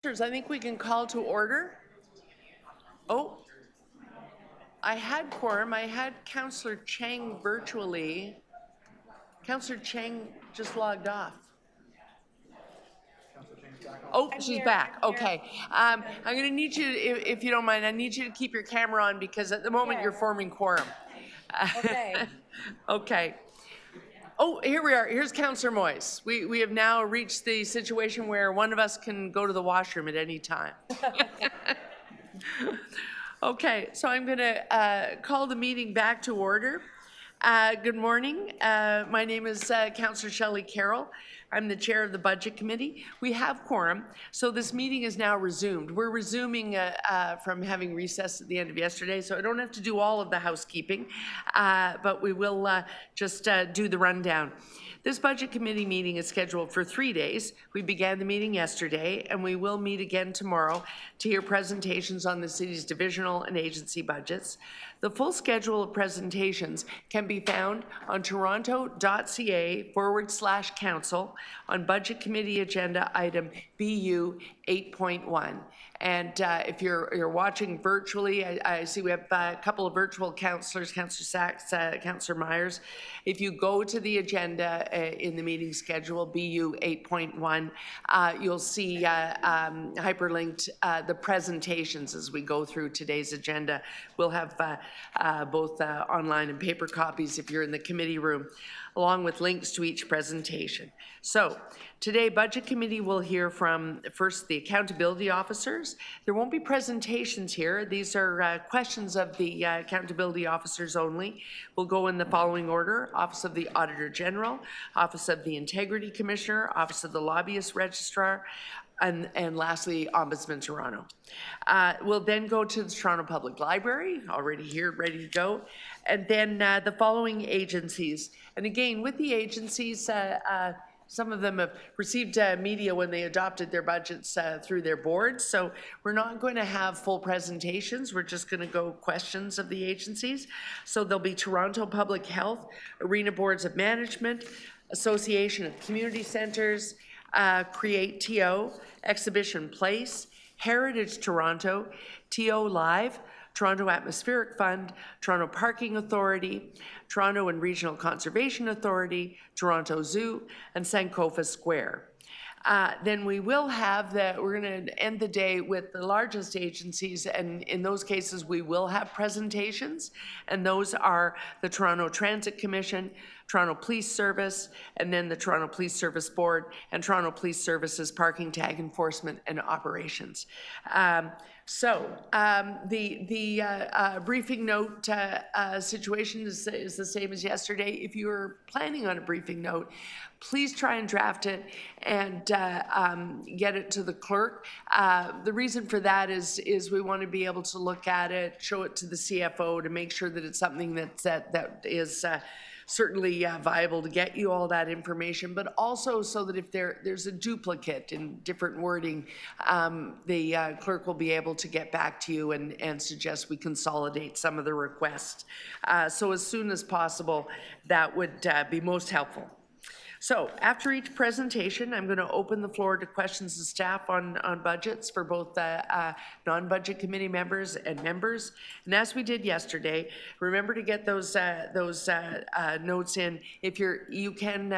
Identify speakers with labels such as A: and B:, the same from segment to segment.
A: I think we can call to order. Oh, I had quorum. I had Councillor Chang virtually. Councillor Chang just logged off. Oh, she's back. Okay. I'm going to need you, if you don't mind, I need you to keep your camera on because at the moment you're forming quorum.
B: Okay.
A: Okay. Oh, here we are. Here's Councillor Moyes. We have now reached the situation where one of us can go to the washroom at any time. Okay, so I'm going to call the meeting back to order. Good morning. My name is Councillor Shelley Carroll. I'm the chair of the Budget Committee. We have quorum, so this meeting is now resumed. We're resuming from having recess at the end of yesterday, so I don't have to do all of the housekeeping, but we will just do the rundown. This Budget Committee meeting is scheduled for 3 days. We began the meeting yesterday, and we will meet again tomorrow to hear presentations on the city's divisional and agency budgets. The full schedule of presentations can be found on toronto.ca/council on Budget Committee Agenda Item BU 8.1. And if you're watching virtually, I see we have a couple of virtual councillors, Councillor Sachs, Councillor Myers. If you go to the agenda in the meeting schedule, BU 8.1, you'll see hyperlinked the presentations as we go through today's agenda. We'll have both online and paper copies if you're in the committee room, along with links to each presentation. So today, Budget Committee will hear from first the accountability officers. There won't be presentations here. These are questions of the accountability officers only. We'll go in the following order: Office of the Auditor General, Office of the Integrity Commissioner, Office of the Lobbyist Registrar, and lastly, Ombudsman Toronto. We'll then go to the Toronto Public Library, already here, ready to go, and then the following agencies. And again, with the agencies, some of them have received media when they adopted their budgets through their boards, so we're not going to have full presentations. We're just going to go questions of the agencies. So there'll be Toronto Public Health, Arena Boards of Management, Association of Community Centres, Create TO, Exhibition Place, Heritage Toronto, TO Live, Toronto Atmospheric Fund, Toronto Parking Authority, Toronto and Regional Conservation Authority, Toronto Zoo, and Sankofa Square. Then we will have we're going to end the day with the largest agencies, and in those cases we will have presentations, and those are the Toronto Transit Commission, Toronto Police Service, and then the Toronto Police Service Board, and Toronto Police Services Parking Tag Enforcement and Operations. The briefing note situation is the same as yesterday. If you're planning on a briefing note, please try and draft it and get it to the clerk. The reason for that is we want to be able to look at it, show it to the CFO to make sure that it's something that is certainly viable to get you all that information, but also so that if there's a duplicate in different wording, the clerk will be able to get back to you and suggest we consolidate some of the requests. So as soon as possible, that would be most helpful. So after each presentation, I'm going to open the floor to questions to staff on budgets for both non-budget committee members and members. And as we did yesterday, remember to get those notes in. If you can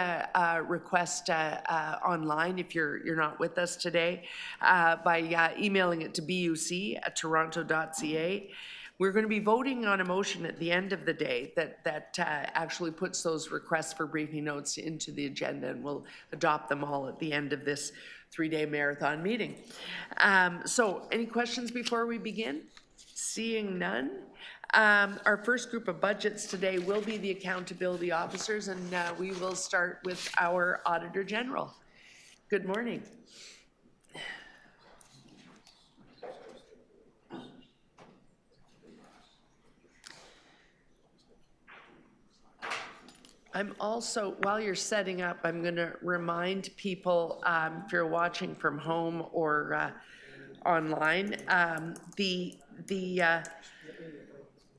A: request online if you're not with us today by emailing it to buc@toronto.ca. We're going to be voting on a motion at the end of the day that actually puts those requests for briefing notes into the agenda, and we'll adopt them all at the end of this 3-day marathon meeting. So any questions before we begin? Seeing none. Our first group of budgets today will be the accountability officers, and we will start with our Auditor General. Good morning. I'm also, while you're setting up, I'm going to remind people, if you're watching from home or online, the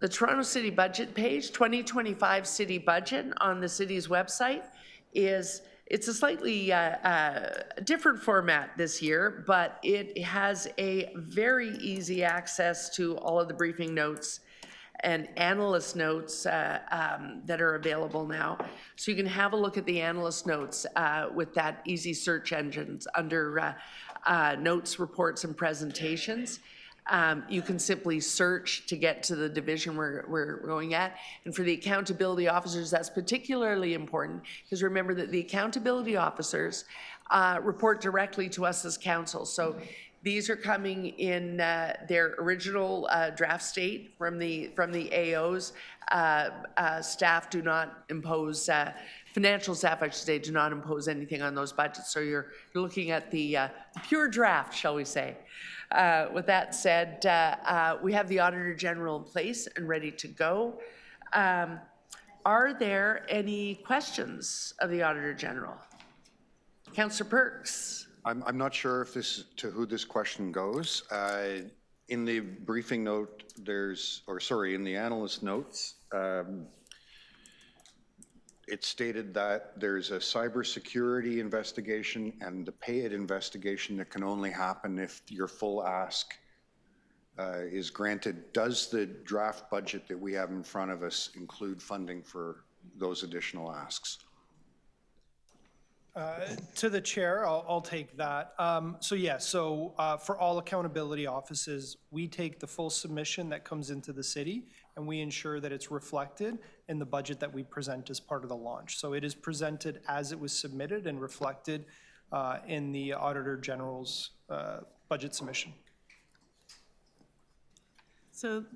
A: Toronto City Budget page, 2025 City Budget on the city's website is It's a slightly different format this year, but it has a very easy access to all of the briefing notes and analyst notes that are available now. So you can have a look at the analyst notes with that easy search engines under notes, reports, and presentations. You can simply search to get to the division we're going at. And for the accountability officers, that's particularly important because remember that the accountability officers report directly to us as council. So these are coming in their original draft state from the AOs. Staff do not impose, financial staff, I should say, do not impose anything on those budgets. So you're looking at the pure draft, shall we say. With that said, we have the Auditor General in place and ready to go. Are there any questions of the Auditor General? Councillor Perks.
B: I'm not sure if this to who this question goes. In the briefing note, in the analyst notes, it stated that there's a cybersecurity investigation and the pay-it investigation that can only happen if your full ask is granted. Does the draft budget that we have in front of us include funding for those additional asks?
C: To the chair, I'll take that. For all accountability offices, we take the full submission that comes into the city and we ensure that it's reflected in the budget that we present as part of the launch. So it is presented as it was submitted and reflected in the Auditor General's budget submission.
D: So,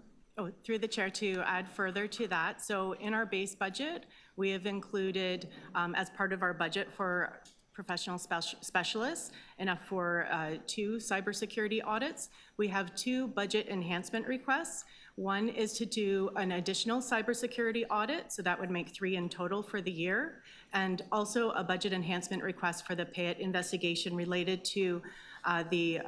D: through the chair, to add further to that, so in our base budget, we have included, as part of our budget for professional specialists, enough for 2 cybersecurity audits. We have 2 budget enhancement requests. One is to do an additional cybersecurity audit, so that would make 3 in total for the year, and also a budget enhancement request for the pay-it investigation related to the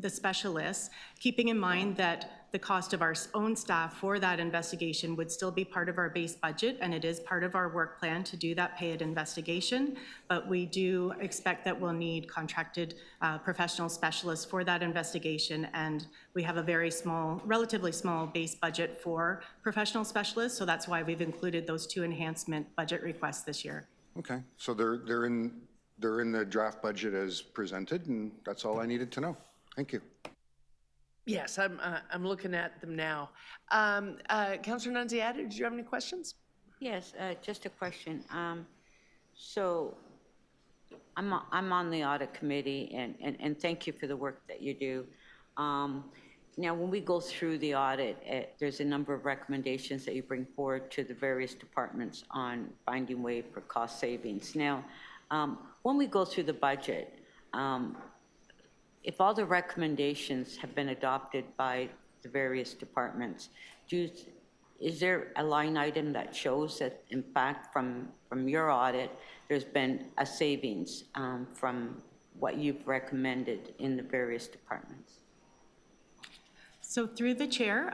D: specialists, keeping in mind that the cost of our own staff for that investigation would still be part of our base budget, and it is part of our work plan to do that pay-it investigation, but we do expect that we'll need contracted professional specialists for that investigation, and we have a very small, relatively small base budget for professional specialists, so that's why we've included those 2 enhancement budget requests this year.
B: Okay, so they're in the draft budget as presented, and that's all I needed to know. Thank you.
A: Yes, I'm looking at them now. Councillor Nunziata, did you have any questions?
E: Yes, just a question. So I'm on the audit committee, and thank you for the work that you do. Now, when we go through the audit, there's a number of recommendations that you bring forward to the various departments on finding way for cost savings. Now, when we go through the budget, if all the recommendations have been adopted by the various departments, is there a line item that shows that, in fact, from your audit, there's been a savings from what you've recommended in the various departments?
D: So through the chair,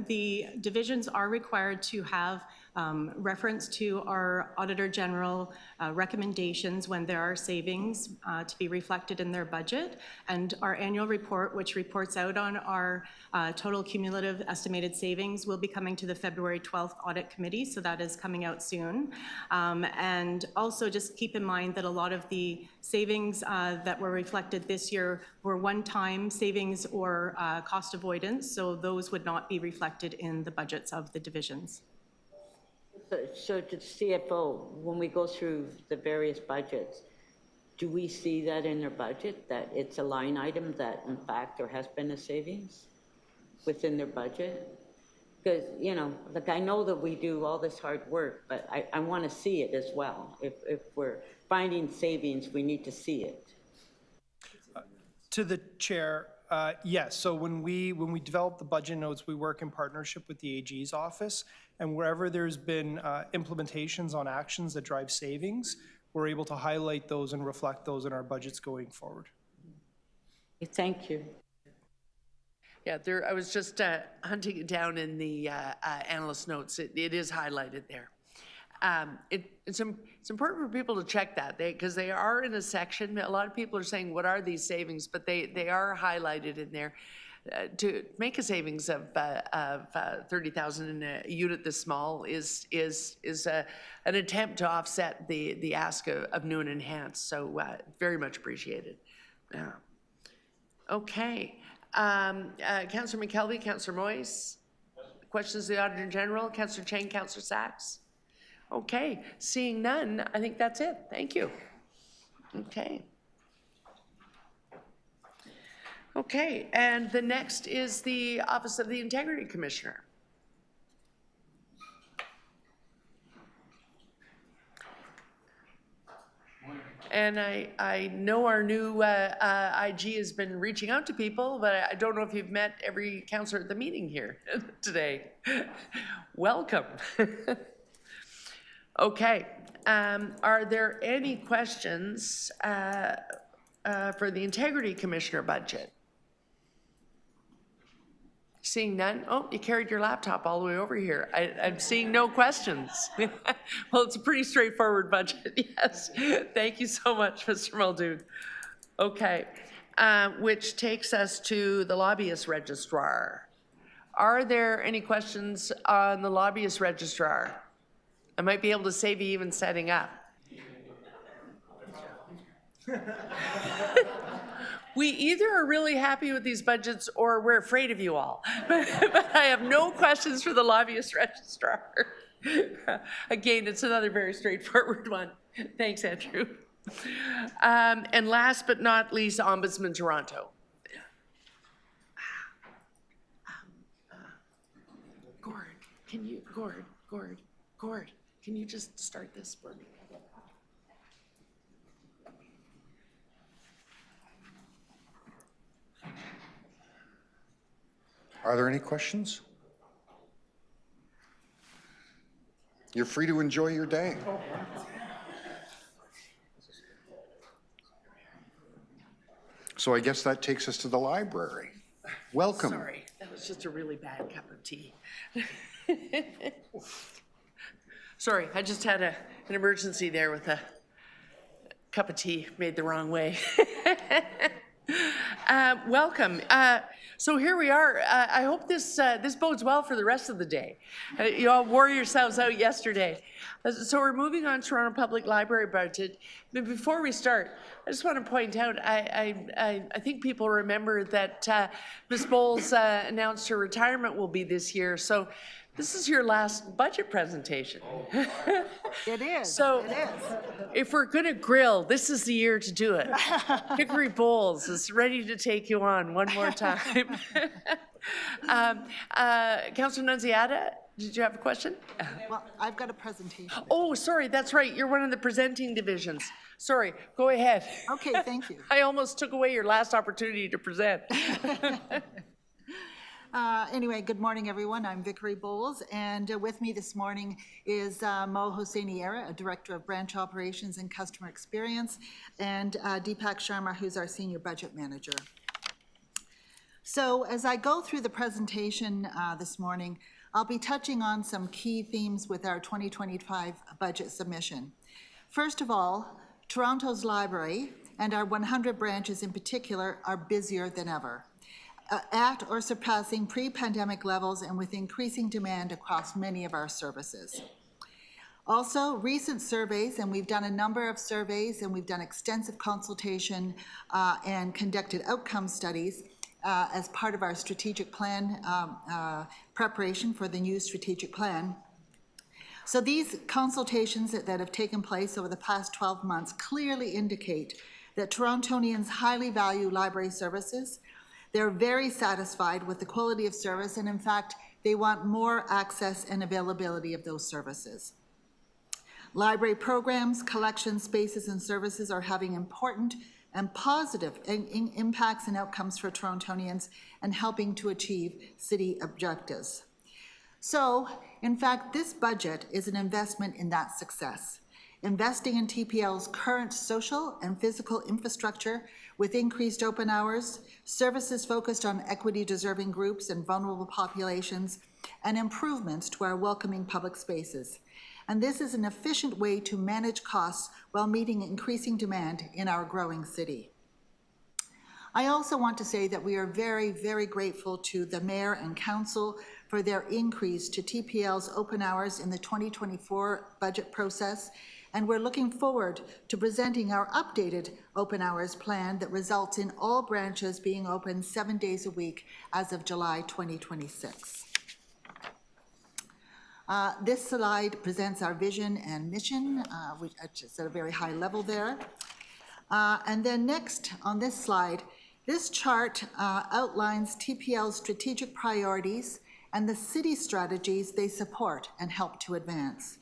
D: the divisions are required to have reference to our Auditor General recommendations when there are savings to be reflected in their budget. And our annual report, which reports out on our total cumulative estimated savings, will be coming to the February 12th Audit Committee, so that is coming out soon. And also just keep in mind that a lot of the savings that were reflected this year were one-time savings or cost avoidance, so those would not be reflected in the budgets of the divisions.
E: So to the CFO, when we go through the various budgets, do we see that in their budget, that it's a line item that, in fact, there has been a savings within their budget? Because, you know, like, I know that we do all this hard work, but I want to see it as well. If we're finding savings, we need to see it.
C: To the chair, yes. So when we develop the budget notes, we work in partnership with the AG's office, and wherever there's been implementations on actions that drive savings, we're able to highlight those and reflect those in our budgets going forward.
E: Thank you.
A: Yeah, I was just hunting it down in the analyst notes. It is highlighted there. It's important for people to check that, because they are in a section. A lot of people are saying, what are these savings? But they are highlighted in there. To make a savings of 30,000 in a unit this small is an attempt to offset the ask of new and enhanced. So very much appreciated. Yeah. Okay. Councillor McKelvey, Councillor Moyes. Questions to the Auditor General, Councillor Chang, Councillor Sachs. Okay, seeing none, I think that's it. Thank you. Okay. Okay, and the next is the Office of the Integrity Commissioner. And I know our new IG has been reaching out to people, but I don't know if you've met every councillor at the meeting here today. Welcome. Okay, are there any questions for the Integrity Commissioner budget? Seeing none. Oh, you carried your laptop all the way over here. I'm seeing no questions. Well, it's a pretty straightforward budget, yes. Thank you so much, Mr. Muldoon. Okay, which takes us to the lobbyist registrar. Are there any questions on the lobbyist registrar? I might be able to save you even setting up. We either are really happy with these budgets or we're afraid of you all. But I have no questions for the lobbyist registrar. Again, it's another very straightforward one. Thanks, Andrew. And last but not least, Ombudsman Toronto. Gord, can you just start this for me?
B: Are there any questions? You're free to enjoy your day. So I guess that takes us to the library. Welcome.
A: Sorry, that was just a really bad cup of tea. Sorry, I just had an emergency there with a cup of tea made the wrong way. Welcome. So here we are. I hope this bodes well for the rest of the day. You all wore yourselves out yesterday. So we're moving on to Toronto Public Library budget. But before we start, I just want to point out, I think people remember that Ms. Bowles announced her retirement will be this year. So this is your last budget presentation.
F: It is.
A: So
F: it is.
A: if we're going to grill, this is the year to do it. Hickory Bowles is ready to take you on one more time. Councillor Nunziata, did you have a question?
F: Well, I've got a presentation.
A: Oh, sorry, that's right. You're one of the presenting divisions. Sorry, go ahead.
F: Okay, thank you.
A: I almost took away your last opportunity to present.
F: Anyway, good morning, everyone. I'm Vickery Bowles, and with me this morning is Mo Hosseini-Era, a Director of Branch Operations and Customer Experience, and Deepak Sharma, who's our Senior Budget Manager. So as I go through the presentation this morning, I'll be touching on some key themes with our 2025 budget submission. First of all, Toronto's library, and our 100 branches in particular, are busier than ever. At or surpassing pre-pandemic levels and with increasing demand across many of our services. Also, recent surveys, and we've done a number of surveys and we've done extensive consultation and conducted outcome studies as part of our strategic plan preparation for the new strategic plan. So these consultations that have taken place over the past 12 months clearly indicate that Torontonians highly value library services. They're very satisfied with the quality of service, and in fact, they want more access and availability of those services. Library programs, collection spaces, and services are having important and positive impacts and outcomes for Torontonians and helping to achieve city objectives. So, in fact, this budget is an investment in that success. Investing in TPL's current social and physical infrastructure with increased open hours, services focused on equity-deserving groups and vulnerable populations, and improvements to our welcoming public spaces. and this is an efficient way to manage costs while meeting increasing demand in our growing city. I also want to say that we are very, very grateful to the Mayor and Council for their increase to TPL's open hours in the 2024 budget process, and we're looking forward to presenting our updated open hours plan that results in all branches being open 7 days a week as of July 2026. This slide presents our vision and mission, which is at a very high level there. And then next on this slide, this chart outlines TPL's strategic priorities and the city strategies they support and help to advance.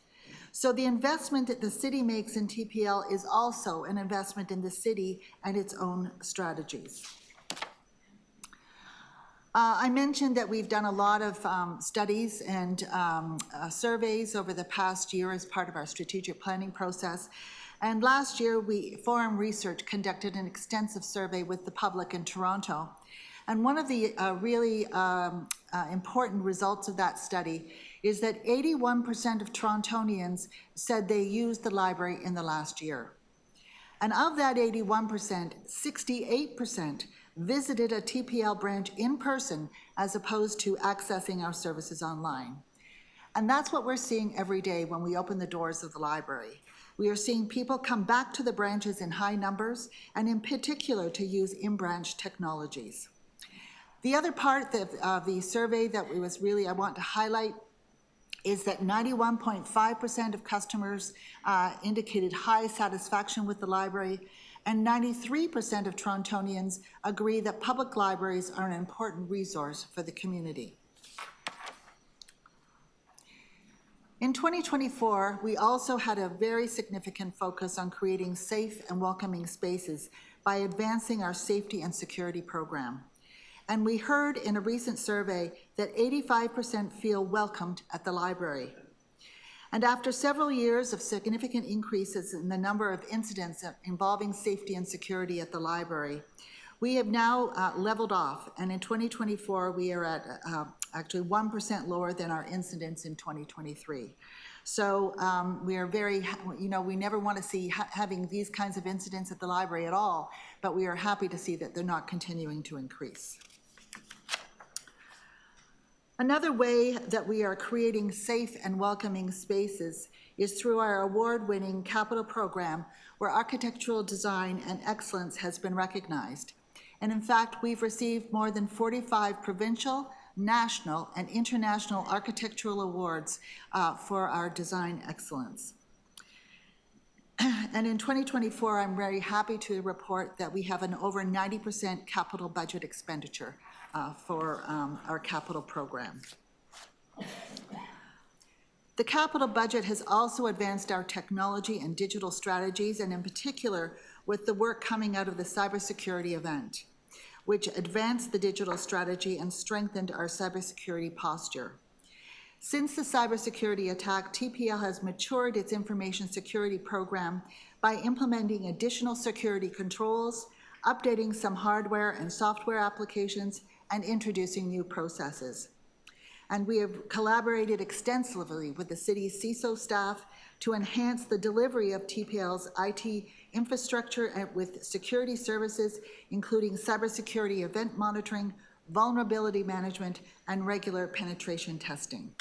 F: So the investment that the city makes in TPL is also an investment in the city and its own strategies. I mentioned that we've done a lot of studies and surveys over the past year as part of our strategic planning process. And last year, Forum Research conducted an extensive survey with the public in Toronto. And one of the really important results of that study is that 81% of Torontonians said they used the library in the last year. And of that 81%, 68% visited a TPL branch in person as opposed to accessing our services online. And that's what we're seeing every day when we open the doors of the library. We are seeing people come back to the branches in high numbers, and in particular to use in-branch technologies. The other part of the survey that I want to highlight is that 91.5% of customers indicated high satisfaction with the library, and 93% of Torontonians agree that public libraries are an important resource for the community. In 2024, we also had a very significant focus on creating safe and welcoming spaces by advancing our safety and security program. And we heard in a recent survey that 85% feel welcomed at the library. And after several years of significant increases in the number of incidents involving safety and security at the library, we have now leveled off, and in 2024, we are at actually 1% lower than our incidents in 2023. So we are very, we never want to see having these kinds of incidents at the library at all, but we are happy to see that they're not continuing to increase. Another way that we are creating safe and welcoming spaces is through our award-winning capital program, where architectural design and excellence has been recognized. And in fact, we've received more than 45 provincial, national, and international architectural awards for our design excellence. And in 2024, I'm very happy to report that we have an over 90% capital budget expenditure for our capital program. The capital budget has also advanced our technology and digital strategies, and in particular, with the work coming out of the cybersecurity event, which advanced the digital strategy and strengthened our cybersecurity posture. Since the cybersecurity attack, TPL has matured its information security program by implementing additional security controls, updating some hardware and software applications, and introducing new processes. And we have collaborated extensively with the city's CISO staff to enhance the delivery of TPL's IT infrastructure with security services, including cybersecurity event monitoring, vulnerability management, and regular penetration testing.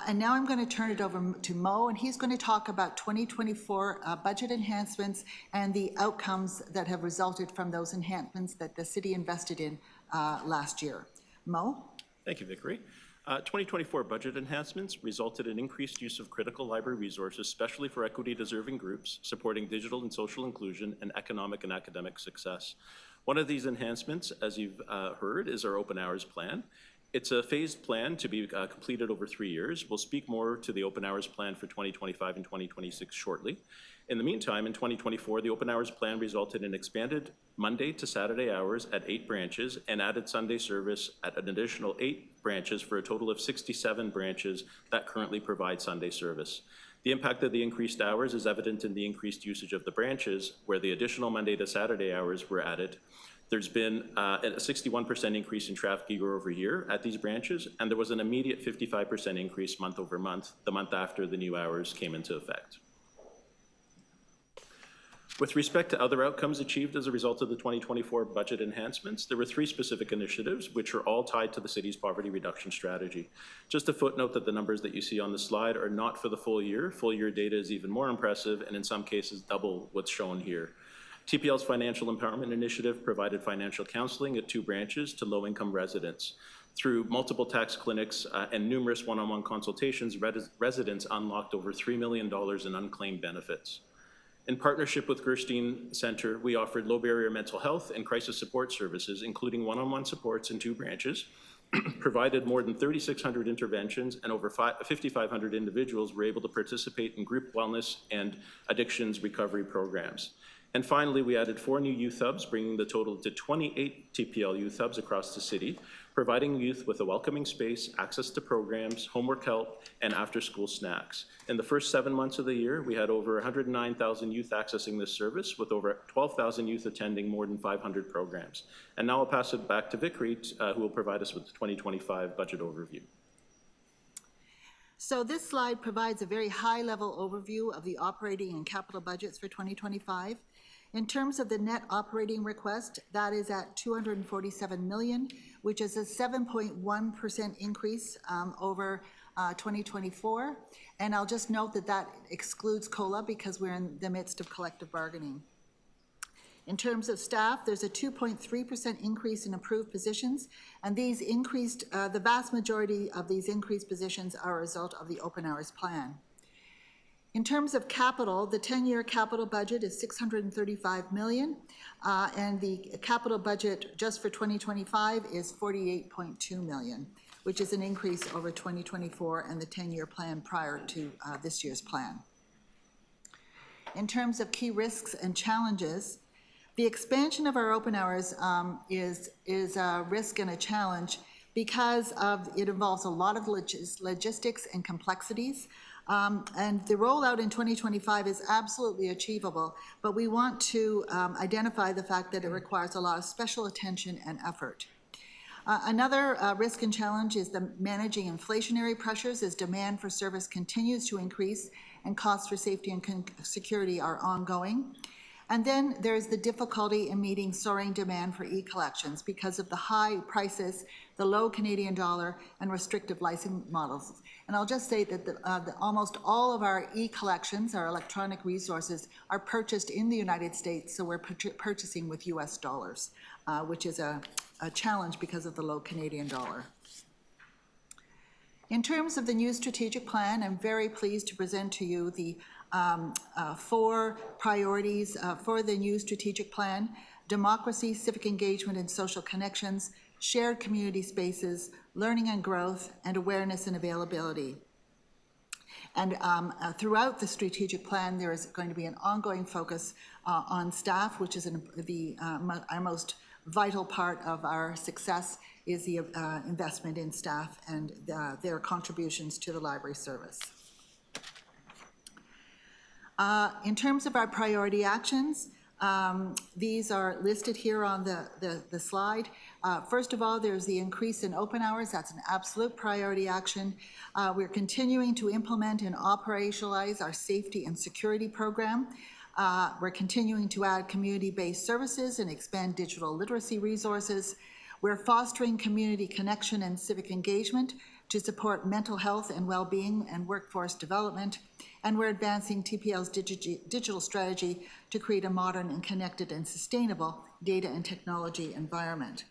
F: And now I'm going to turn it over to Mo, and he's going to talk about 2024 budget enhancements and the outcomes that have resulted from those enhancements that the city invested in last year. Mo?
G: Thank you, Vickery. 2024 budget enhancements resulted in increased use of critical library resources, especially for equity-deserving groups, supporting digital and social inclusion and economic and academic success. One of these enhancements, as you've heard, is our open hours plan. It's a phased plan to be completed over 3 years. We'll speak more to the open hours plan for 2025 and 2026 shortly. In the meantime, in 2024, the open hours plan resulted in expanded Monday to Saturday hours at 8 branches and added Sunday service at an additional 8 branches for a total of 67 branches that currently provide Sunday service. The impact of the increased hours is evident in the increased usage of the branches, where the additional Monday to Saturday hours were added There's been a 61% increase in traffic year over year at these branches, and there was an immediate 55% increase month over month, the month after the new hours came into effect. With respect to other outcomes achieved as a result of the 2024 budget enhancements, there were 3 specific initiatives, which are all tied to the city's poverty reduction strategy. Just a footnote that the numbers that you see on the slide are not for the full year. Full year data is even more impressive, and in some cases double what's shown here. TPL's Financial Empowerment Initiative provided financial counseling at 2 branches to low-income residents. Through multiple tax clinics and numerous one-on-one consultations, residents unlocked over $3 million in unclaimed benefits. In partnership with Gerstein Center, we offered low-barrier mental health and crisis support services, including one-on-one supports in 2 branches, provided more than 3,600 interventions, and over 5,500 individuals were able to participate in group wellness and addictions recovery programs. And finally, we added 4 new youth hubs, bringing the total to 28 TPL youth hubs across the city, providing youth with a welcoming space, access to programs, homework help, and after-school snacks. In the first 7 months of the year, we had over 109,000 youth accessing this service, with over 12,000 youth attending more than 500 programs. And now I'll pass it back to Vickery, who will provide us with the 2025 budget overview.
F: So this slide provides a very high-level overview of the operating and capital budgets for 2025. In terms of the net operating request, that is at $247 million, which is a 7.1% increase over 2024. And I'll just note that that excludes COLA because we're in the midst of collective bargaining. In terms of staff, there's a 2.3% increase in approved positions, and these increased, the vast majority of these increased positions are a result of the open hours plan. In terms of capital, the 10-year capital budget is $635 million, and the capital budget just for 2025 is $48.2 million, which is an increase over 2024 and the 10-year plan prior to this year's plan. In terms of key risks and challenges, the expansion of our open hours is a risk and a challenge because it involves a lot of logistics and complexities. And the rollout in 2025 is absolutely achievable, but we want to identify the fact that it requires a lot of special attention and effort. Another risk and challenge is the managing inflationary pressures as demand for service continues to increase and costs for safety and security are ongoing. And then there's the difficulty in meeting soaring demand for e-collections because of the high prices, the low Canadian dollar, and restrictive licensing models. And I'll just say that almost all of our e-collections, our electronic resources, are purchased in the United States, so we're purchasing with US dollars, which is a challenge because of the low Canadian dollar. In terms of the new strategic plan, I'm very pleased to present to you the 4 priorities for the new strategic plan: democracy, civic engagement and social connections, shared community spaces, learning and growth, and awareness and availability. And throughout the strategic plan, there is going to be an ongoing focus on staff, which is our most vital part of our success, is the investment in staff and their contributions to the library service. In terms of our priority actions, these are listed here on the slide. First of all, there's the increase in open hours. That's an absolute priority action. We're continuing to implement and operationalize our safety and security program. We're continuing to add community-based services and expand digital literacy resources. We're fostering community connection and civic engagement to support mental health and well-being and workforce development. And we're advancing TPL's digital strategy to create a modern and connected and sustainable data and technology environment.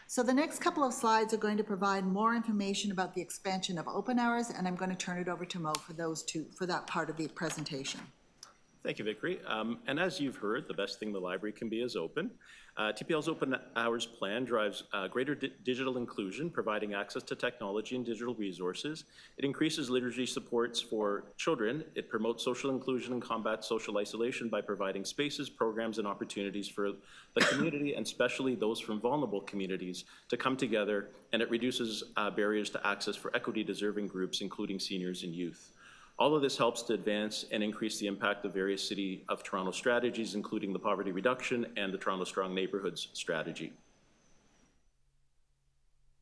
F: So the next couple of slides are going to provide more information about the expansion of open hours, and I'm going to turn it over to Mo for that part of the presentation.
G: Thank you, Vickery. And as you've heard, the best thing the library can be is open. TPL's Open Hours plan drives greater digital inclusion, providing access to technology and digital resources. It increases literacy supports for children. It promotes social inclusion and combats social isolation by providing spaces, programs, and opportunities for the community, and especially those from vulnerable communities, to come together. And it reduces barriers to access for equity-deserving groups, including seniors and youth. All of this helps to advance and increase the impact of various City of Toronto strategies, including the poverty reduction and the Toronto Strong Neighborhoods strategy.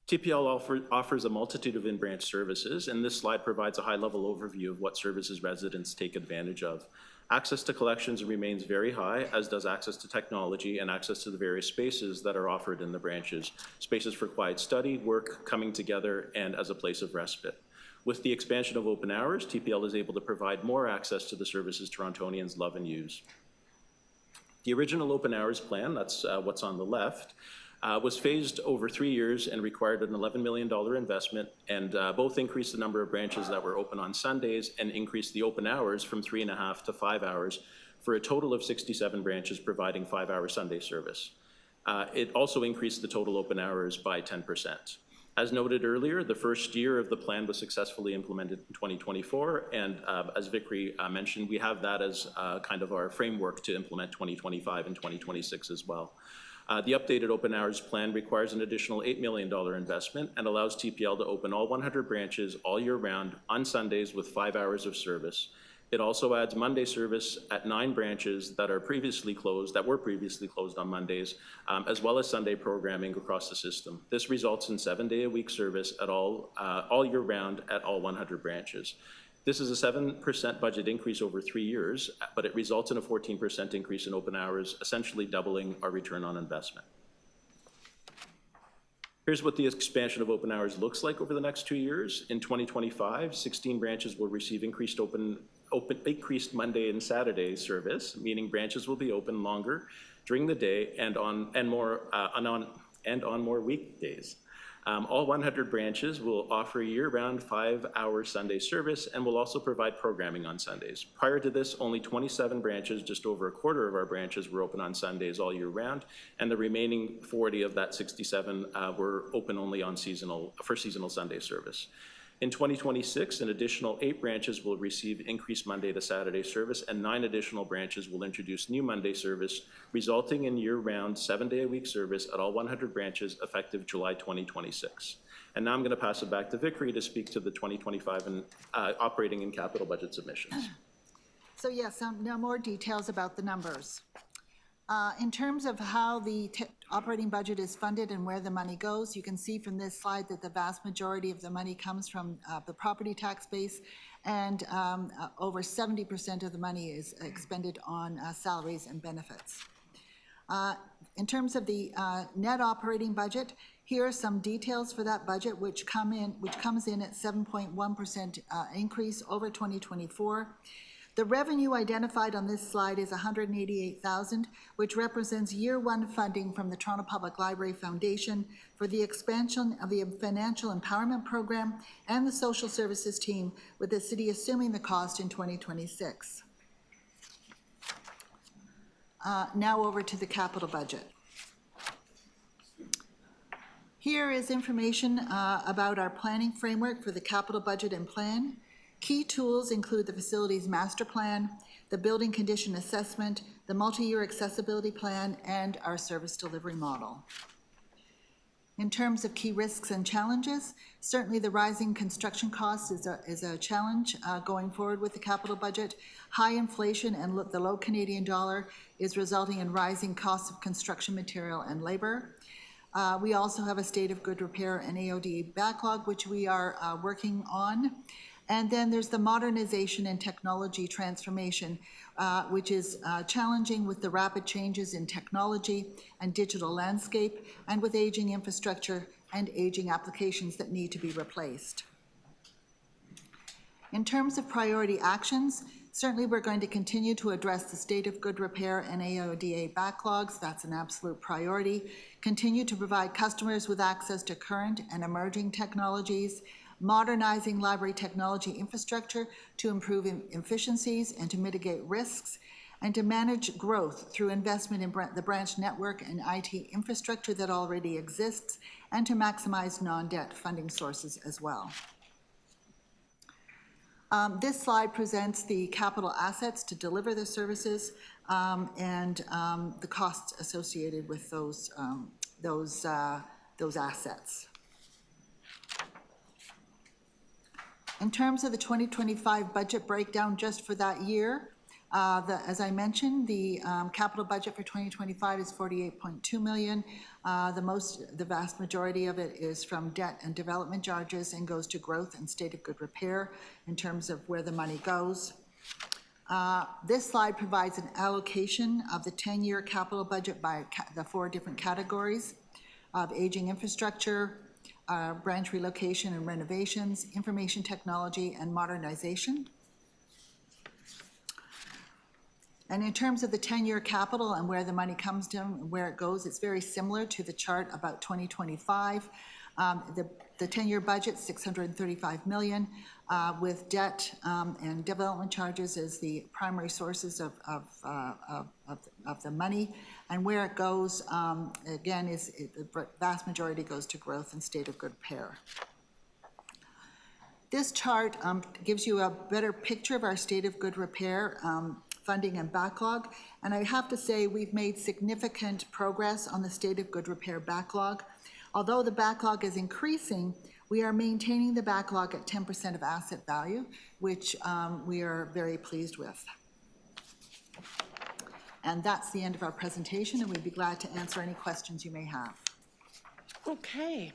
G: TPL offers a multitude of in-branch services, and this slide provides a high-level overview of what services residents take advantage of. Access to collections remains very high, as does access to technology and access to the various spaces that are offered in the branches. Spaces for quiet study, work, coming together, and as a place of respite. With the expansion of open hours, TPL is able to provide more access to the services Torontonians love and use. The original open hours plan, that's what's on the left, was phased over 3 years and required an $11 million investment, and both increased the number of branches that were open on Sundays and increased the open hours from 3.5 to 5 hours for a total of 67 branches providing 5-hour Sunday service. It also increased the total open hours by 10%. As noted earlier, the first year of the plan was successfully implemented in 2024, and as Vickery mentioned, we have that as kind of our framework to implement 2025 and 2026 as well. The updated open hours plan requires an additional $8 million investment and allows TPL to open all 100 branches all year round on Sundays with 5 hours of service. It also adds Monday service at 9 branches that were previously closed on Mondays, as well as Sunday programming across the system. This results in 7-day-a-week service at all year round at all 100 branches. This is a 7% budget increase over 3 years, but it results in a 14% increase in open hours, essentially doubling our return on investment. Here's what the expansion of open hours looks like over the next 2 years. In 2025, 16 branches will receive increased Monday and Saturday service, meaning branches will be open longer during the day and on more weekdays. All 100 branches will offer year-round 5-hour Sunday service and will also provide programming on Sundays. Prior to this, only 27 branches, just over a quarter of our branches, were open on Sundays all year round, and the remaining 40 of that 67 were open only on seasonal Sunday service. In 2026, an additional 8 branches will receive increased Monday to Saturday service, and 9 additional branches will introduce new Monday service, resulting in year-round 7-day-a-week service at all 100 branches effective July 2026. And now I'm going to pass it back to Vickery to speak to the 2025 and operating and capital budget submissions.
F: So yes, now more details about the numbers. In terms of how the operating budget is funded and where the money goes, you can see from this slide that the vast majority of the money comes from the property tax base, and over 70% of the money is expended on salaries and benefits. In terms of the net operating budget, here are some details for that budget, which comes in at 7.1% increase over 2024. The revenue identified on this slide is $188,000, which represents year-one funding from the Toronto Public Library Foundation for the expansion of the Financial Empowerment Program and the Social Services team, with the city assuming the cost in 2026. Now over to the capital budget. Here is information about our planning framework for the capital budget and plan. Key tools include the facilities master plan, the building condition assessment, the multi-year accessibility plan, and our service delivery model. In terms of key risks and challenges, certainly the rising construction costs is a challenge going forward with the capital budget. High inflation and the low Canadian dollar is resulting in rising costs of construction material and labor. We also have a state of good repair and AOD backlog, which we are working on. And then there's the modernization and technology transformation, which is challenging with the rapid changes in technology and digital landscape, and with aging infrastructure and aging applications that need to be replaced. In terms of priority actions, certainly we're going to continue to address the state of good repair and AODA backlogs. That's an absolute priority. Continue to provide customers with access to current and emerging technologies, modernizing library technology infrastructure to improve efficiencies and to mitigate risks, and to manage growth through investment in the branch network and IT infrastructure that already exists, and to maximize non-debt funding sources as well. This slide presents the capital assets to deliver the services and the costs associated with those assets. In terms of the 2025 budget breakdown just for that year, as I mentioned, the capital budget for 2025 is 48.2 million. The vast majority of it is from debt and development charges and goes to growth and state of good repair in terms of where the money goes. This slide provides an allocation of the 10-year capital budget by the 4 different categories of aging infrastructure, branch relocation and renovations, information technology, and modernization. And in terms of the 10-year capital and where the money comes from and where it goes, it's very similar to the chart about 2025. The 10-year budget, 635 million, with debt and development charges as the primary sources of the money. And where it goes, again, the vast majority goes to growth and state of good repair. This chart gives you a better picture of our state of good repair funding and backlog. And I have to say, we've made significant progress on the state of good repair backlog. Although the backlog is increasing, we are maintaining the backlog at 10% of asset value, which we are very pleased with. And that's the end of our presentation, and we'd be glad to answer any questions you may have.
A: Okay,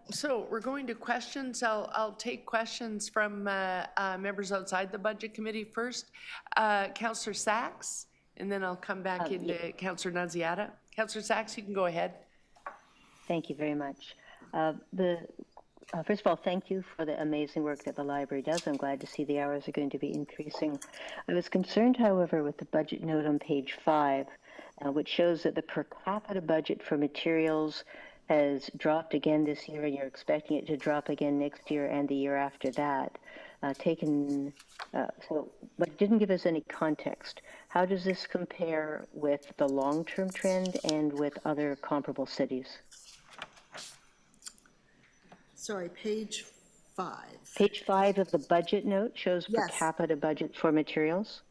A: so we're going to questions. I'll take questions from members outside the Budget Committee first. Councillor Sachs, and then I'll come back into Councillor Nunziata. Councillor Sachs, you can go ahead.
H: Thank you very much. First of all, thank you for the amazing work that the library does. I'm glad to see the hours are going to be increasing. I was concerned, however, with the budget note on page 5, which shows that the per capita budget for materials has dropped again this year, and you're expecting it to drop again next year and the year after that. But it didn't give us any context. How does this compare with the long-term trend and with other comparable cities?
F: Sorry, page 5.
H: Page 5 of the budget note shows per
F: Yes.
H: capita budget for materials.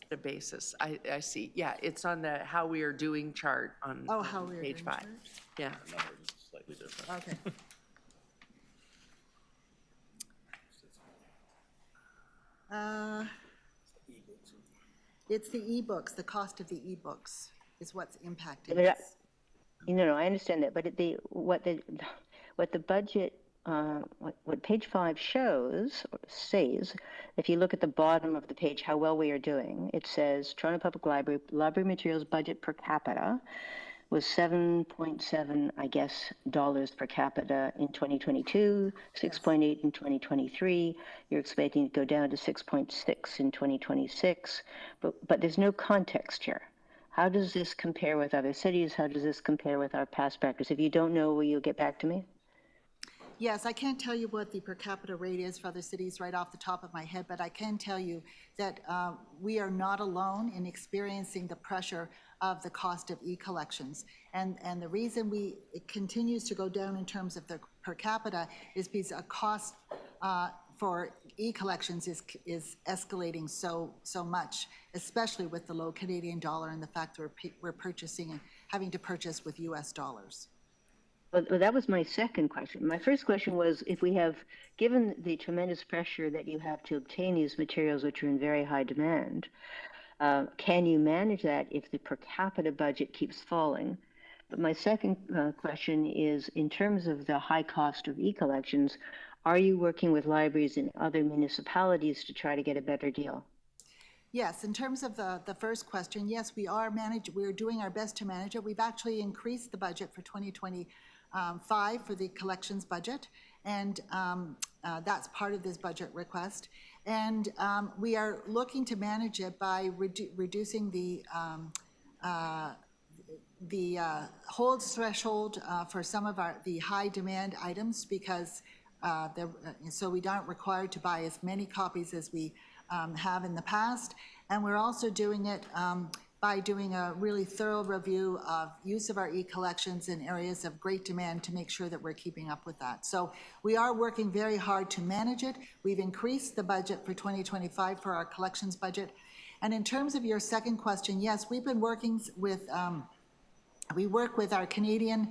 A: The basis, I see. Yeah, it's on the how we are doing chart on
F: How we are
A: page
F: doing
A: 5.
F: chart?
A: Yeah.
G: Slightly different.
F: Okay. It's the e-books, the cost of the e-books is what's impacting
H: But,
F: us.
H: No, I understand that, but what the budget, what page 5 shows or says, if you look at the bottom of the page, how well we are doing, it says Toronto Public Library materials budget per capita was 7.7, I guess, dollars per capita in 2022, 6.8 in 2023. You're expecting to go down to 6.6 in 2026, but there's no context here. How does this compare with other cities? How does this compare with our past practice? If you don't know, will you get back to me?
F: Yes, I can't tell you what the per capita rate is for other cities right off the top of my head, but I can tell you that we are not alone in experiencing the pressure of the cost of e-collections. And the reason it continues to go down in terms of the per capita is because a cost for e-collections is escalating so much, especially with the low Canadian dollar and the fact that we're purchasing and having to purchase with US dollars.
H: Well, that was my second question. My first question was, if we have, given the tremendous pressure that you have to obtain these materials, which are in very high demand, can you manage that if the per capita budget keeps falling? But my second question is, in terms of the high cost of e-collections, are you working with libraries in other municipalities to try to get a better deal?
F: Yes, in terms of the first question, yes, we're doing our best to manage it. We've actually increased the budget for 2025 for the collections budget, and that's part of this budget request. And we are looking to manage it by reducing the holds threshold for some of the high demand items, because so we aren't required to buy as many copies as we have in the past. And we're also doing it by doing a really thorough review of use of our e-collections in areas of great demand to make sure that we're keeping up with that. So we are working very hard to manage it. We've increased the budget for 2025 for our collections budget. And in terms of your second question, yes, we've been working with We work with our Canadian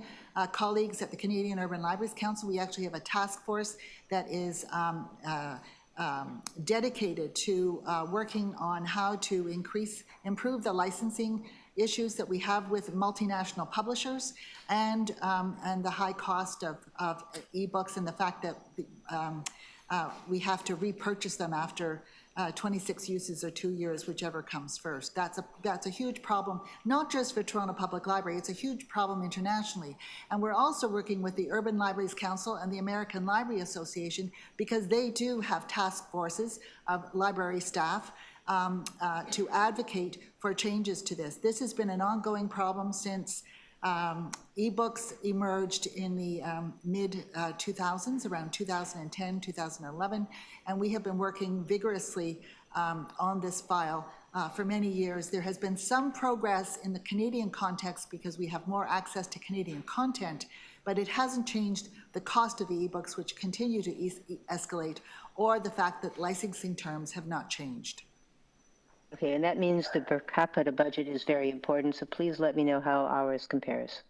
F: colleagues at the Canadian Urban Libraries Council. We actually have a task force that is dedicated to working on how to improve the licensing issues that we have with multinational publishers and the high cost of ebooks and the fact that we have to repurchase them after 26 uses or 2 years, whichever comes first. That's a huge problem, not just for Toronto Public Library, it's a huge problem internationally. And we're also working with the Urban Libraries Council and the American Library Association because they do have task forces of library staff to advocate for changes to this. This has been an ongoing problem since ebooks emerged in the mid-2000s, around 2010, 2011, and we have been working vigorously on this file for many years. There has been some progress in the Canadian context because we have more access to Canadian content, but it hasn't changed the cost of the ebooks, which continue to escalate, or the fact that licensing terms have not changed.
H: Okay, and that means the per capita budget is very important, so please let me know how ours compares.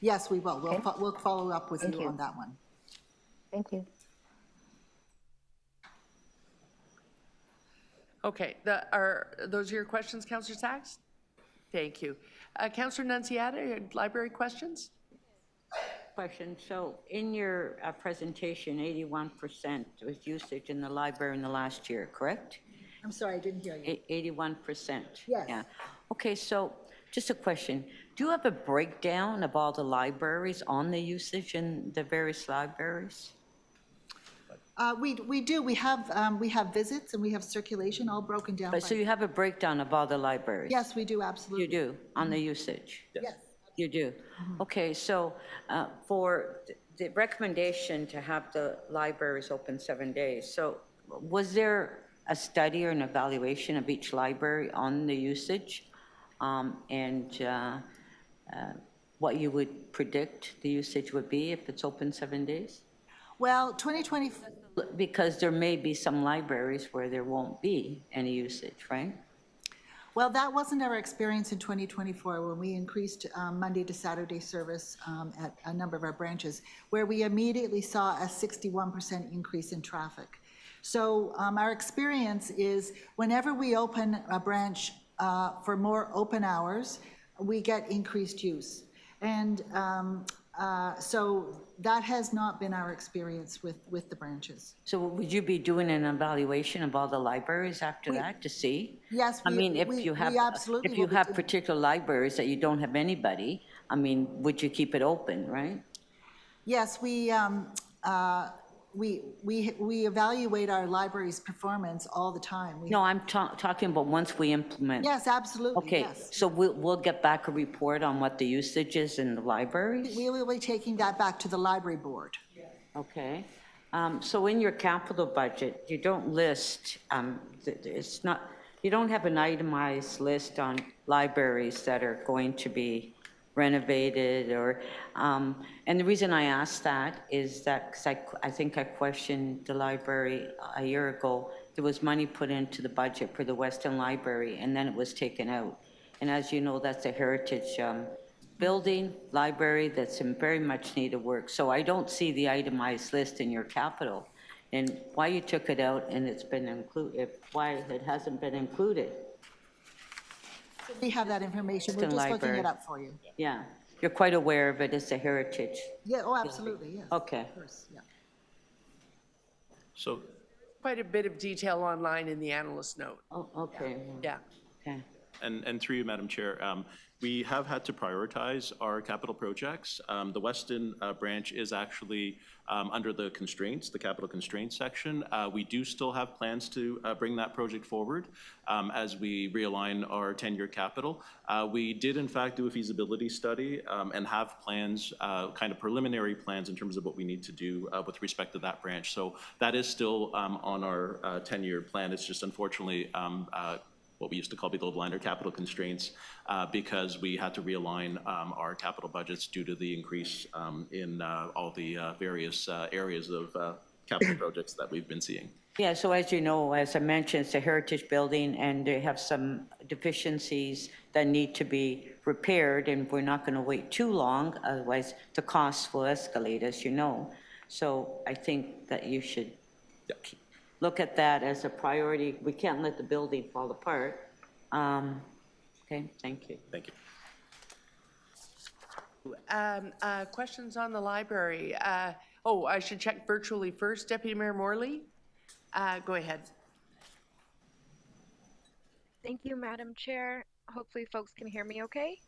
F: Yes, we will. We'll follow up with
H: Thank
F: you
H: you.
F: on that one.
H: Thank you.
A: Okay, are those your questions, Councillor Sachs? Thank you. Councillor Nunziata, library questions?
E: Question, so in your presentation, 81% was usage in the library in the last year, correct?
F: I'm sorry, I didn't hear you.
E: 81%?
F: Yes.
E: Yeah. Okay, so just a question. Do you have a breakdown of all the libraries on the usage in the various libraries?
F: We do. We have visits and we have circulation all broken down.
E: But so you have a breakdown of all the libraries?
F: Yes, we do, absolutely.
E: You do, on the usage?
F: Yes.
E: You do? Okay, so for the recommendation to have the libraries open 7 days, so was there a study or an evaluation of each library on the usage and what you would predict the usage would be if it's open 7 days?
F: Well, 2020,
E: Because there may be some libraries where there won't be any usage, right?
F: well, that wasn't our experience in 2024 when we increased Monday to Saturday service at a number of our branches, where we immediately saw a 61% increase in traffic. So our experience is whenever we open a branch for more open hours, we get increased use. And so that has not been our experience with the branches.
E: So would you be doing an evaluation of all the libraries after that to see?
F: Yes,
E: I mean, if
F: we
E: you have,
F: absolutely
E: if you
F: will be
E: have
F: doing-
E: particular libraries that you don't have anybody, I mean, would you keep it open, right?
F: Yes, we evaluate our library's performance all the time.
E: No, I'm talking about once we implement.
F: Yes, absolutely,
E: Okay,
F: yes.
E: so we'll get back a report on what the usage is in the libraries?
F: We will be taking that back to the library board.
E: Okay. So in your capital budget, you don't list, it's not, you don't have an itemized list on libraries that are going to be renovated or, and the reason I asked that is that, because I think I questioned the library a year ago, there was money put into the budget for the Weston Library and then it was taken out. And as you know, that's a heritage building, library that's in very much need of work. So I don't see the itemized list in your capital and why you took it out and it's been included, why it hasn't been included.
F: We have that information. We're
E: Weston
F: just looking
E: Library.
F: it up for you.
E: Yeah, you're quite aware of it, it's a heritage.
F: Yeah, oh, absolutely, yes.
E: Okay.
F: Of course, yeah.
G: So
A: Quite a bit of detail online in the analyst note.
E: Oh, okay,
A: Yeah.
E: okay.
G: And through you, Madam Chair, we have had to prioritize our capital projects. The Weston branch is actually under the constraints, the capital constraints section. We do still have plans to bring that project forward as we realign our 10-year capital. We did in fact do a feasibility study and have plans, kind of preliminary plans in terms of what we need to do with respect to that branch. So that is still on our 10-year plan. It's just unfortunately what we used to call below-the-line capital constraints because we had to realign our capital budgets due to the increase in all the various areas of capital projects that we've been seeing.
E: Yeah, so as you know, as I mentioned, it's a heritage building, and they have some deficiencies that need to be repaired, and we're not going to wait too long, otherwise the costs will escalate, as you know. So I think that you should look at that as a priority. We can't let the building fall apart. Okay, thank you.
G: Thank you.
A: Questions on the library? Oh, I should check virtually first. Deputy Mayor Morley, go ahead.
I: Thank you, Madam Chair. Hopefully folks can hear me okay.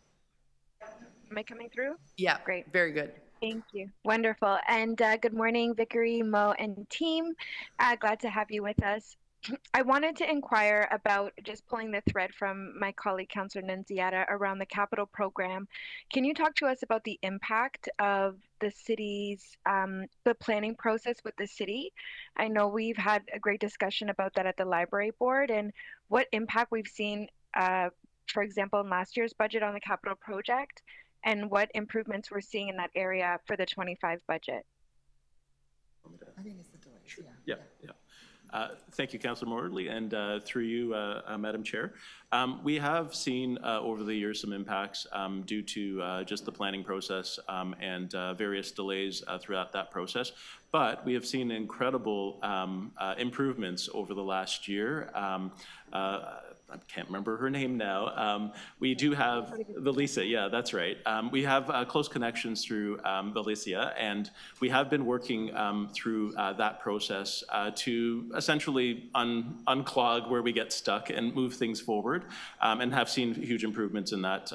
I: Am I coming through?
A: Yeah,
I: Great.
A: very good.
I: Thank you. Wonderful. And good morning, Vickery, Mo, and team. Glad to have you with us. I wanted to inquire about, just pulling the thread from my colleague, Councillor Nunziata, around the capital program. Can you talk to us about the impact of the city's, the planning process with the city? I know we've had a great discussion about that at the library board, and what impact we've seen, for example, in last year's budget on the capital project, and what improvements we're seeing in that area for the 25 budget.
F: I think it's the doors,
G: Yeah. Thank you, Councillor Morley, and through you, Madam Chair. We have seen over the years some impacts due to just the planning process and various delays throughout that process. But we have seen incredible improvements over the last year. I can't remember her name now. We do have Valicia, yeah, that's right. We have close connections through Valicia, and we have been working through that process to essentially unclog where we get stuck and move things forward, and have seen huge improvements in that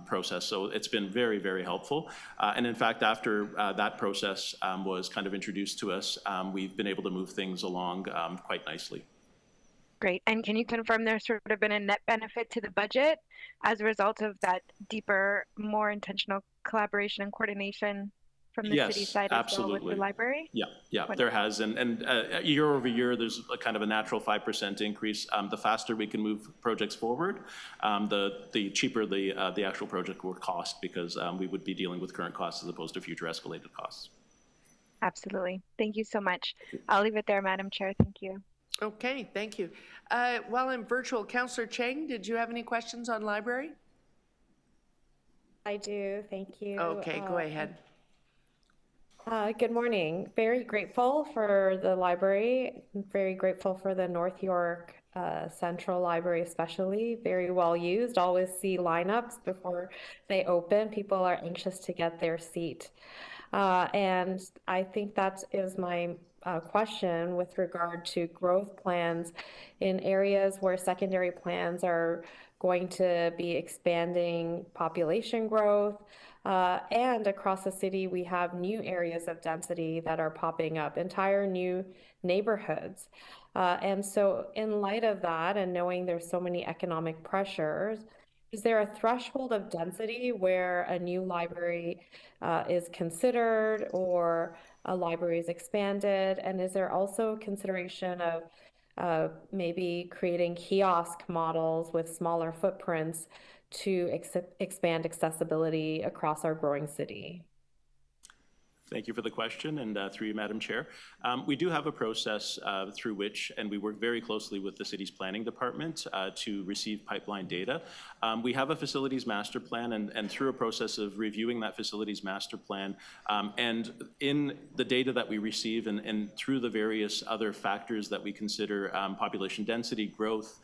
G: process. So it's been very, very helpful. And in fact, after that process was kind of introduced to us, we've been able to move things along quite nicely.
I: Great. And can you confirm there's sort of been a net benefit to the budget as a result of that deeper, more intentional collaboration and coordination from the city side as well with the library?
G: Yeah, there has. And year over year, there's a kind of a natural 5% increase. The faster we can move projects forward, the cheaper the actual project will cost, because we would be dealing with current costs as opposed to future escalated costs.
I: Absolutely. Thank you so much. I'll leave it there, Madam Chair. Thank you.
A: Okay, thank you. While in virtual, Councillor Cheng, did you have any questions on library?
J: I do, thank you.
A: Okay, go ahead.
J: Good morning. Very grateful for the library, very grateful for the North York Central Library especially. Very well used, always see lineups before they open. People are anxious to get their seat. And I think that is my question with regard to growth plans in areas where secondary plans are going to be expanding population growth, and across the city we have new areas of density that are popping up, entire new neighborhoods. And so in light of that, and knowing there's so many economic pressures, is there a threshold of density where a new library is considered, or a library is expanded? And is there also consideration of maybe creating kiosk models with smaller footprints to expand accessibility across our growing city?
G: Thank you for the question, and through you, Madam Chair. We do have a process through which, and we work very closely with the city's planning department to receive pipeline data. We have a facilities master plan, and through a process of reviewing that facilities master plan, and in the data that we receive, and through the various other factors that we consider, population density, growth,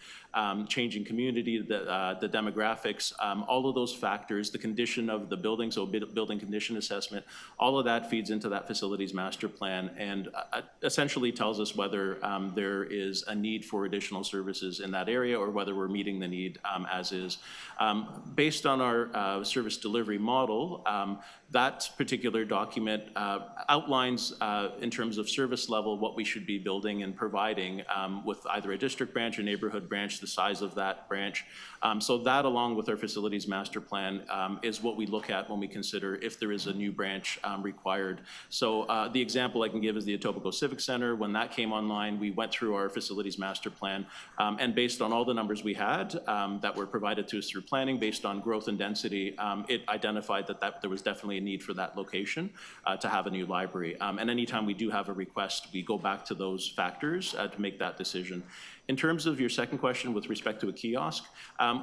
G: changing community, the demographics, all of those factors, the condition of the building, so building condition assessment, all of that feeds into that facilities master plan, and essentially tells us whether there is a need for additional services in that area, or whether we're meeting the need as is. Based on our service delivery model, that particular document outlines in terms of service level what we should be building and providing with either a district branch or neighborhood branch, the size of that branch. So that, along with our facilities master plan, is what we look at when we consider if there is a new branch required. So the example I can give is the Etobicoke Civic Center. When that came online, we went through our facilities master plan, and based on all the numbers we had that were provided to us through planning, based on growth and density, it identified that there was definitely a need for that location to have a new library. And anytime we do have a request, we go back to those factors to make that decision. In terms of your second question with respect to a kiosk,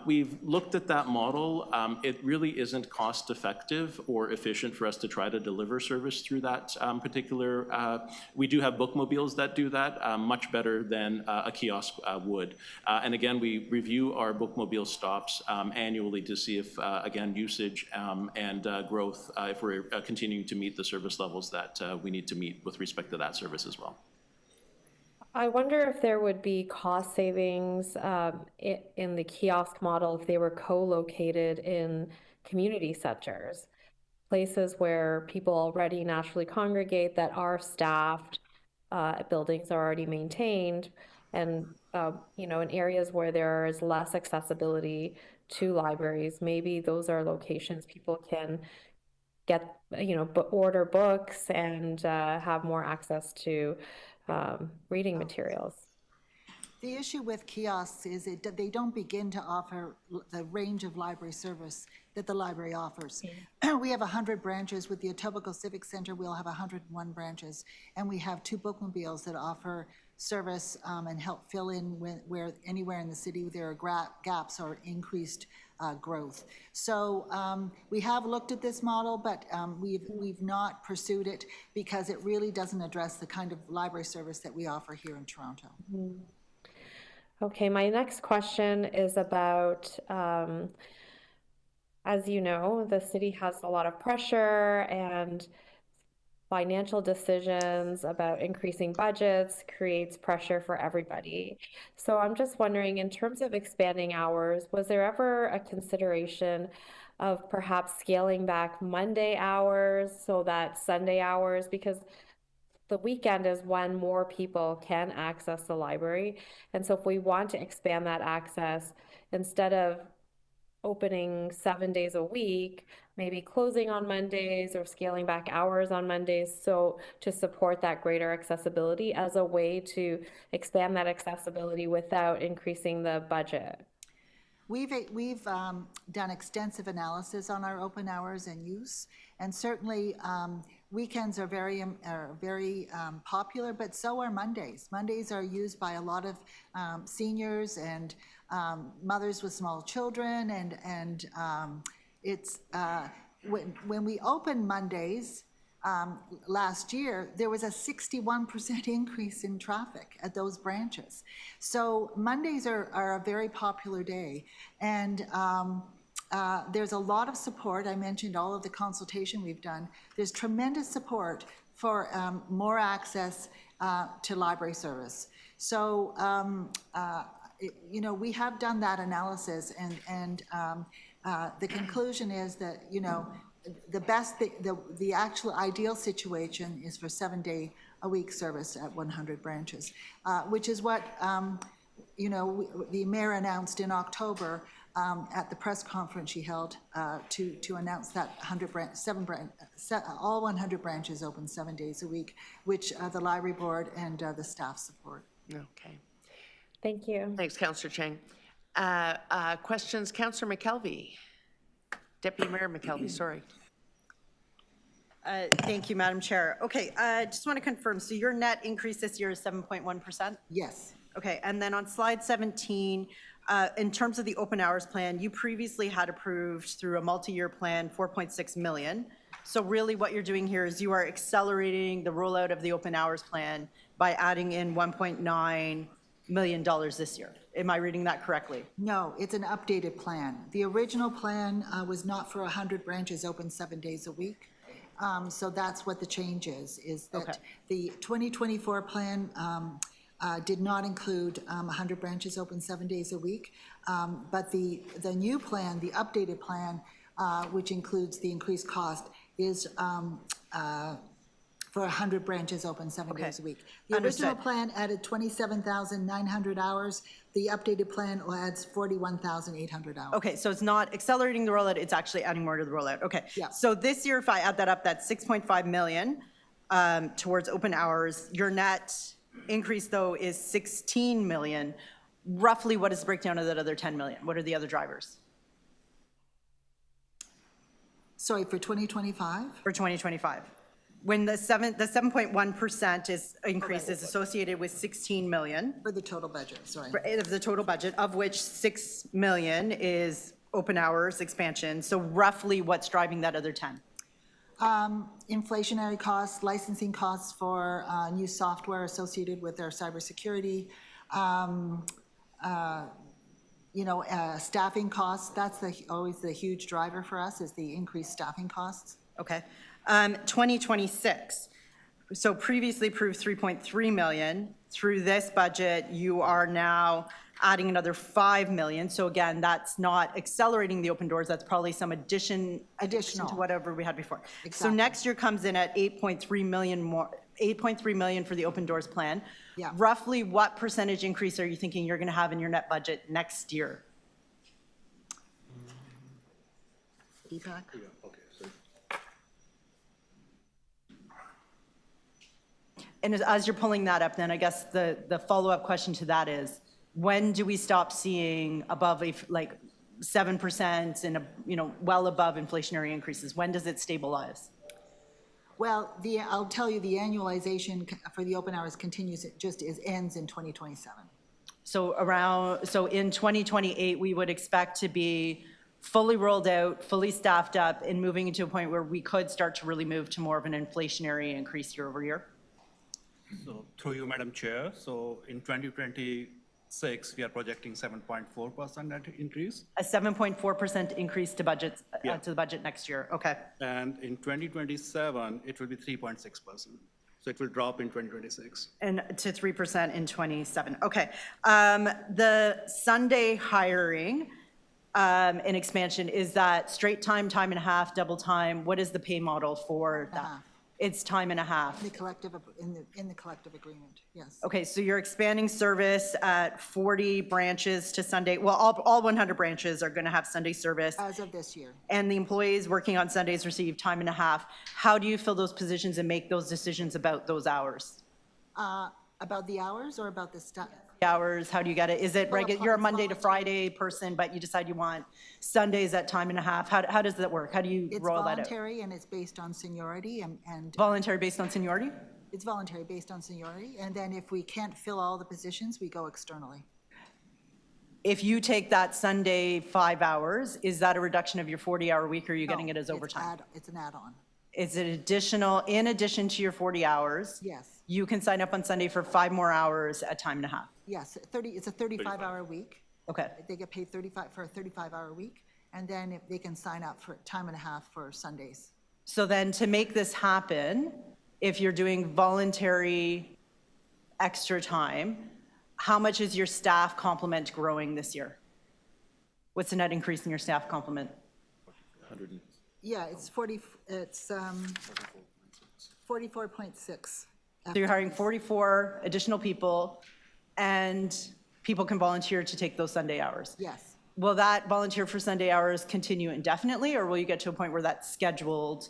G: we've looked at that model. It really isn't cost effective or efficient for us to try to deliver service through that particular. We do have bookmobiles that do that much better than a kiosk would. And again, we review our bookmobile stops annually to see if, again, usage and growth, if we're continuing to meet the service levels that we need to meet with respect to that service as well.
J: I wonder if there would be cost savings in the kiosk model if they were co-located in community centers, places where people already naturally congregate that are staffed, buildings are already maintained, and in areas where there is less accessibility to libraries, maybe those are locations people can get, order books and have more access to reading materials.
F: The issue with kiosks is they don't begin to offer the range of library service that the library offers. We have 100 branches. With the Etobicoke Civic Center, we'll have 101 branches. And we have 2 bookmobiles that offer service and help fill in where anywhere in the city there are gaps or increased growth. So we have looked at this model, but we've not pursued it because it really doesn't address the kind of library service that we offer here in Toronto.
J: Mm-hmm. Okay, my next question is about, as you know, the city has a lot of pressure and financial decisions about increasing budgets creates pressure for everybody. So I'm just wondering, in terms of expanding hours, was there ever a consideration of perhaps scaling back Monday hours so that Sunday hours, because the weekend is when more people can access the library. And so if we want to expand that access, instead of opening 7 days a week, maybe closing on Mondays or scaling back hours on Mondays, so to support that greater accessibility as a way to expand that accessibility without increasing the budget.
F: We've done extensive analysis on our open hours and use, and certainly weekends are very popular, but so are Mondays. Mondays are used by a lot of seniors and mothers with small children, and it's when we open Mondays last year, there was a 61% increase in traffic at those branches. So Mondays are a very popular day, and there's a lot of support. I mentioned all of the consultation we've done. There's tremendous support for more access to library service. So, we have done that analysis, and the conclusion is that, the actual ideal situation is for 7-day-a-week service at 100 branches, which is what, the mayor announced in October at the press conference she held to announce that all 100 branches open 7 days a week, which the library board and the staff support.
A: Okay.
J: Thank you.
A: Thanks, Councillor Chang. Questions, Councillor McKelvey. Deputy Mayor McKelvey, sorry.
K: Thank you, Madam Chair. Okay, I just want to confirm, so your net increase this year is 7.1%?
F: Yes.
K: Okay, and then on slide 17, in terms of the open hours plan, you previously had approved through a multi-year plan 4.6 million. So really what you're doing here is you are accelerating the rollout of the open hours plan by adding in $1.9 million this year. Am I reading that correctly?
F: No, it's an updated plan. The original plan was not for 100 branches open 7 days a week. So that's what the change is that okay. The 2024 plan did not include 100 branches open 7 days a week. But the new plan, the updated plan, which includes the increased cost, is for 100 branches open 7 days a week. The original plan added 27,900 hours. The updated plan adds 41,800 hours.
K: Okay, so it's not accelerating the rollout, it's actually adding more to the rollout. Okay,
F: yeah.
K: So this year, if I add that up, that's 6.5 million towards open hours. Your net increase, though, is 16 million. Roughly, what is the breakdown of that other 10 million? What are the other drivers?
F: Sorry, for 2025?
K: for 2025. When the 7.1% is increase is associated with 16 million
F: For the total budget, sorry.
K: of the total budget, of which 6 million is open hours expansion. So roughly what's driving that other 10?
F: Inflationary costs, licensing costs for new software associated with our cybersecurity, staffing costs. That's always the huge driver for us, is the increased staffing costs.
K: Okay. 2026. So previously approved 3.3 million. Through this budget, you are now adding another 5 million. So again, that's not accelerating the open doors. That's probably some addition
F: Additional.
K: to whatever we had before. So
F: Exactly.
K: next year comes in at 8.3 million more, 8.3 million for the open doors plan.
F: Yeah.
K: Roughly what percentage increase are you thinking you're going to have in your net budget next year?
F: Deepak?
K: And as you're pulling that up, then I guess the follow-up question to that is, when do we stop seeing above, like 7% and, well above inflationary increases? When does it stabilize?
F: Well, I'll tell you, the annualization for the open hours continues, ends in 2027.
K: So in 2028, we would expect to be fully rolled out, fully staffed up, and moving into a point where we could start to really move to more of an inflationary increase year over year?
L: So through you, Madam Chair, so in 2026, we are projecting 7.4% net increase.
K: A 7.4% increase to budgets,
L: Yeah.
K: to the budget next year, okay.
L: And in 2027, it will be 3.6%. So it will drop in 2026.
K: And to 3% in '27, okay. The Sunday hiring and expansion, is that straight time, time and a half, double time? What is the pay model for that?
F: half.
K: It's time and a half.
F: In the collective agreement, yes.
K: Okay, so you're expanding service at 40 branches to Sunday, well, all 100 branches are gonna have Sunday service.
F: As of this year.
K: And the employees working on Sundays receive time and a half. How do you fill those positions and make those decisions about those hours?
F: About the hours or about the staff?
K: Hours, how do you get it? Is it regular, you're a
F: it's
K: Monday to
F: voluntary.
K: Friday person, but you decide you want Sundays at time and a half? How does that work? How do you
F: It's
K: roll that out?
F: voluntary and it's based on seniority and
K: Voluntary based on seniority?
F: it's voluntary based on seniority. And then if we can't fill all the positions, we go externally.
K: If you take that Sunday 5 hours, is that a reduction of your 40-hour week, or are you getting
F: No,
K: it as overtime?
F: It's an add-on,
K: Is it additional, in addition to your 40 hours?
F: yes.
K: You can sign up on Sunday for 5 more hours at time and a half.
F: Yes, it's a 35-hour week.
K: Okay.
F: They get paid 35 for a 35-hour week, and then if they can sign up for time and a half for Sundays.
K: So then to make this happen, if you're doing voluntary extra time, how much is your staff complement growing this year? What's the net increase in your staff complement?
F: Yeah, it's 44.6.
K: So you're hiring 44 additional people, and people can volunteer to take those Sunday hours.
F: Yes.
K: Will that volunteer for Sunday hours continue indefinitely, or will you get to a point where that's scheduled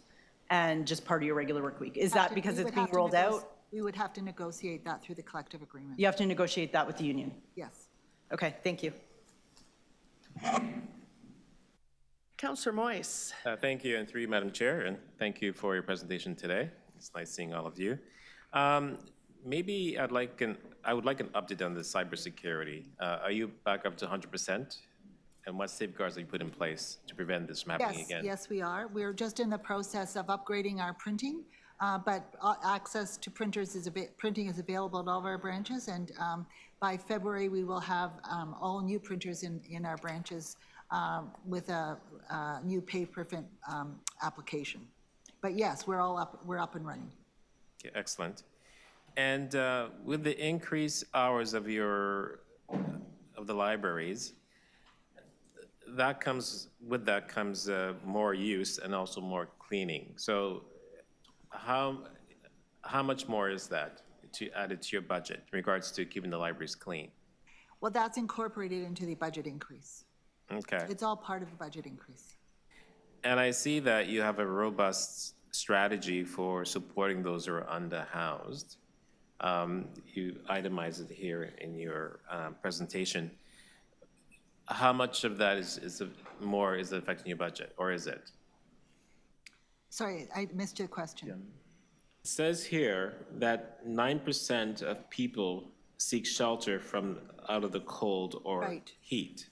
K: and just part of your regular work week? Is that because it's being rolled out?
F: We would have to negotiate that through the collective agreement.
K: You have to negotiate that with the union.
F: Yes.
K: Okay, thank you.
A: Councillor Moyes.
M: Thank you, and through you, Madam Chair, and thank you for your presentation today. It's nice seeing all of you. Maybe I would like an update on the cybersecurity. Are you back up to 100%? And what safeguards are you put in place to prevent this from happening
F: Yes,
M: again?
F: yes, we are. We're just in the process of upgrading our printing, but access to printing is available at all of our branches, and by February, we will have all new printers in our branches with a new pay-per-print application. But yes, we're up and running.
M: Okay, excellent. And with the increased hours of the libraries, with that comes more use and also more cleaning. So how much more is that added to your budget in regards to keeping the libraries clean?
F: Well, that's incorporated into the budget increase.
M: Okay.
F: It's all part of the budget increase.
M: And I see that you have a robust strategy for supporting those who are underhoused. You itemize it here in your presentation. How much of that is affecting your budget, or is it?
F: Sorry, I missed your question.
M: It says here that 9% of people seek shelter from out of the cold or
F: Right.
M: heat.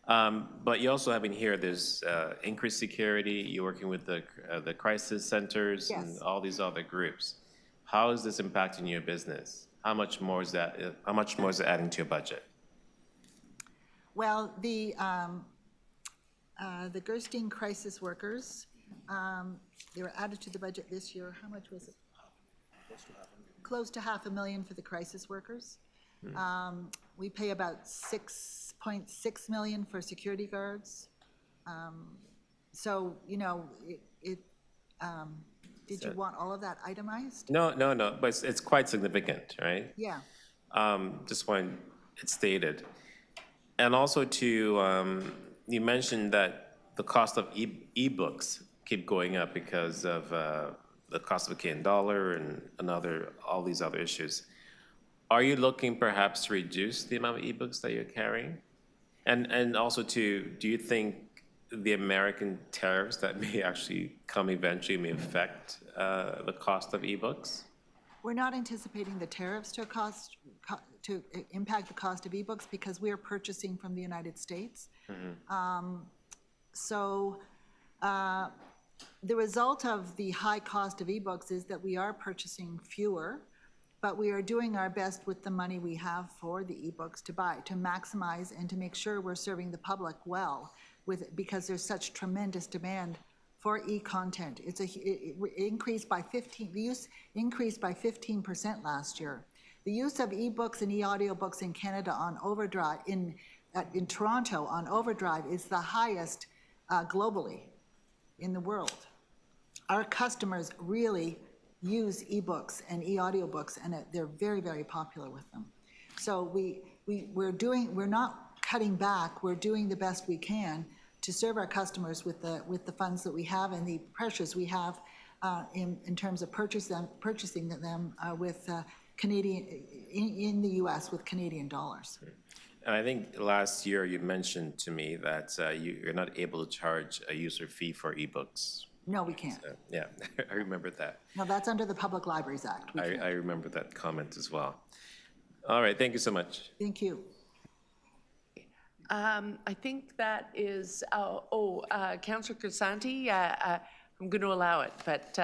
M: But you also have in here, there's increased security, you're working with the crisis centers and
F: Yes.
M: all these other groups. How is this impacting your business? How much more is that, how much more is it adding to your budget?
F: Well, the Gerstein crisis workers, they were added to the budget this year. How much was it? Close to $500,000 for the crisis workers. We pay about $6.6 million for security guards. So, you know, did you want all of that itemized?
M: No, but it's quite significant, right?
F: Yeah.
M: Just want it stated. And also to, you mentioned that the cost of e-books keep going up because of the cost of a Canadian dollar and all these other issues. Are you looking perhaps to reduce the amount of e-books that you're carrying? And also do you think the American tariffs that may actually come eventually may affect the cost of e-books?
F: We're not anticipating the tariffs to impact the cost of ebooks because we are purchasing from the United States. So the result of the high cost of ebooks is that we are purchasing fewer, but we are doing our best with the money we have for the ebooks to buy, to maximize and to make sure we're serving the public well because there's such tremendous demand for e-content. The use increased by 15% last year. The use of ebooks and e-audiobooks in Canada on Overdrive, in Toronto on Overdrive is the highest globally in the world. Our customers really use ebooks and e-audiobooks, and they're very, very popular with them. So we're not cutting back. We're doing the best we can to serve our customers with the funds that we have and the pressures we have in terms of purchasing them with Canadian in the U.S. with Canadian dollars.
M: And I think last year you mentioned to me that you're not able to charge a user fee for ebooks.
F: No, we can't.
M: Yeah, I remember that.
F: No, that's under the Public Libraries Act. We can't.
M: I remember that comment as well. All right, thank you so much.
F: Thank you.
A: I think that is, Councillor Crisanti, I'm going to allow it, but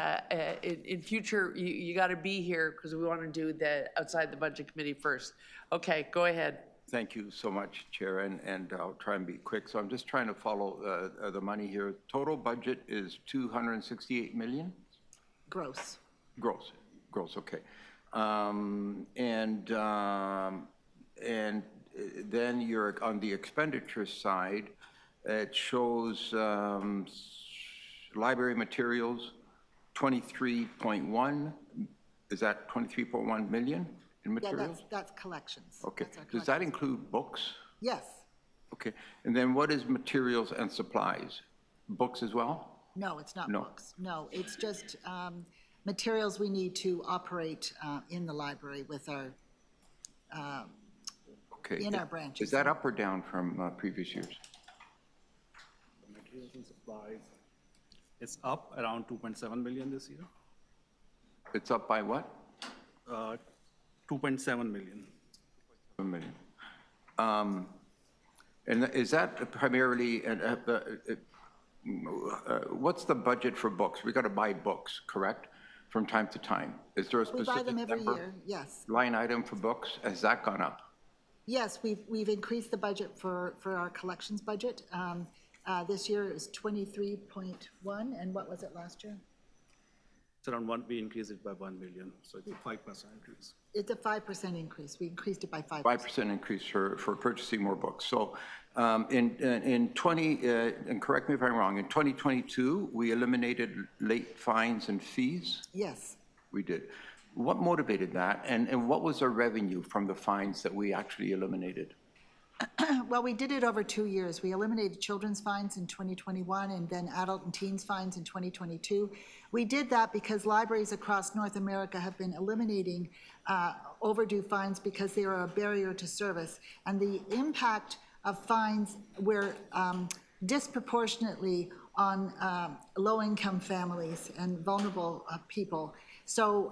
A: in future, you got to be here because we want to do the outside the budget committee first. Okay, go ahead.
N: Thank you so much, Chair, and I'll try and be quick. So I'm just trying to follow the money here. Total budget is $268 million?
F: Gross.
N: Gross, okay. And then you're on the expenditure side, it shows library materials, 23.1, is that 23.1 million in
F: Yeah,
N: materials?
F: that's collections.
N: Okay,
F: That's our
N: does that
F: collections.
N: include books?
F: Yes.
N: Okay, and then what is materials and supplies? Books as well?
F: No, it's not
N: No.
F: books. No, it's just materials we need to operate in the library with our,
N: Okay.
F: in our branches.
N: Is that up or down from previous years?
L: Materials and supplies, it's up around 2.7 million this year.
N: It's up by what?
L: 2.7 million.
N: 1 million. And is that primarily, what's the budget for books? We got to buy books, correct, from time to time? Is there a
F: We buy
N: specific
F: them every
N: number?
F: year, yes.
N: Line item for books, has that gone up?
F: Yes, we've increased the budget for our collections budget. This year is 23.1, and what was it last year?
L: It's around we increased it by 1 million, so it's a 5% increase.
F: It's a 5% increase. We increased it by 5%.
N: 5% increase for purchasing more books. So in 20, and correct me if I'm wrong, in 2022, we eliminated late fines and fees?
F: Yes.
N: We did. What motivated that, and what was the revenue from the fines that we actually eliminated?
F: Well, we did it over 2 years. We eliminated children's fines in 2021 and then adult and teens fines in 2022. We did that because libraries across North America have been eliminating overdue fines because they are a barrier to service. And the impact of fines were disproportionately on low-income families and vulnerable people. So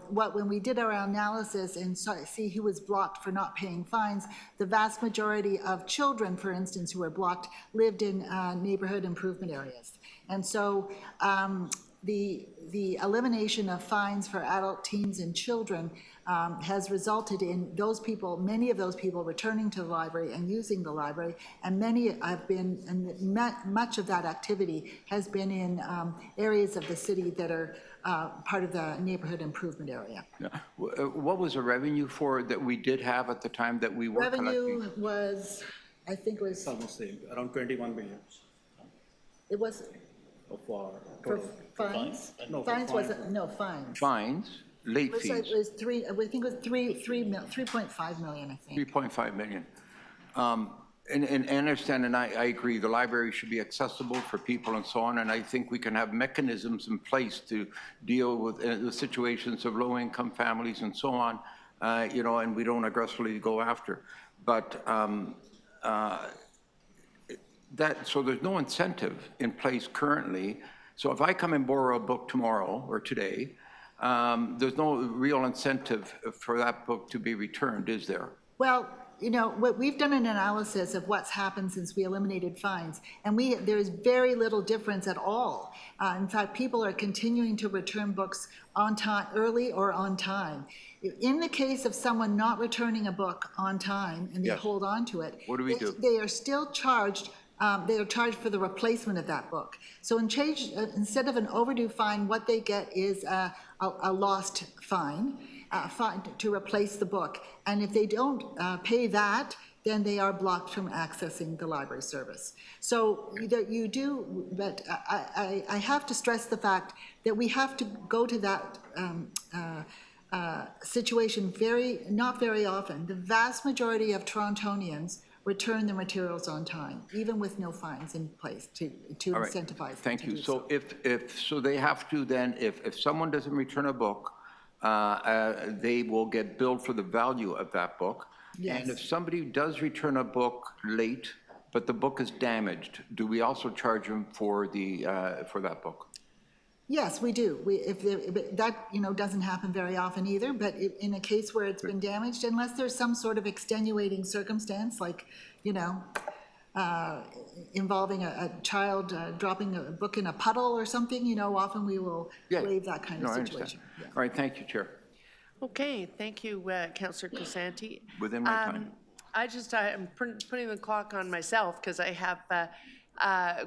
F: when we did our analysis and see who was blocked for not paying fines, the vast majority of children, for instance, who were blocked lived in neighborhood improvement areas. And so the elimination of fines for adult, teens, and children has resulted in those people, many of those people returning to the library and using the library, and many have been, and much of that activity has been in areas of the city that are part of the neighborhood improvement area.
N: Yeah. What was the revenue for that we did have at the time that we were collecting?
F: Revenue was, I think it was,
L: Almost same, around 21 million.
F: it was
L: For
F: for fines? Fines wasn't, no, fines.
N: Fines, late
F: It
N: fees,
F: was three, I think it was 3.5 million, I think.
N: 3.5 million. And I understand, and I agree, the library should be accessible for people and so on, and I think we can have mechanisms in place to deal with the situations of low-income families and so on, you know, and we don't aggressively go after. But so there's no incentive in place currently. So if I come and borrow a book tomorrow or today, there's no real incentive for that book to be returned, is there?
F: Well, you know, we've done an analysis of what's happened since we eliminated fines, and there's very little difference at all. In fact, people are continuing to return books on time, early or on time. In the case of someone not returning a book on time and they
N: Yes.
F: hold on to it,
N: What do we do?
F: They are still charged. They are charged for the replacement of that book. So instead of an overdue fine, what they get is a lost fine. Fine to replace the book. And if they don't pay that, then they are blocked from accessing the library service. So you do, but I have to stress the fact that we have to go to that situation not very often. The vast majority of Torontonians return the materials on time, even with no fines in place to
N: All right.
F: incentivize them
N: Thank
F: to
N: you.
F: do
N: So so they have to then, if someone doesn't return a book, they will get billed for the value of that book.
F: Yes.
N: And if somebody does return a book late, but the book is damaged, do we also charge them for that book?
F: Yes, we do. That, you know, doesn't happen very often either, but in a case where it's been damaged, unless there's some sort of extenuating circumstance, like, you know, involving a child dropping a book in a puddle or something, you know, often we will waive that kind of
N: No, I understand.
F: situation. Yeah.
N: All right, thank you, Chair.
A: Okay, thank you, Councillor Crisanti.
N: Within my time.
A: I'm putting the clock on myself because I have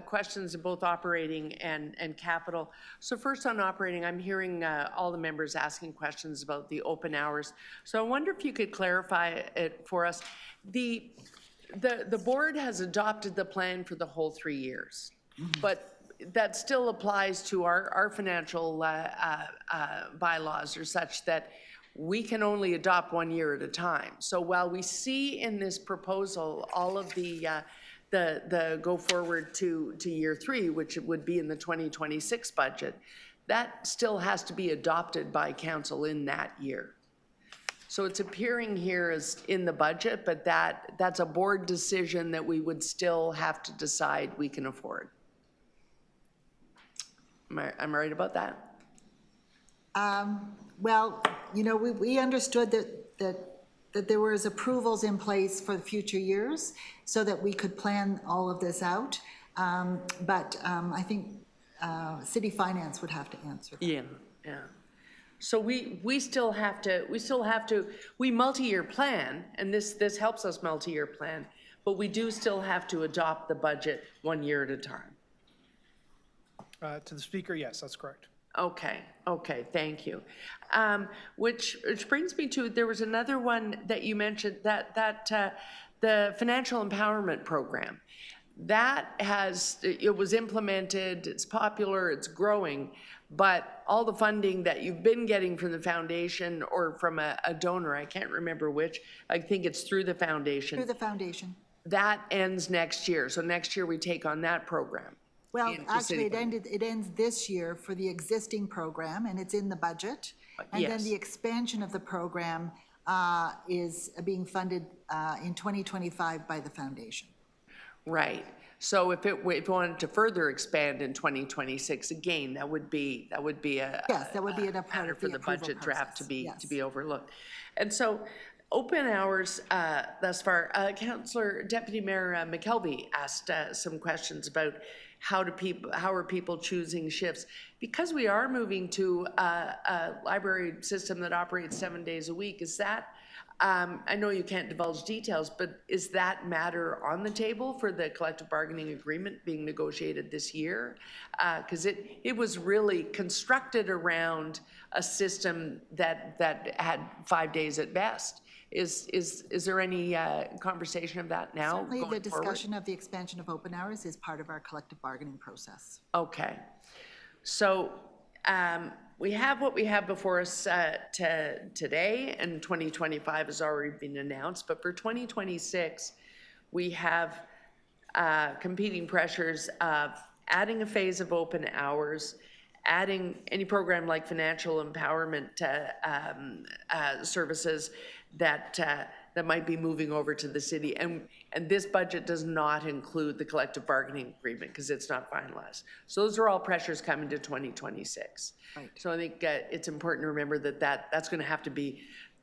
A: questions in both operating and capital. So first on operating, I'm hearing all the members asking questions about the open hours. So I wonder if you could clarify it for us. The board has adopted the plan for the whole 3 years, but that still applies to our financial bylaws are such that we can only adopt 1 year at a time. So while we see in this proposal all of the go forward to year 3, which would be in the 2026 budget, that still has to be adopted by council in that year. So it's appearing here as in the budget, but that's a board decision that we would still have to decide we can afford. Am I right about that?
F: Well, you know, we understood that there was approvals in place for the future years so that we could plan all of this out. But I think city finance would have to answer that.
A: Yeah. So we still have to, we multi-year plan, and this helps us multi-year plan, but we do still have to adopt the budget 1 year at a time.
C: To the speaker, yes, that's correct.
A: Okay, thank you. Which brings me to, there was another one that you mentioned, that the financial empowerment program. That it was implemented, it's popular, it's growing, but all the funding that you've been getting from the foundation or from a donor, I can't remember which, I think it's through the foundation.
F: Through the foundation.
A: That ends next year, so next year we take on that program.
F: Well, actually, it ends this year for the existing program, and it's in the budget. And then
A: Yes.
F: the expansion of the program is being funded in 2025 by the foundation.
A: Right. So if it wanted to further expand in 2026, again, that would be a
F: Yes, that would be a part
A: matter
F: of
A: for
F: the
A: the
F: approval
A: budget draft to
F: process,
A: be
F: yes.
A: overlooked. And so open hours thus far, Councillor Deputy Mayor McKelvey asked some questions about how are people choosing shifts? Because we are moving to a library system that operates 7 days a week, is that I know you can't divulge details, but is that matter on the table for the collective bargaining agreement being negotiated this year? Because it was really constructed around a system that had 5 days at best. Is there any conversation of that now?
F: Certainly,
A: going
F: the
A: forward?
F: discussion of the expansion of open hours is part of our collective bargaining process.
A: Okay. So we have what we have before us today, and 2025 has already been announced. But for 2026, we have competing pressures of adding a phase of open hours, adding any program like financial empowerment services that might be moving over to the city. And this budget does not include the collective bargaining agreement because it's not finalized. So those are all pressures coming to 2026.
F: Right.
A: So I think it's important to remember that's going to have to be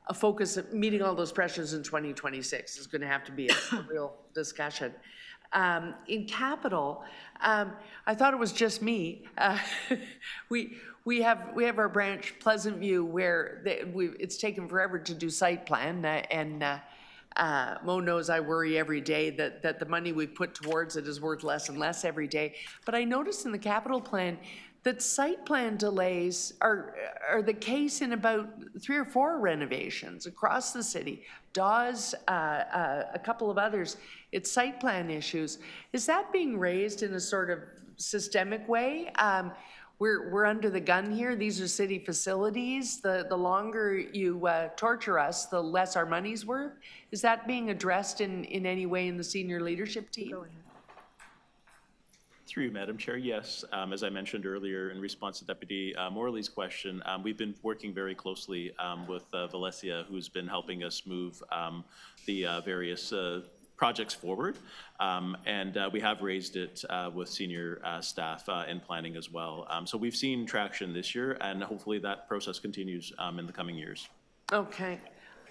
A: a focus of meeting all those pressures in 2026 is going to have to be a real discussion. In capital, I thought it was just me. We have our branch Pleasant View where it's taken forever to do site plan, and Mo knows I worry every day that the money we put towards it is worth less and less every day. But I noticed in the capital plan that site plan delays are the case in about 3 or 4 renovations across the city. Dawes, a couple of others, it's site plan issues. Is that being raised in a sort of systemic way? We're under the gun here. These are city facilities. The longer you torture us, the less our money's worth. Is that being addressed in any way in the senior leadership team?
G: Through you, Madam Chair, yes. As I mentioned earlier in response to Deputy Morley's question, we've been working very closely with Valencia, who's been helping us move the various projects forward. And we have raised it with senior staff in planning as well. So we've seen traction this year, and hopefully that process continues in the coming years.
A: Okay.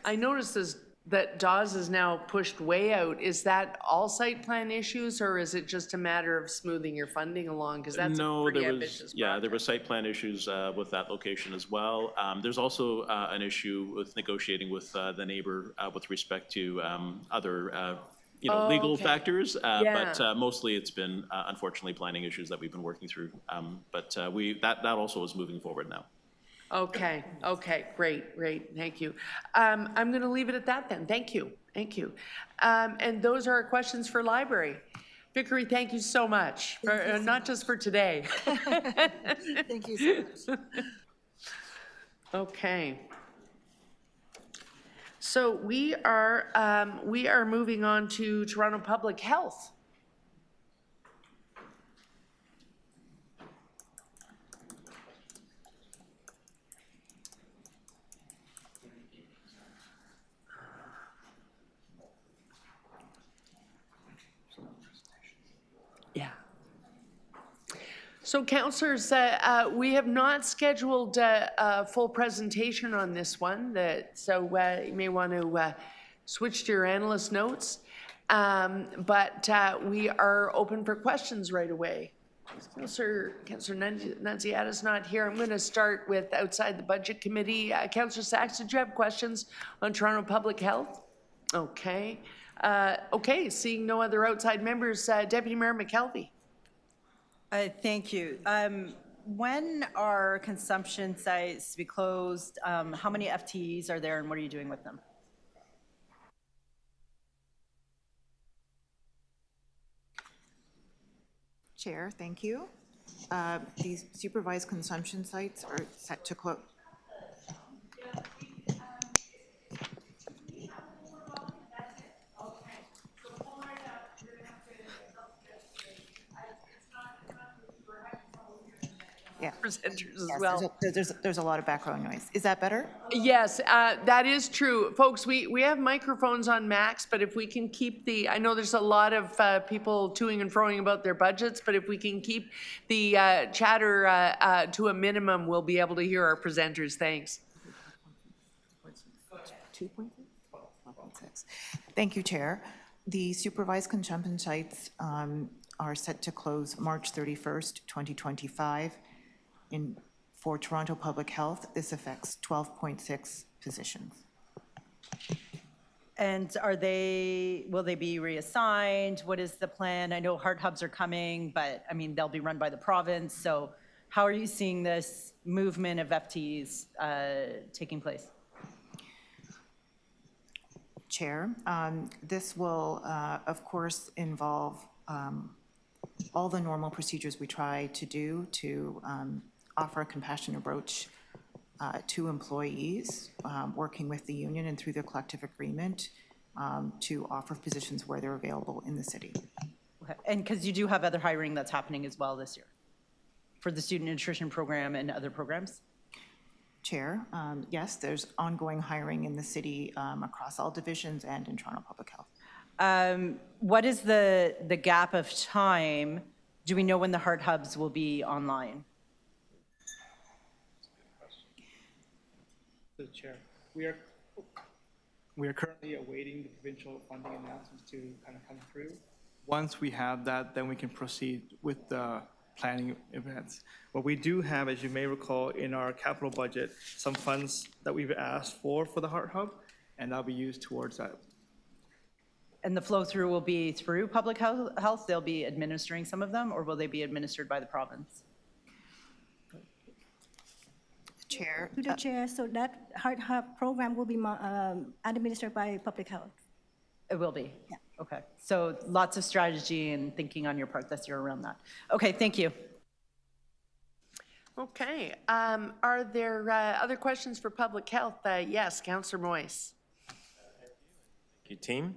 A: I noticed that Dawes is now pushed way out. Is that all site plan issues, or is it just a matter of smoothing your funding along? Because that's a pretty ambitious project.
G: There were site plan issues with that location as well. There's also an issue with negotiating with the neighbor with respect to other legal factors, but mostly it's been unfortunately planning issues that we've been working through. But that also is moving forward now.
A: Okay, great, thank you. I'm going to leave it at that then. Thank you. And those are our questions for library. Vickery, thank you so much, not just for today.
F: Thank you so much.
A: Okay. So we are moving on to Toronto Public Health. Yeah. So councillors, we have not scheduled a full presentation on this one, so you may want to switch to your analyst notes. But we are open for questions right away. Councillor Nunziata's not here. I'm going to start with outside the Budget Committee. Councillor Sachs, did you have questions on Toronto Public Health? Okay. Seeing no other outside members, Deputy Mayor McKelvey.
K: Thank you. When are consumption sites to be closed? How many FTEs are there and what are you doing with them?
O: Chair, thank you. These supervised consumption sites are set to close. Yeah.
A: presenters as
O: Yes,
A: well.
O: there's a lot of background noise. Is that better?
A: Yes, that is true. Folks, we have microphones on max, but if we can keep I know there's a lot of people toing and froing about their budgets, but if we can keep the chatter to a minimum, we'll be able to hear our presenters. Thanks.
O: 2.6? Thank you, Chair. The supervised consumption sites are set to close March 31st, 2025. For Toronto Public Health, this affects 12.6 positions.
K: And will they be reassigned? What is the plan? I know heart hubs are coming, but I mean, they'll be run by the province. So how are you seeing this movement of FTEs taking place?
O: Chair, this will, of course, involve all the normal procedures we try to do to offer a compassionate approach to employees, working with the union and through the collective agreement to offer positions where they're available in the city.
K: Okay. And because you do have other hiring that's happening as well this year for the student nutrition program and other programs?
O: Chair, yes, there's ongoing hiring in the city across all divisions and in Toronto Public Health.
K: What is the gap of time? Do we know when the heart hubs will be online?
P: The Chair, we are currently awaiting the provincial funding announcements to kind of come through. Once we have that, then we can proceed with the planning events. What we do have, as you may recall, in our capital budget, some funds that we've asked for the Heart Hub, and that'll be used towards that.
K: And the flow through will be through public health? They'll be administering some of them, or will they be administered by the province?
O: Chair.
Q: To the chair, so that Heart Hub program will be administered by public health.
K: It will be?
Q: Yeah.
K: Okay. So lots of strategy and thinking on your part this year around that. Okay, thank you.
A: Okay. Are there other questions for public health? Yes, Councillor Moyse.
M: Thank you, team.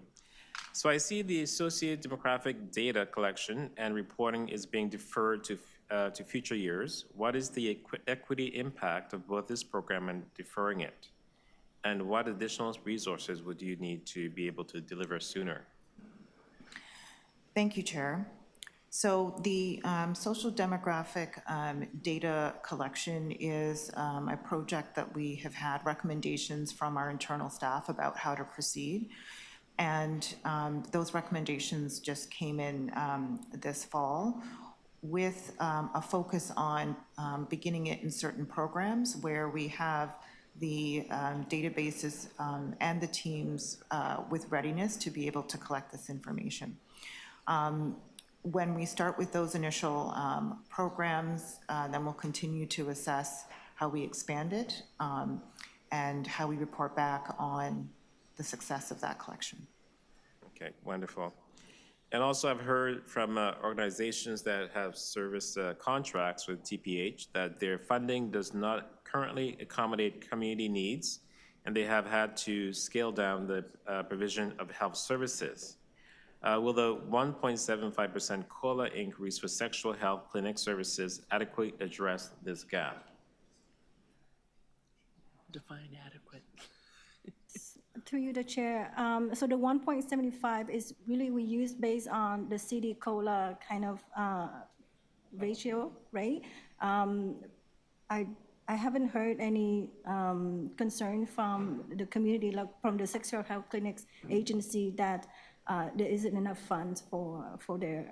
M: So I see the associated demographic data collection and reporting is being deferred to future years. What is the equity impact of both this program and deferring it? And what additional resources would you need to be able to deliver sooner?
O: Thank you, Chair. So the social demographic data collection is a project that we have had recommendations from our internal staff about how to proceed. And those recommendations just came in this fall with a focus on beginning it in certain programs where we have the databases and the teams with readiness to be able to collect this information. When we start with those initial programs, then we'll continue to assess how we expand it and how we report back on the success of that collection.
M: Okay, wonderful. And also I've heard from organizations that have service contracts with TPH that their funding does not currently accommodate community needs, and they have had to scale down the provision of health services. Will the 1.75% COLA increase for sexual health clinic services adequately address this gap?
A: Define adequate.
Q: Through you, the chair. So the 1.75 is really we use based on the city COLA kind of ratio, right? I haven't heard any concern from the community, like from the sexual health clinics agency, that there isn't enough funds for their.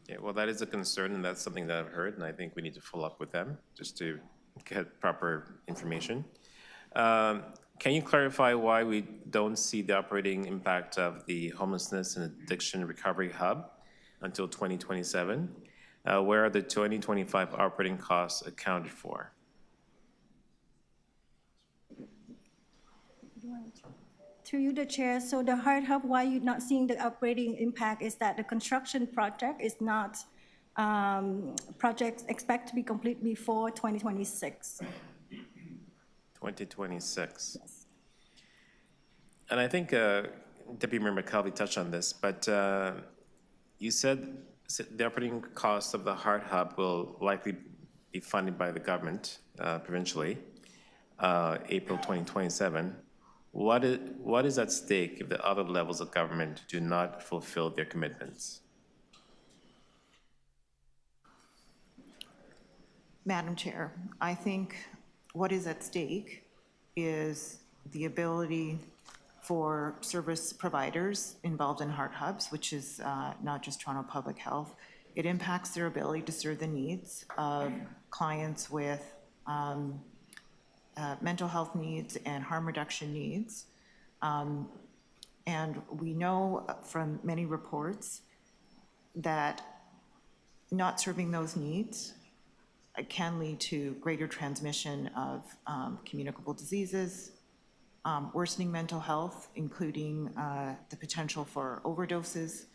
M: Yeah, well, that is a concern, and that's something that I've heard, and I think we need to follow up with them just to get proper information. Can you clarify why we don't see the operating impact of the Homelessness and Addiction Recovery Hub until 2027? Where are the 2025 operating costs accounted for?
Q: Through you, the chair. So the Heart Hub, why you're not seeing the operating impact is that the construction project is not, projects expect to be complete before 2026.
M: 2026. Yes. And I think Deputy Mayor McKelvey touched on this, but you said the operating cost of the Heart Hub will likely be funded by the government provincially, April 2027, what is at stake if the other levels of government do not fulfill their commitments?
O: Madam Chair, I think what is at stake is the ability for service providers involved in Heart Hubs, which is not just Toronto Public Health. It impacts their ability to serve the needs of clients with mental health needs and harm reduction needs. And we know from many reports that not serving those needs can lead to greater transmission of communicable diseases, worsening mental health, including the potential for overdoses,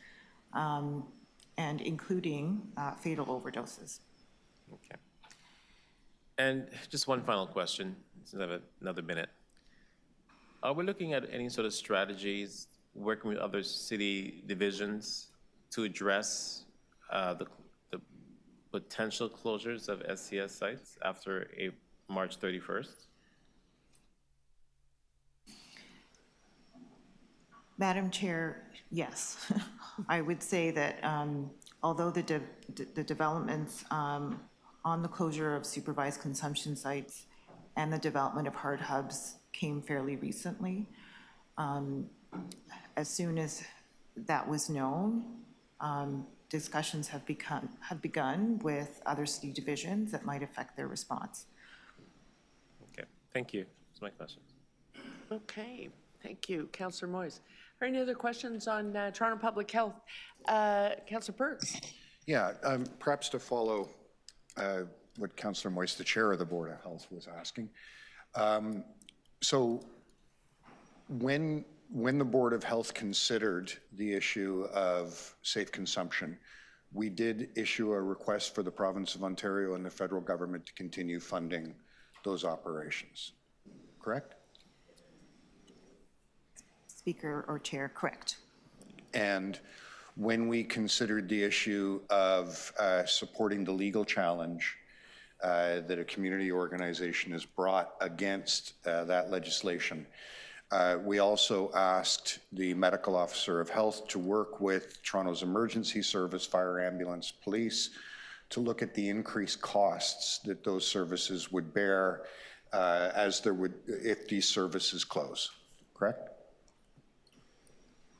O: and including fatal overdoses.
M: Okay. And just one final question, another minute. Are we looking at any sort of strategies, working with other city divisions to address the potential closures of SCS sites after March 31st?
O: Madam Chair, yes. I would say that although the developments on the closure of supervised consumption sites and the development of Heart Hubs came fairly recently, as soon as that was known, discussions have begun with other city divisions that might affect their response.
M: Okay, thank you. That's my question.
A: Okay, thank you. Councillor Moyes. Are any other questions on Toronto Public Health? Councillor Perks.
B: Yeah, perhaps to follow what Councillor Moyes, the chair of the Board of Health, was asking. So when the Board of Health considered the issue of safe consumption, we did issue a request for the province of Ontario and the federal government to continue funding those operations, correct?
O: Speaker or Chair, correct.
B: And when we considered the issue of supporting the legal challenge that a community organization has brought against that legislation, we also asked the medical officer of health to work with Toronto's emergency service, fire, ambulance, police, to look at the increased costs that those services would bear if these services close, correct?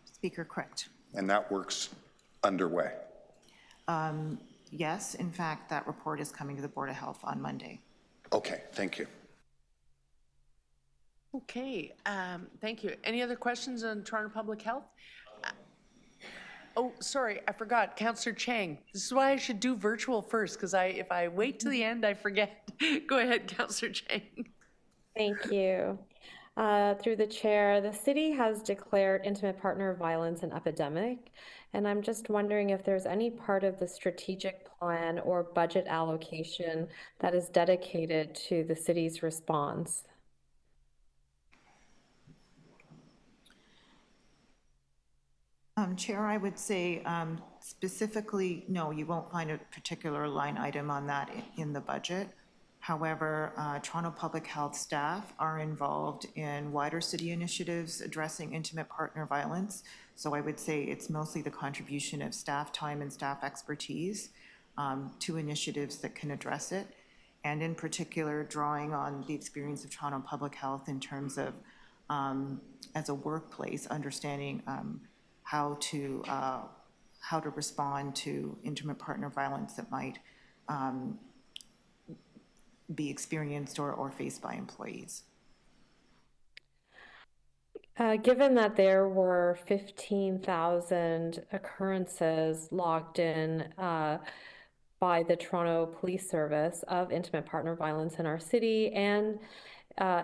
O: Speaker, correct.
B: And that work's underway.
O: Yes, in fact, that report is coming to the Board of Health on Monday.
B: Okay, thank you.
A: Okay, thank you. Any other questions on Toronto Public Health? Oh, sorry, I forgot. Councillor Chang. This is why I should do virtual first, because if I wait till the end, I forget. Go ahead, Councillor Chang.
J: Thank you. Through the chair, the city has declared intimate partner violence an epidemic, and I'm just wondering if there's any part of the strategic plan or budget allocation that is dedicated to the city's response.
O: Chair, I would say specifically, no, you won't find a particular line item on that in the budget. However, Toronto Public Health staff are involved in wider city initiatives addressing intimate partner violence. So I would say it's mostly the contribution of staff time and staff expertise to initiatives that can address it. And in particular, drawing on the experience of Toronto Public Health in terms of, as a workplace, understanding how to respond to intimate partner violence that might be experienced or faced by employees.
J: Given that there were 15,000 occurrences logged in by the Toronto Police Service of intimate partner violence in our city, and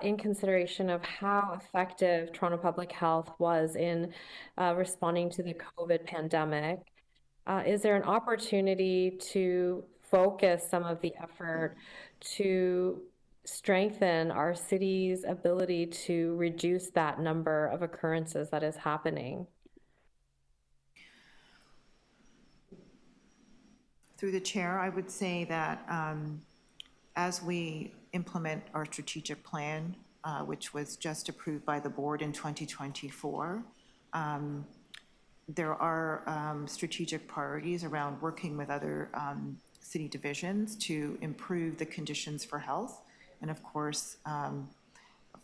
J: in consideration of how effective Toronto Public Health was in responding to the COVID pandemic, is there an opportunity to focus some of the effort to strengthen our city's ability to reduce that number of occurrences that is happening?
O: Through the chair, I would say that as we implement our strategic plan, which was just approved by the board in 2024, there are strategic priorities around working with other city divisions to improve the conditions for health. And of course,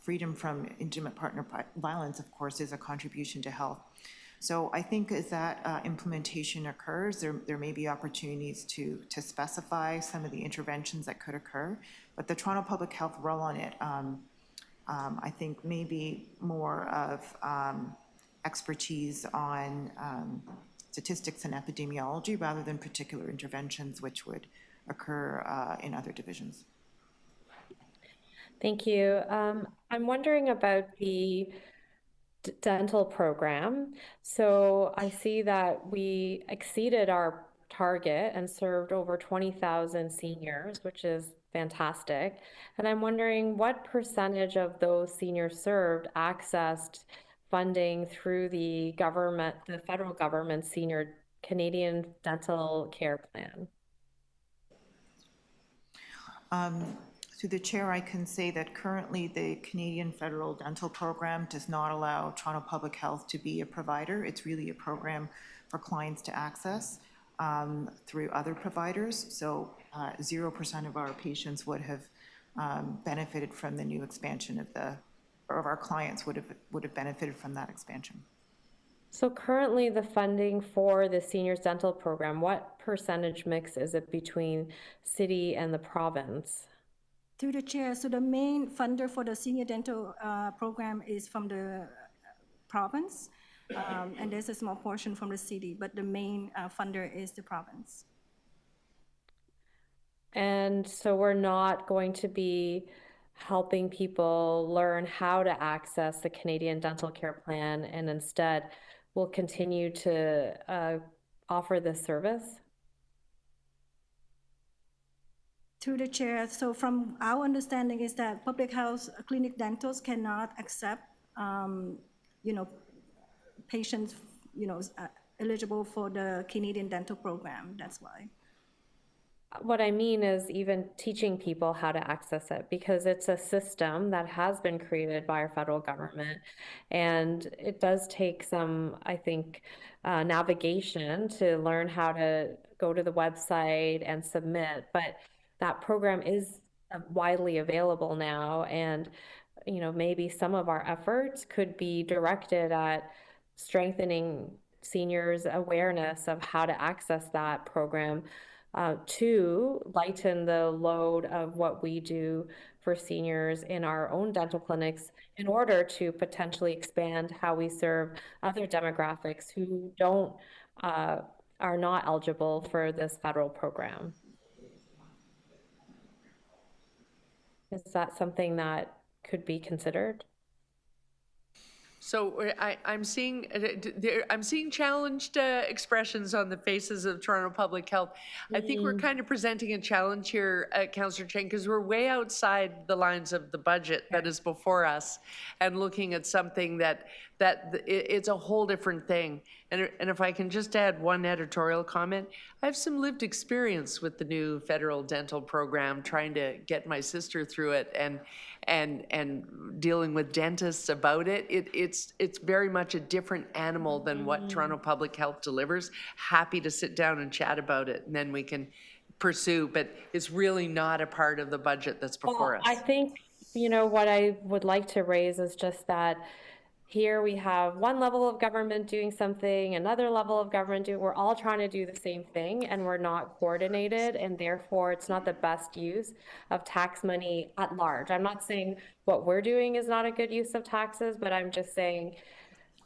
O: freedom from intimate partner violence, of course, is a contribution to health. So I think as that implementation occurs, there may be opportunities to specify some of the interventions that could occur. But the Toronto Public Health role on it, I think maybe more of expertise on statistics and epidemiology rather than particular interventions which would occur in other divisions.
J: Thank you. I'm wondering about the dental program. So I see that we exceeded our target and served over 20,000 seniors, which is fantastic. And I'm wondering what percentage of those seniors served accessed funding through the government, the federal government senior Canadian Dental Care Plan?
O: Through the chair, I can say that currently the Canadian Federal Dental Program does not allow Toronto Public Health to be a provider. It's really a program for clients to access through other providers. So 0% of our patients would have benefited from the new expansion of our clients would have benefited from that expansion.
J: So currently the funding for the seniors dental program, what percentage mix is it between city and the province?
Q: Through the chair, so the main funder for the senior dental program is from the province, and there's a small portion from the city, but the main funder is the province.
J: And so we're not going to be helping people learn how to access the Canadian Dental Care Plan, and instead we'll continue to offer this service?
Q: Through the chair, so from our understanding is that public health clinic dentals cannot accept, patients, eligible for the Canadian dental program, that's why.
J: What I mean is even teaching people how to access it, because it's a system that has been created by our federal government, and it does take some, I think, navigation to learn how to go to the website and submit, but that program is widely available now, and maybe some of our efforts could be directed at strengthening seniors' awareness of how to access that program to lighten the load of what we do for seniors in our own dental clinics in order to potentially expand how we serve other demographics who are not eligible for this federal program. Is that something that could be considered?
A: So I'm seeing challenged expressions on the faces of Toronto Public Health. I think we're kind of presenting a challenge here, Councillor Cheng, because we're way outside the lines of the budget that is before us, and looking at something that it's a whole different thing. And if I can just add one editorial comment, I have some lived experience with the new federal dental program, trying to get my sister through it and dealing with dentists about it. It's very much a different animal than what Toronto Public Health delivers. Happy to sit down and chat about it, and then we can pursue, but it's really not a part of the budget that's before us.
J: I think, what I would like to raise is just that here we have one level of government doing something, another level of government doing, we're all trying to do the same thing, and we're not coordinated, and therefore it's not the best use of tax money at large. I'm not saying what we're doing is not a good use of taxes, but I'm just saying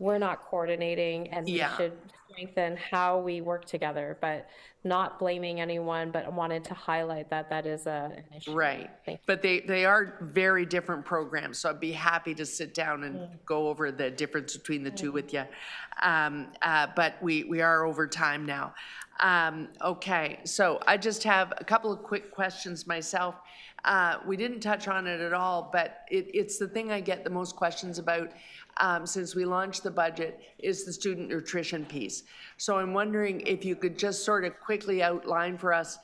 J: we're not coordinating, and we should strengthen how we work together, but not blaming anyone, but wanted to highlight that is an issue.
A: Right, but they are very different programs, so I'd be happy to sit down and go over the difference between the two with you. But we are over time now. Okay, so I just have a couple of quick questions myself. We didn't touch on it at all, but it's the thing I get the most questions about since we launched the budget, is the student nutrition piece. So I'm wondering if you could just sort of quickly outline for us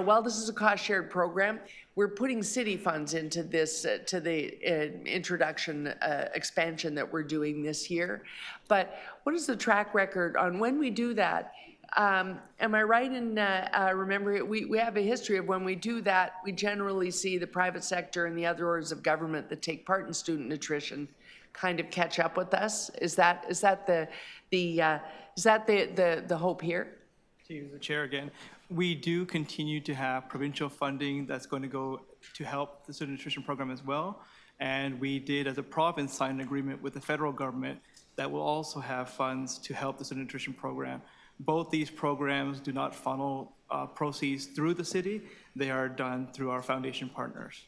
A: while this is a cost-shared program, we're putting city funds into this, to the introduction, expansion that we're doing this year. But what is the track record on when we do that? Am I right in remembering, we have a history of when we do that, we generally see the private sector and the other orders of government that take part in student nutrition kind of catch up with us? Is that the hope here?
P: To use the chair again, we do continue to have provincial funding that's going to go to help the student nutrition program as well. And we did, as a province, sign an agreement with the federal government that will also have funds to help the student nutrition program. Both these programs do not funnel proceeds through the city. They are done through our foundation partners.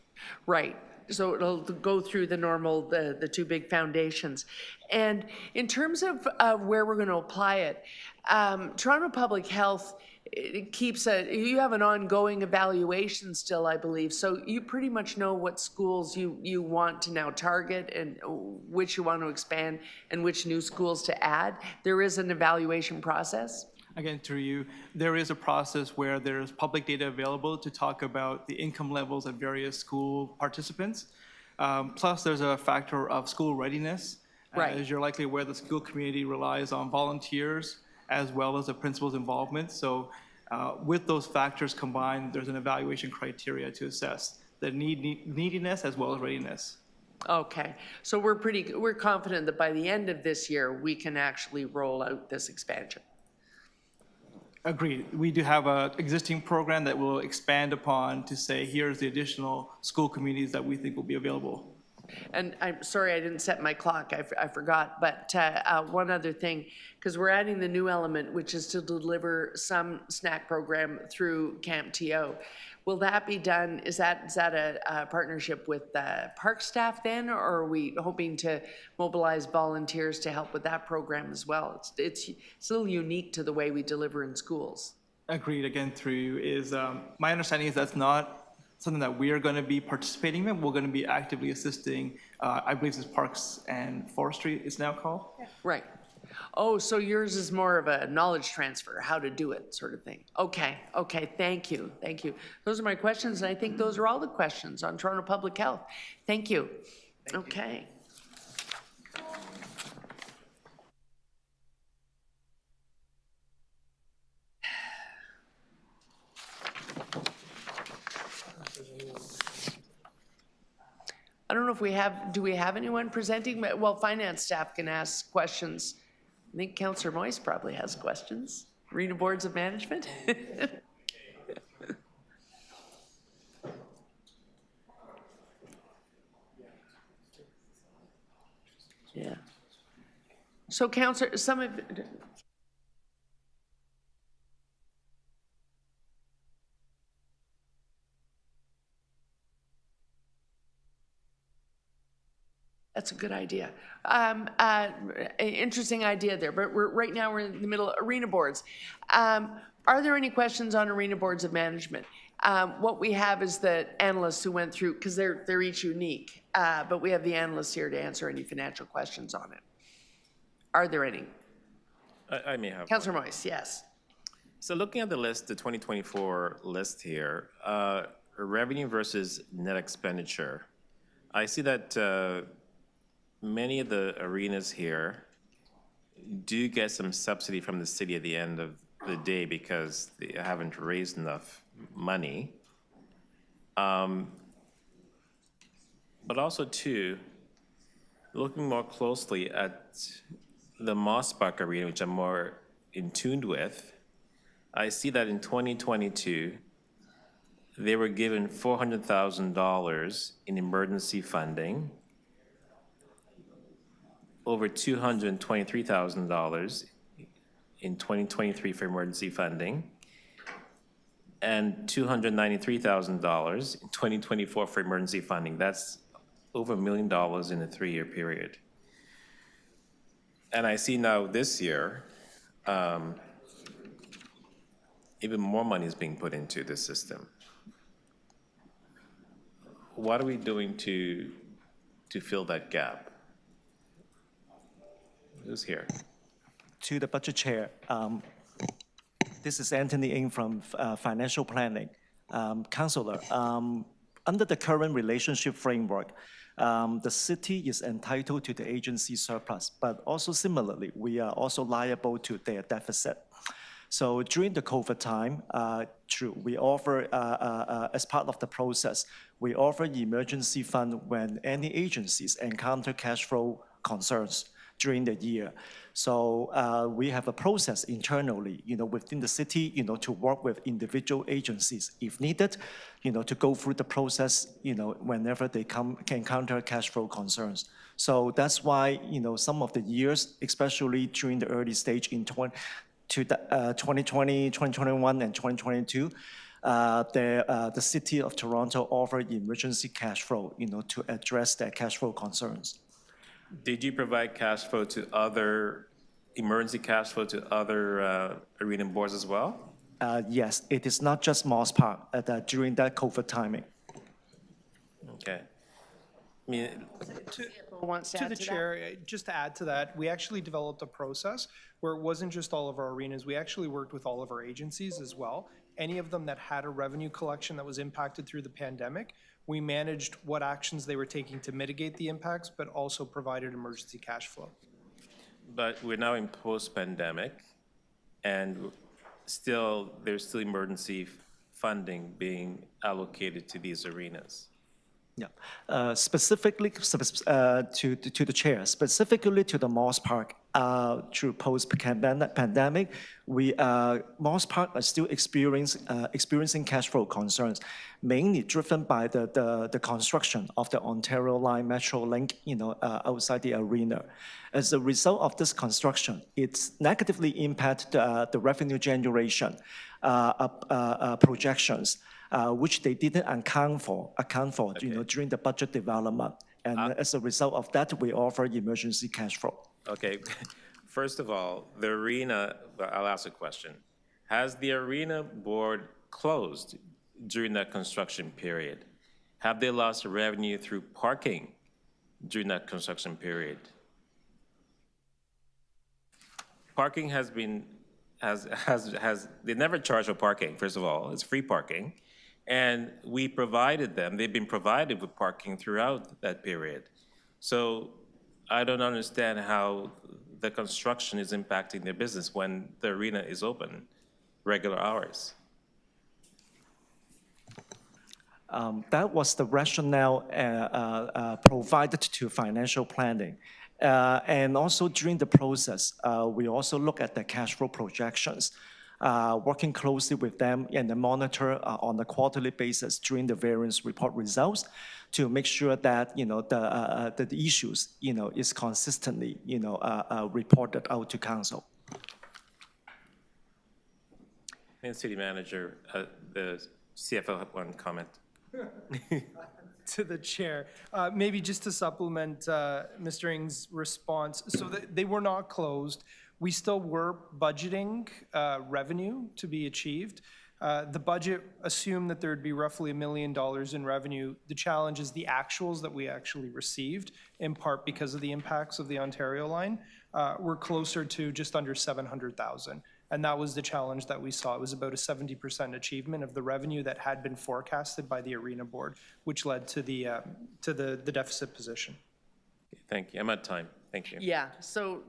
A: Right. So it'll go through the normal, the two big foundations. And in terms of where we're going to apply it, Toronto Public Health, it keeps you have an ongoing evaluation still, I believe. So you pretty much know what schools you want to now target and which you want to expand and which new schools to add. There is an evaluation process.
P: Again, through you, there is a process where there's public data available to talk about the income levels of various school participants. Plus, there's a factor of school readiness.
A: Right.
P: As you're likely aware, the school community relies on volunteers as well as the principal's involvement. So with those factors combined, there's an evaluation criteria to assess the neediness as well as readiness.
A: Okay, so we're confident that by the end of this year, we can actually roll out this expansion.
P: Agreed. We do have an existing program that we'll expand upon to say, here's the additional school communities that we think will be available.
A: And I'm sorry I didn't set my clock, I forgot, but one other thing, because we're adding the new element, which is to deliver some snack program through Camp TO. Will that be done, is that a partnership with park staff then, or are we hoping to mobilize volunteers to help with that program as well? It's a little unique to the way we deliver in schools.
P: Agreed, again, through you, is my understanding is that's not something that we are going to be participating in. We're going to be actively assisting, I believe it's Parks and Forestry it's now called.
A: Yeah. Right. Oh, so yours is more of a knowledge transfer, how to do it sort of thing. Okay, thank you. Those are my questions, and I think those are all the questions on Toronto Public Health. Thank you. Okay. I don't know if do we have anyone presenting? Well, finance staff can ask questions. I think Councillor Moise probably has questions. Arena Boards of Management? Yeah. So Councillor, some of, that's a good idea. Interesting idea there, but right now we're in the middle of arena boards. Are there any questions on arena boards of management? What we have is the analysts who went through, because they're each unique, but we have the analysts here to answer any financial questions on it. Are there any?
M: I may have.
A: Councillor Moise, yes.
M: So looking at the list, the 2024 list here, revenue versus net expenditure, I see that many of the arenas here do get some subsidy from the city at the end of the day because they haven't raised enough money. But also too, looking more closely at the Mossbach Arena, which I'm more in tune with, I see that in 2022, they were given $400,000 in emergency funding, over $223,000 in 2023 for emergency funding, and $293,000 in 2024 for emergency funding. That's over $1 million in a 3-year period. And I see now this year, even more money is being put into this system. What are we doing to fill that gap? Who's here?
R: To the budget chair, this is Anthony Ng from Financial Planning. Councillor, under the current relationship framework, the city is entitled to the agency surplus, but also similarly, we are also liable to their deficit. So during the COVID time, we offer, as part of the process, we offer emergency fund when any agencies encounter cash flow concerns during the year. So we have a process internally, within the city, to work with individual agencies if needed, to go through the process, whenever they can encounter cash flow concerns. So that's why, some of the years, especially during the early stage in 2020, 2021, and 2022, the City of Toronto offered emergency cash flow, to address their cash flow concerns.
M: Did you provide cash flow to emergency cash flow to other arena boards as well?
R: Yes, it is not just Moss Park during that COVID timing.
M: Okay. I mean,
C: To the chair, just to add to that, we actually developed a process where it wasn't just all of our arenas. We actually worked with all of our agencies as well. Any of them that had a revenue collection that was impacted through the pandemic, we managed what actions they were taking to mitigate the impacts, but also provided emergency cash flow.
M: but we're now in post-pandemic, and there's still emergency funding being allocated to these arenas.
R: Yeah, specifically to the chair, specifically to the Moss Park, through post-pandemic, Moss Park are still experiencing cash flow concerns, mainly driven by the construction of the Ontario Line Metro Link, outside the arena. As a result of this construction, it's negatively impacted the revenue generation projections, which they didn't account for, okay, during the budget development. And as a result of that, we offer emergency cash flow.
M: Okay, first of all, the arena, I'll ask a question. Has the arena board closed during that construction period? Have they lost revenue through parking during that construction period? Parking they never charge for parking, first of all, it's free parking. And we provided them, they've been provided with parking throughout that period. So I don't understand how the construction is impacting their business when the arena is open, regular hours.
R: That was the rationale provided to financial planning. And also during the process, we also look at the cash flow projections, working closely with them and monitor on a quarterly basis during the variance report results to make sure that the issues is consistently reported out to council.
M: And City Manager, the CFO had one comment.
C: To the chair, maybe just to supplement Mr. Ng's response, so they were not closed. We still were budgeting revenue to be achieved. The budget assumed that there would be roughly $1 million in revenue. The challenge is the actuals that we actually received, in part because of the impacts of the Ontario line, were closer to just under 700,000. And that was the challenge that we saw. It was about a 70% achievement of the revenue that had been forecasted by the arena board, which led to the deficit position.
M: Thank you. I'm at time. Thank you.
A: Yeah, so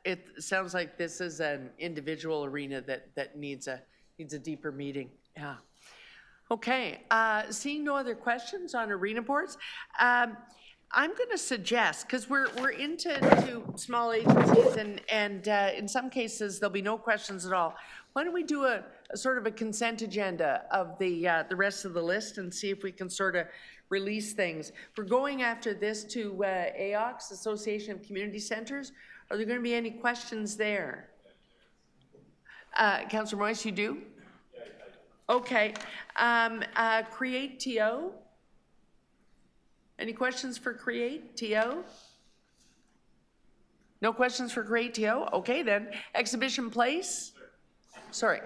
A: it sounds like this is an individual arena that needs a deeper meeting. Yeah. Okay, seeing no other questions on arena boards, I'm going to suggest, because we're into small agencies and in some cases there'll be no questions at all. Why don't we do a sort of a consent agenda of the rest of the list and see if we can sort of release things. We're going after this to AOCS, Association of Community Centers. Are there going to be any questions there? Councillor Moise, you do? Okay. Create TO. Any questions for Create TO? No questions for Create TO? Okay then. Exhibition Place? Sorry.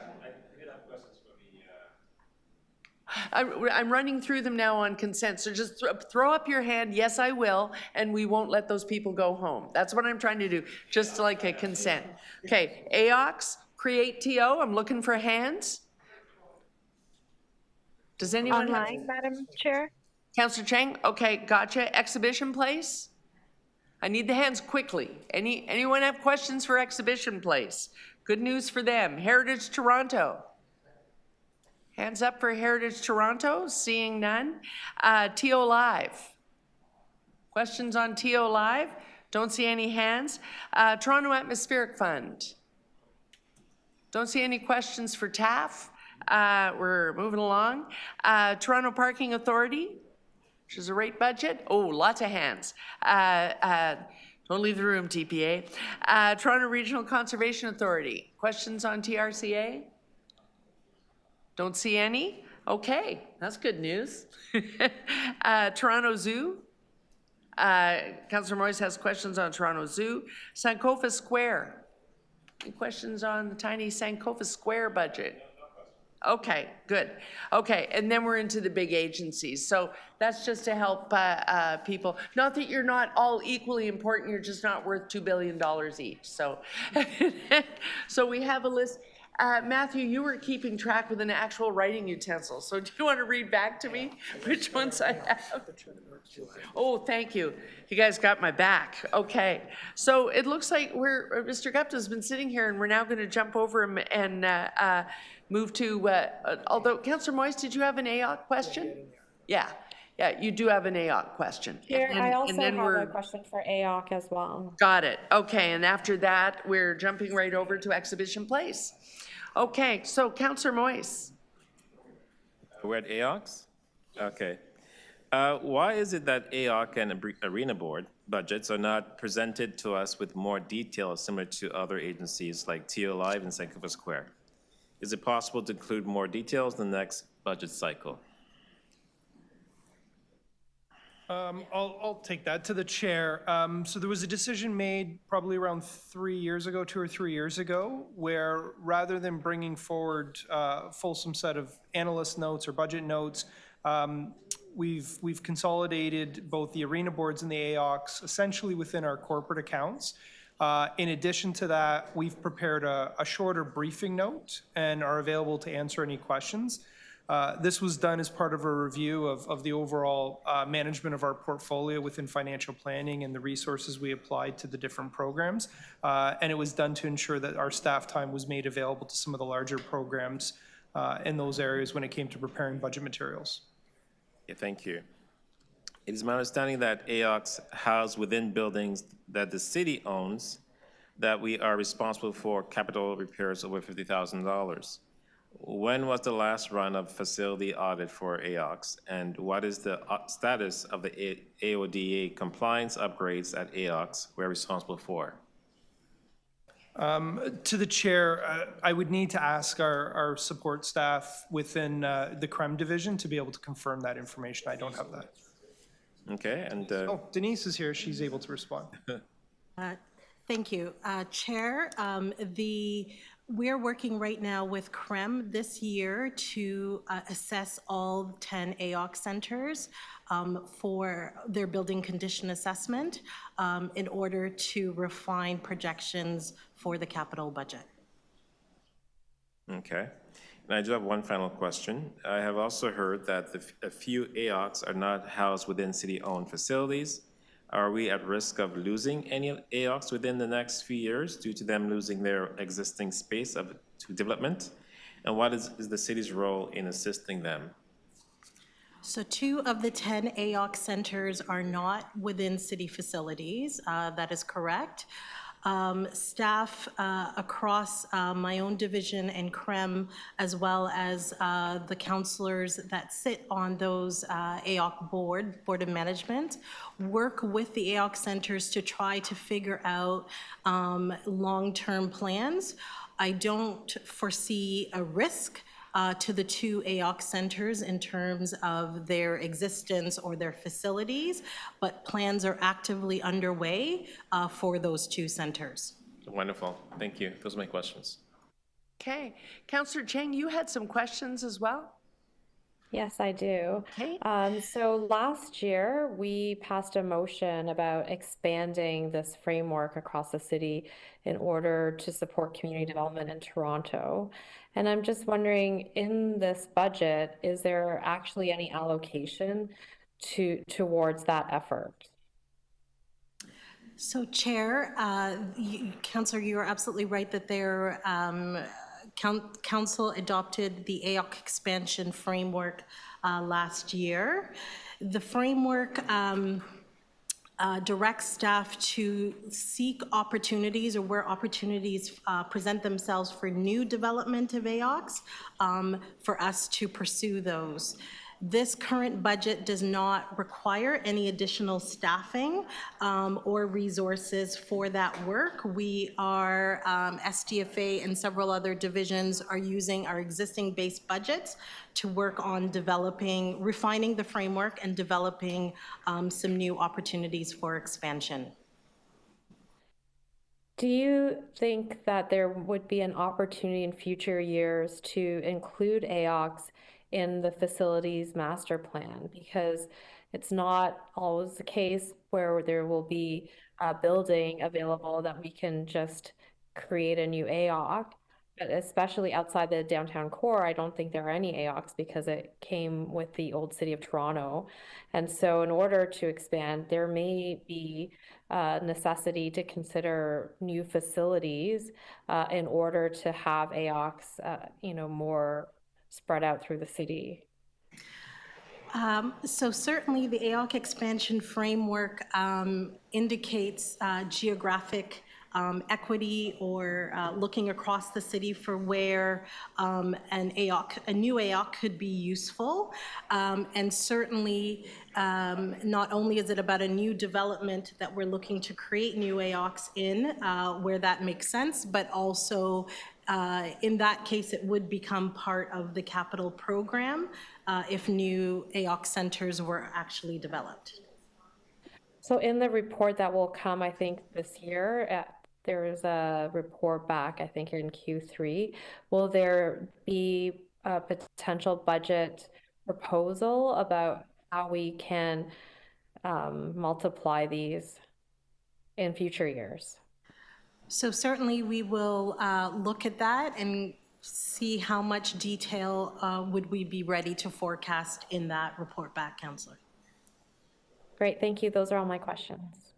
A: I'm running through them now on consent, so just throw up your hand, yes I will, and we won't let those people go home. That's what I'm trying to do, just like a consent. Okay, AOCS, Create TO, I'm looking for hands. Does anyone have?
I: Online, Madam Chair.
A: Councillor Chang, okay, gotcha. Exhibition Place? I need the hands quickly. Anyone have questions for Exhibition Place? Good news for them. Heritage Toronto. Hands up for Heritage Toronto, seeing none. TO Live. Questions on TO Live? Don't see any hands. Toronto Atmospheric Fund. Don't see any questions for TAF. We're moving along. Toronto Parking Authority, which is a rate budget. Oh, lots of hands. Don't leave the room, TPA. Toronto Regional Conservation Authority. Questions on TRCA? Don't see any? Okay, that's good news. Toronto Zoo. Councillor Moyes has questions on Toronto Zoo. Sankofa Square. Any questions on the tiny Sankofa Square budget? Okay, good. Okay, and then we're into the big agencies. So that's just to help people. Not that you're not all equally important, you're just not worth $2 billion each. So, so we have a list. Matthew, you were keeping track with an actual writing utensil. So do you want to read back to me which ones I have? Oh, thank you. You guys got my back. Okay. So it looks like Mr. Gupta's been sitting here, and we're now going to jump over him and move to, although, Councillor Moyes, did you have an AOC question? Yeah. Yeah, you do have an AOC question.
J: Chair,
A: And
J: I also
A: and then
J: have
A: we're,
J: a question for AOC as well.
A: got it. Okay, and after that, we're jumping right over to Exhibition Place. Okay, so Councillor Moyes.
M: We're at AOCs? Okay. Why is it that AOC and Arena Board budgets are not presented to us with more detail similar to other agencies like TO Live and Sankofa Square? Is it possible to include more details in the next budget cycle?
C: I'll take that to the chair. So there was a decision made probably around 3 years ago, 2 or 3 years ago, where rather than bringing forward a fulsome set of analyst notes or budget notes, we've consolidated both the arena boards and the AOCs essentially within our corporate accounts. In addition to that, we've prepared a shorter briefing note and are available to answer any questions. This was done as part of a review of the overall management of our portfolio within financial planning and the resources we applied to the different programs. And it was done to ensure that our staff time was made available to some of the larger programs in those areas when it came to preparing budget materials.
M: Yeah, thank you. It is my understanding that AOCs house within buildings that the city owns that we are responsible for capital repairs over $50,000. When was the last run of facility audit for AOCs, and what is the status of the AODA compliance upgrades at AOCs we're responsible for?
C: To the chair, I would need to ask our support staff within the CREM division to be able to confirm that information. I don't have that.
M: Okay, and
C: Oh, Denise is here. She's able to respond.
D: Thank you. Chair, we're working right now with CREM this year to assess all 10 AOC centers for their building condition assessment in order to refine projections for the capital budget.
M: Okay. And I do have one final question. I have also heard that a few AOCs are not housed within city-owned facilities. Are we at risk of losing any AOCs within the next few years due to them losing their existing space to development? And what is the city's role in assisting them?
D: So 2 of the 10 AOC centers are not within city facilities. That is correct. Staff across my own division and CREM, as well as the councillors that sit on those AOC Board of Management, work with the AOC centers to try to figure out long-term plans. I don't foresee a risk to the 2 AOC centers in terms of their existence or their facilities, but plans are actively underway for those 2 centers.
M: Wonderful. Thank you. Those are my questions.
A: Okay. Councillor Chang, you had some questions as well?
J: Yes, I do.
A: Okay.
J: So last year, we passed a motion about expanding this framework across the city in order to support community development in Toronto. And I'm just wondering, in this budget, is there actually any allocation towards that effort?
D: So Chair, Councillor, you are absolutely right that there, Council adopted the AOC expansion framework last year. The framework directs staff to seek opportunities or where opportunities present themselves for new development of AOCs, for us to pursue those. This current budget does not require any additional staffing or resources for that work. We are, SDFA and several other divisions are using our existing base budgets to work on developing, refining the framework and developing some new opportunities for expansion.
J: Do you think that there would be an opportunity in future years to include AOCs in the facilities master plan? Because it's not always the case where there will be a building available that we can just create a new AOC. But especially outside the downtown core, I don't think there are any AOCs because it came with the old city of Toronto. And so in order to expand, there may be necessity to consider new facilities in order to have AOCs, more spread out through the city.
D: So certainly the AOC expansion framework indicates geographic equity or looking across the city for where a new AOC could be useful. And certainly not only is it about a new development that we're looking to create new AOCs in where that makes sense, but also in that case, it would become part of the capital program if new AOC centers were actually developed.
J: So in the report that will come, I think this year, there is a report back, I think in Q3. Will there be a potential budget proposal about how we can multiply these in future years?
D: So certainly we will look at that and see how much detail would we be ready to forecast in that report back, Councillor.
J: Great, thank you. Those are all my questions.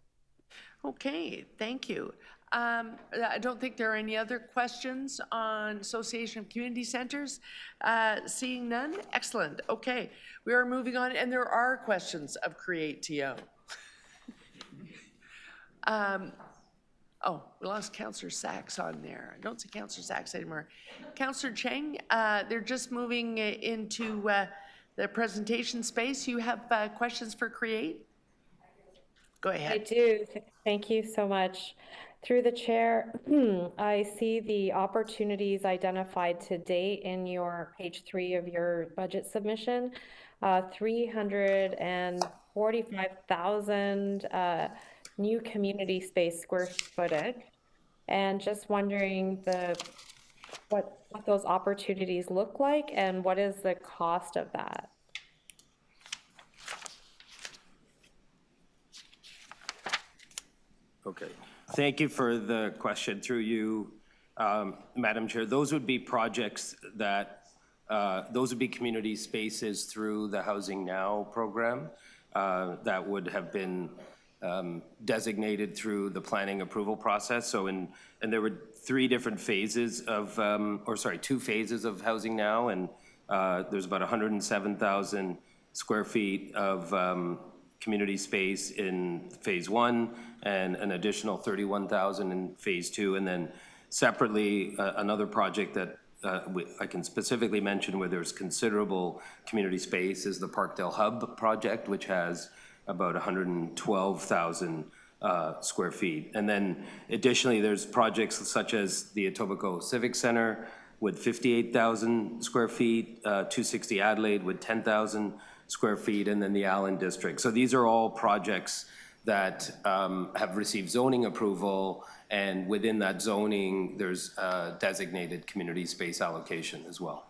A: Okay, thank you. I don't think there are any other questions on Association of Community Centers. Seeing none, excellent. Okay, we are moving on, and there are questions of Create TO. Oh, we lost Councillor Sachs on there. I don't see Councillor Sachs anymore. Councillor Cheng, they're just moving into the presentation space. You have questions for Create? Go ahead.
J: I do. Thank you so much. Through the chair, I see the opportunities identified to date in your page 3 of your budget submission, 345,000 new community space square footage, and just wondering what those opportunities look like and what is the cost of that?
S: Okay, thank you for the question. Through you, Madam Chair, those would be projects that, those would be community spaces through the Housing Now program that would have been designated through the planning approval process. So and there were 3 different phases of, 2 phases of Housing Now, and there's about 107,000 square feet of community space in phase 1 and an additional 31,000 in phase 2. And then separately, another project that I can specifically mention where there's considerable community space is the Parkdale Hub project, which has about 112,000 square feet. And then additionally, there's projects such as the Etobicoke Civic Center with 58,000 square feet, 260 Adelaide with 10,000 square feet, and then the Allen District. So these are all projects that have received zoning approval, and within that zoning, there's designated community space allocation as well.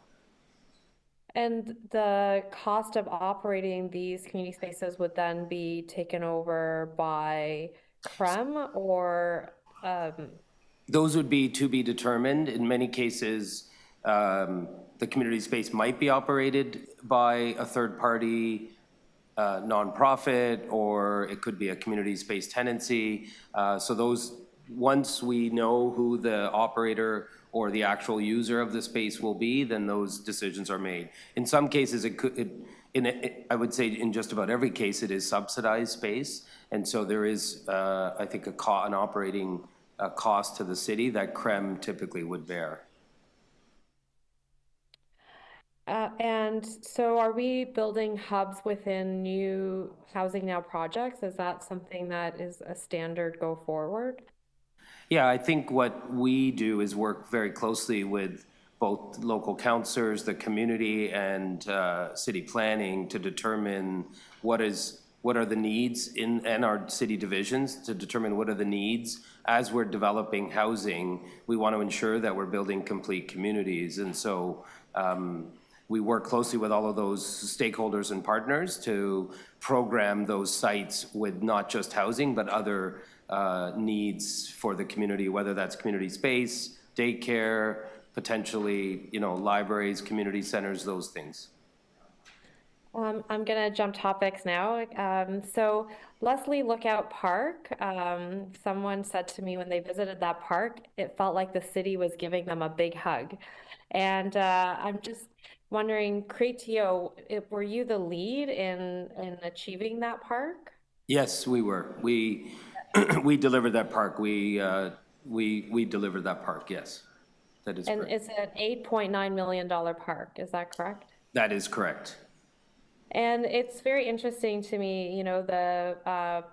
J: And the cost of operating these community spaces would then be taken over by CREM or,
S: Those would be to be determined. In many cases, the community space might be operated by a third-party nonprofit, or it could be a community space tenancy. So those, once we know who the operator or the actual user of the space will be, then those decisions are made. In some cases, I would say in just about every case, it is subsidized space. And so there is, I think, an operating cost to the city that CREM typically would bear.
J: And so are we building hubs within new Housing Now projects? Is that something that is a standard go forward?
S: Yeah, I think what we do is work very closely with both local councillors, the community, and city planning to determine what are the needs in our city divisions, to determine what are the needs. As we're developing housing, we want to ensure that we're building complete communities. And so we work closely with all of those stakeholders and partners to program those sites with not just housing, but other needs for the community, whether that's community space, daycare, potentially, libraries, community centers, those things.
J: I'm going to jump topics now. So Leslie Lookout Park, someone said to me when they visited that park, it felt like the city was giving them a big hug. And I'm just wondering, Creatio, were you the lead in achieving that park?
S: Yes, we were. We delivered that park. We delivered that park, yes. That is correct.
J: And it's an $8.9 million park, is that correct?
S: That is correct.
J: And it's very interesting to me, the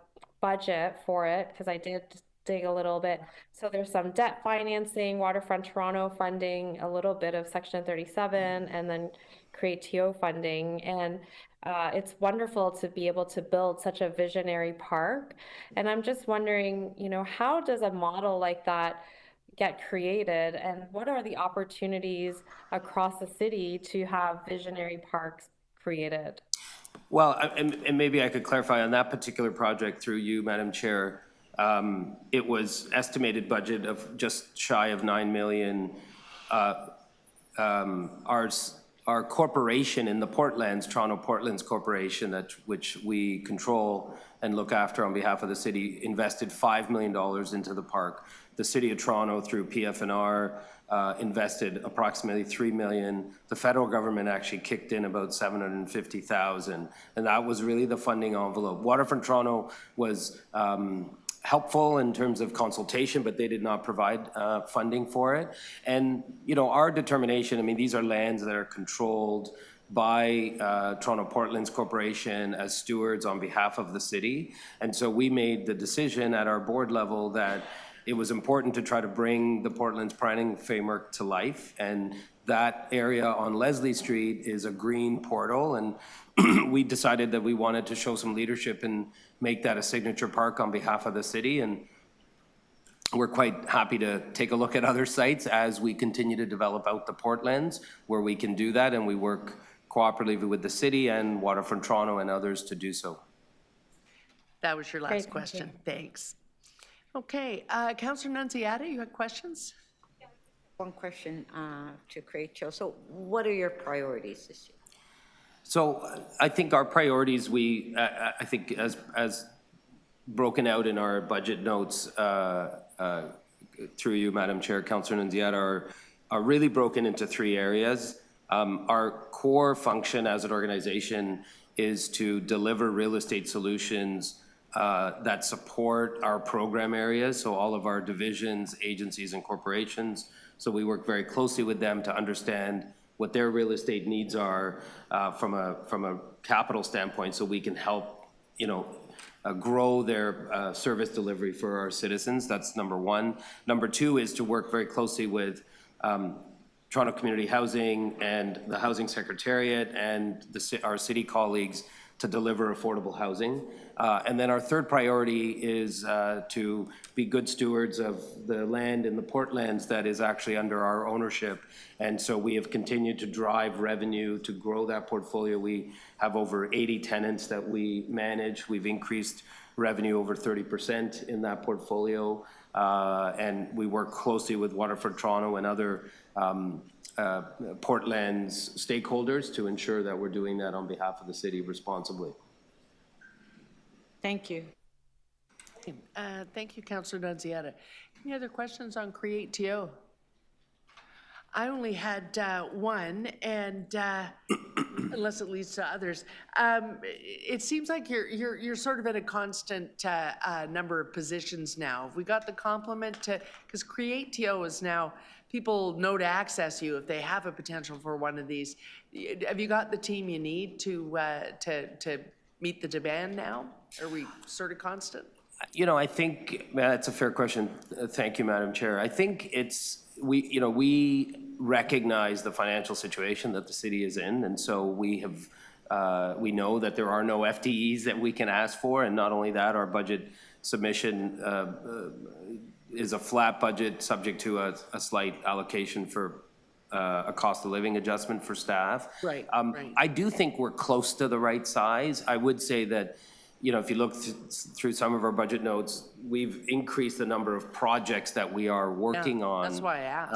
J: budget for it, because I did dig a little bit. So there's some debt financing, Waterfront Toronto funding, a little bit of Section 37, and then Creatio funding. And it's wonderful to be able to build such a visionary park. And I'm just wondering, how does a model like that get created, and what are the opportunities across the city to have visionary parks created?
S: Well, and maybe I could clarify on that particular project through you, Madam Chair. It was estimated budget of just shy of 9 million. Our corporation in the Portlands, Toronto Portlands Corporation, which we control and look after on behalf of the city, invested $5 million into the park. The City of Toronto, through PF&R, invested approximately $3 million. The federal government actually kicked in about $750,000, and that was really the funding envelope. Waterfront Toronto was helpful in terms of consultation, but they did not provide funding for it. And our determination, these are lands that are controlled by Toronto Portlands Corporation as stewards on behalf of the city. And so we made the decision at our board level that it was important to try to bring the Portlands planning framework to life. And that area on Leslie Street is a green portal, and we decided that we wanted to show some leadership and make that a signature park on behalf of the city. And we're quite happy to take a look at other sites as we continue to develop out the Portlands where we can do that, and we work cooperatively with the city and Waterfront Toronto and others to do so.
A: That was your last question. Thanks. Okay, Councillor Nunziata, you have questions?
E: One question to Creatio. So what are your priorities this year?
S: So I think our priorities, I think as broken out in our budget notes through you, Madam Chair, Councillor Nunziata, are really broken into 3 areas. Our core function as an organization is to deliver real estate solutions that support our program areas, so all of our divisions, agencies, and corporations. So we work very closely with them to understand what their real estate needs are from a capital standpoint, so we can help, grow their service delivery for our citizens. That's number 1. Number 2 is to work very closely with Toronto Community Housing and the Housing Secretariat and our city colleagues to deliver affordable housing. And then our third priority is to be good stewards of the land in the Portlands that is actually under our ownership. And so we have continued to drive revenue to grow that portfolio. We have over 80 tenants that we manage. We've increased revenue over 30% in that portfolio. And we work closely with Waterfront Toronto and other Portland's stakeholders to ensure that we're doing that on behalf of the city responsibly.
E: Thank you.
A: Thank you, Councillor Nunziata. Any other questions on Create TO? I only had one, and unless it leads to others, it seems like you're sort of at a constant number of positions now. Have we got the complement to, because Create TO is now, people know to access you if they have a potential for one of these. Have you got the team you need to meet the demand now? Are we sort of constant?
S: You know, I think that's a fair question. Thank you, Madam Chair. I think we recognize the financial situation that the city is in, and so we know that there are no FTEs that we can ask for, and not only that, our budget submission is a flat budget subject to a slight allocation for a cost of living adjustment for staff.
A: Right.
S: I do think we're close to the right size. I would say that, you know, if you look through some of our budget notes, we've increased the number of projects that we are working on.
A: That's why I asked,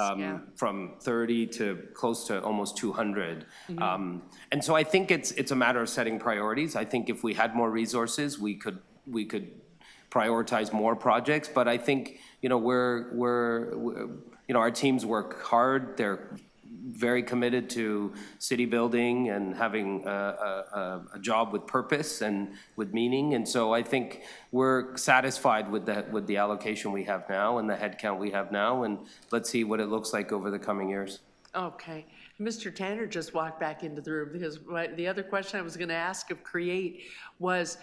S: From 30 to close to almost 200. And so I think it's a matter of setting priorities. I think if we had more resources, we could prioritize more projects. But I think, you know, our teams work hard. They're very committed to city building and having a job with purpose and with meaning. And so I think we're satisfied with the allocation we have now and the headcount we have now. And let's see what it looks like over the coming years.
A: Okay. Mr. Tanner just walked back into the room because the other question I was going to ask of Create was,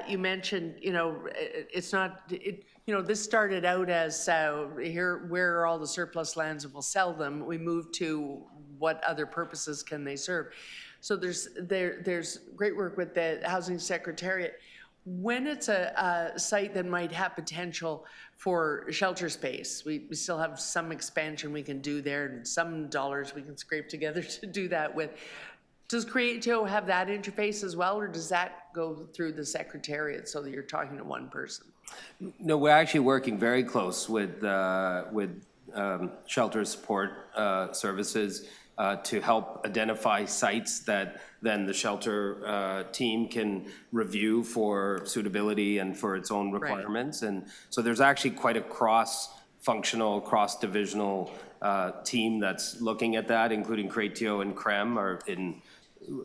A: you mentioned, you know, it's not, you know, this started out as here, where are all the surplus lands and we'll sell them. We moved to what other purposes can they serve. So there's great work with the Housing Secretariat. When it's a site that might have potential for shelter space, we still have some expansion we can do there and some dollars we can scrape together to do that with. Does Create TO have that interface as well, or does that go through the Secretariat so that you're talking to one person?
S: No, we're actually working very close with shelter support services to help identify sites that then the shelter team can review for suitability and for its own requirements. Right. And so there's actually quite a cross-functional, cross-divisional team that's looking at that, including Create TO and CREM are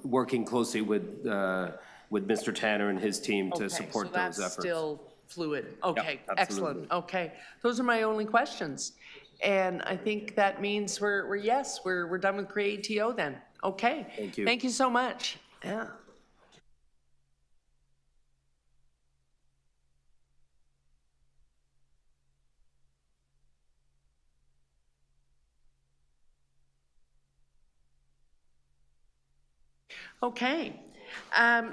S: working closely with Mr. Tanner and his team to support those efforts.
A: So that's still fluid. Okay,
S: yeah,
A: excellent. Okay, those are my only questions. And I think that means we're done with Create TO then. Okay.
S: Thank you.
A: Thank you so much. Yeah. Okay.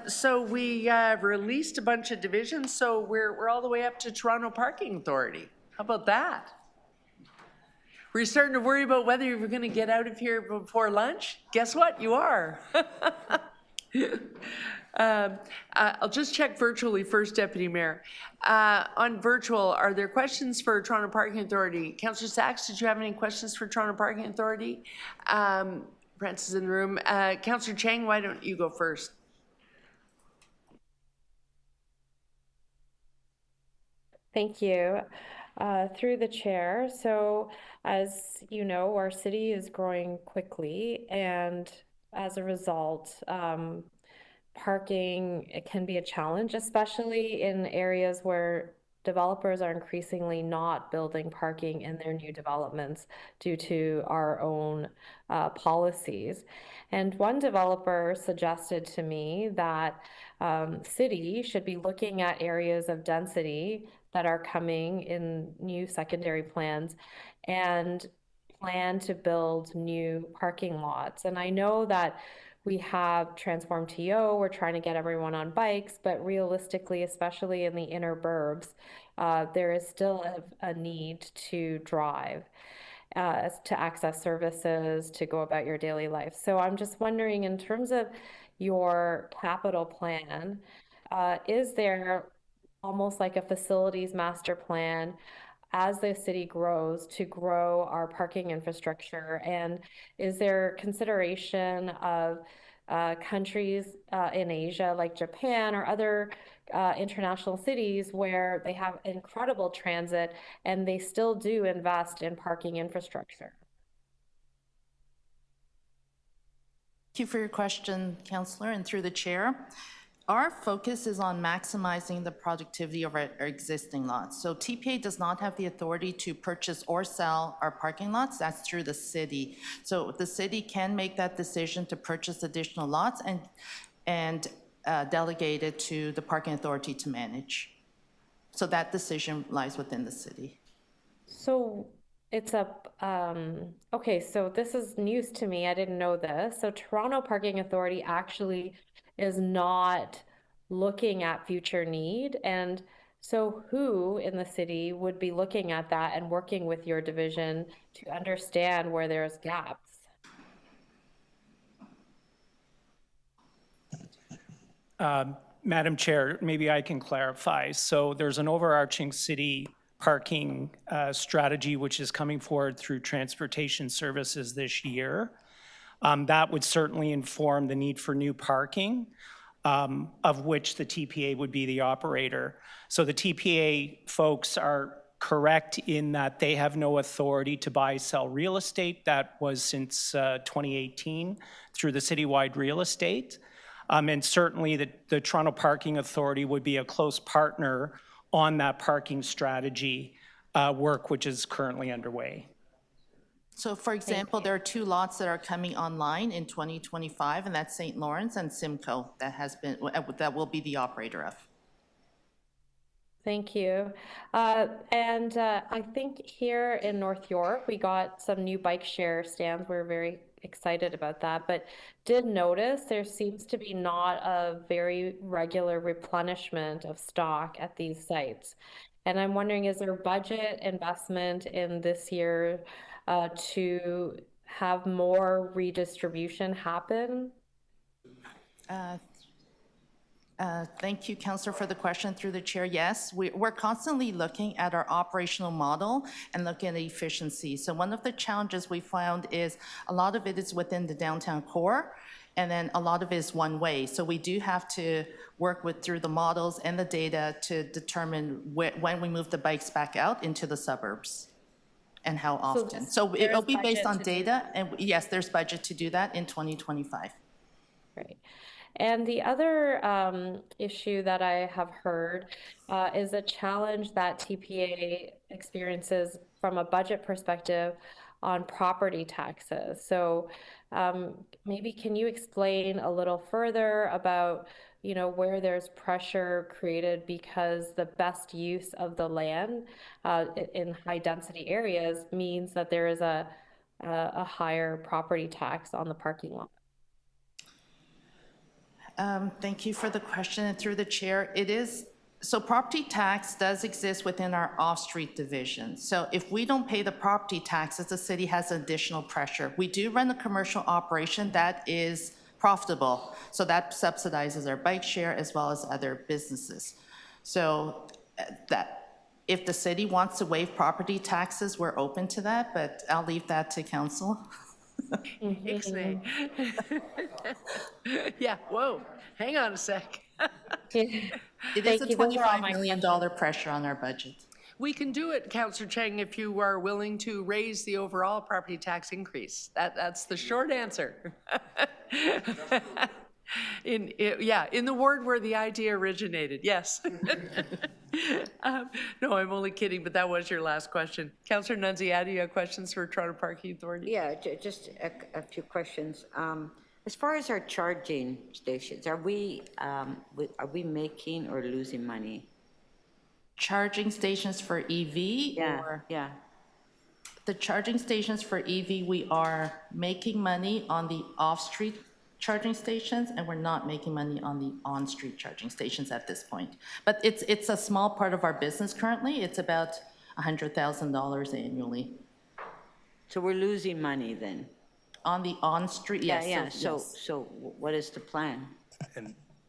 A: So we released a bunch of divisions, so we're all the way up to Toronto Parking Authority. How about that? Were you starting to worry about whether you were going to get out of here before lunch? Guess what? You are. I'll just check virtually first, Deputy Mayor. On virtual, are there questions for Toronto Parking Authority? Councillor Sachs, did you have any questions for Toronto Parking Authority? Francis in the room. Councillor Chang, why don't you go first?
J: Thank you. Through the chair. So as you know, our city is growing quickly, and as a result, parking, it can be a challenge, especially in areas where developers are increasingly not building parking in their new developments due to our own policies. And one developer suggested to me that city should be looking at areas of density that are coming in new secondary plans and plan to build new parking lots. And I know that we have Transform TO, we're trying to get everyone on bikes, but realistically, especially in the inner burbs, there is still a need to drive, to access services, to go about your daily life. So I'm just wondering, in terms of your capital plan, is there almost like a facilities master plan as the city grows to grow our parking infrastructure? And is there consideration of countries in Asia like Japan or other international cities where they have incredible transit and they still do invest in parking infrastructure?
T: Thank you for your question, Councillor, and through the chair. Our focus is on maximizing the productivity of our existing lots. So TPA does not have the authority to purchase or sell our parking lots. That's through the city. So the city can make that decision to purchase additional lots and delegate it to the parking authority to manage. So that decision lies within the city.
J: So it's okay, so this is news to me. I didn't know this. So Toronto Parking Authority actually is not looking at future need. And so who in the city would be looking at that and working with your division to understand where there's gaps?
C: Madam Chair, maybe I can clarify. So there's an overarching city parking strategy which is coming forward through transportation services this year. That would certainly inform the need for new parking, of which the TPA would be the operator. So the TPA folks are correct in that they have no authority to buy, sell real estate. That was since 2018 through the citywide real estate. And certainly the Toronto Parking Authority would be a close partner on that parking strategy work, which is currently underway.
T: So for example, there are 2 lots that are coming online in 2025, and that's St. Lawrence and Simcoe that will be the operator of.
J: Thank you. And I think here in North York, we got some new bike share stands. We're very excited about that, but did notice there seems to be not a very regular replenishment of stock at these sites. And I'm wondering, is there budget investment in this year to have more redistribution happen?
T: Thank you, Councillor, for the question through the chair. Yes, we're constantly looking at our operational model and looking at efficiency. So one of the challenges we found is a lot of it is within the downtown core, and then a lot of it is one way. So we do have to work through the models and the data to determine when we move the bikes back out into the suburbs and how often. So it'll be based on data, and yes, there's budget to do that in 2025.
J: Right. And the other issue that I have heard is a challenge that TPA experiences from a budget perspective on property taxes. So maybe can you explain a little further about, you know, where there's pressure created because the best use of the land in high density areas means that there is a higher property tax on the parking lot?
T: Thank you for the question, and through the chair, so property tax does exist within our off-street division. So if we don't pay the property taxes, the city has additional pressure. We do run a commercial operation that is profitable, so that subsidizes our bike share as well as other businesses. So that if the city wants to waive property taxes, we're open to that, but I'll leave that to council.
A: Yeah, whoa, hang on a sec.
T: It is a $25 million pressure on our budget.
A: We can do it, Councillor Chang, if you are willing to raise the overall property tax increase. That's the short answer. In the ward where the idea originated, yes. No, I'm only kidding, but that was your last question. Councillor Nunziata, you have questions for Toronto Parking Authority?
E: Yeah, just a few questions. As far as our charging stations, are we making or losing money?
T: Charging stations for EV?
E: Yeah.
T: The charging stations for EV, we are making money on the off-street charging stations, and we're not making money on the on-street charging stations at this point. But it's a small part of our business currently. It's about $100,000 annually.
E: So we're losing money then?
T: On the on-street, yes.
E: Yeah,
T: yes.
E: so what is the plan?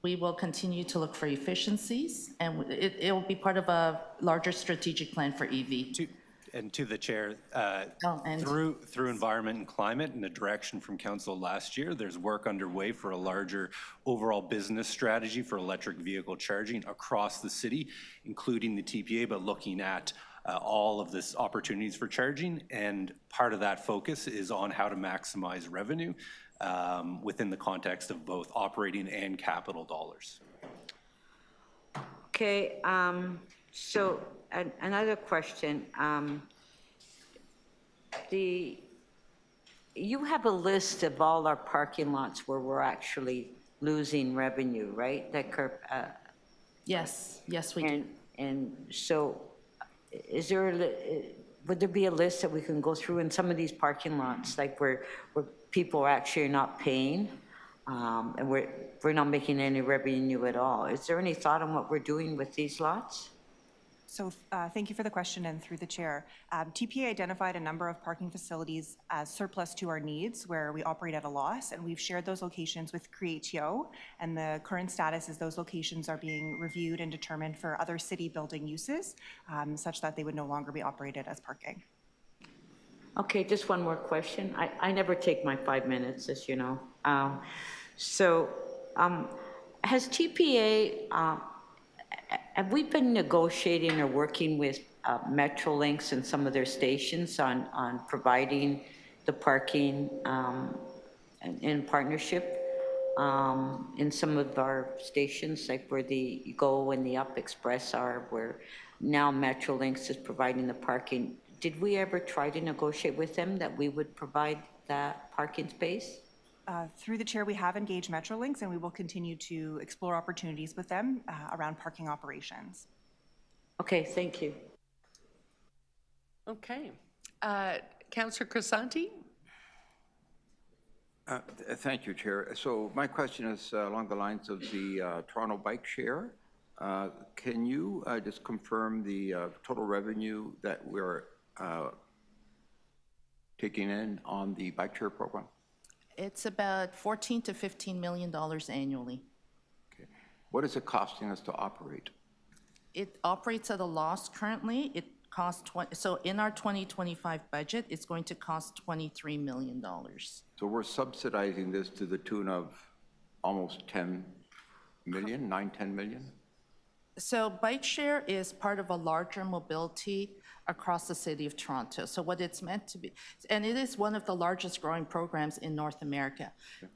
T: We will continue to look for efficiencies, and it will be part of a larger strategic plan for EV.
U: And to the chair,
T: and-
U: through environment and climate and the direction from council last year, there's work underway for a larger overall business strategy for electric vehicle charging across the city, including the TPA, but looking at all of this opportunities for charging. And part of that focus is on how to maximize revenue within the context of both operating and capital dollars.
E: Okay, so another question. You have a list of all our parking lots where we're actually losing revenue, right?
T: Yes, we do.
E: And so is there, would there be a list that we can go through in some of these parking lots, like where people are actually not paying, and we're not making any revenue at all? Is there any thought on what we're doing with these lots?
V: So thank you for the question, and through the chair. TPA identified a number of parking facilities as surplus to our needs where we operate at a loss, and we've shared those locations with CREATEO, and the current status is those locations are being reviewed and determined for other city building uses, such that they would no longer be operated as parking.
E: Okay, just one more question. I never take my 5 minutes, as you know. Has TPA, have we been negotiating or working with Metrolinx and some of their stations on providing the parking in partnership in some of our stations, like where the GO and the Up Express are, where now Metrolinx is providing the parking? Did we ever try to negotiate with them that we would provide that parking space?
V: Through the chair, we have engaged Metrolinx, and we will continue to explore opportunities with them around parking operations.
E: Okay, thank you.
A: Okay. Councillor Crisanti?
N: Thank you, Chair. So my question is along the lines of the Toronto Bike Share. Can you just confirm the total revenue that we're taking in on the Bike Share program?
T: It's about $14 to $15 million annually.
N: Okay. What is it costing us to operate?
T: It operates at a loss currently. It costs so in our 2025 budget, it's going to cost $23 million.
N: So we're subsidizing this to the tune of almost 10 million, 10 million?
T: So Bike Share is part of a larger mobility across the city of Toronto. So what it's meant to be, and it is one of the largest growing programs in North America. Okay.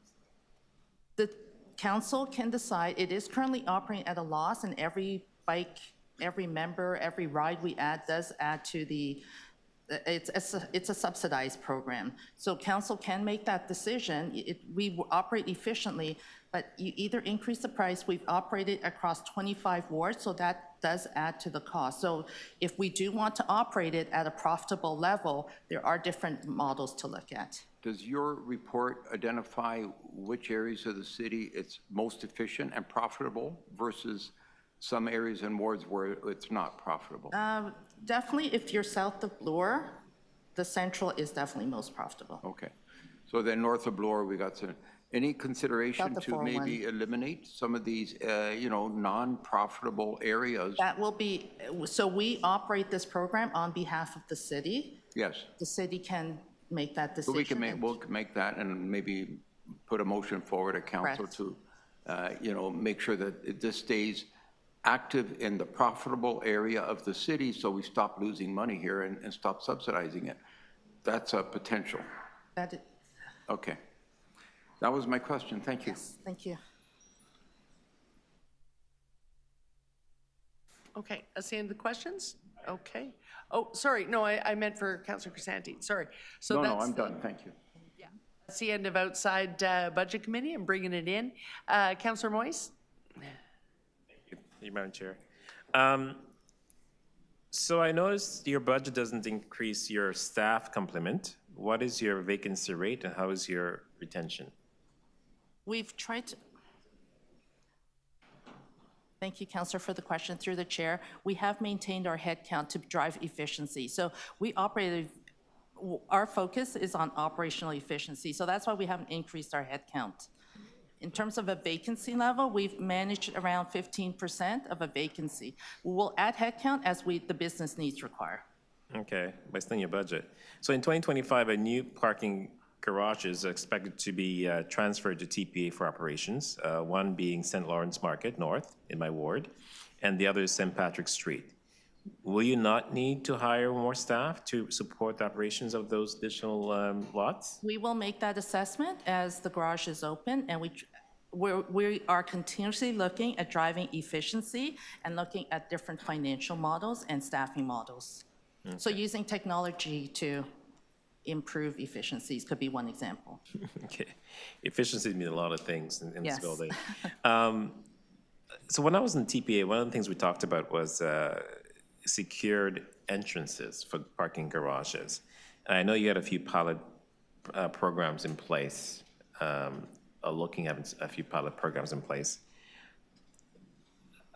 T: The council can decide, it is currently operating at a loss, and every bike, every member, every ride we add does add to the, it's a subsidized program. So council can make that decision. We operate efficiently, but you either increase the price. We've operated across 25 wards, so that does add to the cost. So if we do want to operate it at a profitable level, there are different models to look at.
N: Does your report identify which areas of the city it's most efficient and profitable versus some areas and wards where it's not profitable?
T: Definitely, if you're south of Bloor, the central is definitely most profitable.
N: Okay. So then north of Bloor, we got some, any consideration to maybe eliminate some of these, non-profitable areas?
T: That will be, so we operate this program on behalf of the city.
N: Yes.
T: The city can make that decision.
N: So we'll make that and maybe put a motion forward at council to, make sure that this stays active in the profitable area of the city, so we stop losing money here and stop subsidizing it. That's a potential. Okay. That was my question. Thank you.
T: Yes, thank you.
A: Okay, that's the end of the questions? Okay. Oh, sorry, no, I meant for Councillor Crisanti, sorry. So
N: No, I'm done, thank you.
A: Yeah, that's the end of outside Budget Committee. I'm bringing it in. Councillor Moise?
M: Thank you, Madam Chair. So I noticed your budget doesn't increase your staff complement. What is your vacancy rate and how is your retention?
T: We've tried to, thank you, Councillor, for the question through the chair. We have maintained our headcount to drive efficiency. So we operated, our focus is on operational efficiency. So that's why we haven't increased our headcount. In terms of a vacancy level, we've managed around 15% of a vacancy. We'll add headcount as the business needs require.
M: Okay, based on your budget. So in 2025, a new parking garage is expected to be transferred to TPA for operations, one being St. Lawrence Market North in my ward, and the other is St. Patrick Street. Will you not need to hire more staff to support the operations of those additional lots?
T: We will make that assessment as the garage is open, and we are continuously looking at driving efficiency and looking at different financial models and staffing models. Okay. So using technology to improve efficiencies could be one example.
M: Okay. Efficiency means a lot of things in
T: Yes.
M: this building. So when I was in TPA, one of the things we talked about was secured entrances for parking garages. And I know you had a few pilot programs in place, looking at a few pilot programs in place.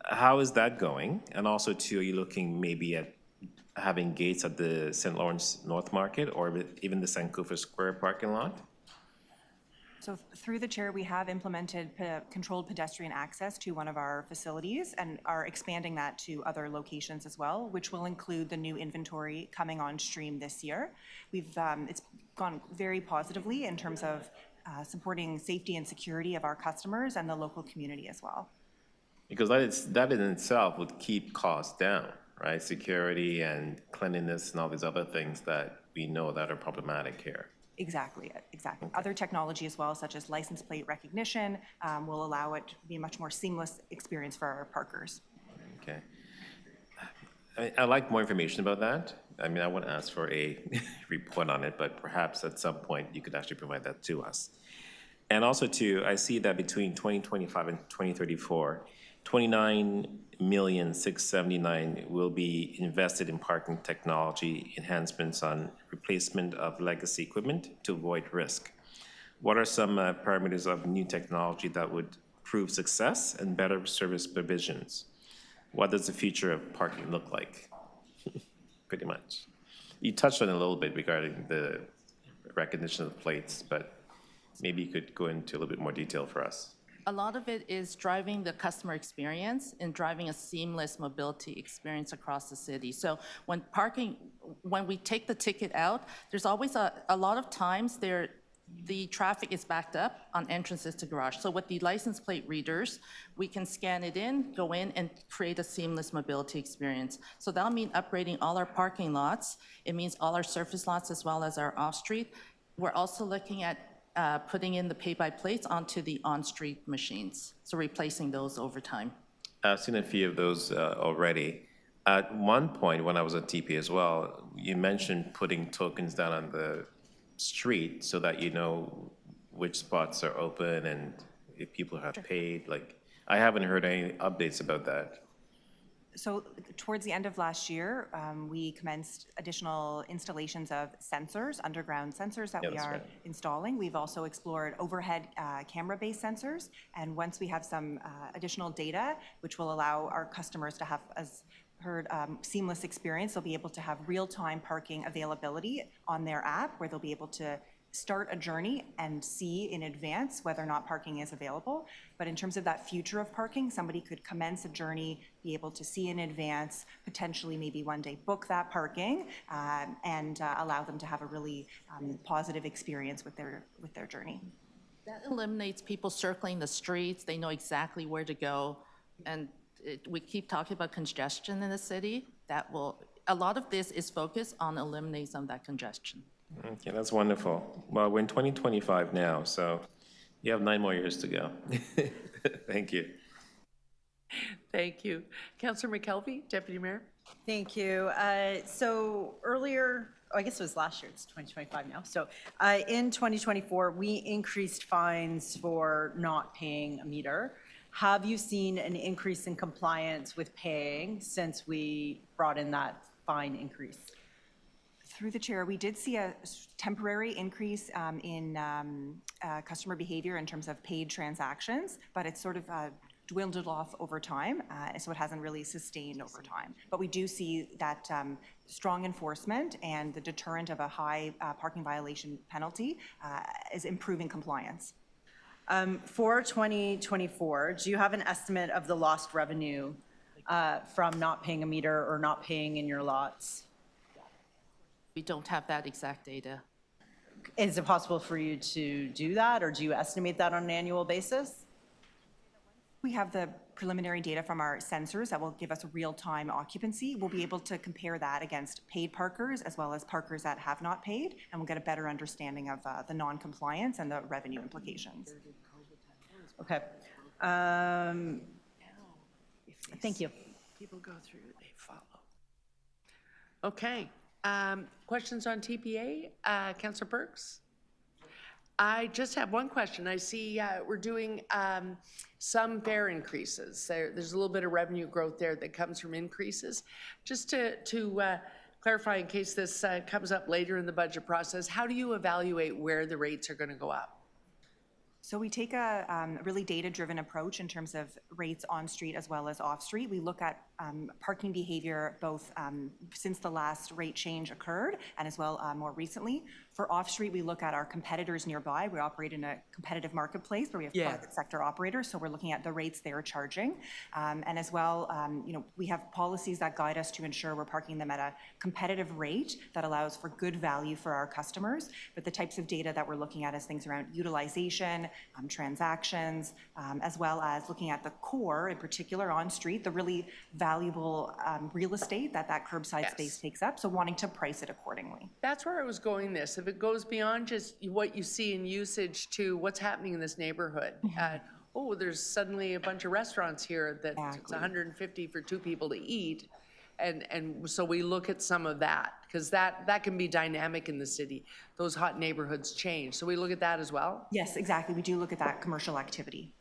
M: How is that going? And also, too, are you looking maybe at having gates at the St. Lawrence North Market or even the Sankofa Square parking lot?
V: So through the chair, we have implemented controlled pedestrian access to one of our facilities and are expanding that to other locations as well, which will include the new inventory coming on stream this year. It's gone very positively in terms of supporting safety and security of our customers and the local community as well.
M: Because that in itself would keep costs down, right? Security and cleanliness and all these other things that we know that are problematic here.
V: Exactly. Other technology as well, such as license plate recognition, will allow it to be a much more seamless experience for our parkers.
M: Okay. I'd like more information about that. I mean, I wouldn't ask for a report on it, but perhaps at some point you could actually provide that to us. And also too, I see that between 2025 and 2034, $29,679,000 will be invested in parking technology enhancements on replacement of legacy equipment to avoid risk. What are some parameters of new technology that would prove success and better service provisions? What does the future of parking look like? Pretty much. You touched on it a little bit regarding the recognition of the plates, but maybe you could go into a little bit more detail for us.
T: A lot of it is driving the customer experience and driving a seamless mobility experience across the city. So when we take the ticket out, there's always a lot of times the traffic is backed up on entrances to garage. So with the license plate readers, we can scan it in, go in, and create a seamless mobility experience. So that'll mean upgrading all our parking lots. It means all our surface lots as well as our off-street. We're also looking at putting in the pay-by-plates onto the on-street machines, so replacing those over time.
M: I've seen a few of those already. At one point, when I was at TP as well, you mentioned putting tokens down on the street so that you know which spots are open and if people have paid. Like, I haven't heard any updates about that.
V: So towards the end of last year, we commenced additional installations of sensors, underground sensors that we are installing. We've also explored overhead camera-based sensors. And once we have some additional data, which will allow our customers to have, as heard, seamless experience, they'll be able to have real-time parking availability on their app, where they'll be able to start a journey and see in advance whether or not parking is available. But in terms of that future of parking, somebody could commence a journey, be able to see in advance, potentially maybe one day book that parking, and allow them to have a really positive experience with their journey.
T: That eliminates people circling the streets. They know exactly where to go. And we keep talking about congestion in the city. A lot of this is focused on eliminating some of that congestion.
M: Okay, that's wonderful. Well, we're in 2025 now, so you have 9 more years to go. Thank you.
A: Thank you. Councillor McKelvey, Deputy Mayor.
K: Thank you. So earlier, I guess it was last year, it's 2025 now. So in 2024, we increased fines for not paying a meter. Have you seen an increase in compliance with paying since we brought in that fine increase?
V: Through the chair, we did see a temporary increase in customer behavior in terms of paid transactions, but it's sort of dwindled off over time, so it hasn't really sustained over time. But we do see that strong enforcement and the deterrent of a high parking violation penalty is improving compliance.
K: For 2024, do you have an estimate of the lost revenue from not paying a meter or not paying in your lots?
T: We don't have that exact data.
K: Is it possible for you to do that, or do you estimate that on an annual basis?
V: We have the preliminary data from our sensors that will give us real-time occupancy. We'll be able to compare that against paid parkers as well as parkers that have not paid, and we'll get a better understanding of the non-compliance and the revenue implications.
K: Okay. Thank you.
A: People go through, they follow. Okay. Questions on TPA? Councillor Perks? I just have one question. I see we're doing some fare increases. There's a little bit of revenue growth there that comes from increases. Just to clarify, in case this comes up later in the budget process, how do you evaluate where the rates are going to go up?
V: So we take a really data-driven approach in terms of rates on street as well as off street. We look at parking behavior both since the last rate change occurred and as well more recently. For off street, we look at our competitors nearby. We operate in a competitive marketplace where we have private sector operators, so we're looking at the rates they're charging. And as well, we have policies that guide us to ensure we're parking them at a competitive rate that allows for good value for our customers. But the types of data that we're looking at is things around utilization, transactions, as well as looking at the core, in particular on street, the really valuable real estate that curbside space takes up, so wanting to price it accordingly.
A: That's where I was going this. If it goes beyond just what you see in usage to what's happening in this neighborhood. Oh, there's suddenly a bunch of restaurants here that it's 150 for 2 people to eat. And so we look at some of that, because that can be dynamic in the city. Those hot neighborhoods change. So we look at that as well?
V: Yes, exactly. We do look at that commercial activity.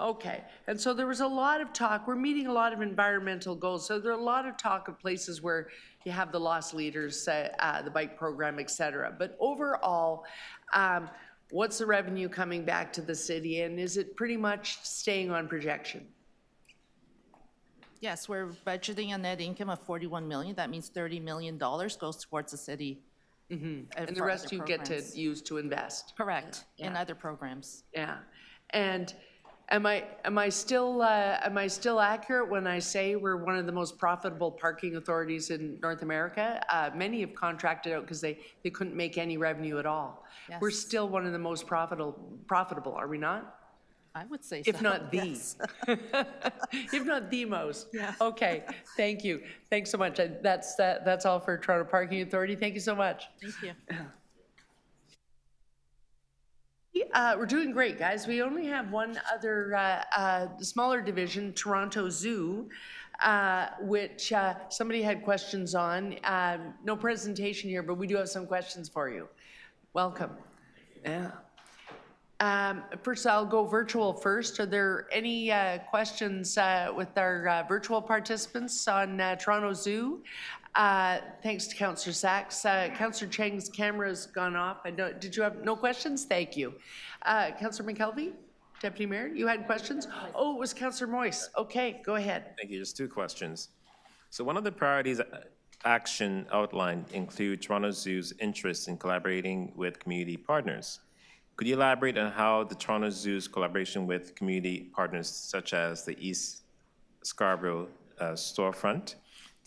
A: Okay, and so there was a lot of talk, we're meeting a lot of environmental goals, so there are a lot of talk of places where you have the lost leaders, the bike program, et cetera. But overall, what's the revenue coming back to the city, and is it pretty much staying on projection?
T: Yes, we're budgeting a net income of 41 million. That means $30 million goes towards the city.
A: And the rest you get to use to invest?
T: Correct, in other programs.
A: Yeah, and am I still accurate when I say we're one of the most profitable parking authorities in North America? Many have contracted out because they couldn't make any revenue at all.
T: Yes.
A: We're still one of the most profitable, are we not?
T: I would say so.
A: If not the,
T: yes.
A: if not the most.
T: Yeah.
A: Okay, thank you. Thanks so much. That's all for Toronto Parking Authority. Thank you so much.
T: Thank you.
A: We're doing great, guys. We only have one other smaller division, Toronto Zoo, which somebody had questions on. No presentation here, but we do have some questions for you. Welcome. Yeah. First, I'll go virtual first. Are there any questions with our virtual participants on Toronto Zoo? Thanks to Councillor Sachs. Councillor Cheng's camera's gone off. Did you have no questions? Thank you. Councillor McKelvey, Deputy Mayor, you had questions? Oh, it was Councillor Moyse. Okay, go ahead.
M: Thank you. Just 2 questions. So one of the priorities action outlined include Toronto Zoo's interest in collaborating with community partners. Could you elaborate on how the Toronto Zoo's collaboration with community partners such as the East Scarborough Storefront,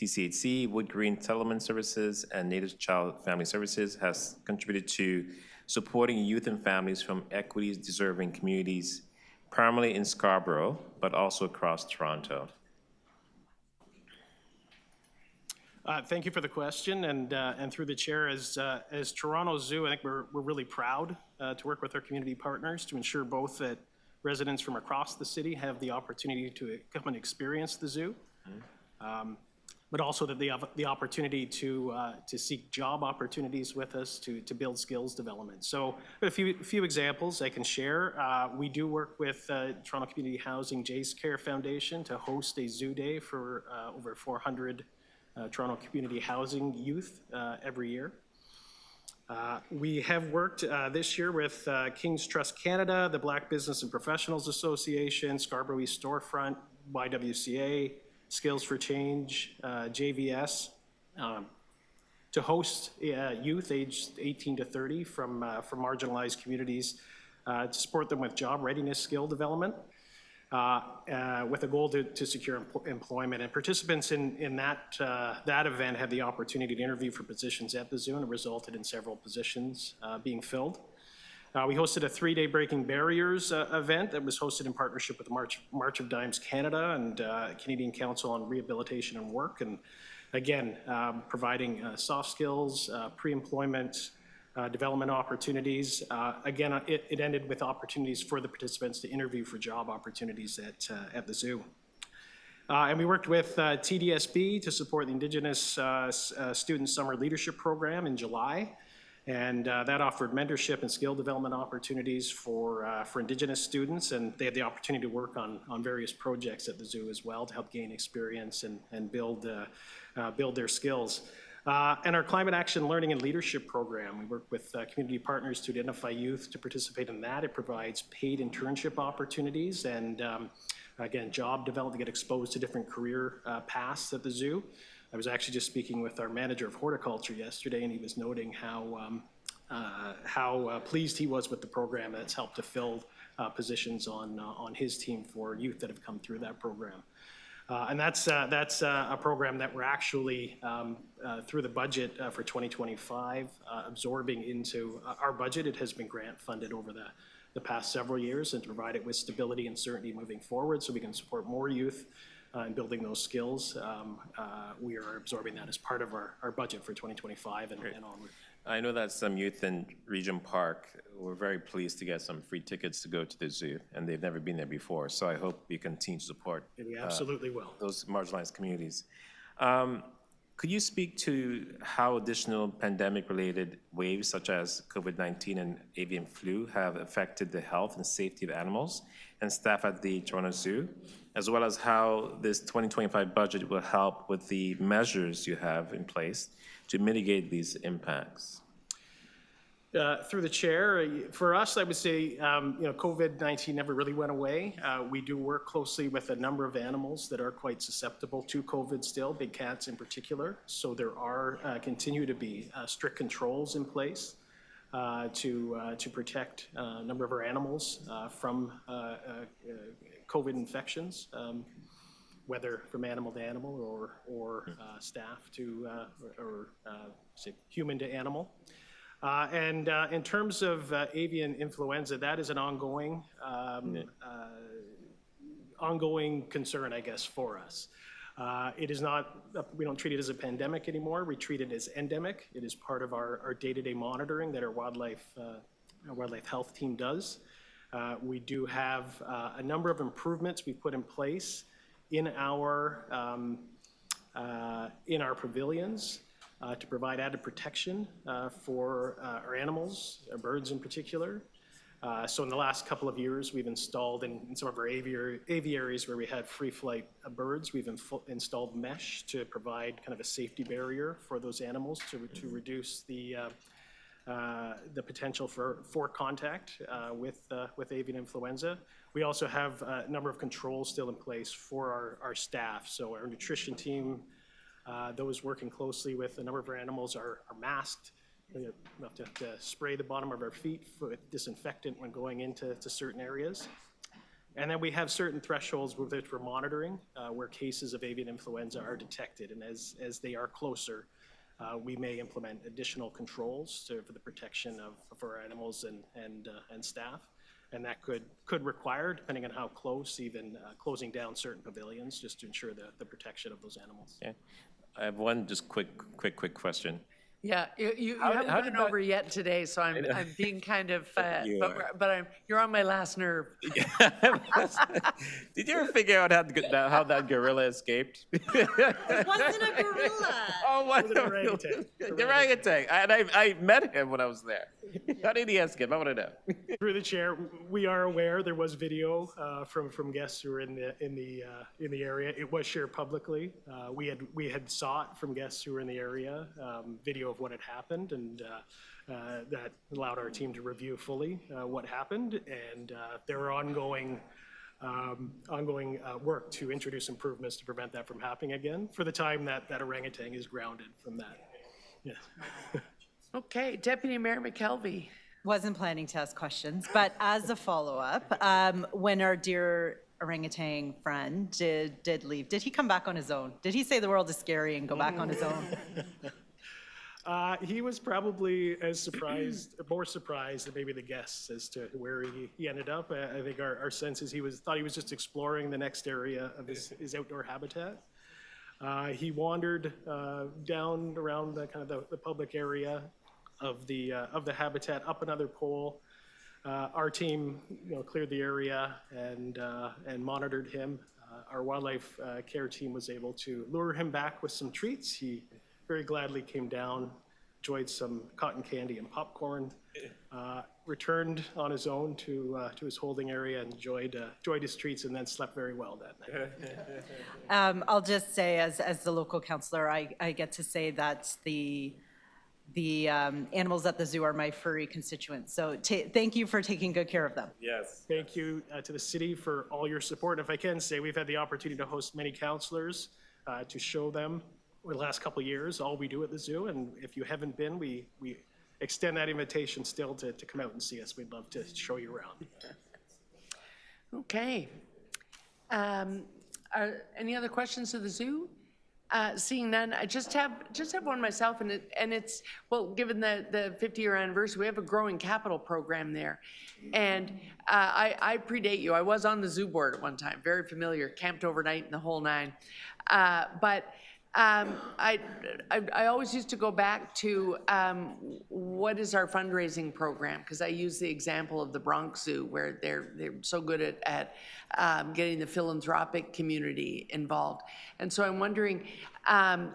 M: TCHC, Wood Green Settlement Services, and Native Child Family Services has contributed to supporting youth and families from equity-deserving communities, primarily in Scarborough, but also across Toronto?
H: Thank you for the question, and through the chair, as Toronto Zoo, I think we're really proud to work with our community partners to ensure both that residents from across the city have the opportunity to come and experience the zoo, but also that they have the opportunity to seek job opportunities with us to build skills development. So a few examples I can share. We do work with Toronto Community Housing Jace Care Foundation to host a zoo day for over 400 Toronto community housing youth every year. We have worked this year with King's Trust Canada, the Black Business and Professionals Association, Scarborough East Storefront, YWCA, Skills for Change, JVS, to host youth aged 18 to 30 from marginalized communities to support them with job readiness skill development with a goal to secure employment. And participants in that event had the opportunity to interview for positions at the zoo, and it resulted in several positions being filled. We hosted a 3-day Breaking Barriers event that was hosted in partnership with the March of Dimes Canada and Canadian Council on Rehabilitation and Work. And again, providing soft skills, pre-employment development opportunities. Again, it ended with opportunities for the participants to interview for job opportunities at the zoo. And we worked with TDSB to support the Indigenous Student Summer Leadership Program in July. And that offered mentorship and skill development opportunities for Indigenous students, and they had the opportunity to work on various projects at the zoo as well to help gain experience and build their skills. And our Climate Action Learning and Leadership Program, we work with community partners to identify youth to participate in that. It provides paid internship opportunities and, again, job development, to get exposed to different career paths at the zoo. I was actually just speaking with our manager of horticulture yesterday, and he was noting how pleased he was with the program that's helped to fill positions on his team for youth that have come through that program. And that's a program that we're actually, through the budget for 2025, absorbing into our budget. It has been grant funded over the past several years, and to provide it with stability and certainty moving forward so we can support more youth in building those skills. We are absorbing that as part of our budget for 2025 and onward.
M: I know that some youth in Regent Park were very pleased to get some free tickets to go to the zoo, and they've never been there before. So I hope we continue to support
H: We absolutely will.
M: those marginalized communities. Could you speak to how additional pandemic-related waves such as COVID-19 and avian flu have affected the health and safety of animals and staff at the Toronto Zoo, as well as how this 2025 budget will help with the measures you have in place to mitigate these impacts?
H: Through the chair, for us, I would say, COVID-19 never really went away. We do work closely with a number of animals that are quite susceptible to COVID still, big cats in particular. So there are continue to be strict controls in place to protect a number of our animals from COVID infections, whether from animal to animal or staff to say human to animal. And in terms of avian influenza, that is an ongoing concern, I guess, for us. It is not, we don't treat it as a pandemic anymore. We treat it as endemic. It is part of our day-to-day monitoring that our wildlife health team does. We do have a number of improvements we've put in place in our pavilions to provide added protection for our animals, our birds in particular. So in the last couple of years, we've installed in some of our aviaries where we had free flight birds, we've installed mesh to provide kind of a safety barrier for those animals to reduce the potential for contact with avian influenza. We also have a number of controls still in place for our staff. So our nutrition team, those working closely with a number of our animals are masked. We have to spray the bottom of our feet with disinfectant when going into certain areas. And then we have certain thresholds which we're monitoring where cases of avian influenza are detected. And as they are closer, we may implement additional controls for the protection of our animals and staff. And that could require, depending on how close, even closing down certain pavilions just to ensure the protection of those animals.
M: Okay. I have one just quick question.
A: Yeah, you haven't gone over yet today, so I'm being kind of, but you're on my last nerve.
M: Did you ever figure out how that gorilla escaped?
K: It wasn't a gorilla.
M: Oh, what?
H: It was an orangutan.
M: The orangutan. And I met him when I was there. How did he escape? I want to know.
H: Through the chair, we are aware there was video from guests who were in the area. It was shared publicly. We had sought from guests who were in the area video of what had happened, and that allowed our team to review fully what happened, and there are ongoing work to introduce improvements to prevent that from happening again for the time that that orangutan is grounded from that. Yeah.
A: Okay, Deputy Mayor McKelvey.
K: Wasn't planning to ask questions, but as a follow-up, when our dear orangutan friend did leave, did he come back on his own? Did he say the world is scary and go back on his own?
H: He was probably as surprised, more surprised than maybe the guests as to where he ended up. I think our sense is thought he was just exploring the next area of his outdoor habitat. He wandered down around the kind of the public area of the habitat, up another pole. Our team, cleared the area and monitored him. Our wildlife care team was able to lure him back with some treats. He very gladly came down, enjoyed some cotton candy and popcorn, returned on his own to his holding area, and enjoyed his treats, and then slept very well that night.
K: I'll just say, as the local councillor, I get to say that the animals at the zoo are my furry constituents. So thank you for taking good care of them.
H: Yes. Thank you to the city for all your support. If I can say, we've had the opportunity to host many councillors to show them over the last couple of years all we do at the zoo. And if you haven't been, we extend that invitation still to come out and see us. We'd love to show you around.
A: Okay. Are any other questions of the zoo? Seeing none, I just have one myself, and it's, well, given the 50-year anniversary, we have a growing capital program there. And I predate you. I was on the zoo board at one time, very familiar, camped overnight and the whole nine. But I always used to go back to what is our fundraising program, because I use the example of the Bronx Zoo, where they're so good at getting the philanthropic community involved. And so I'm wondering,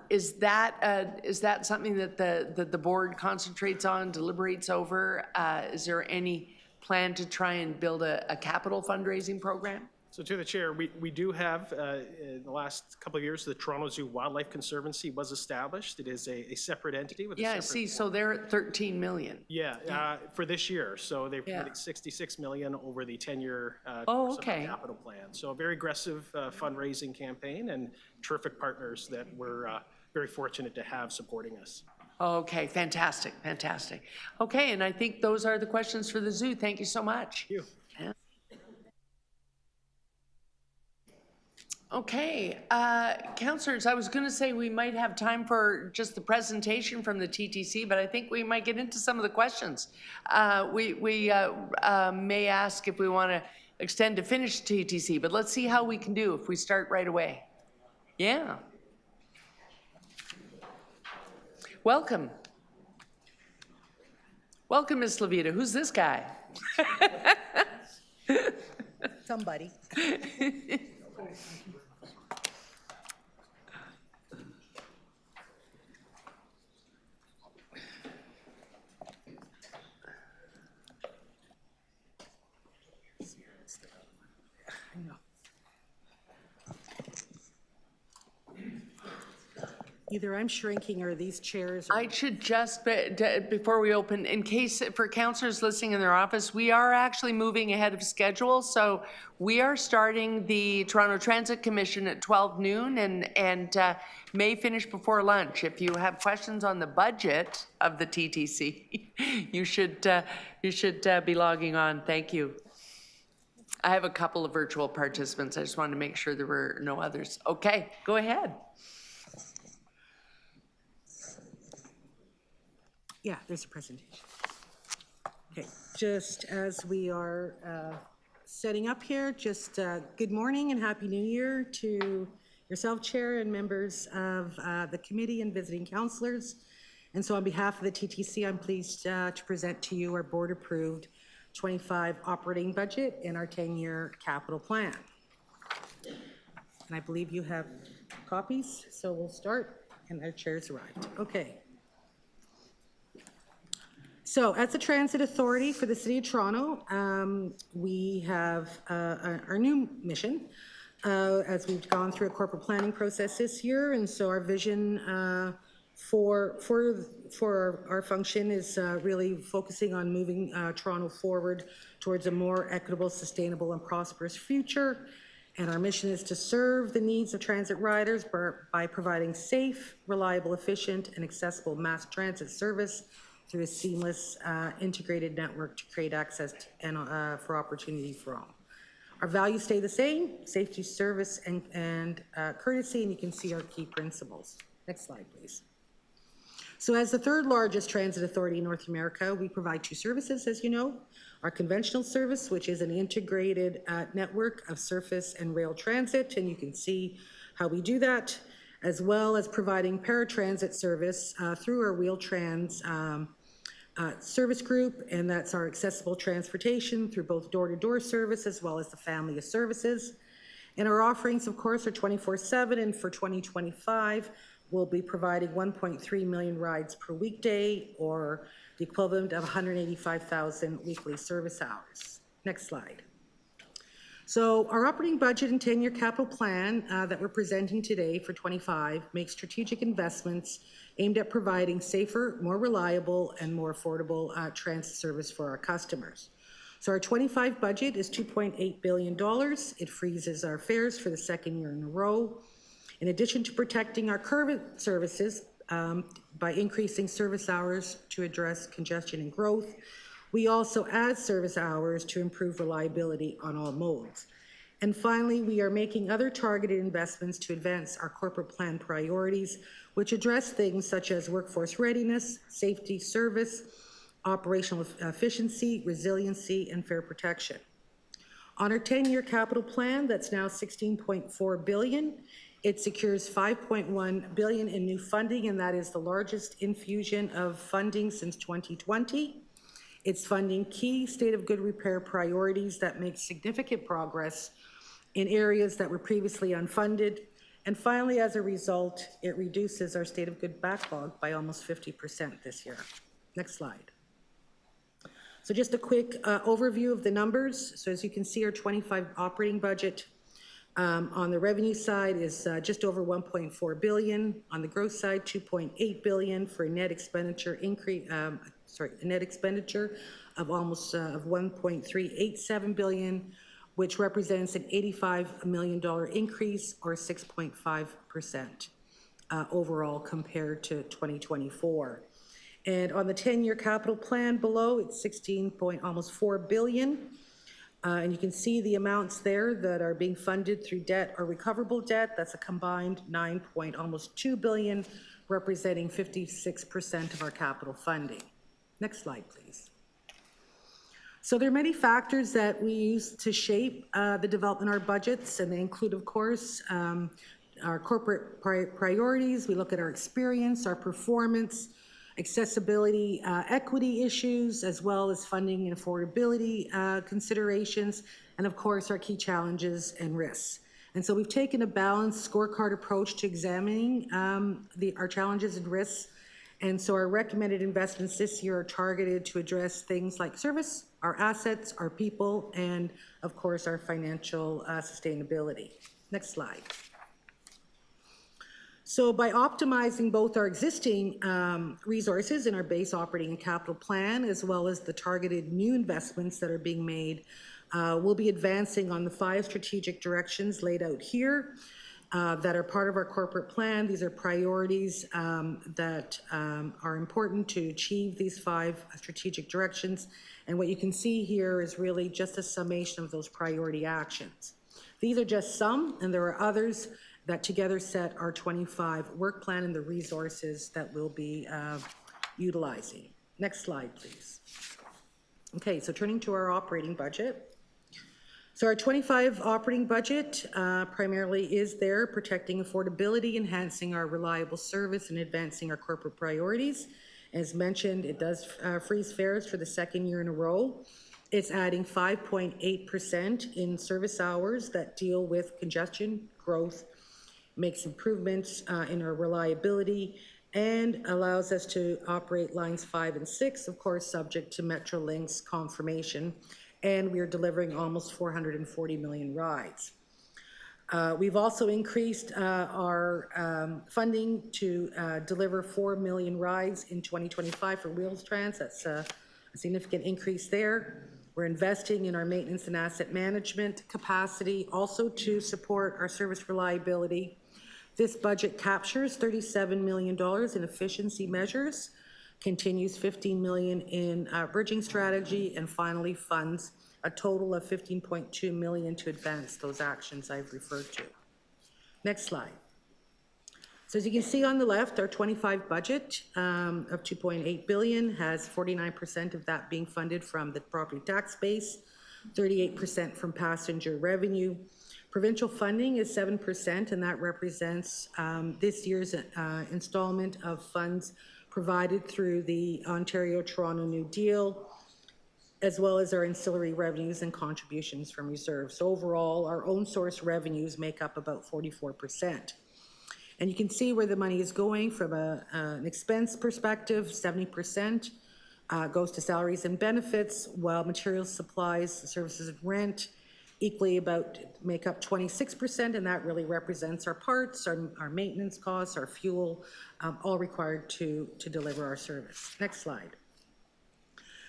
A: is that something that the board concentrates on, deliberates over? Is there any plan to try and build a capital fundraising program?
H: So to the chair, we do have, in the last couple of years, the Toronto Zoo Wildlife Conservancy was established. It is a separate entity with a separate...
A: Yeah, I see, so they're at 13 million.
H: Yeah, for this year. So they've committed 66 million over the 10-year
A: Oh, okay.
H: capital plan. So a very aggressive fundraising campaign, and terrific partners that we're very fortunate to have supporting us.
A: Okay, fantastic, fantastic. Okay, and I think those are the questions for the zoo. Thank you so much.
H: Thank you.
A: Yeah. Okay, councillors, I was going to say we might have time for just the presentation from the TTC, but I think we might get into some of the questions. We may ask if we want to extend to finish TTC, but let's see how we can do if we start right away. Yeah. Welcome. Welcome, Ms. Levita. Who's this guy?
G: Somebody. Either I'm shrinking or these chairs are...
A: I should just, before we open, in case for councillors listening in their office, we are actually moving ahead of schedule. So we are starting the Toronto Transit Commission at 12 noon and may finish before lunch. If you have questions on the budget of the TTC, you should be logging on. Thank you. I have a couple of virtual participants. I just wanted to make sure there were no others. Okay, go ahead.
G: Yeah, there's a presentation. Okay, just as we are setting up here, just good morning and Happy New Year to yourself, Chair, and members of the committee and visiting councillors. And so on behalf of the TTC, I'm pleased to present to you our board-approved 25 operating budget and our 10-year capital plan. And I believe you have copies, so we'll start, and our chair's arrived. Okay. So as a transit authority for the City of Toronto, we have our new mission as we've gone through a corporate planning process this year. And so our vision for our function is really focusing on moving Toronto forward towards a more equitable, sustainable, and prosperous future. And our mission is to serve the needs of transit riders by providing safe, reliable, efficient, and accessible mass transit service through a seamless, integrated network to create access and for opportunity for all. Our values stay the same: safety, service, and courtesy, and you can see our key principles. Next slide, please. So as the third largest transit authority in North America, we provide two services, as you know. Our conventional service, which is an integrated network of surface and rail transit, and you can see how we do that, as well as providing paratransit service through our Wheel-Trans service group, and that's our accessible transportation through both door-to-door service as well as the family of services. And our offerings, of course, are 24/7, and for 2025, we'll be providing 1.3 million rides per weekday, or the equivalent of 185,000 weekly service hours. Next slide. So our operating budget and 10-year capital plan that we're presenting today for 25 makes strategic investments aimed at providing safer, more reliable, and more affordable transit service for our customers. So our 25 budget is $2.8 billion. It freezes our fares for the second year in a row. In addition to protecting our current services by increasing service hours to address congestion and growth, we also add service hours to improve reliability on all modes. And finally, we are making other targeted investments to advance our corporate plan priorities, which address things such as workforce readiness, safety, service, operational efficiency, resiliency, and fare protection. On our 10-year capital plan, that's now $16.4 billion. It secures $5.1 billion in new funding, and that is the largest infusion of funding since 2020. It's funding key state of good repair priorities that make significant progress in areas that were previously unfunded. And finally, as a result, it reduces our state of good backlog by almost 50% this year. Next slide. So just a quick overview of the numbers. So as you can see, our 25 operating budget on the revenue side is just over $1.4 billion. On the growth side, $2.8 billion for a net expenditure increase. A net expenditure of almost of $1.387 billion, which represents an $85 million increase, or 6.5% overall compared to 2024. And on the 10-year capital plan below, it's almost $4 billion. And you can see the amounts there that are being funded through debt or recoverable debt. That's a combined almost $2 billion, representing 56% of our capital funding. Next slide, please. So there are many factors that we use to shape the development of our budgets, and they include, of course, our corporate priorities. We look at our experience, our performance, accessibility, equity issues, as well as funding and affordability considerations, and of course, our key challenges and risks. And so we've taken a balanced scorecard approach to examining our challenges and risks. And so our recommended investments this year are targeted to address things like service, our assets, our people, and of course, our financial sustainability. Next slide. So by optimizing both our existing resources in our base operating and capital plan, as well as the targeted new investments that are being made, we'll be advancing on the 5 strategic directions laid out here that are part of our corporate plan. These are priorities that are important to achieve these 5 strategic directions. And what you can see here is really just a summation of those priority actions. These are just some, and there are others that together set our 25 work plan and the resources that we'll be utilizing. Next slide, please. Okay, so turning to our operating budget. So our 25 operating budget primarily is there protecting affordability, enhancing our reliable service, and advancing our corporate priorities. As mentioned, it does freeze fares for the second year in a row. It's adding 5.8% in service hours that deal with congestion, growth, makes improvements in our reliability, and allows us to operate lines 5 and 6, of course, subject to Metrolinx's confirmation. And we are delivering almost 440 million rides. We've also increased our funding to deliver 4 million rides in 2025 for Wheels Trans. That's a significant increase there. We're investing in our maintenance and asset management capacity, also to support our service reliability. This budget captures $37 million in efficiency measures, continues $15 million in bridging strategy, and finally funds a total of $15.2 million to advance those actions I've referred to. Next slide. So as you can see on the left, our 25 budget of $2.8 billion has 49% of that being funded from the property tax base, 38% from passenger revenue. Provincial funding is 7%, and that represents this year's installment of funds provided through the Ontario-Toronto New Deal, as well as our ancillary revenues and contributions from reserves. So overall, our own source revenues make up about 44%. And you can see where the money is going from an expense perspective. 70% goes to salaries and benefits, while materials, supplies, services, and rent equally about make up 26%, and that really represents our parts, our maintenance costs, our fuel, all required to deliver our service. Next slide.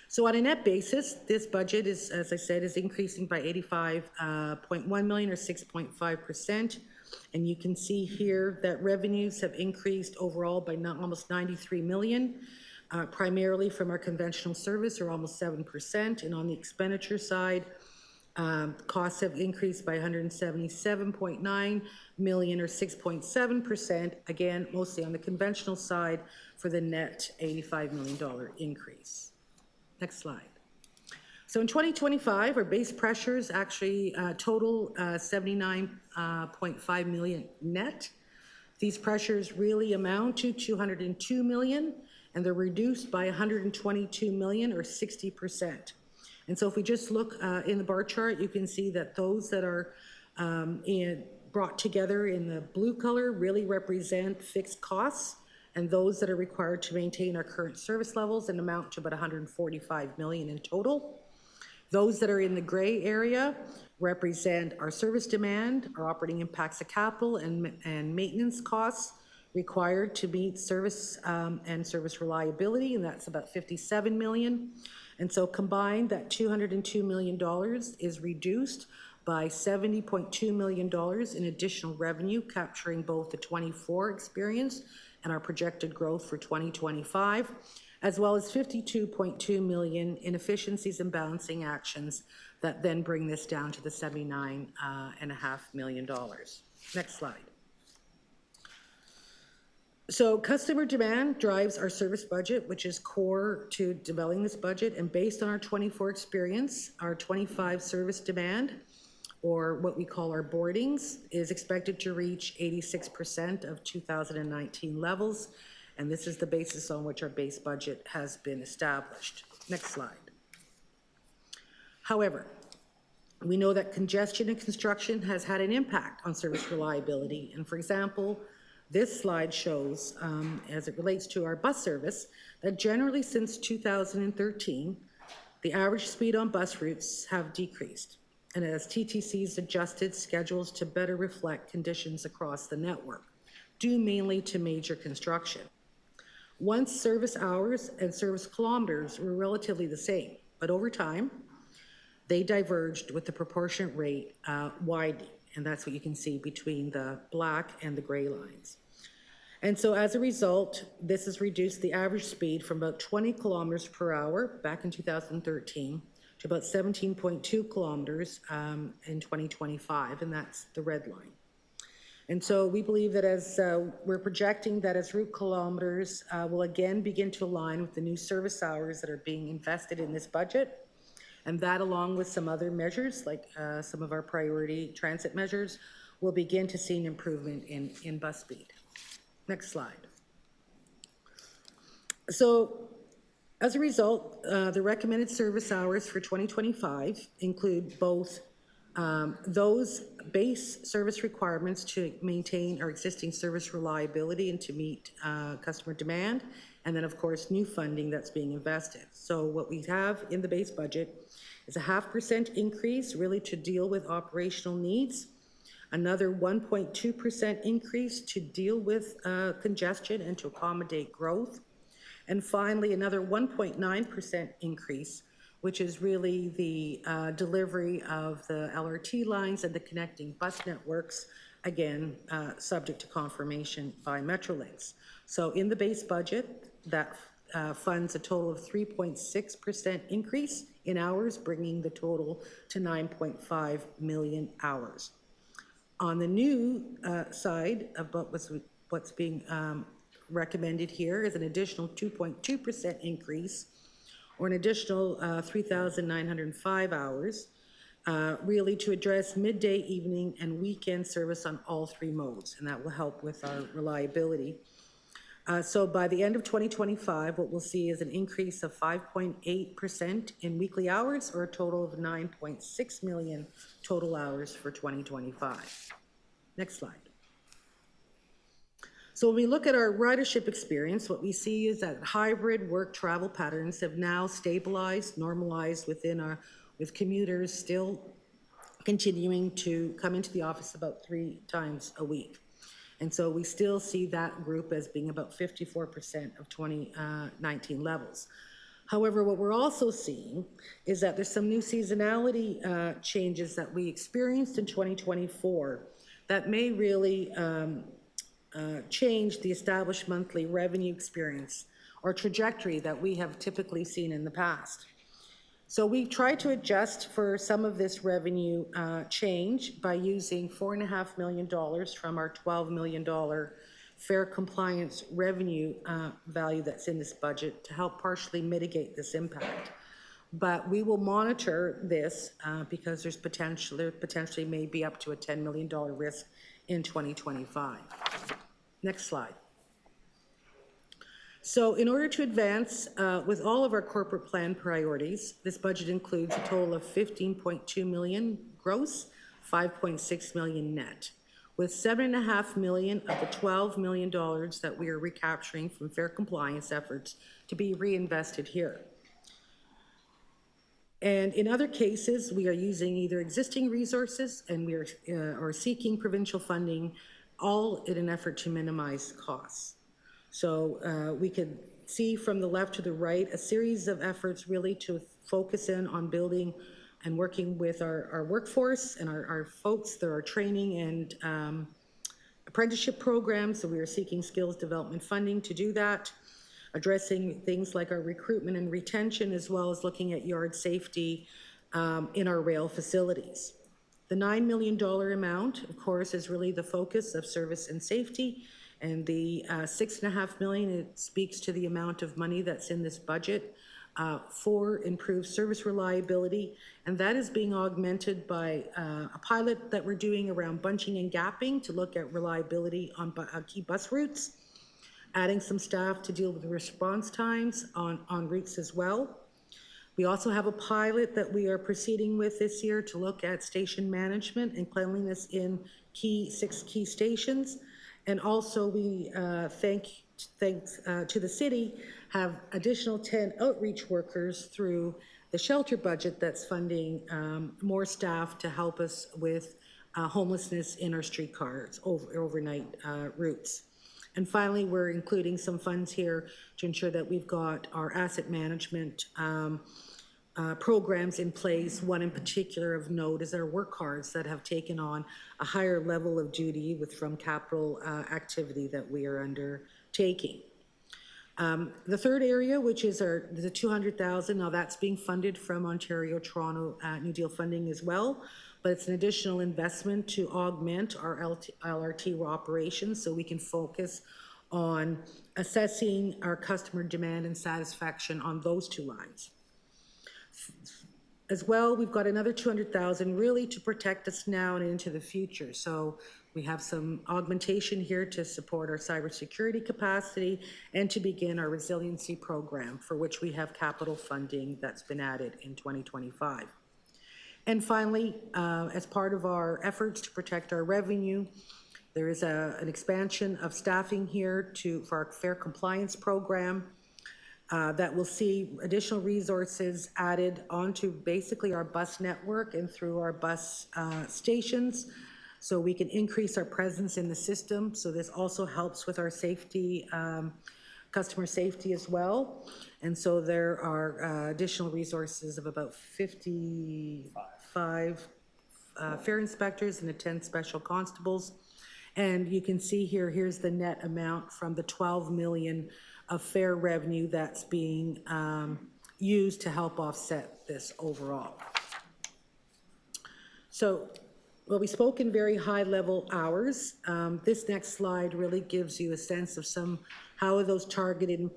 G: So on a net basis, this budget is, as I said, is increasing by $85.1 million or 6.5%. And you can see here that revenues have increased overall by almost $93 million, primarily from our conventional service, or almost 7%. And on the expenditure side, costs have increased by $177.9 million or 6.7%, again, mostly on the conventional side, for the net $85 million increase. Next slide. So in 2025, our base pressures actually total $79.5 million net. These pressures really amount to $202 million, and they're reduced by $122 million or 60%. And so if we just look in the bar chart, you can see that those that are brought together in the blue color really represent fixed costs, and those that are required to maintain our current service levels and amount to about $145 million in total. Those that are in the gray area represent our service demand, our operating impacts of capital, and maintenance costs required to meet service and service reliability, and that's about $57 million. And so combined, that $202 million is reduced by $70.2 million in additional revenue, capturing both the 24 experience and our projected growth for 2025, as well as $52.2 million in efficiencies and balancing actions that then bring this down to the $79.5 million. Next slide. So customer demand drives our service budget, which is core to developing this budget. And based on our 24 experience, our 25 service demand, or what we call our boardings, is expected to reach 86% of 2019 levels. And this is the basis on which our base budget has been established. Next slide. However, we know that congestion in construction has had an impact on service reliability. And for example, this slide shows, as it relates to our bus service, that generally since 2013, the average speed on bus routes have decreased. And as TTC's adjusted schedules to better reflect conditions across the network, due mainly to major construction. Once service hours and service kilometers were relatively the same, but over time, they diverged with the proportionate rate widening. And that's what you can see between the black and the gray lines. And so as a result, this has reduced the average speed from about 20 kilometers per hour back in 2013 to about 17.2 kilometers in 2025, and that's the red line. And so we believe that as we're projecting that as route kilometers will again begin to align with the new service hours that are being invested in this budget, and that along with some other measures like some of our priority transit measures, will begin to see an improvement in bus speed. Next slide. So as a result, the recommended service hours for 2025 include both those base service requirements to maintain our existing service reliability and to meet customer demand, and then of course new funding that's being invested. So what we have in the base budget is a 0.5% increase really to deal with operational needs, another 1.2% increase to deal with congestion and to accommodate growth, and finally, another 1.9% increase, which is really the delivery of the LRT lines and the connecting bus networks, again, subject to confirmation by Metrolinx. So in the base budget, that funds a total of 3.6% increase in hours, bringing the total to 9.5 million hours. On the new side of what's being recommended here is an additional 2.2% increase, or an additional 3,905 hours, really to address midday, evening, and weekend service on all three modes, and that will help with our reliability. So by the end of 2025, what we'll see is an increase of 5.8% in weekly hours, or a total of 9.6 million total hours for 2025. Next slide. So when we look at our ridership experience, what we see is that hybrid work travel patterns have now stabilized, normalized with commuters still continuing to come into the office about 3 times a week. And so we still see that group as being about 54% of 2019 levels. However, what we're also seeing is that there's some new seasonality changes that we experienced in 2024 that may really change the established monthly revenue experience or trajectory that we have typically seen in the past. So we tried to adjust for some of this revenue change by using $4.5 million from our $12 million fare compliance revenue value that's in this budget to help partially mitigate this impact. But we will monitor this because there potentially may be up to a $10 million risk in 2025. Next slide. So in order to advance with all of our corporate plan priorities, this budget includes a total of 15.2 million gross, 5.6 million net, with 7.5 million of the $12 million that we are recapturing from fare compliance efforts to be reinvested here. And in other cases, we are using either existing resources and we are seeking provincial funding, all in an effort to minimize costs. So we could see from the left to the right a series of efforts really to focus in on building and working with our workforce and our folks. There are training and apprenticeship programs, so we are seeking skills development funding to do that, addressing things like our recruitment and retention, as well as looking at yard safety in our rail facilities. The $9 million amount, of course, is really the focus of service and safety. And the $6.5 million, it speaks to the amount of money that's in this budget for improved service reliability. And that is being augmented by a pilot that we're doing around bunching and gapping to look at reliability on key bus routes, adding some staff to deal with the response times on routes as well. We also have a pilot that we are proceeding with this year to look at station management and cleanliness in 6 key stations. And also we, thanks to the city, have additional 10 outreach workers through the shelter budget that's funding more staff to help us with homelessness in our streetcars, overnight routes. And finally, we're including some funds here to ensure that we've got our asset management programs in place. One in particular of note is our work cards that have taken on a higher level of duty from capital activity that we are undertaking. The third area, which is the $200,000, now that's being funded from Ontario Toronto New Deal funding as well, but it's an additional investment to augment our LRT operations so we can focus on assessing our customer demand and satisfaction on those 2 lines. As well, we've got another $200,000 really to protect us now and into the future. So we have some augmentation here to support our cybersecurity capacity and to begin our resiliency program, for which we have capital funding that's been added in 2025. And finally, as part of our efforts to protect our revenue, there is an expansion of staffing here for our fare compliance program. That will see additional resources added onto basically our bus network and through our bus stations so we can increase our presence in the system. So this also helps with our safety, customer safety as well. And so there are additional resources of about 55 fare inspectors and 10 special constables. And you can see here, here's the net amount from the 12 million of fare revenue that's being used to help offset this overall. So, well, we spoke in very high level hours. This next slide really gives you a sense of how those targeted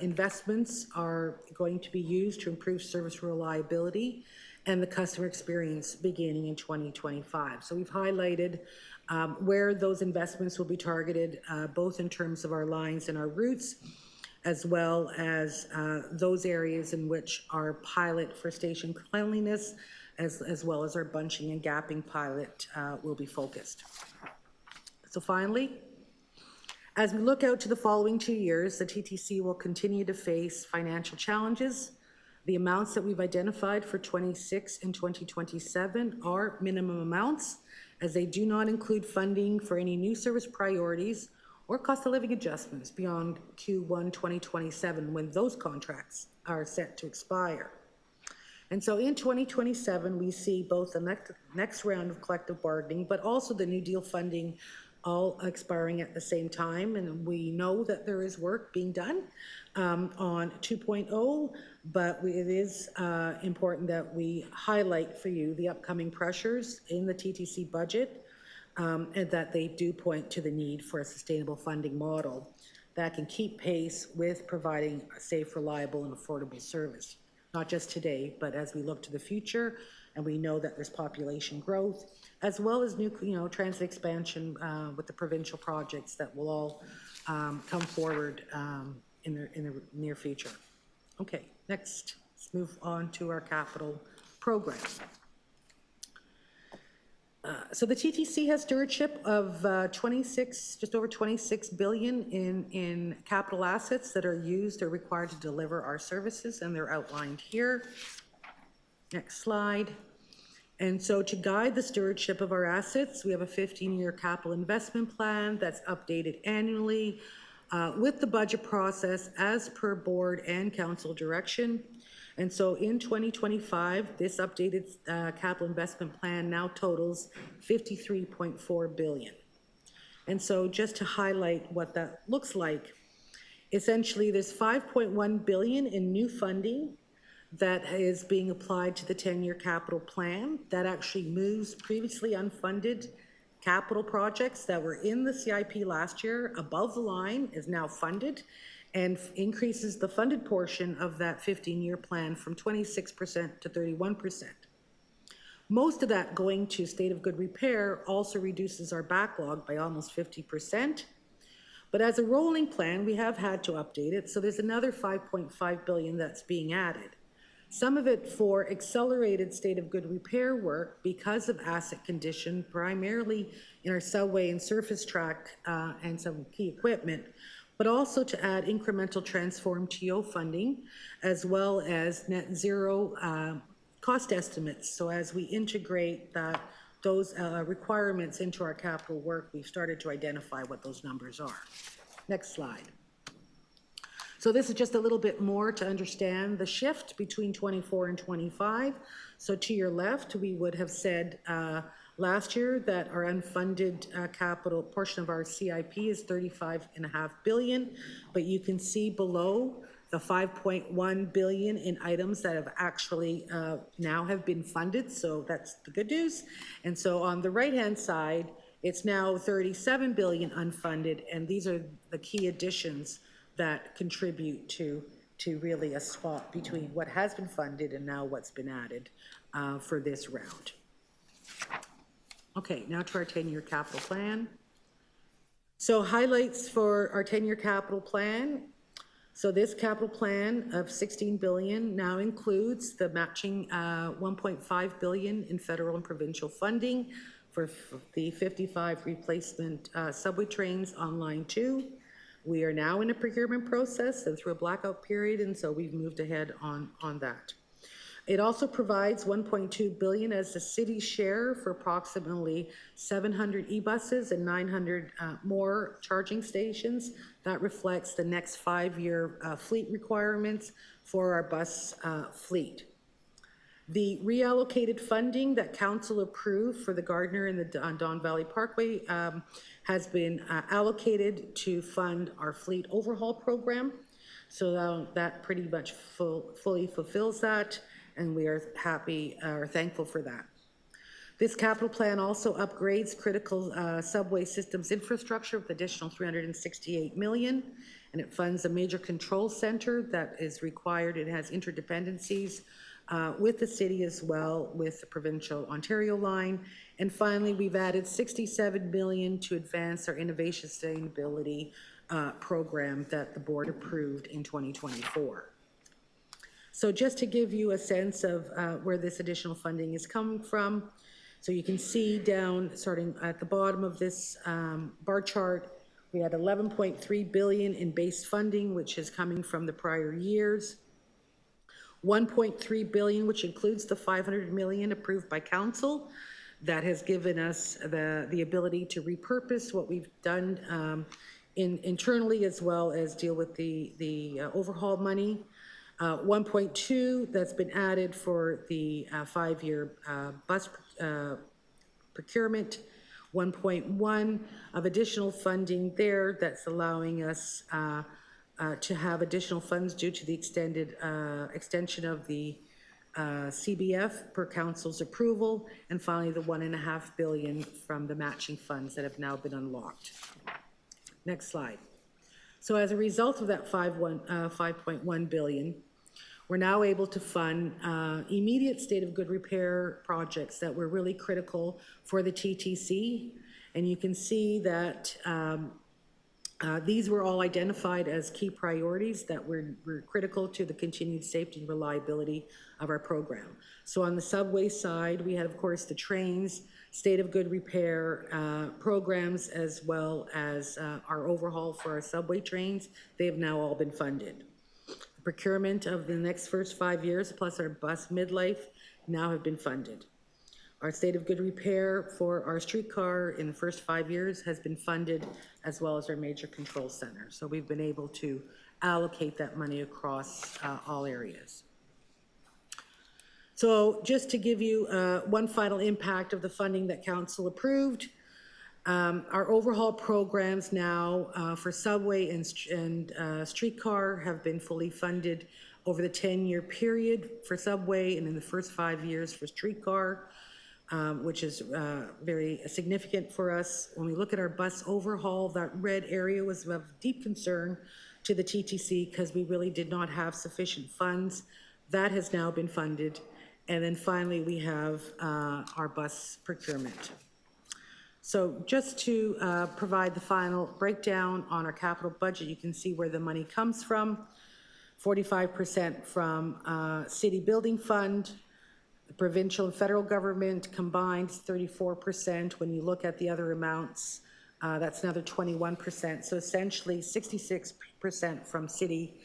G: investments are going to be used to improve service reliability and the customer experience beginning in 2025. So we've highlighted where those investments will be targeted, both in terms of our lines and our routes, as well as those areas in which our pilot for station cleanliness, as well as our bunching and gapping pilot will be focused. So finally, as we look out to the following 2 years, the TTC will continue to face financial challenges. The amounts that we've identified for 26 and 2027 are minimum amounts, as they do not include funding for any new service priorities or cost of living adjustments beyond Q1 2027, when those contracts are set to expire. And so in 2027, we see both the next round of collective bargaining, but also the New Deal funding all expiring at the same time. And we know that there is work being done on 2.0, but it is important that we highlight for you the upcoming pressures in the TTC budget, and that they do point to the need for a sustainable funding model that can keep pace with providing a safe, reliable, and affordable service, not just today, but as we look to the future, and we know that there's population growth, as well as new, transit expansion with the provincial projects that will all come forward in the near future. Okay, next, let's move on to our capital program. So the TTC has stewardship of just over 26 billion in capital assets that are used or required to deliver our services, and they're outlined here. Next slide. And so to guide the stewardship of our assets, we have a 15-year capital investment plan that's updated annually with the budget process as per board and council direction. And so in 2025, this updated capital investment plan now totals 53.4 billion. And so just to highlight what that looks like, essentially there's 5.1 billion in new funding that is being applied to the 10-year capital plan. That actually moves previously unfunded capital projects that were in the CIP last year above the line, is now funded, and increases the funded portion of that 15-year plan from 26% to 31%. Most of that going to state of good repair also reduces our backlog by almost 50%. But as a rolling plan, we have had to update it, so there's another 5.5 billion that's being added. Some of it for accelerated state of good repair work because of asset condition, primarily in our subway and surface track and some key equipment, but also to add incremental transform TO funding, as well as net zero cost estimates. So as we integrate those requirements into our capital work, we've started to identify what those numbers are. Next slide. So this is just a little bit more to understand the shift between 24 and 25. So to your left, we would have said last year that our unfunded capital portion of our CIP is 35.5 billion, but you can see below the 5.1 billion in items that have actually now have been funded. So that's the good news. And so on the right-hand side, it's now 37 billion unfunded, and these are the key additions that contribute to really a swap between what has been funded and now what's been added for this round. Okay, now to our 10-year capital plan. So highlights for our 10-year capital plan. So this capital plan of 16 billion now includes the matching 1.5 billion in federal and provincial funding for the 55 replacement subway trains on Line 2. We are now in a procurement process and through a blackout period, and so we've moved ahead on that. It also provides 1.2 billion as the city's share for approximately 700 e-buses and 900 more charging stations. That reflects the next 5-year fleet requirements for our bus fleet. The reallocated funding that council approved for the Gardner and the Don Valley Parkway has been allocated to fund our fleet overhaul program. So that pretty much fully fulfills that, and we are happy or thankful for that. This capital plan also upgrades critical subway systems infrastructure with additional $368 million, and it funds a major control center that is required. It has interdependencies with the city as well, with the provincial Ontario line. And finally, we've added $67 million to advance our innovation sustainability program that the board approved in 2024. So just to give you a sense of where this additional funding is coming from, so you can see down, starting at the bottom of this bar chart, we had 11.3 billion in base funding, which is coming from the prior years. 1.3 billion, which includes the 500 million approved by council, that has given us the ability to repurpose what we've done internally, as well as deal with the overhaul money. 1.2 that's been added for the 5-year bus procurement. 1.1 of additional funding there that's allowing us to have additional funds due to the extension of the CBF per council's approval, and finally the $1.5 billion from the matching funds that have now been unlocked. Next slide. So as a result of that 5.1 billion, we're now able to fund immediate state of good repair projects that were really critical for the TTC, and you can see that these were all identified as key priorities that were critical to the continued safety and reliability of our program. So on the subway side, we had, of course, the trains, state of good repair programs, as well as our overhaul for our subway trains. They have now all been funded. The procurement of the next first 5 years, plus our bus midlife, now have been funded. Our state of good repair for our streetcar in the first 5 years has been funded, as well as our major control center. So we've been able to allocate that money across all areas. So just to give you one final impact of the funding that council approved, our overhaul programs now for subway and streetcar have been fully funded over the 10-year period for subway, and in the first 5 years for streetcar. Which is very significant for us. When we look at our bus overhaul, that red area was of deep concern to the TTC because we really did not have sufficient funds. That has now been funded. And then finally, we have our bus procurement. So just to provide the final breakdown on our capital budget, you can see where the money comes from. 45% from City Building Fund. The provincial and federal government combined 34%. When you look at the other amounts, that's another 21%. So essentially 66% from city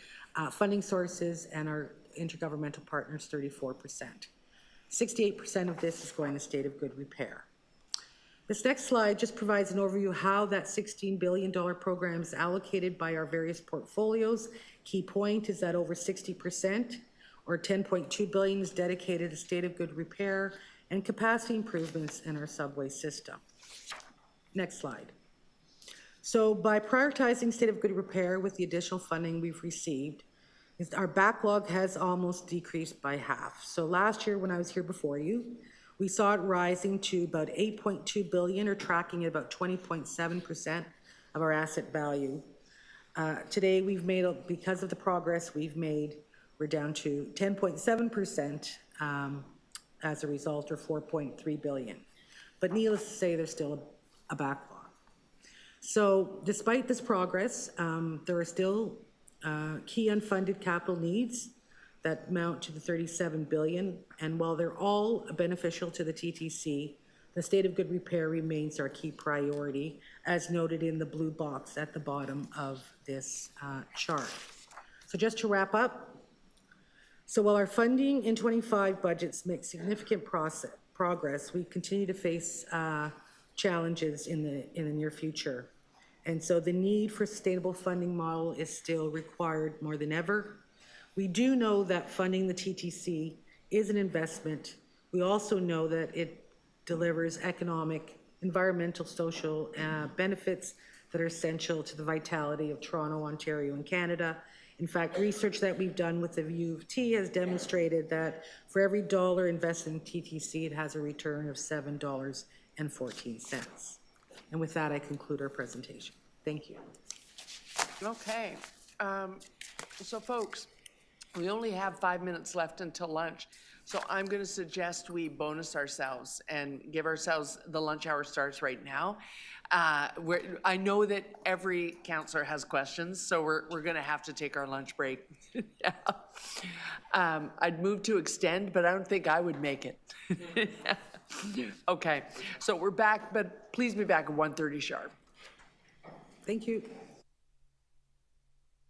G: funding sources, and our intergovernmental partners 34%. 68% of this is going to state of good repair. This next slide just provides an overview of how that $16 billion program is allocated by our various portfolios. Key point is that over 60%, or 10.2 billion, is dedicated to state of good repair and capacity improvements in our subway system. Next slide. So by prioritizing state of good repair with the additional funding we've received, our backlog has almost decreased by half. So last year when I was here before you, we saw it rising to about 8.2 billion, or tracking at about 20.7% of our asset value. Today we've made, because of the progress we've made, we're down to 10.7% as a result, or 4.3 billion. But needless to say, there's still a backlog. So despite this progress, there are still key unfunded capital needs that amount to the 37 billion. And while they're all beneficial to the TTC, the state of good repair remains our key priority, as noted in the blue box at the bottom of this chart. So just to wrap up, So while our funding in 25 budgets make significant progress, we continue to face challenges in the near future. And so the need for sustainable funding model is still required more than ever. We do know that funding the TTC is an investment. We also know that it delivers economic, environmental, social benefits that are essential to the vitality of Toronto, Ontario, and Canada. In fact, research that we've done with the U of T has demonstrated that for every dollar invested in TTC, it has a return of $7.14. And with that, I conclude our presentation. Thank you.
A: Okay. So folks, we only have 5 minutes left until lunch. So I'm going to suggest we bonus ourselves and give ourselves, the lunch hour starts right now. I know that every counselor has questions, so we're going to have to take our lunch break. I'd move to extend, but I don't think I would make it. Okay, so we're back, but please be back at 1:30 sharp.
G: Thank you.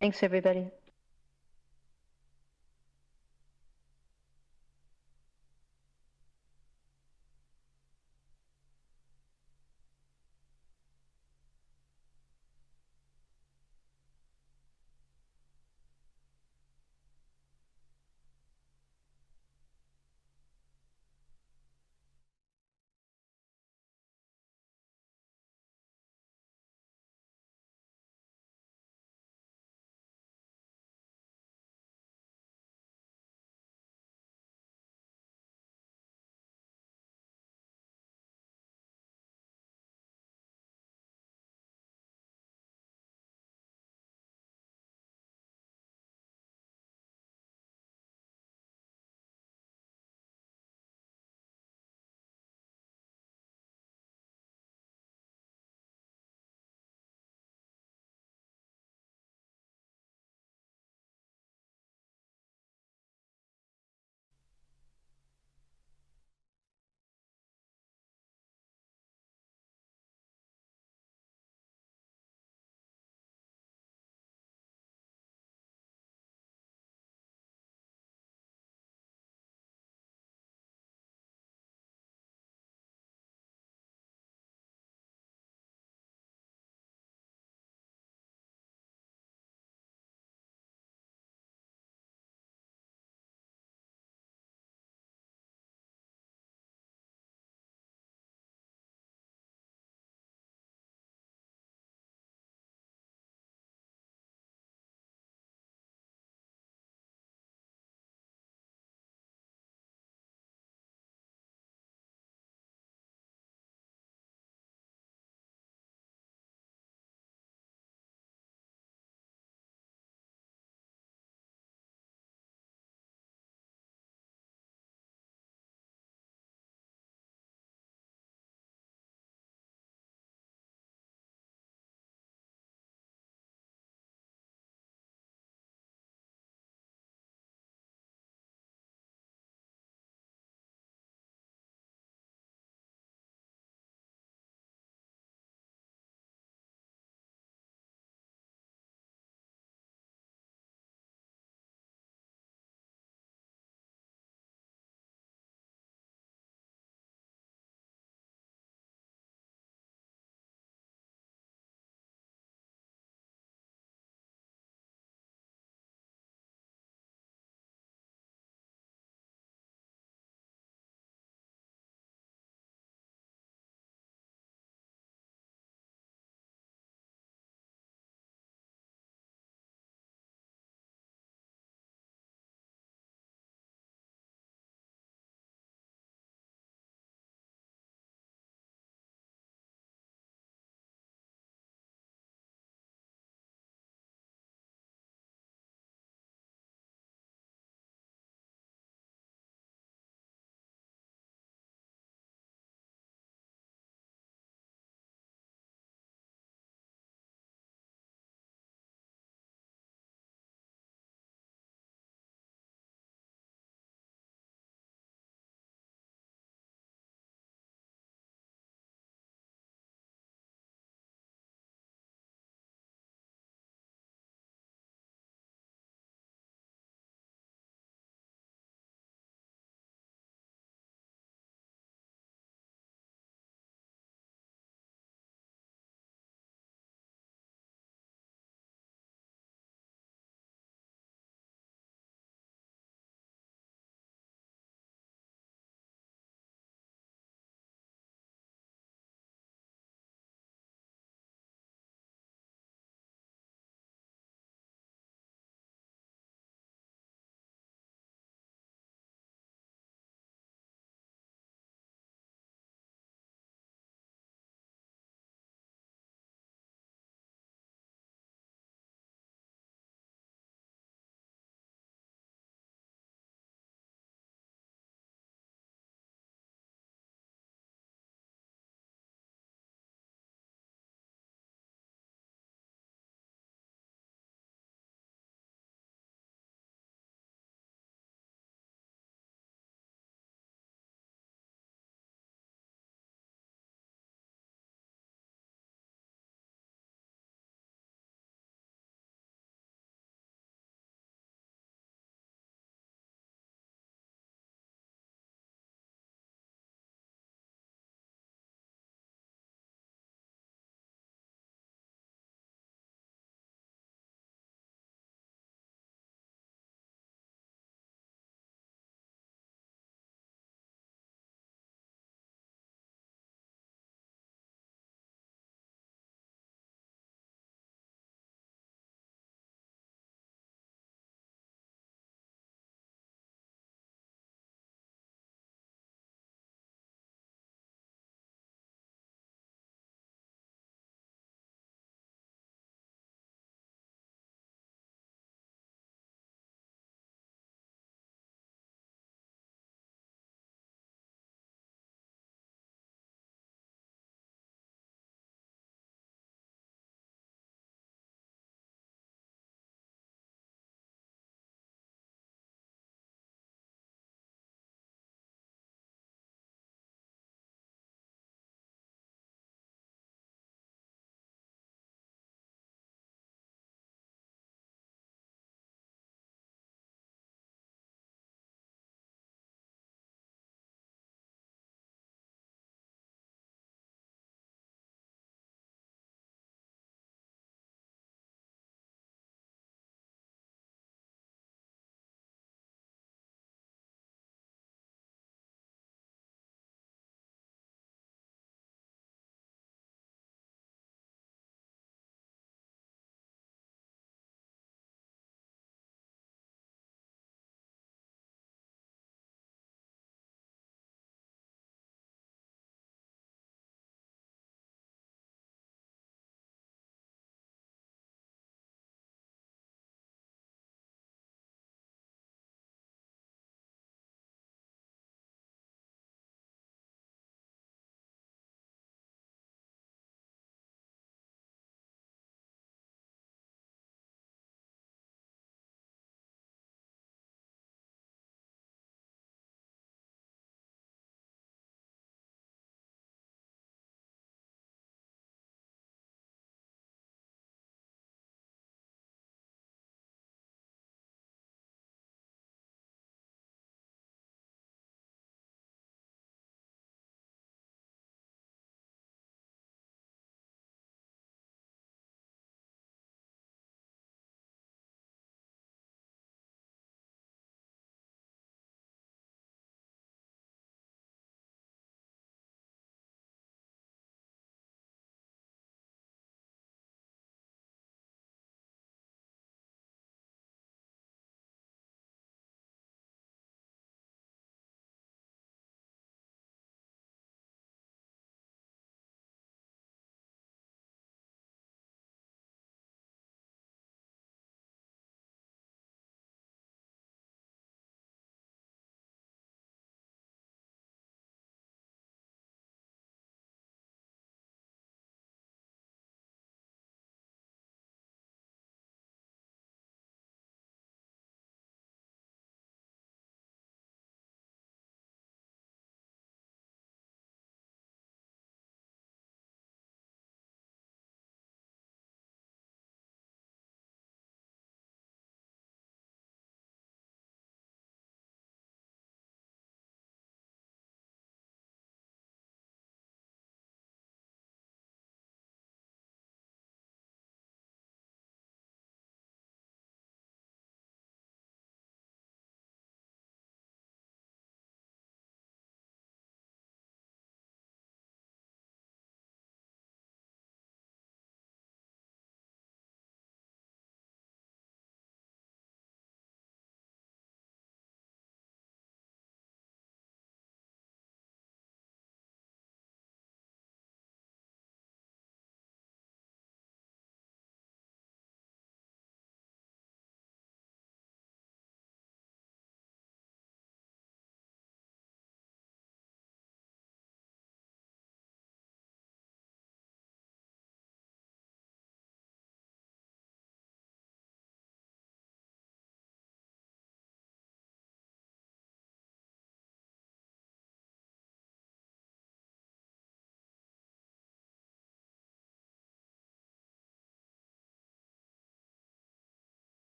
I: Thanks, everybody.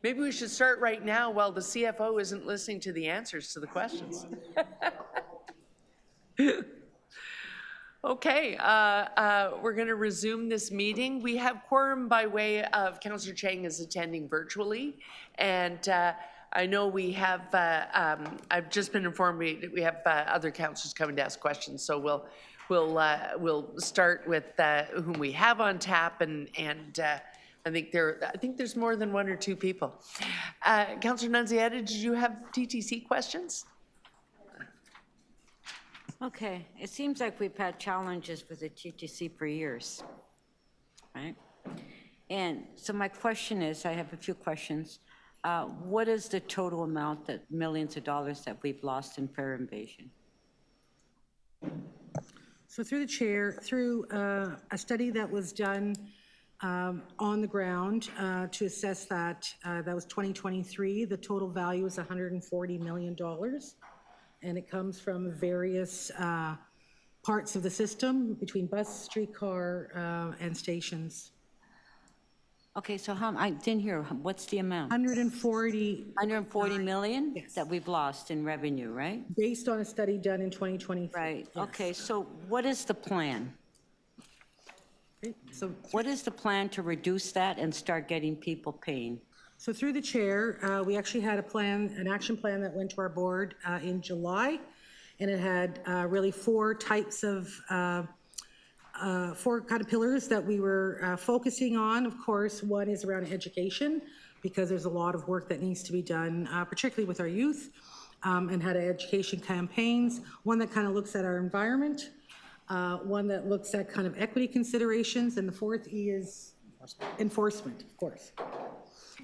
A: Maybe we should start right now while the CFO isn't listening to the answers to the questions. Okay, we're going to resume this meeting. We have quorum by way of Councillor Chang is attending virtually, and I know we have, I've just been informed we have other councillors coming to ask questions, so we'll start with whom we have on tap, and I think there's more than one or two people. Councillor Nunziata, did you have TTC questions?
E: Okay, it seems like we've had challenges with the TTC for years, right? And so my question is, I have a few questions. What is the total amount that millions of dollars that we've lost in fare invasion?
G: So through the chair, through a study that was done on the ground to assess that, that was 2023, the total value is $140 million. And it comes from various parts of the system between bus, streetcar, and stations.
E: Okay, so I didn't hear, what's the amount?
G: 140
E: million that we've lost in revenue, right?
G: Based on a study done in 2023.
E: Right,
G: yes.
E: okay, so what is the plan?
G: So
E: what is the plan to reduce that and start getting people paying?
G: So through the chair, we actually had a plan, an action plan that went to our board in July, and it had really four types of, four kind of pillars that we were focusing on. Of course, one is around education, because there's a lot of work that needs to be done, particularly with our youth, and how to education campaigns. One that kind of looks at our environment, one that looks at kind of equity considerations, and the fourth E is enforcement, of course.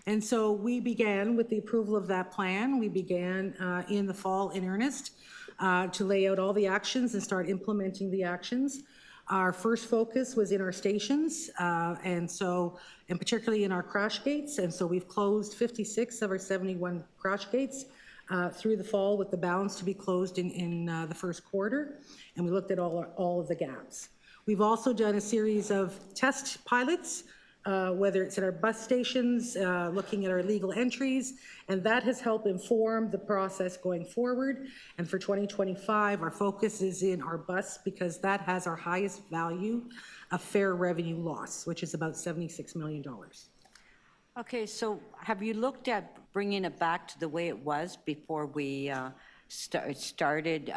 G: And so we began with the approval of that plan. We began in the fall in earnest to lay out all the actions and start implementing the actions. Our first focus was in our stations, and particularly in our crash gates. And so we've closed 56 of our 71 crash gates through the fall, with the balance to be closed in the first quarter. And we looked at all of the gaps. We've also done a series of test pilots, whether it's at our bus stations, looking at our legal entries, and that has helped inform the process going forward. And for 2025, our focus is in our bus, because that has our highest value of fare revenue loss, which is about $76 million.
E: Okay, so have you looked at bringing it back to the way it was before we started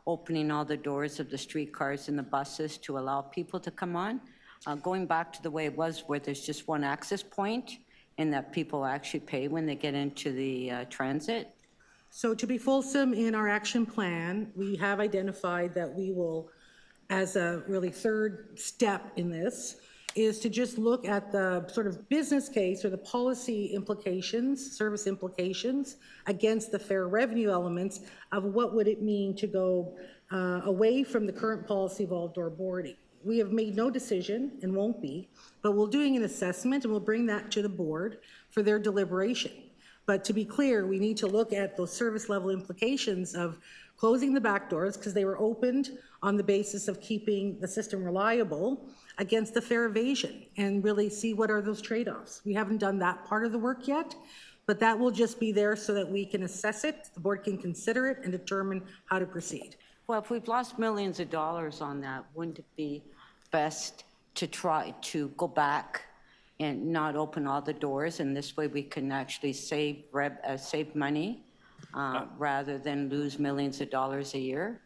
E: opening all the doors of the streetcars and the buses to allow people to come on? Going back to the way it was, where there's just one access point and that people actually pay when they get into the transit?
G: So to be fulsome in our action plan, we have identified that we will, as a really third step in this, is to just look at the sort of business case or the policy implications, service implications, against the fare revenue elements of what would it mean to go away from the current policy of all-door boarding. We have made no decision and won't be, but we're doing an assessment and we'll bring that to the board for their deliberation. But to be clear, we need to look at those service level implications of closing the back doors, because they were opened on the basis of keeping the system reliable, against the fare evasion, and really see what are those trade-offs. We haven't done that part of the work yet, but that will just be there so that we can assess it, the board can consider it, and determine how to proceed.
E: Well, if we've lost millions of dollars on that, wouldn't it be best to try to go back and not open all the doors, and this way we can actually save money rather than lose millions of dollars a year?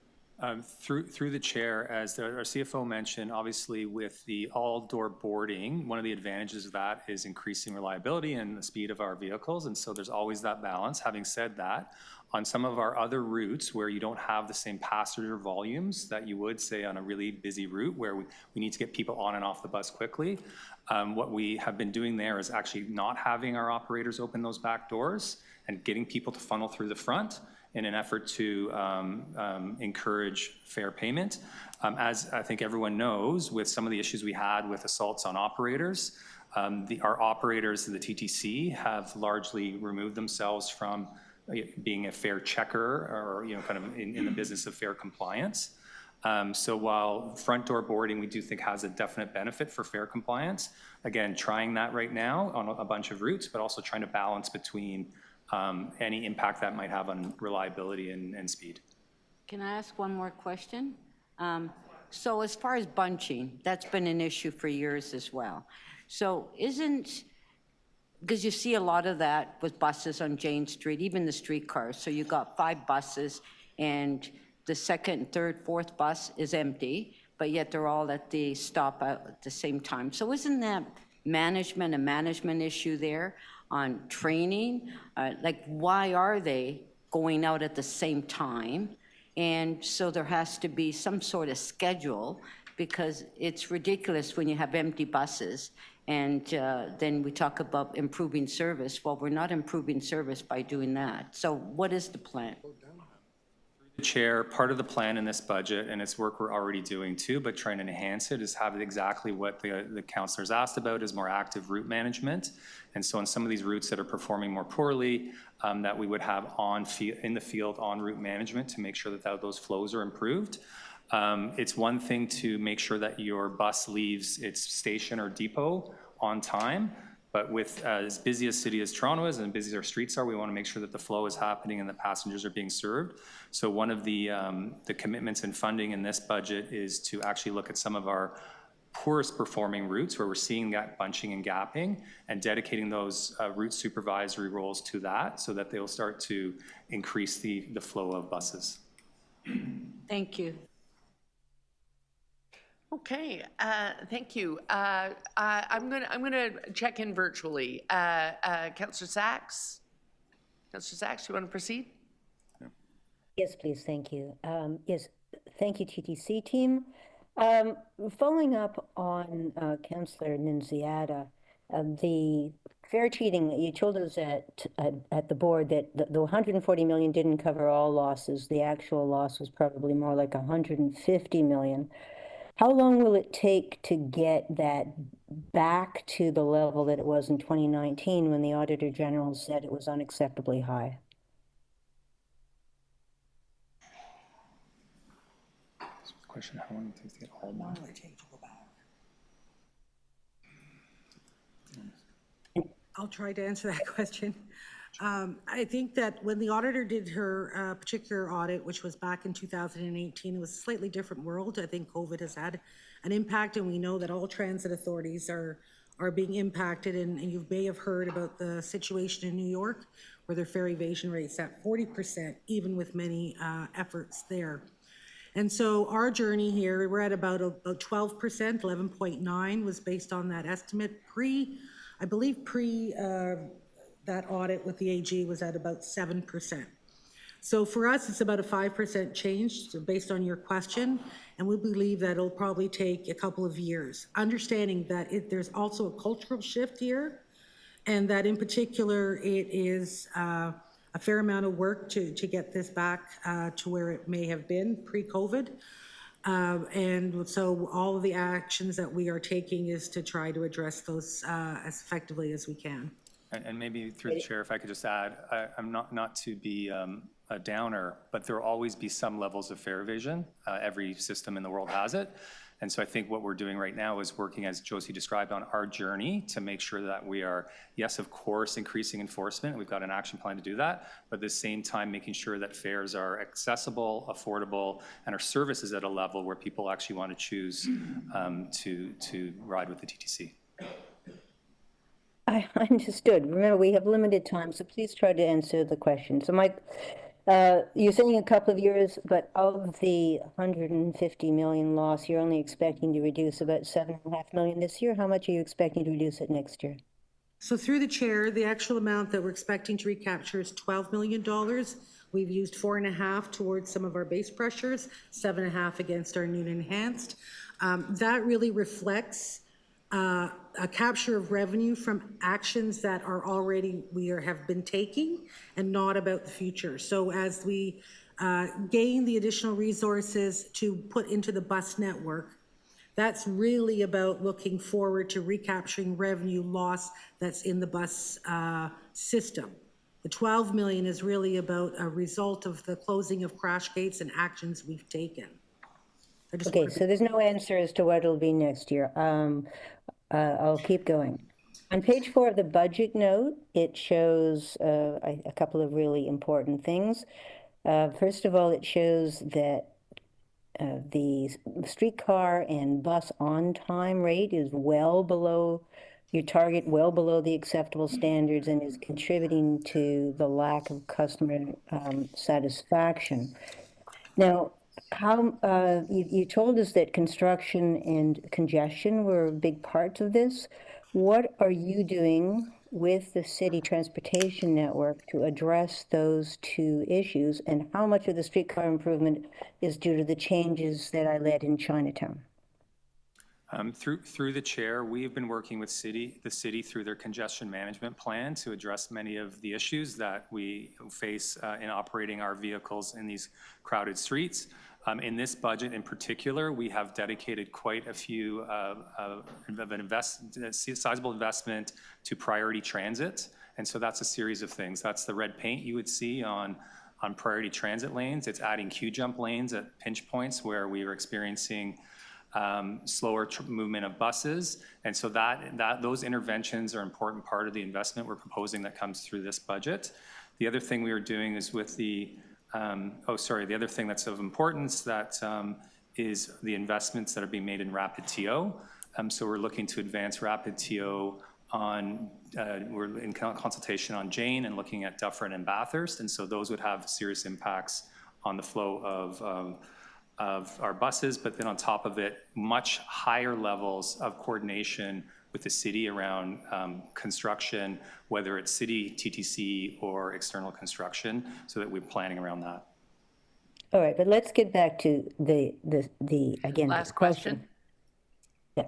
U: Through the chair, as our CFO mentioned, obviously with the all-door boarding, one of the advantages of that is increasing reliability and the speed of our vehicles, and so there's always that balance. Having said that, on some of our other routes where you don't have the same passenger volumes that you would, say, on a really busy route where we need to get people on and off the bus quickly, what we have been doing there is actually not having our operators open those back doors and getting people to funnel through the front in an effort to encourage fair payment. As I think everyone knows, with some of the issues we had with assaults on operators, our operators in the TTC have largely removed themselves from being a fare checker or kind of in the business of fare compliance.
F: So while front door boarding, we do think has a definite benefit for fare compliance, again, trying that right now on a bunch of routes, but also trying to balance between any impact that might have on reliability and speed.
E: Can I ask one more question? So as far as bunching, that's been an issue for years as well. So because you see a lot of that with buses on Jane Street, even the streetcars. So you got 5 buses and the second, third, fourth bus is empty, but yet they're all at the stop at the same time. So isn't that a management issue there on training? Like, why are they going out at the same time? And so there has to be some sort of schedule, because it's ridiculous when you have empty buses and then we talk about improving service. Well, we're not improving service by doing that. So what is the plan?
F: Chair, part of the plan in this budget, and it's work we're already doing too, but trying to enhance it, is have exactly what the councillors asked about, is more active route management. And so on some of these routes that are performing more poorly, that we would have in the field on route management to make sure that those flows are improved. It's one thing to make sure that your bus leaves its station or depot on time, but with as busy a city as Toronto is and busy as our streets are, we want to make sure that the flow is happening and the passengers are being served. So one of the commitments and funding in this budget is to actually look at some of our poorest performing routes where we're seeing that bunching and gapping, and dedicating those route supervisory roles to that so that they'll start to increase the flow of buses.
E: Thank you.
A: Okay, thank you. I'm gonna check in virtually. Councillor Sachs? Councillor Sachs, you want to proceed?
L: Yes, please, thank you. Yes, thank you, TTC team. Following up on Councillor Nunziata, the fare cheating, you told us at the board that the 140 million didn't cover all losses. The actual loss was probably more like 150 million. How long will it take to get that back to the level that it was in 2019 when the Auditor General said it was unacceptably high?
F: Question, how long it takes to get all back?
G: I'll try to answer that question. I think that when the auditor did her particular audit, which was back in 2018, it was a slightly different world. I think COVID has had an impact, and we know that all transit authorities are being impacted, and you may have heard about the situation in New York where their fare evasion rate's at 40%, even with many efforts there. And so our journey here, we're at about 12%, 11.9 was based on that estimate. I believe that audit with the AG was at about 7%. So for us, it's about a 5% change based on your question, and we believe that it'll probably take a couple of years. Understanding that there's also a cultural shift here, and that in particular, it is a fair amount of work to get this back to where it may have been pre-COVID. And so all of the actions that we are taking is to try to address those as effectively as we can.
F: And maybe through the chair, if I could just add, I'm not to be a downer, but there will always be some levels of fare evasion. Every system in the world has it. And so I think what we're doing right now is working, as Josie described, on our journey to make sure that we are, yes, of course, increasing enforcement. We've got an action plan to do that, but at the same time, making sure that fares are accessible, affordable, and our service is at a level where people actually want to choose to ride with the TTC.
L: I understood. Remember, we have limited time, so please try to answer the question. So Mike, you're saying a couple of years, but of the 150 million loss, you're only expecting to reduce about 7.5 million this year. How much are you expecting to reduce it next year?
G: So through the chair, the actual amount that we're expecting to recapture is $12 million. We've used 4.5 towards some of our base pressures, 7.5 against our new enhanced. That really reflects a capture of revenue from actions that are already have been taking, and not about the future. So as we gain the additional resources to put into the bus network, that's really about looking forward to recapturing revenue loss that's in the bus system. The 12 million is really about a result of the closing of crash gates and actions we've taken.
L: Okay, so there's no answer as to what it'll be next year. I'll keep going. On page 4 of the budget note, it shows a couple of really important things. First of all, it shows that the streetcar and bus on-time rate is well below your target, well below the acceptable standards, and is contributing to the lack of customer satisfaction. Now, you told us that construction and congestion were big parts of this. What are you doing with the city transportation network to address those two issues, and how much of the streetcar improvement is due to the changes that I led in Chinatown?
F: Through the chair, we have been working with the city through their congestion management plan to address many of the issues that we face in operating our vehicles in these crowded streets. In this budget in particular, we have dedicated quite a few sizable investment to priority transit. And so that's a series of things. That's the red paint you would see on priority transit lanes. It's adding queue jump lanes at pinch points where we are experiencing slower movement of buses. And so those interventions are an important part of the investment we're proposing that comes through this budget. The other thing we are doing is with the other thing that's of importance that is the investments that are being made in Rapid TO. So we're looking to advance Rapid TO we're in consultation on Jane and looking at Dufferin and Bathurst. And so those would have serious impacts on the flow of our buses, but then on top of it, much higher levels of coordination with the city around construction, whether it's city, TTC, or external construction, so that we're planning around that.
L: All right, but let's get back to the again,
A: Last question.
L: Yeah,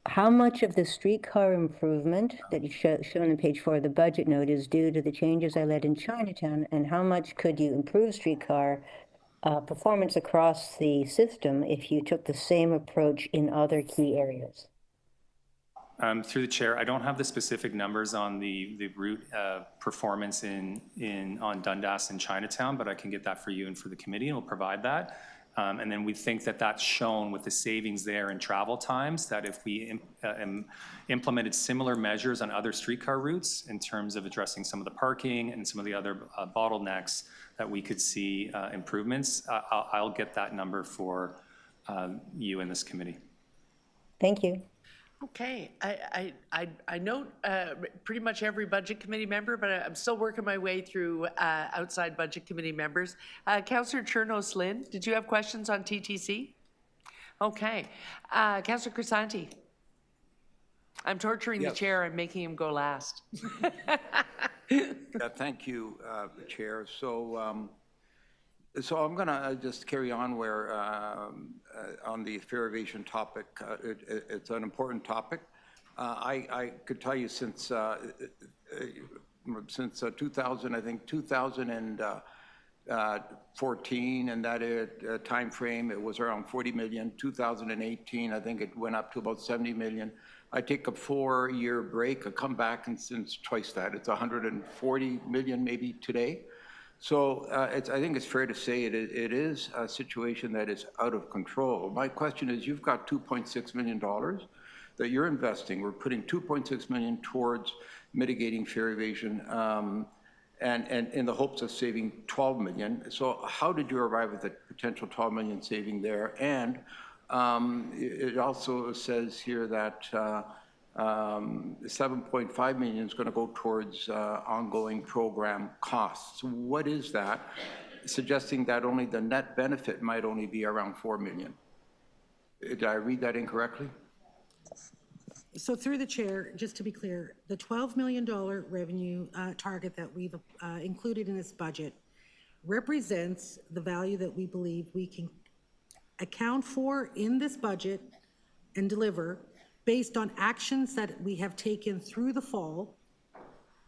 L: how much of the streetcar improvement that you shown on page 4 of the budget note is due to the changes I led in Chinatown, and how much could you improve streetcar performance across the system if you took the same approach in other key areas?
F: Through the chair, I don't have the specific numbers on the route performance on Dundas and Chinatown, but I can get that for you and for the committee, and we'll provide that. And then we think that that's shown with the savings there in travel times, that if we implemented similar measures on other streetcar routes in terms of addressing some of the parking and some of the other bottlenecks, that we could see improvements. I'll get that number for you and this committee.
L: Thank you.
A: Okay, I note pretty much every budget committee member, but I'm still working my way through outside budget committee members. Councillor Chernos Lynn, did you have questions on TTC? Okay, Councillor Crisanti. I'm torturing the chair. I'm making him go last.
N: Thank you, Chair. So I'm going to just carry on where on the fare evasion topic. It's an important topic. I could tell you since 2000, I think 2014, and that time frame, it was around 40 million. 2018, I think it went up to about 70 million. I take a 4-year break, I come back, and since twice that, it's 140 million maybe today. So I think it's fair to say it is a situation that is out of control. My question is, you've got $2.6 million that you're investing. We're putting $2.6 million towards mitigating fare evasion and in the hopes of saving $12 million. So how did you arrive at the potential $12 million saving there? And it also says here that 7.5 million is going to go towards ongoing program costs. What is that? Suggesting that only the net benefit might only be around 4 million. Did I read that incorrectly?
G: So through the chair, just to be clear, the $12 million revenue target that we've included in this budget represents the value that we believe we can account for in this budget and deliver based on actions that we have taken through the fall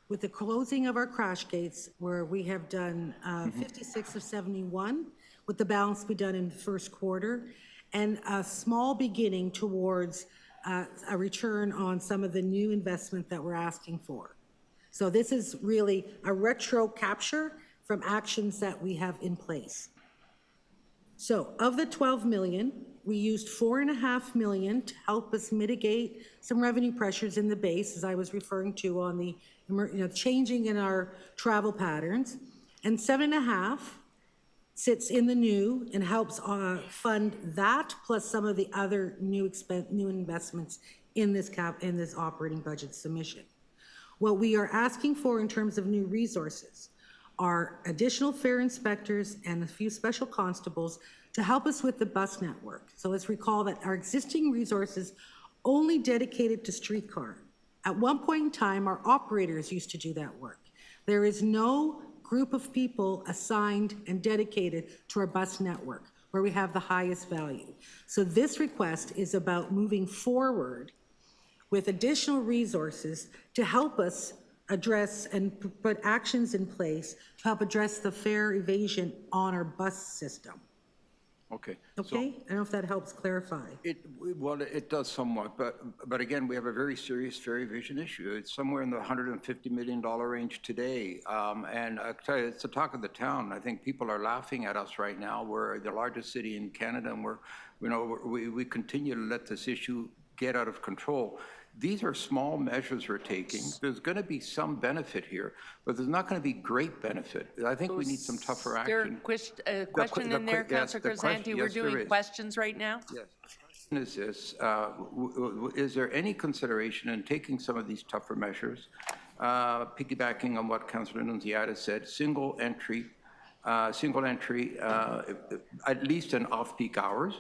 G: with the closing of our crash gates, where we have done 56 of 71, with the balance be done in the first quarter, and a small beginning towards a return on some of the new investment that we're asking for. So this is really a retro capture from actions that we have in place. So of the 12 million, we used 4.5 million to help us mitigate some revenue pressures in the base, as I was referring to on the, changing in our travel patterns. And 7.5 sits in the new and helps fund that plus some of the other new investments in this operating budget submission. What we are asking for in terms of new resources are additional fare inspectors and a few special constables to help us with the bus network. So let's recall that our existing resources only dedicated to streetcar. At one point in time, our operators used to do that work. There is no group of people assigned and dedicated to our bus network where we have the highest value. So this request is about moving forward with additional resources to help us address and put actions in place to help address the fare evasion on our bus system.
N: Okay.
G: Okay? I don't know if that helps clarify.
N: Well, it does somewhat, but again, we have a very serious fare evasion issue. It's somewhere in the $150 million range today. And I tell you, it's the talk of the town. I think people are laughing at us right now. We're the largest city in Canada, and we continue to let this issue get out of control. These are small measures we're taking. There's going to be some benefit here, but there's not going to be great benefit. I think we need some tougher action.
A: There a question in there, Councillor Crisanti? We're doing questions right now?
N: Yes. The question is this, is there any consideration in taking some of these tougher measures, piggybacking on what Councillor Nunziata said, single entry, at least in off-peak hours,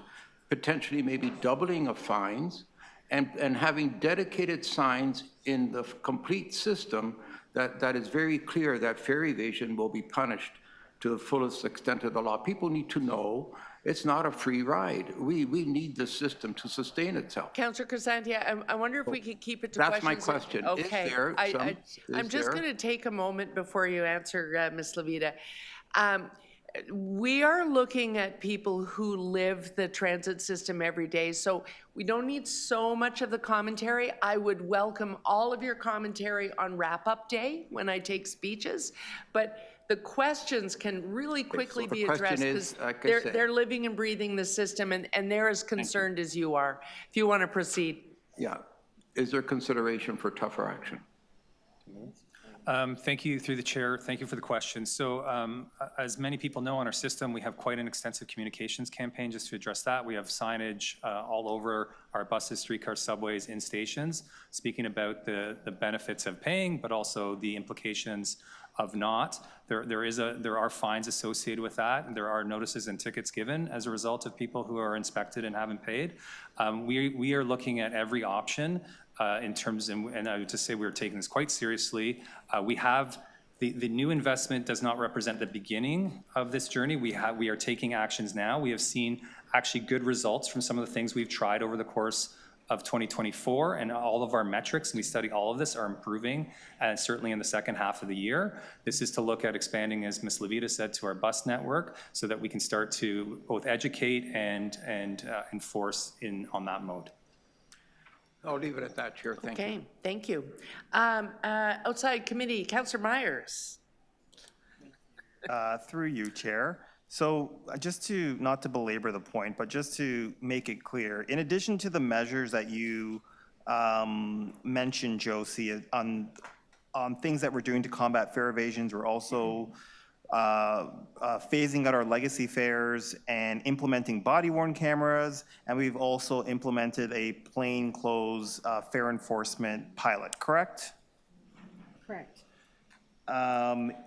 N: potentially maybe doubling of fines, and having dedicated signs in the complete system that is very clear that fare evasion will be punished to the fullest extent of the law. People need to know it's not a free ride. We need the system to sustain itself.
A: Councillor Crisanti, I wonder if we could keep it to
N: That's
A: questions.
N: my question.
A: Okay.
N: Is there
A: I'm just going to take a moment before you answer, Ms. Levita. We are looking at people who live the transit system every day, so we don't need so much of the commentary. I would welcome all of your commentary on wrap-up day when I take speeches, but the questions can really quickly be addressed because they're living and breathing the system, and they're as concerned as you are. If you want to proceed.
N: Yeah. Is there consideration for tougher action?
F: Thank you, through the chair. Thank you for the question. So as many people know on our system, we have quite an extensive communications campaign just to address that. We have signage all over our buses, streetcars, subways, in stations, speaking about the benefits of paying, but also the implications of not. There are fines associated with that, and there are notices and tickets given as a result of people who are inspected and haven't paid. We are looking at every option in terms, and I would just say we're taking this quite seriously. We have the new investment does not represent the beginning of this journey. We are taking actions now. We have seen actually good results from some of the things we've tried over the course of 2024, and all of our metrics, and we study all of this, are improving, and certainly in the second half of the year. This is to look at expanding, as Ms. Levita said, to our bus network so that we can start to both educate and enforce on that mode.
N: I'll leave it at that, Chair. Thank you.
A: Okay, thank you. Outside committee, Councillor Myers.
B: Through you, Chair. So just to, not to belabor the point, but just to make it clear, in addition to the measures that you mentioned, Josie, on things that we're doing to combat fare evasions, we're also phasing out our legacy fares and implementing body-worn cameras, and we've also implemented a plainclothes fare enforcement pilot, correct?
G: Correct.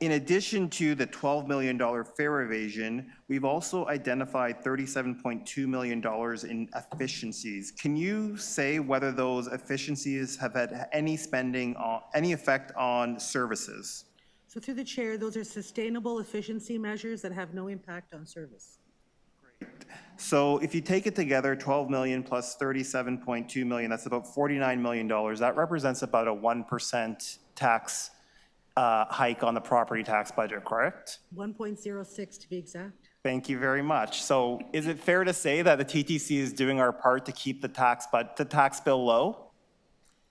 B: In addition to the $12 million fare evasion, we've also identified $37.2 million in efficiencies. Can you say whether those efficiencies have had any effect on services?
G: So through the chair, those are sustainable efficiency measures that have no impact on service.
B: So if you take it together, 12 million plus 37.2 million, that's about $49 million. That represents about a 1% tax hike on the property tax budget, correct?
G: 1.06 to be exact.
B: Thank you very much. So is it fair to say that the TTC is doing our part to keep the tax bill low?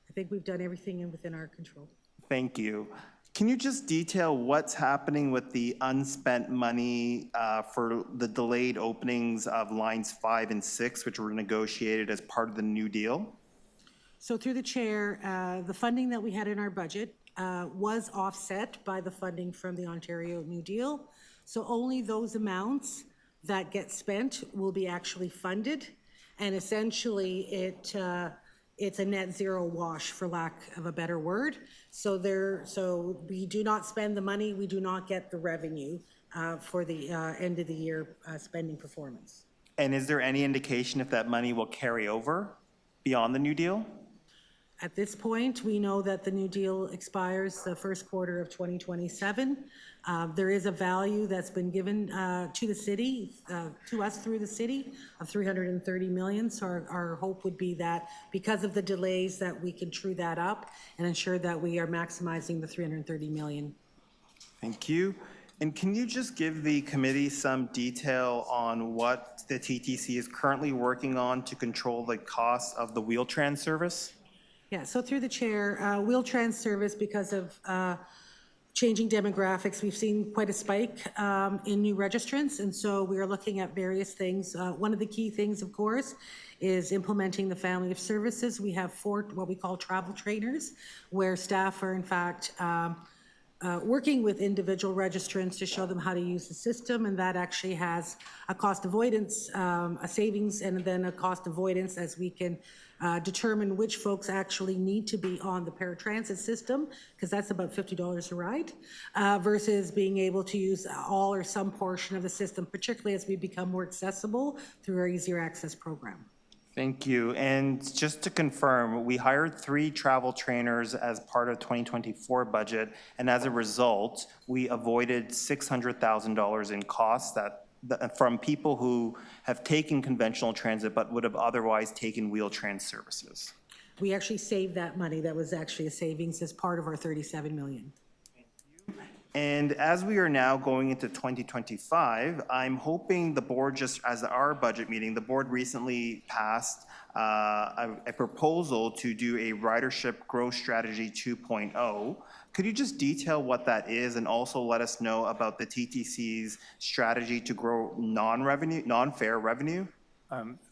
G: I think we've done everything within our control.
B: Thank you. Can you just detail what's happening with the unspent money for the delayed openings of lines 5 and 6, which were negotiated as part of the New Deal?
G: So through the chair, the funding that we had in our budget was offset by the funding from the Ontario New Deal. So only those amounts that get spent will be actually funded. And essentially, it's a net zero wash, for lack of a better word. So we do not spend the money, we do not get the revenue for the end of the year spending performance.
B: And is there any indication if that money will carry over beyond the New Deal?
G: At this point, we know that the New Deal expires the first quarter of 2027. There is a value that's been given to the city, to us through the city, of $330 million. So our hope would be that because of the delays that we can true that up and ensure that we are maximizing the $330 million.
B: Thank you. And can you just give the committee some detail on what the TTC is currently working on to control the cost of the Wheel-Trans service?
G: Yeah, so through the chair, Wheel-Trans service, because of changing demographics, we've seen quite a spike in new registrants, and so we are looking at various things. One of the key things, of course, is implementing the family of services. We have 4 what we call travel trainers, where staff are in fact working with individual registrants to show them how to use the system, and that actually has a cost avoidance, a savings, and then a cost avoidance as we can determine which folks actually need to be on the paratransit system, because that's about $50 a ride, versus being able to use all or some portion of the system, particularly as we become more accessible through our Easier Access program.
B: Thank you. And just to confirm, we hired 3 travel trainers as part of 2024 budget, and as a result, we avoided $600,000 in costs from people who have taken conventional transit but would have otherwise taken Wheel-Trans services.
G: We actually saved that money. That was actually a savings as part of our $37 million.
B: And as we are now going into 2025, I'm hoping the board, just as our budget meeting, the board recently passed a proposal to do a ridership growth strategy 2.0. Could you just detail what that is and also let us know about the TTC's strategy to grow non-fare revenue?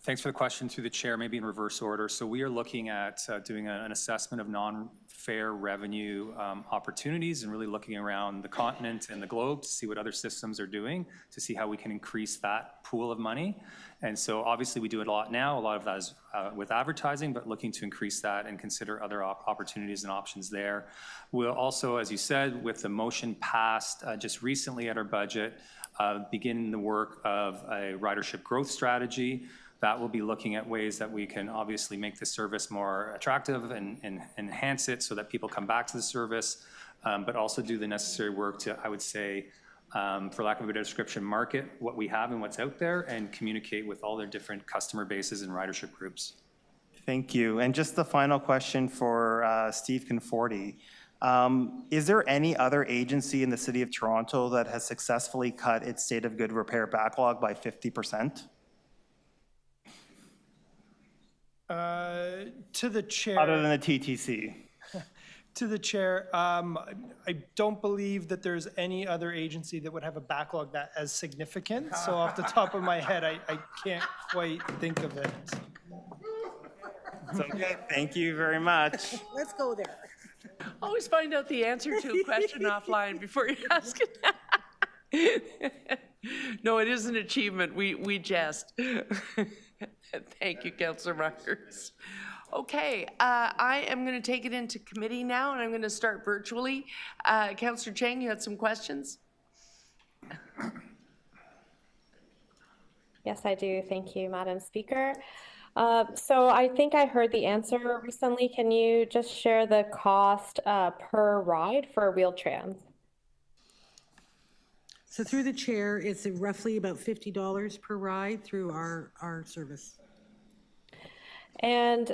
F: Thanks for the question through the chair, maybe in reverse order. So we are looking at doing an assessment of non-fare revenue opportunities and really looking around the continent and the globe to see what other systems are doing, to see how we can increase that pool of money. And so obviously we do it a lot now. A lot of that is with advertising, but looking to increase that and consider other opportunities and options there. We'll also, as you said, with the motion passed just recently at our budget, begin the work of a ridership growth strategy. That will be looking at ways that we can obviously make the service more attractive and enhance it so that people come back to the service, but also do the necessary work to, I would say, for lack of a better description, market what we have and what's out there and communicate with all their different customer bases and ridership groups.
B: Thank you. And just the final question for Steve Conforti. Is there any other agency in the City of Toronto that has successfully cut its state of good repair backlog by 50%?
C: To the chair.
B: Other than the TTC?
C: To the chair, I don't believe that there's any other agency that would have a backlog that as significant. So off the top of my head, I can't quite think of it.
B: It's okay. Thank you very much.
G: Let's go there.
A: Always find out the answer to a question offline before you ask it. No, it is an achievement. We jest. Thank you, Councillor Myers. Okay, I am going to take it into committee now, and I'm going to start virtually. Councillor Chang, you had some questions?
J: Yes, I do. Thank you, Madam Speaker. So I think I heard the answer recently. Can you just share the cost per ride for Wheel-Trans?
G: So through the chair, it's roughly about $50 per ride through our service.
J: And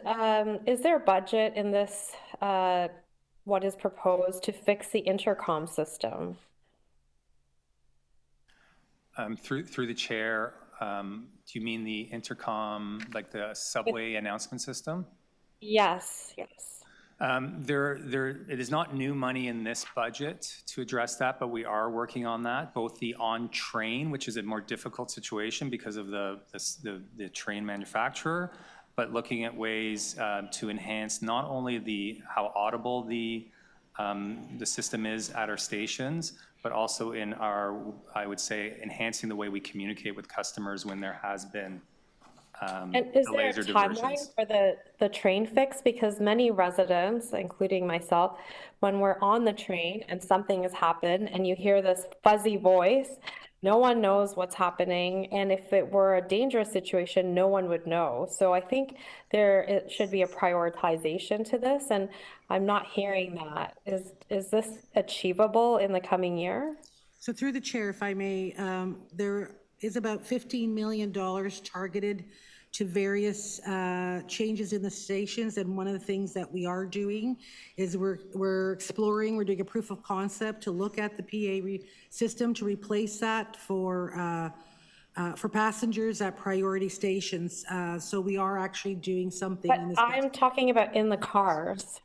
J: is there a budget in this, what is proposed to fix the intercom system?
F: Through the chair, do you mean the intercom, like the subway announcement system?
J: Yes, yes.
F: It is not new money in this budget to address that, but we are working on that. Both the on-train, which is a more difficult situation because of the train manufacturer, but looking at ways to enhance not only how audible the system is at our stations, but also in our, I would say, enhancing the way we communicate with customers when there has been
J: And is there a
F: delays or
J: timeline
F: diversions.
J: for the train fix? Because many residents, including myself, when we're on the train and something has happened and you hear this fuzzy voice, no one knows what's happening. And if it were a dangerous situation, no one would know. So I think it should be a prioritization to this. And I'm not hearing that. Is this achievable in the coming year?
G: So through the chair, if I may, there is about $15 million targeted to various changes in the stations. And one of the things that we are doing is we're doing a proof of concept to look at the PA system to replace that for passengers at priority stations. So we are actually doing something in this.
J: But I'm talking about in the cars.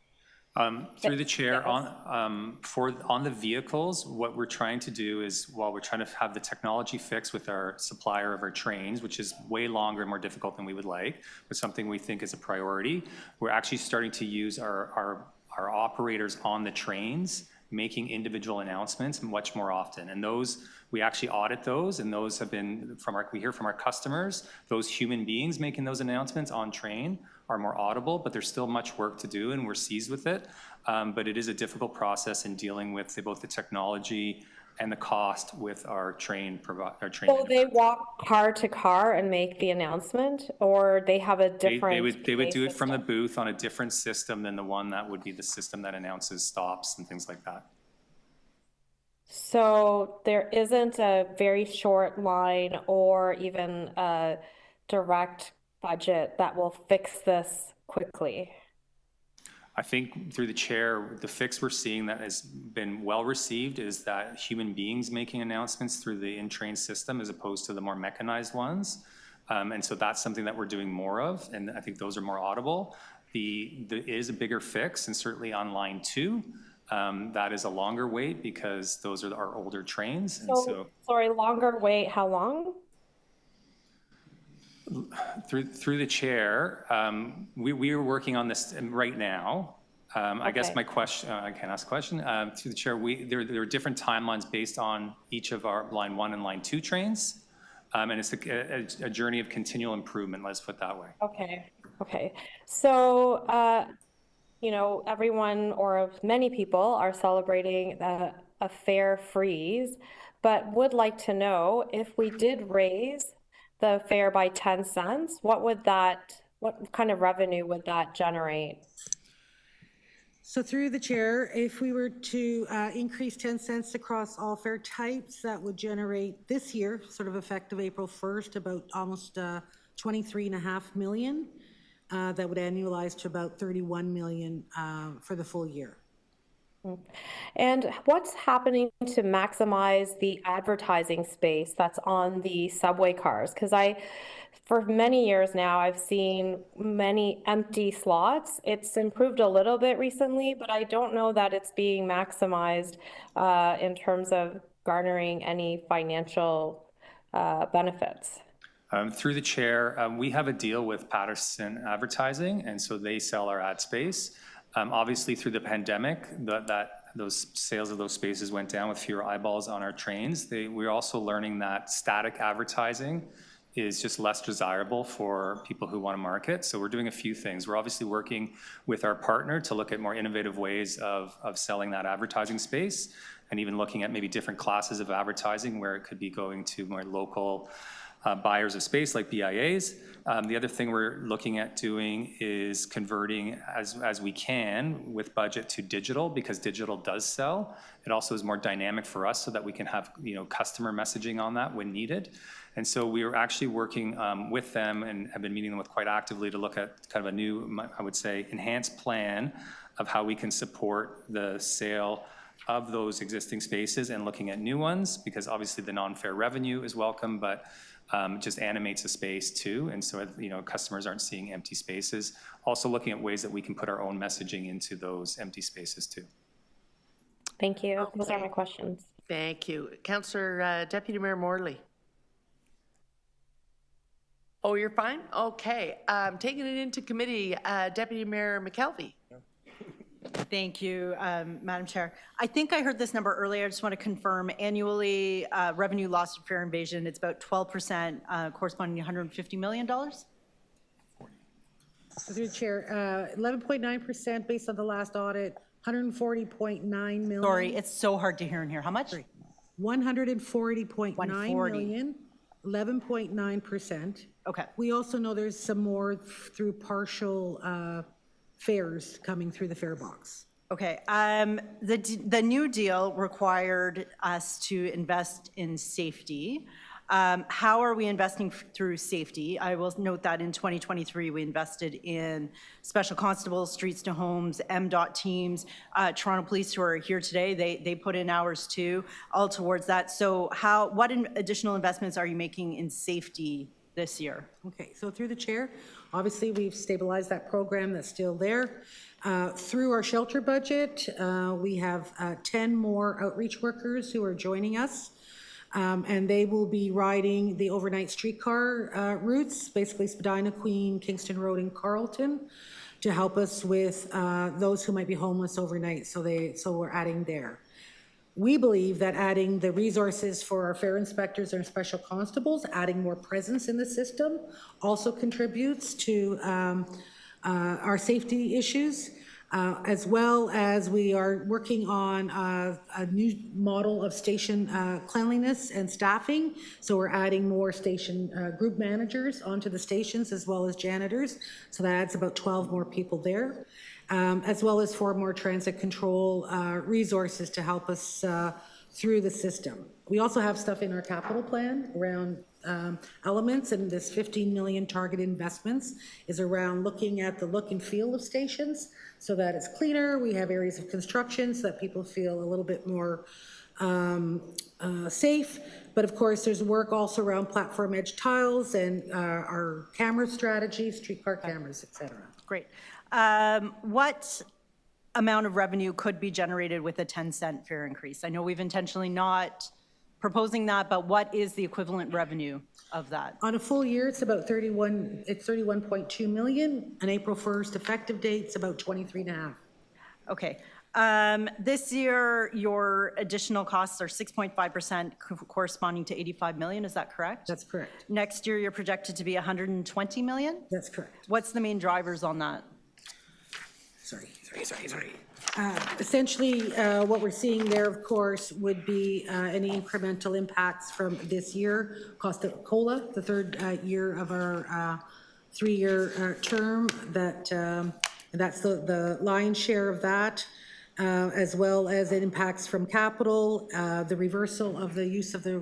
F: Through the chair, on the vehicles, what we're trying to do is, while we're trying to have the technology fixed with our supplier of our trains, which is way longer and more difficult than we would like, but something we think is a priority, we're actually starting to use our operators on the trains making individual announcements much more often. And those, we actually audit those, and those have been, we hear from our customers, those human beings making those announcements on train are more audible, but there's still much work to do, and we're seized with it. But it is a difficult process in dealing with both the technology and the cost with our train
J: So they walk car to car and make the announcement, or they have a different?
F: They would do it from the booth on a different system than the one that would be the system that announces stops and things like that.
J: So there isn't a very short line or even a direct budget that will fix this quickly?
F: I think through the chair, the fix we're seeing that has been well received is that human beings making announcements through the in-train system as opposed to the more mechanized ones. And so that's something that we're doing more of, and I think those are more audible. There is a bigger fix, and certainly on line 2, that is a longer wait because those are our older trains. And so
J: sorry, longer wait, how long?
F: Through the chair, we are working on this right now. I guess my question, I can't ask a question. Through the chair, there are different timelines based on each of our line 1 and line 2 trains. And it's a journey of continual improvement, let's put it that way.
J: Okay. So, you know, everyone or many people are celebrating a fare freeze, but would like to know if we did raise the fare by 10 cents, what kind of revenue would that generate?
G: So through the chair, if we were to increase 10 cents across all fare types, that would generate this year, sort of effective April 1st, about almost 23.5 million. That would annualize to about 31 million for the full year.
J: And what's happening to maximize the advertising space that's on the subway cars? Because for many years now, I've seen many empty slots. It's improved a little bit recently, but I don't know that it's being maximized in terms of garnering any financial benefits.
F: Through the chair, we have a deal with Patterson Advertising, and so they sell our ad space. Obviously, through the pandemic, those sales of those spaces went down with fewer eyeballs on our trains. We're also learning that static advertising is just less desirable for people who want to market. So we're doing a few things. We're obviously working with our partner to look at more innovative ways of selling that advertising space, and even looking at maybe different classes of advertising where it could be going to more local buyers of space like BIAs. The other thing we're looking at doing is converting as we can with budget to digital, because digital does sell. It also is more dynamic for us so that we can have customer messaging on that when needed. And so we are actually working with them and have been meeting them with quite actively to look at kind of a new, I would say, enhanced plan of how we can support the sale of those existing spaces and looking at new ones, because obviously the non-fare revenue is welcome, but just animates a space too. And so, customers aren't seeing empty spaces. Also looking at ways that we can put our own messaging into those empty spaces too.
J: Thank you. Those are my questions.
A: Thank you. Councillor Deputy Mayor Morley. Oh, you're fine? Okay. Taking it into committee, Deputy Mayor McKelvey.
K: Thank you, Madam Chair. I think I heard this number earlier. I just want to confirm annually revenue loss from fare invasion, it's about 12%, corresponding to $150 million?
G: Through the chair, 11.9% based on the last audit, 140.9 million.
K: Sorry, it's so hard to hear in here. How much?
G: 140.9
K: 140.
G: million, 11.9%.
K: Okay.
G: We also know there's some more through partial fares coming through the fare box.
K: Okay. The new deal required us to invest in safety. How are we investing through safety? I will note that in 2023, we invested in special constables, streets to homes, MDOT teams, Toronto Police who are here today, they put in hours too, all towards that. So what additional investments are you making in safety this year?
G: Okay, so through the chair, obviously we've stabilized that program that's still there. Through our shelter budget, we have 10 more outreach workers who are joining us. And they will be riding the overnight streetcar routes, basically Spadina, Queen, Kingston Road, and Carlton, to help us with those who might be homeless overnight. So we're adding there. We believe that adding the resources for our fare inspectors and special constables, adding more presence in the system, also contributes to our safety issues. As well as we are working on a new model of station cleanliness and staffing. So we're adding more station group managers onto the stations as well as janitors. So that adds about 12 more people there, as well as 4 more transit control resources to help us through the system. We also have stuff in our capital plan around elements, and this 15 million target investments is around looking at the look and feel of stations so that it's cleaner. We have areas of construction so that people feel a little bit more safe. But of course, there's work also around platform edge tiles and our camera strategy, streetcar cameras, et cetera.
K: Great. What amount of revenue could be generated with a 10-cent fare increase? I know we've intentionally not proposing that, but what is the equivalent revenue of that?
G: On a full year, it's about 31.2 million. On April 1st effective date, it's about 23.5.
K: Okay. This year, your additional costs are 6.5%, corresponding to 85 million. Is that correct?
G: That's correct.
K: Next year, you're projected to be 120 million?
G: That's correct.
K: What's the main drivers on that?
G: Sorry. Essentially, what we're seeing there, of course, would be any incremental impacts from this year. Cost of COLA, the third year of our 3-year term, that's the lion's share of that, as well as it impacts from capital, the reversal of the use of the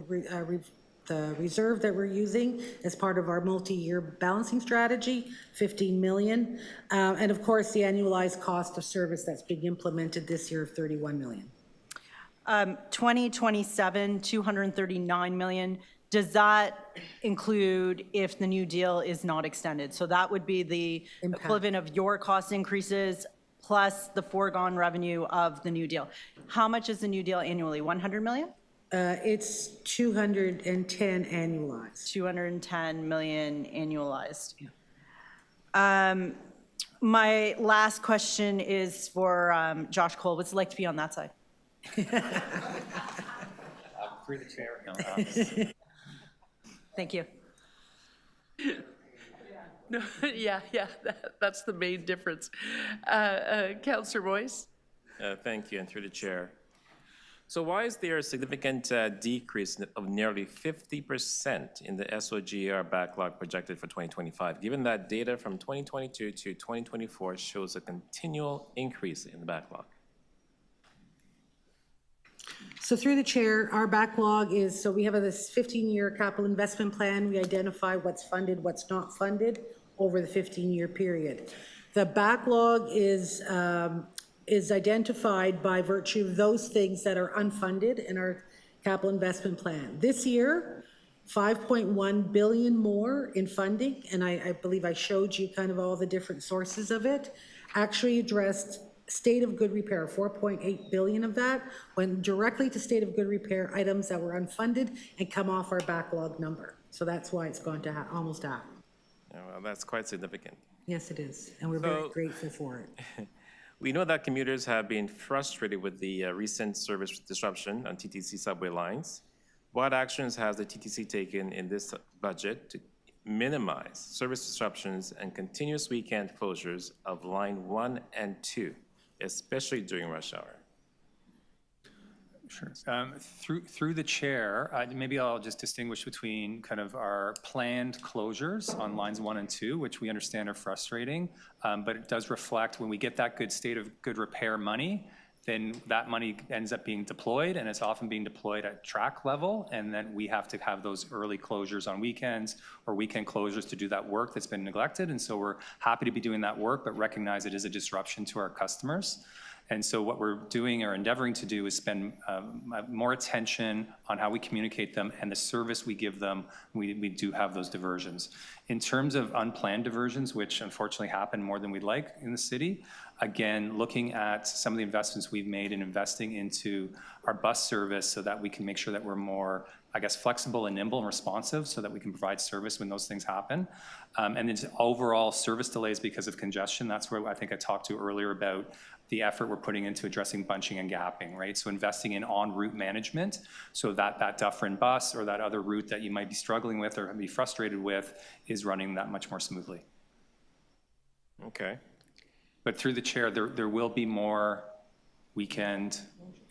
G: reserve that we're using as part of our multi-year balancing strategy, 15 million. And of course, the annualized cost of service that's being implemented this year of 31 million.
K: 2027, 239 million. Does that include if the new deal is not extended? So that would be the equivalent of your cost increases plus the foregone revenue of the new deal. How much is the new deal annually? 100 million?
G: It's 210 annualized.
K: 210 million annualized. Yeah. My last question is for Josh Cole. What's it like to be on that side?
F: Through the chair.
K: Thank you.
A: No, yeah, that's the main difference. Councillor Boyce?
M: Thank you, and through the chair. So why is there a significant decrease of nearly 50% in the SOGR backlog projected for 2025, given that data from 2022 to 2024 shows a continual increase in the backlog?
G: So through the chair, our backlog is, so we have this 15-year capital investment plan. We identify what's funded, what's not funded over the 15-year period. The backlog is identified by virtue of those things that are unfunded in our capital investment plan. This year, 5.1 billion more in funding, and I believe I showed you kind of all the different sources of it, actually addressed state of good repair. 4.8 billion of that went directly to state of good repair items that were unfunded and come off our backlog number. So that's why it's gone to almost half.
M: Yeah, well, that's quite significant.
G: Yes, it is, and we're very grateful for it.
M: We know that commuters have been frustrated with the recent service disruption on TTC subway lines. What actions has the TTC taken in this budget to minimize service disruptions and continuous weekend closures of line 1 and 2, especially during rush hour?
F: Sure. Through the chair, maybe I'll just distinguish between kind of our planned closures on lines 1 and 2, which we understand are frustrating, but it does reflect when we get that good state of good repair money, then that money ends up being deployed, and it's often being deployed at track level, and then we have to have those early closures on weekends or weekend closures to do that work that's been neglected. And so we're happy to be doing that work, but recognize it is a disruption to our customers. And so what we're doing or endeavoring to do is spend more attention on how we communicate them and the service we give them. We do have those diversions. In terms of unplanned diversions, which unfortunately happen more than we'd like in the city, again, looking at some of the investments we've made in investing into our bus service so that we can make sure that we're more, I guess, flexible and nimble and responsive so that we can provide service when those things happen. And then just overall service delays because of congestion. That's where I think I talked to earlier about the effort we're putting into addressing bunching and gapping, right? So investing in en route management so that Dufferin bus or that other route that you might be struggling with or be frustrated with is running that much more smoothly.
M: Okay.
F: But through the chair, there will be more weekend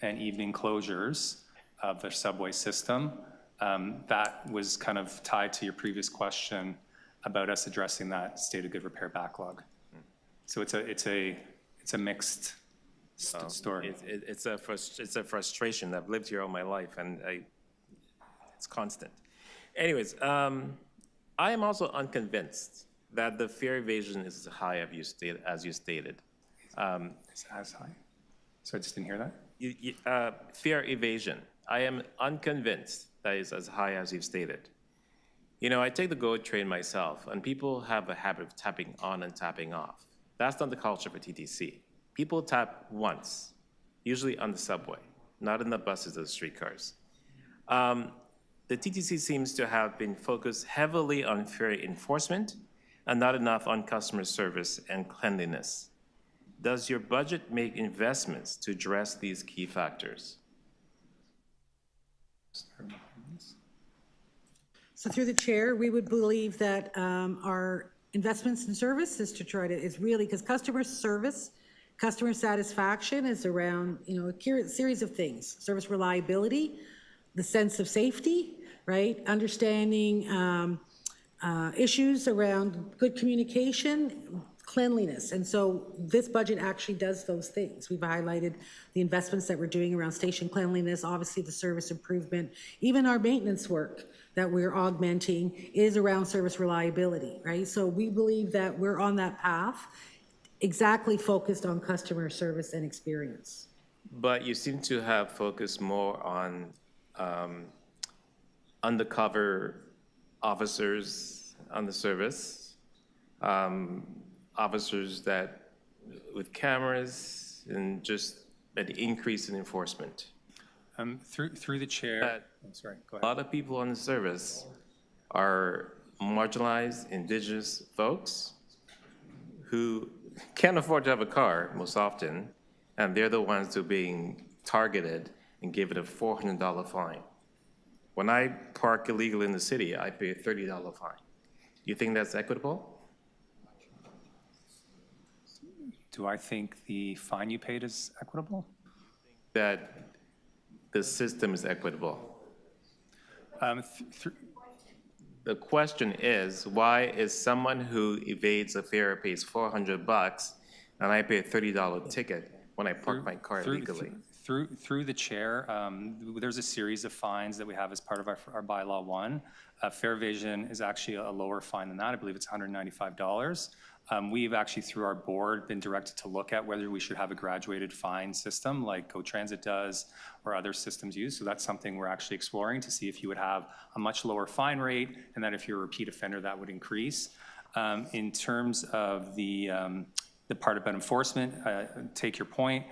F: and evening closures of the subway system. That was kind of tied to your previous question about us addressing that state of good repair backlog. So it's a mixed story.
M: It's a frustration. I've lived here all my life, and it's constant. Anyways, I am also unconvinced that the fare evasion is as high as you stated.
F: It's as high? So I just didn't hear that?
M: Fare evasion. I am unconvinced that is as high as you've stated. You know, I take the GO train myself, and people have a habit of tapping on and tapping off. That's not the culture for TTC. People tap once, usually on the subway, not in the buses or the streetcars. The TTC seems to have been focused heavily on fare enforcement and not enough on customer service and cleanliness. Does your budget make investments to address these key factors?
G: So through the chair, we would believe that our investments in service is to try to, is really, because customer service, customer satisfaction is around, you know, a series of things. Service reliability, the sense of safety, right? Understanding issues around good communication, cleanliness. And so this budget actually does those things. We've highlighted the investments that we're doing around station cleanliness, obviously the service improvement, even our maintenance work that we're augmenting is around service reliability, right? So we believe that we're on that path, exactly focused on customer service and experience.
M: But you seem to have focused more on undercover officers on the service, officers that with cameras and just an increase in enforcement.
F: Through the chair, I'm sorry, go ahead.
M: A lot of people on the service are marginalized indigenous folks who can't afford to have a car most often, and they're the ones who are being targeted and given a $400 fine. When I park illegally in the city, I pay a $30 fine. Do you think that's equitable?
F: Do I think the fine you paid is equitable?
M: That the system is equitable. The question is, why is someone who evades a fare pays $400 and I pay a $30 ticket when I park my car illegally?
F: Through the chair, there's a series of fines that we have as part of our bylaw 1. Fare evasion is actually a lower fine than that. I believe it's $195. We've actually, through our board, been directed to look at whether we should have a graduated fine system like GO Transit does or other systems used. So that's something we're actually exploring to see if you would have a much lower fine rate, and that if you're a repeat offender, that would increase. In terms of the part about enforcement, take your point.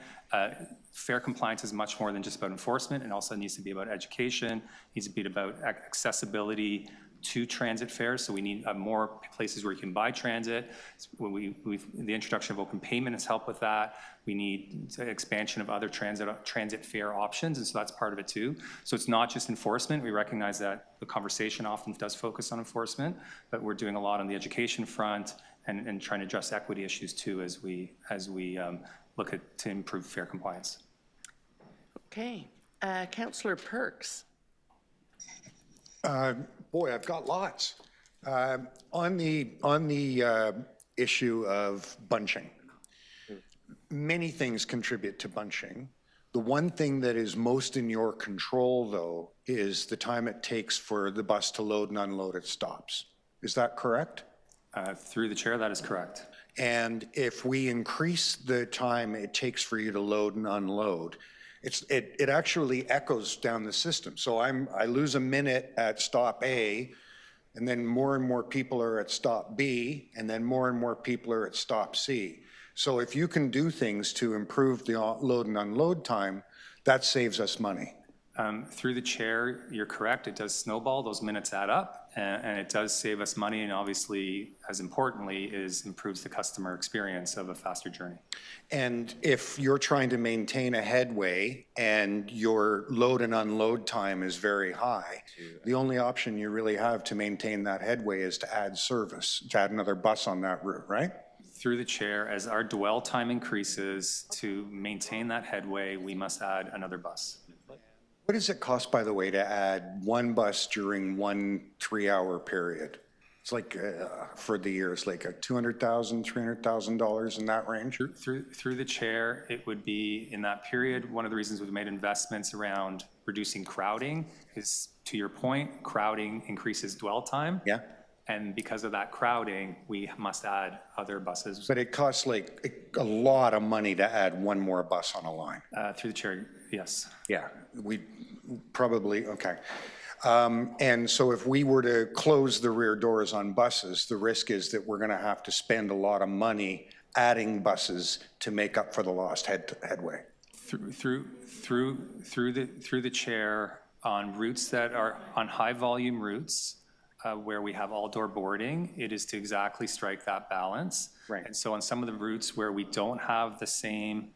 F: Fair compliance is much more than just about enforcement. It also needs to be about education, needs to be about accessibility to transit fares. So we need more places where you can buy transit. The introduction of open payment has helped with that. We need expansion of other transit fare options, and so that's part of it too. So it's not just enforcement. We recognize that the conversation often does focus on enforcement, but we're doing a lot on the education front and trying to address equity issues too as we look to improve fare compliance.
A: Okay, Councillor Perks.
O: Boy, I've got lots. On the issue of bunching, many things contribute to bunching. The one thing that is most in your control, though, is the time it takes for the bus to load and unload at stops. Is that correct?
F: Through the chair, that is correct.
O: And if we increase the time it takes for you to load and unload, it actually echoes down the system. So I lose a minute at stop A, and then more and more people are at stop B, and then more and more people are at stop C. So if you can do things to improve the load and unload time, that saves us money.
F: Through the chair, you're correct. It does snowball. Those minutes add up, and it does save us money. And obviously, as importantly, improves the customer experience of a faster journey.
O: And if you're trying to maintain a headway and your load and unload time is very high, the only option you really have to maintain that headway is to add service, to add another bus on that route, right?
F: Through the chair, as our dwell time increases, to maintain that headway, we must add another bus.
O: What does it cost, by the way, to add one bus during 1 3-hour period? It's like for the year, it's like a $200,000, $300,000 in that range?
F: Through the chair, it would be in that period. One of the reasons we've made investments around reducing crowding is, to your point, crowding increases dwell time.
O: Yeah.
F: And because of that crowding, we must add other buses.
O: But it costs like a lot of money to add one more bus on a line.
F: Through the chair, yes.
O: Yeah, we probably, okay. And so if we were to close the rear doors on buses, the risk is that we're going to have to spend a lot of money adding buses to make up for the lost headway.
F: Through the chair, on routes that are on high volume routes, where we have all-door boarding, it is to exactly strike that balance.
O: Right.
F: And so on some of the routes where we don't have the same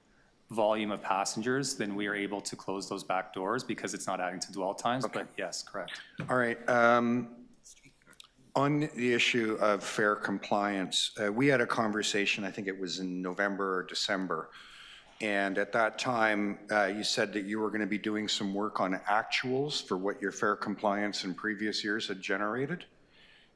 F: volume of passengers, then we are able to close those back doors because it's not adding to dwell times, but yes, correct.
O: All right. On the issue of fare compliance, we had a conversation, I think it was in November or December, and at that time, you said that you were going to be doing some work on actuals for what your fare compliance in previous years had generated,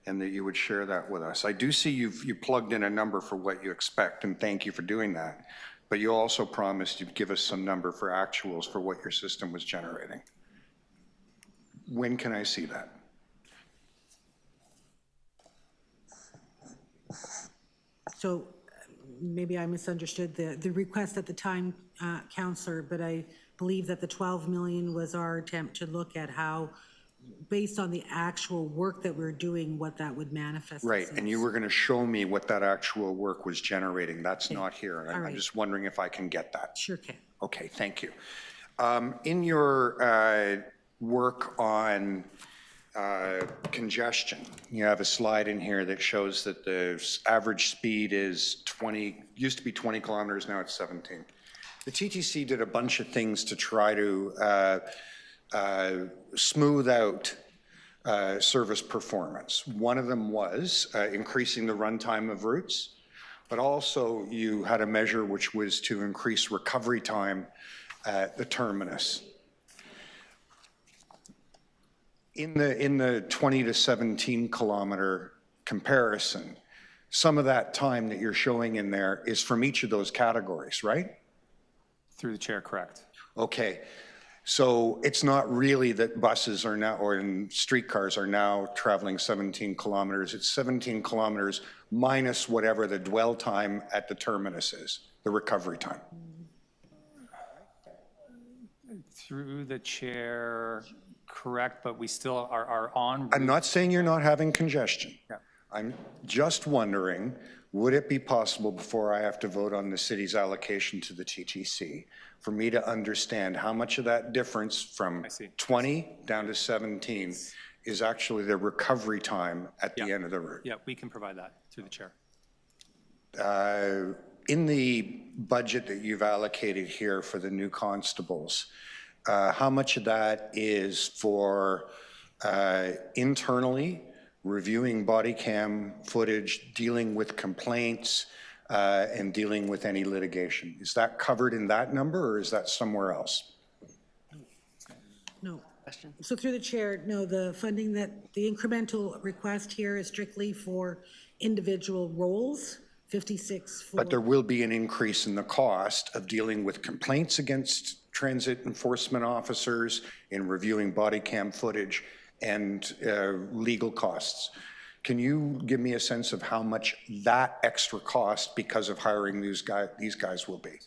O: and that you would share that with us. I do see you plugged in a number for what you expect, and thank you for doing that. But you also promised you'd give us some number for actuals for what your system was generating. When can I see that?
G: So maybe I misunderstood the request at the time, Councillor, but I believe that the 12 million was our attempt to look at how, based on the actual work that we're doing, what that would manifest.
O: Right, and you were going to show me what that actual work was generating. That's not here. And I'm just wondering if I can get that.
G: Sure can.
O: Okay, thank you. In your work on congestion, you have a slide in here that shows that the average speed is 20, used to be 20 kilometers, now it's 17. The TTC did a bunch of things to try to smooth out service performance. One of them was increasing the runtime of routes, but also you had a measure which was to increase recovery time at the terminus. In the 20 to 17 kilometer comparison, some of that time that you're showing in there is from each of those categories, right?
F: Through the chair, correct.
O: Okay. So it's not really that buses are now, or streetcars are now traveling 17 kilometers. It's 17 kilometers minus whatever the dwell time at the terminus is, the recovery time.
F: Through the chair, correct, but we still are on.
O: I'm not saying you're not having congestion.
F: Yeah.
O: I'm just wondering, would it be possible before I have to vote on the city's allocation to the TTC for me to understand how much of that difference from 20 down to 17 is actually the recovery time at the end of the route?
F: Yeah, we can provide that through the chair.
O: In the budget that you've allocated here for the new constables, how much of that is for internally reviewing body cam footage, dealing with complaints, and dealing with any litigation? Is that covered in that number, or is that somewhere else?
G: No. So through the chair, no, the funding that, the incremental request here is strictly for individual roles, 56 for.
O: But there will be an increase in the cost of dealing with complaints against transit enforcement officers, in reviewing body cam footage, and legal costs. Can you give me a sense of how much that extra cost because of hiring these guys will be?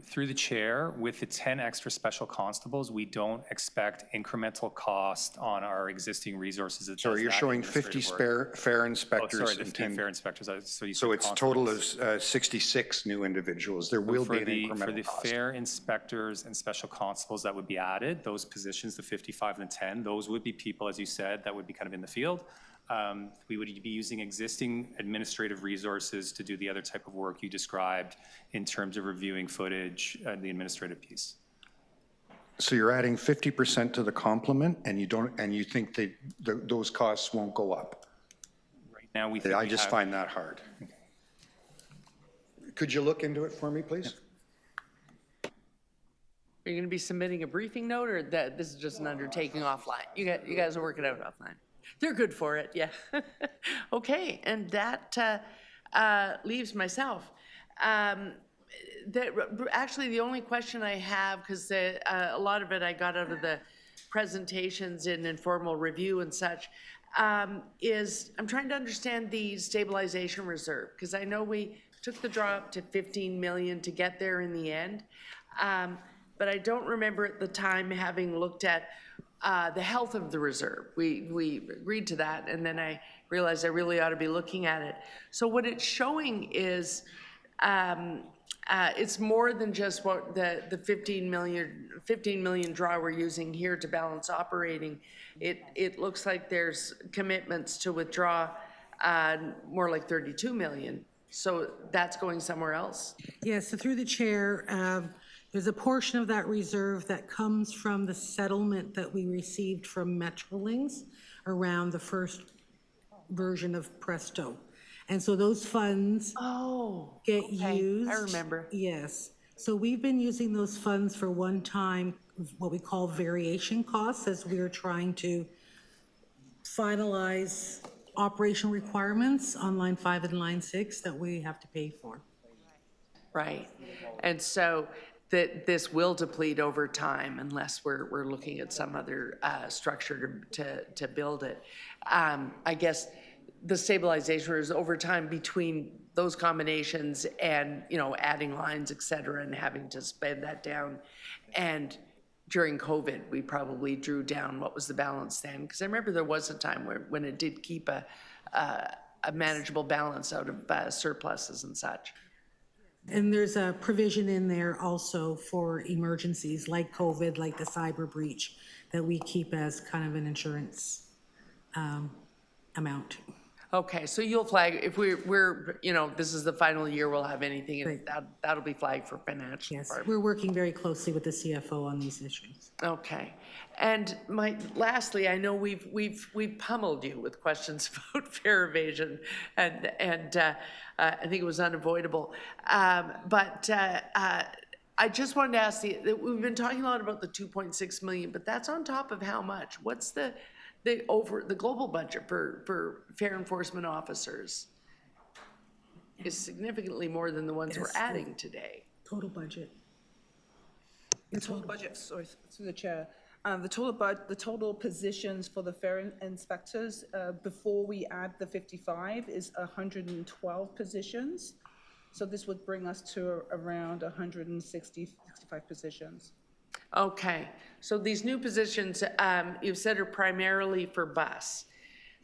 F: Through the chair, with the 10 extra special constables, we don't expect incremental cost on our existing resources.
O: Sorry, you're showing 50 fare inspectors.
F: Oh, sorry, the
O: and
F: 50
O: 10
F: fare inspectors.
O: So it's total of 66 new individuals. There will be an incremental
F: For the
O: cost.
F: fare inspectors and special constables that would be added, those positions, the 55 and the 10, those would be people, as you said, that would be kind of in the field. We would be using existing administrative resources to do the other type of work you described in terms of reviewing footage, the administrative piece.
O: So you're adding 50% to the complement, and you think that those costs won't go up?
F: Right now, we think
O: I just find that hard. Could you look into it for me, please?
A: Are you going to be submitting a briefing note, or that this is just an undertaking offline? You guys will work it out offline. They're good for it, yeah. Okay, and that leaves myself. Actually, the only question I have, because a lot of it I got out of the presentations in informal review and such, is I'm trying to understand the stabilization reserve, because I know we took the draw up to 15 million to get there in the end, but I don't remember at the time having looked at the health of the reserve. We agreed to that, and then I realized I really ought to be looking at it. So what it's showing is it's more than just what the 15 million draw we're using here to balance operating. It looks like there's commitments to withdraw more like 32 million. So that's going somewhere else?
G: Yeah, so through the chair, there's a portion of that reserve that comes from the settlement that we received from Metrolinx around the first version of Presto. And so those funds get used.
A: I remember.
G: Yes. So we've been using those funds for one-time, what we call variation costs, as we're trying to finalize operational requirements on line 5 and line 6 that we have to pay for.
A: Right. And so that this will deplete over time unless we're looking at some other structure to build it. I guess the stabilization is over time between those combinations and, adding lines, et cetera, and having to spend that down. And during COVID, we probably drew down what was the balance then, because I remember there was a time when it did keep a manageable balance out of surpluses and such.
G: And there's a provision in there also for emergencies like COVID, like the cyber breach, that we keep as kind of an insurance amount.
A: Okay, so you'll flag, if we're this is the final year we'll have anything,
G: Right.
A: that'll be flagged for financial.
G: Yes,
A: department.
G: we're working very closely with the CFO on these issues.
A: Okay, and lastly, I know we've pummeled you with questions about fare evasion, and I think it was unavoidable. But I just wanted to ask we've been talking a lot about the 2.6 million, but that's on top of how much? What's the global budget for fare enforcement officers? Is significantly more than the ones we're adding today.
G: Total budget.
P: The total budget, sorry, through the chair, The total positions for the fare inspectors, before we add the 55, is 112 positions. So this would bring us to around 65 positions.
A: Okay, so these new positions, you've said are primarily for bus.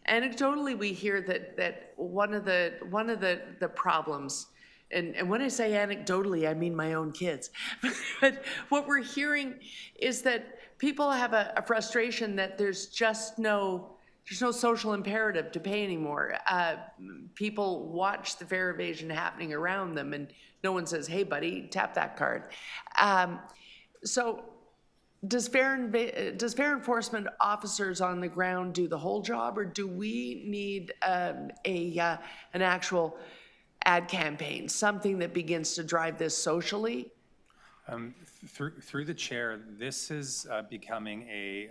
A: Anecdotally, we hear that one of the problems, and when I say anecdotally, I mean my own kids, but what we're hearing is that people have a frustration that there's no social imperative to pay anymore. People watch the fare evasion happening around them, and no one says, "Hey, buddy, tap that card." So does fare enforcement officers on the ground do the whole job, or do we need an actual ad campaign, something that begins to drive this socially?
F: Through the chair, this is becoming a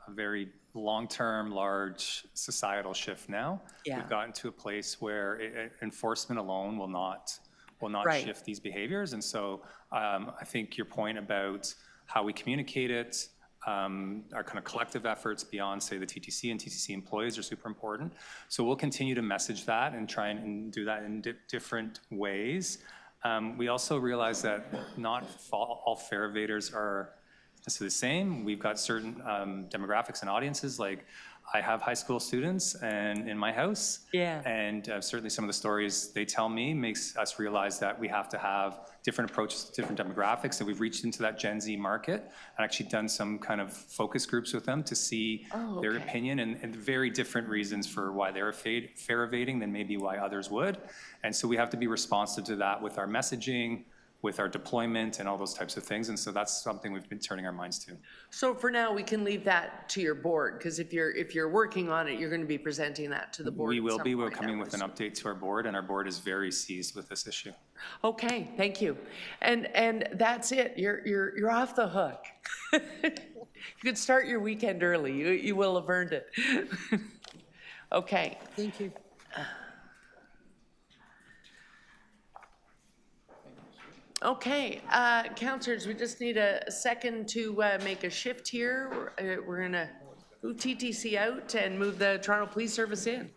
F: very long-term, large societal shift now.
A: Yeah.
F: We've gotten to a place where enforcement alone will not
A: Right.
F: shift these behaviors. And so I think your point about how we communicate it, our kind of collective efforts beyond, say, the TTC and TTC employees are super important. So we'll continue to message that and try and do that in different ways. We also realize that not all fare evaders are necessarily the same. We've got certain demographics and audiences, like I have high school students and in my house.
A: Yeah.
F: And certainly some of the stories they tell me makes us realize that we have to have different approaches to different demographics. And we've reached into that Gen Z market and actually done some kind of focus groups with them to see their opinion and very different reasons for why they're fare evading than maybe why others would. And so we have to be responsive to that with our messaging, with our deployment and all those types of things. And so that's something we've been turning our minds to.
A: So for now, we can leave that to your board, because if you're working on it, you're going to be presenting that to the board.
F: We
A: at
F: will
A: some
F: be. We're
A: point, I
F: coming
A: would
F: with an update to our board, and our board is very seized with this issue.
A: Okay, thank you. And that's it. You're off the hook. You could start your weekend early. You will have earned it. Okay.
G: Thank you.
A: Okay, councillors, we just need a second to make a shift here. We're gonna move TTC out and move the Toronto Police Service in.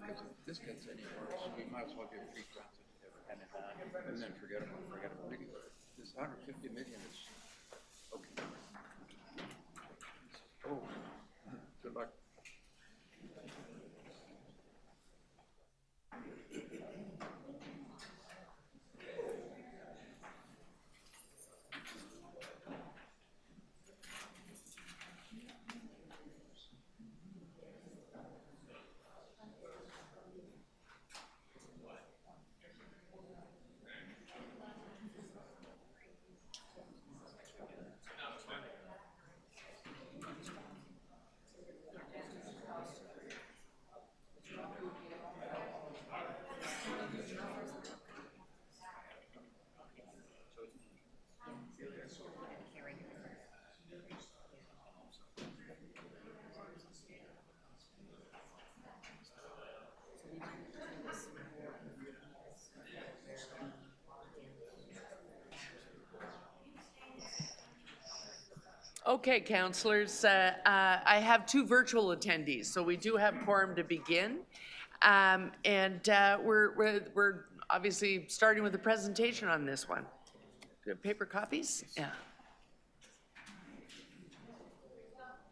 N: Because if this gets any worse, we might as well give free transit and then forget about it. This 150 million is, okay. Oh, good luck.
A: Okay, councillors, I have 2 virtual attendees, so we do have quorum to begin. We're obviously starting with a presentation on this one. Do you have paper copies? Yeah.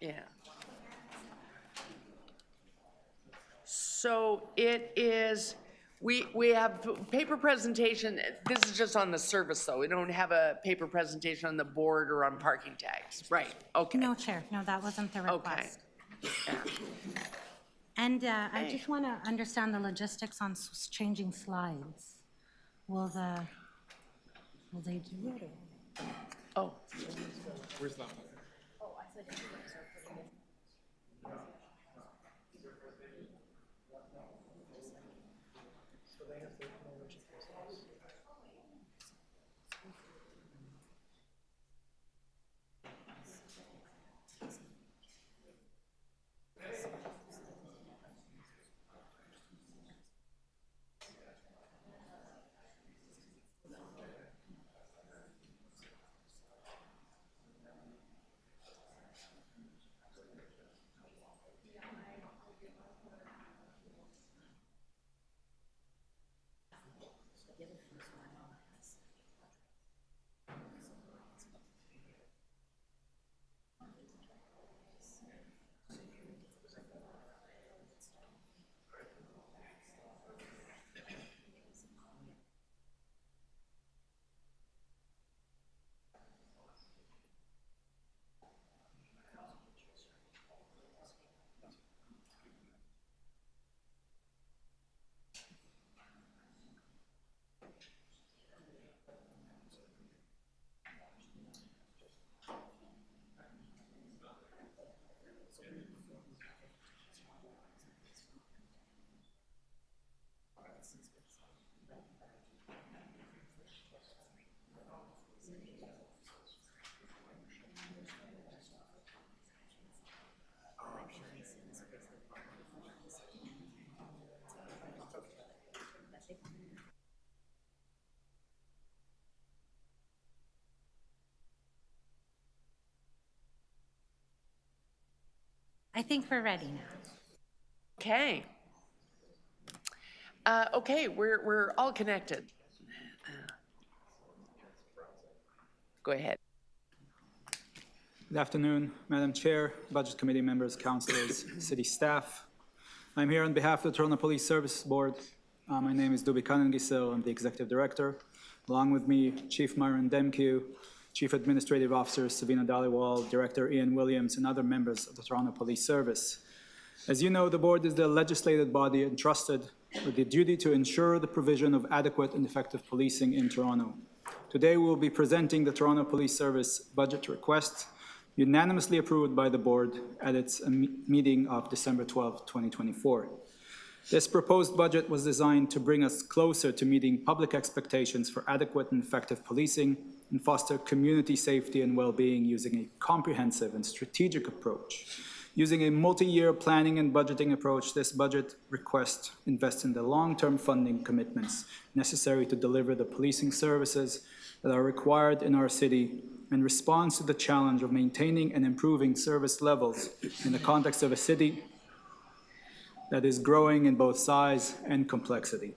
A: Yeah. So it is, we have paper presentation. This is just on the service, though. We don't have a paper presentation on the board or on parking tags. Right, okay.
Q: No, Chair, no, that wasn't the request. And I just want to understand the logistics on changing slides. Will they do it?
A: Oh.
H: Where's that?
Q: I think we're ready now.
A: Okay. Okay, we're all connected. Go ahead.
R: Good afternoon, Madam Chair, Budget Committee members, councillors, city staff. I'm here on behalf of the Toronto Police Services Board. My name is Dubi Kanangisil. I'm the Executive Director. Along with me, Chief Myron Demkew, Chief Administrative Officer Savina Dhaliwal, Director Ian Williams, and other members of the Toronto Police Service. As you know, the board is the legislated body entrusted with the duty to ensure the provision of adequate and effective policing in Toronto. Today, we will be presenting the Toronto Police Service budget request, unanimously approved by the board at its meeting of December 12, 2024. This proposed budget was designed to bring us closer to meeting public expectations for adequate and effective policing and foster community safety and well-being using a comprehensive and strategic approach. Using a multi-year planning and budgeting approach, this budget request invests in the long-term funding commitments necessary to deliver the policing services that are required in our city and responds to the challenge of maintaining and improving service levels in the context of a city that is growing in both size and complexity.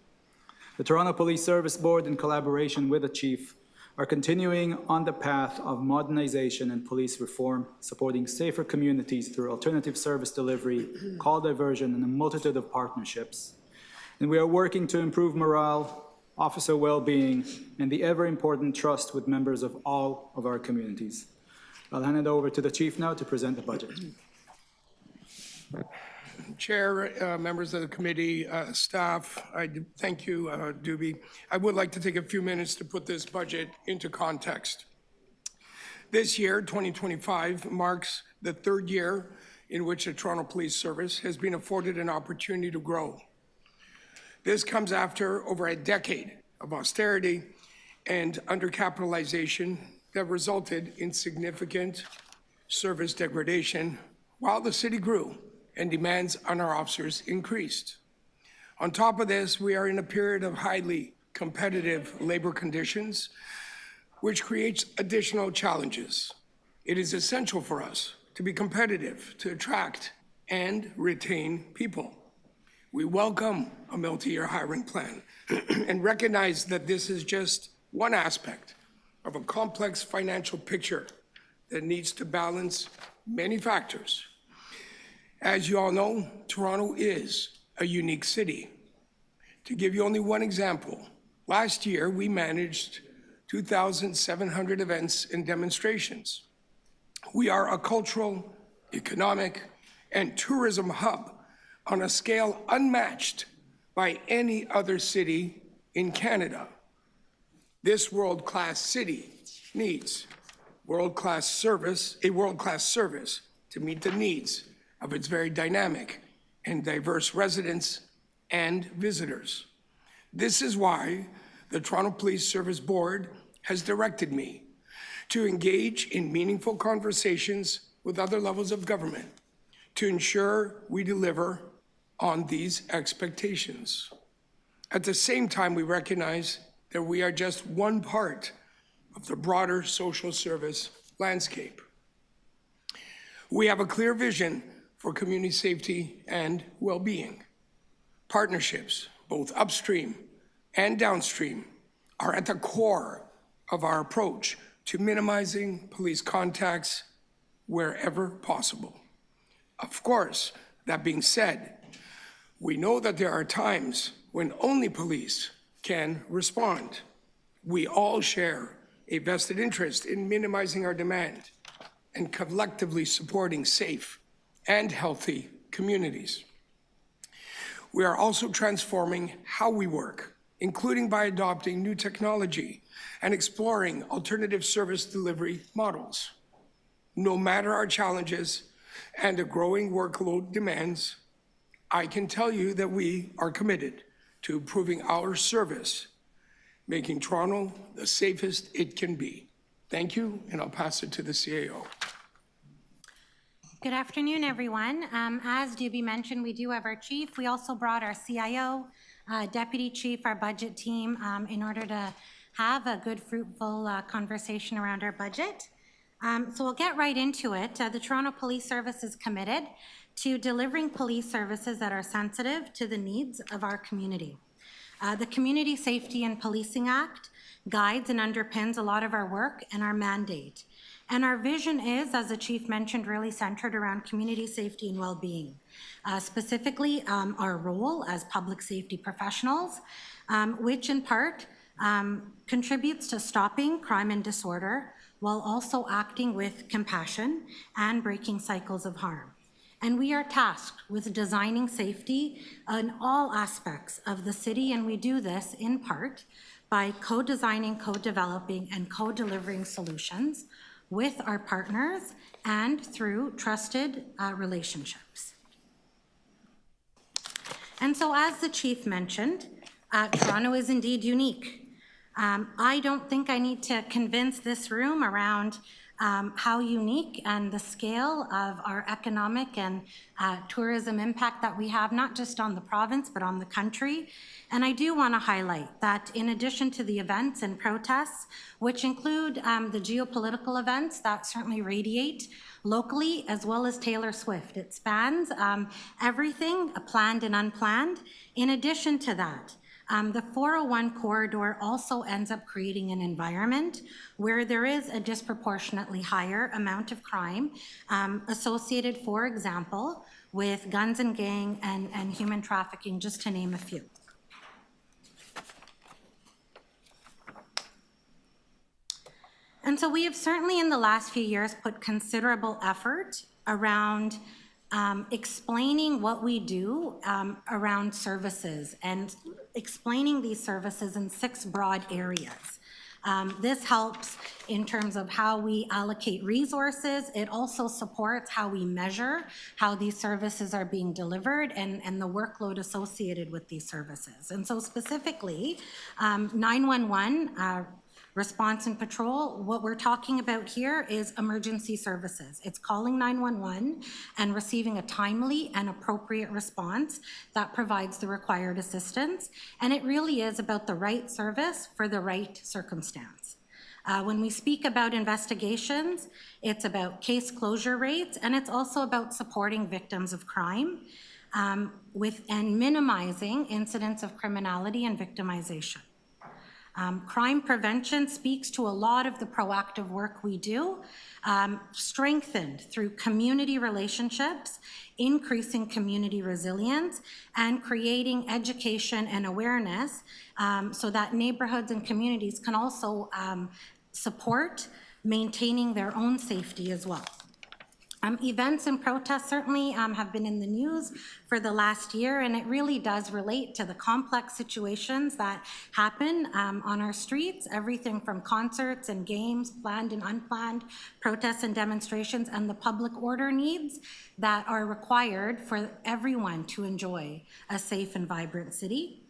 R: The Toronto Police Service Board, in collaboration with the Chief, are continuing on the path of modernization and police reform, supporting safer communities through alternative service delivery, call diversion, and a multitude of partnerships. And we are working to improve morale, officer well-being, and the ever-important trust with members of all of our communities. I'll hand it over to the Chief now to present the budget.
W: Chair, members of the committee, staff, I thank you, Dubi. I would like to take a few minutes to put this budget into context. This year, 2025, marks the third year in which the Toronto Police Service has been afforded an opportunity to grow. This comes after over a decade of austerity and undercapitalization that resulted in significant service degradation while the city grew and demands on our officers increased. On top of this, we are in a period of highly competitive labor conditions, which creates additional challenges. It is essential for us to be competitive, to attract and retain people. We welcome a multi-year hiring plan and recognize that this is just one aspect of a complex financial picture that needs to balance many factors. As you all know, Toronto is a unique city. To give you only one example, last year we managed 2,700 events and demonstrations. We are a cultural, economic, and tourism hub on a scale unmatched by any other city in Canada. This world-class city needs a world-class service to meet the needs of its very dynamic and diverse residents and visitors. This is why the Toronto Police Service Board has directed me to engage in meaningful conversations with other levels of government to ensure we deliver on these expectations. At the same time, we recognize that we are just one part of the broader social service landscape. We have a clear vision for community safety and well-being. Partnerships, both upstream and downstream, are at the core of our approach to minimizing police contacts wherever possible. Of course, that being said, we know that there are times when only police can respond. We all share a vested interest in minimizing our demand and collectively supporting safe and healthy communities. We are also transforming how we work, including by adopting new technology and exploring alternative service delivery models. No matter our challenges and the growing workload demands, I can tell you that we are committed to improving our service, making Toronto the safest it can be. Thank you, and I'll pass it to the CAO.
Q: Good afternoon, everyone. As Doobie mentioned, we do have our chief. We also brought our CIO, deputy chief, our budget team, in order to have a good, fruitful conversation around our budget. So we'll get right into it. The Toronto Police Service is committed to delivering police services that are sensitive to the needs of our community. The Community Safety and Policing Act guides and underpins a lot of our work and our mandate. And our vision is, as the chief mentioned, really centered around community safety and well-being. Specifically, our role as public safety professionals, which in part contributes to stopping crime and disorder while also acting with compassion and breaking cycles of harm. And we are tasked with designing safety in all aspects of the city, and we do this in part by co-designing, co-developing, and co-delivering solutions with our partners and through trusted relationships. And so, as the chief mentioned, Toronto is indeed unique. I don't think I need to convince this room around how unique and the scale of our economic and tourism impact that we have, not just on the province, but on the country. And I do want to highlight that in addition to the events and protests, which include the geopolitical events that certainly radiate locally, as well as Taylor Swift, it spans everything, planned and unplanned. In addition to that, the 401 corridor also ends up creating an environment where there is a disproportionately higher amount of crime associated, for example, with guns and gang and human trafficking, just to name a few. And so we have certainly in the last few years put considerable effort around explaining what we do around services and explaining these services in 6 broad areas. This helps in terms of how we allocate resources. It also supports how we measure how these services are being delivered and the workload associated with these services. And so specifically, 911, response and patrol, what we're talking about here is emergency services. It's calling 911 and receiving a timely and appropriate response that provides the required assistance. And it really is about the right service for the right circumstance. When we speak about investigations, it's about case closure rates, and it's also about supporting victims of crime and minimizing incidents of criminality and victimization. Crime prevention speaks to a lot of the proactive work we do, strengthened through community relationships, increasing community resilience, and creating education and awareness so that neighborhoods and communities can also support maintaining their own safety as well. Events and protests certainly have been in the news for the last year, and it really does relate to the complex situations that happen on our streets, everything from concerts and games, planned and unplanned protests and demonstrations, and the public order needs that are required for everyone to enjoy a safe and vibrant city.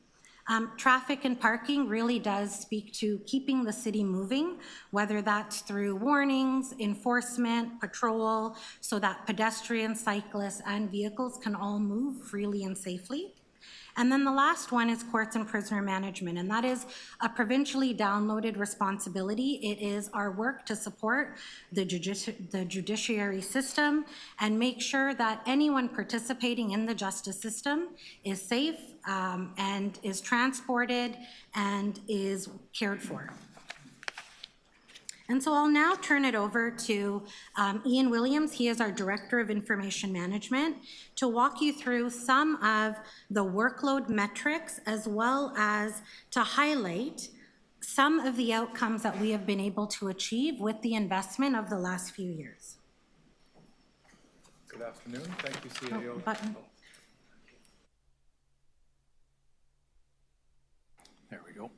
Q: Traffic and parking really does speak to keeping the city moving, whether that's through warnings, enforcement, patrol, so that pedestrians, cyclists, and vehicles can all move freely and safely. And then the last one is courts and prisoner management, and that is a provincially downloaded responsibility. It is our work to support the judiciary system and make sure that anyone participating in the justice system is safe and is transported and is cared for. And so I'll now turn it over to Ian Williams. He is our Director of Information Management, to walk you through some of the workload metrics, as well as to highlight some of the outcomes that we have been able to achieve with the investment of the last few years.
D: Good afternoon. Thank you, CAO.
Q: Button.
D: There we go.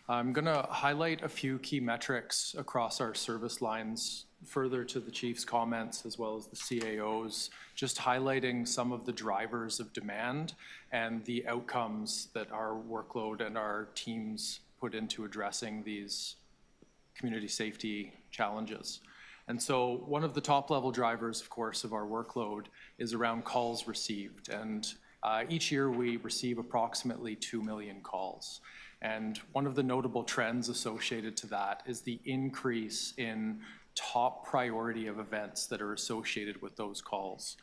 D: I'm going to highlight a few key metrics across our service lines, further to the chief's comments as well as the CAO's, just highlighting some of the drivers of demand and the outcomes that our workload and our teams put into addressing these community safety challenges. And so one of the top level drivers, of course, of our workload is around calls received. And each year we receive approximately 2 million calls. And one of the notable trends associated to that is the increase in top priority of events that are associated with those calls.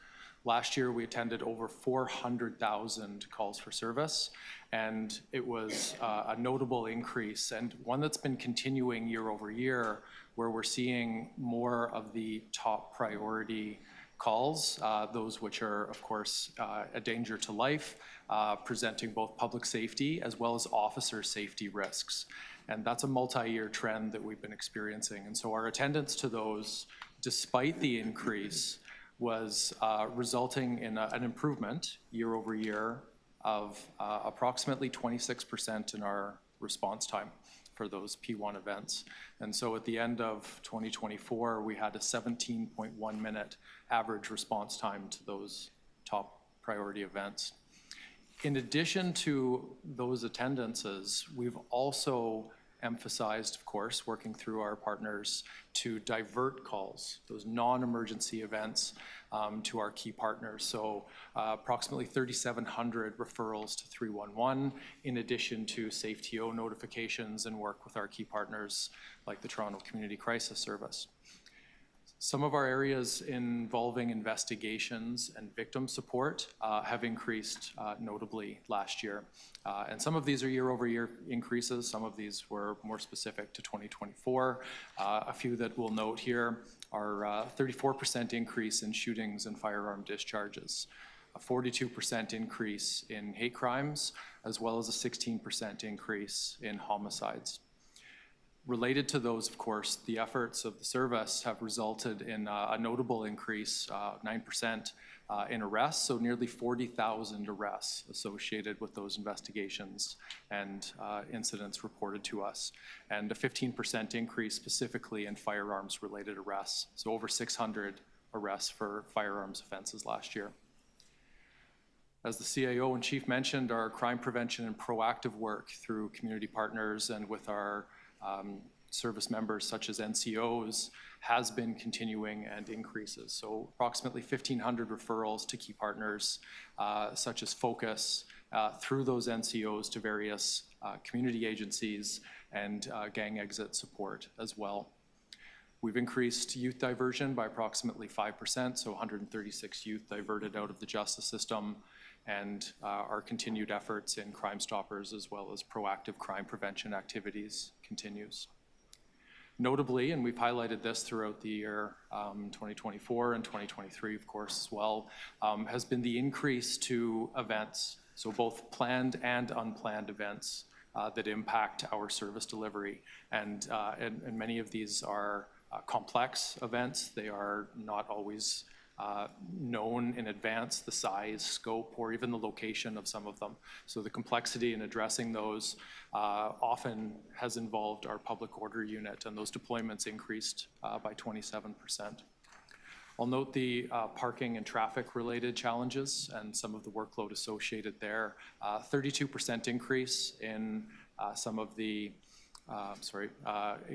D: Last year, we attended over 400,000 calls for service, and it was a notable increase, and one that's been continuing year over year, where we're seeing more of the top priority calls, those which are, of course, a danger to life, presenting both public safety as well as officer safety risks. And that's a multi-year trend that we've been experiencing. And so our attendance to those, despite the increase, was resulting in an improvement year over year of approximately 26% in our response time for those P1 events. And so at the end of 2024, we had a 17.1 minute average response time to those top priority events. In addition to those attendances, we've also emphasized, of course, working through our partners to divert calls, those non-emergency events, to our key partners. So approximately 3,700 referrals to 311, in addition to SafeTO notifications and work with our key partners like the Toronto Community Crisis Service. Some of our areas involving investigations and victim support have increased notably last year. And some of these are year-over-year increases. Some of these were more specific to 2024. A few that we'll note here are 34% increase in shootings and firearm discharges, a 42% increase in hate crimes, as well as a 16% increase in homicides. Related to those, of course, the efforts of the service have resulted in a notable increase, 9% in arrests, so nearly 40,000 arrests associated with those investigations and incidents reported to us, and a 15% increase specifically in firearms-related arrests, so over 600 arrests for firearms offenses last year. As the CAO and Chief mentioned, our crime prevention and proactive work through community partners and with our service members such as NCOs has been continuing and increases. So approximately 1,500 referrals to key partners such as Focus through those NCOs to various community agencies and gang exit support as well. We've increased youth diversion by approximately 5%, so 136 youth diverted out of the justice system, and our continued efforts in Crime Stoppers as well as proactive crime prevention activities continues. Notably, and we've highlighted this throughout the year, 2024 and 2023, of course, as well, has been the increase to events, so both planned and unplanned events that impact our service delivery. And many of these are complex events. They are not always known in advance, the size, scope, or even the location of some of them. So the complexity in addressing those often has involved our public order unit, and those deployments increased by 27%. I'll note the parking and traffic-related challenges and some of the workload associated there. 32% increase in some of the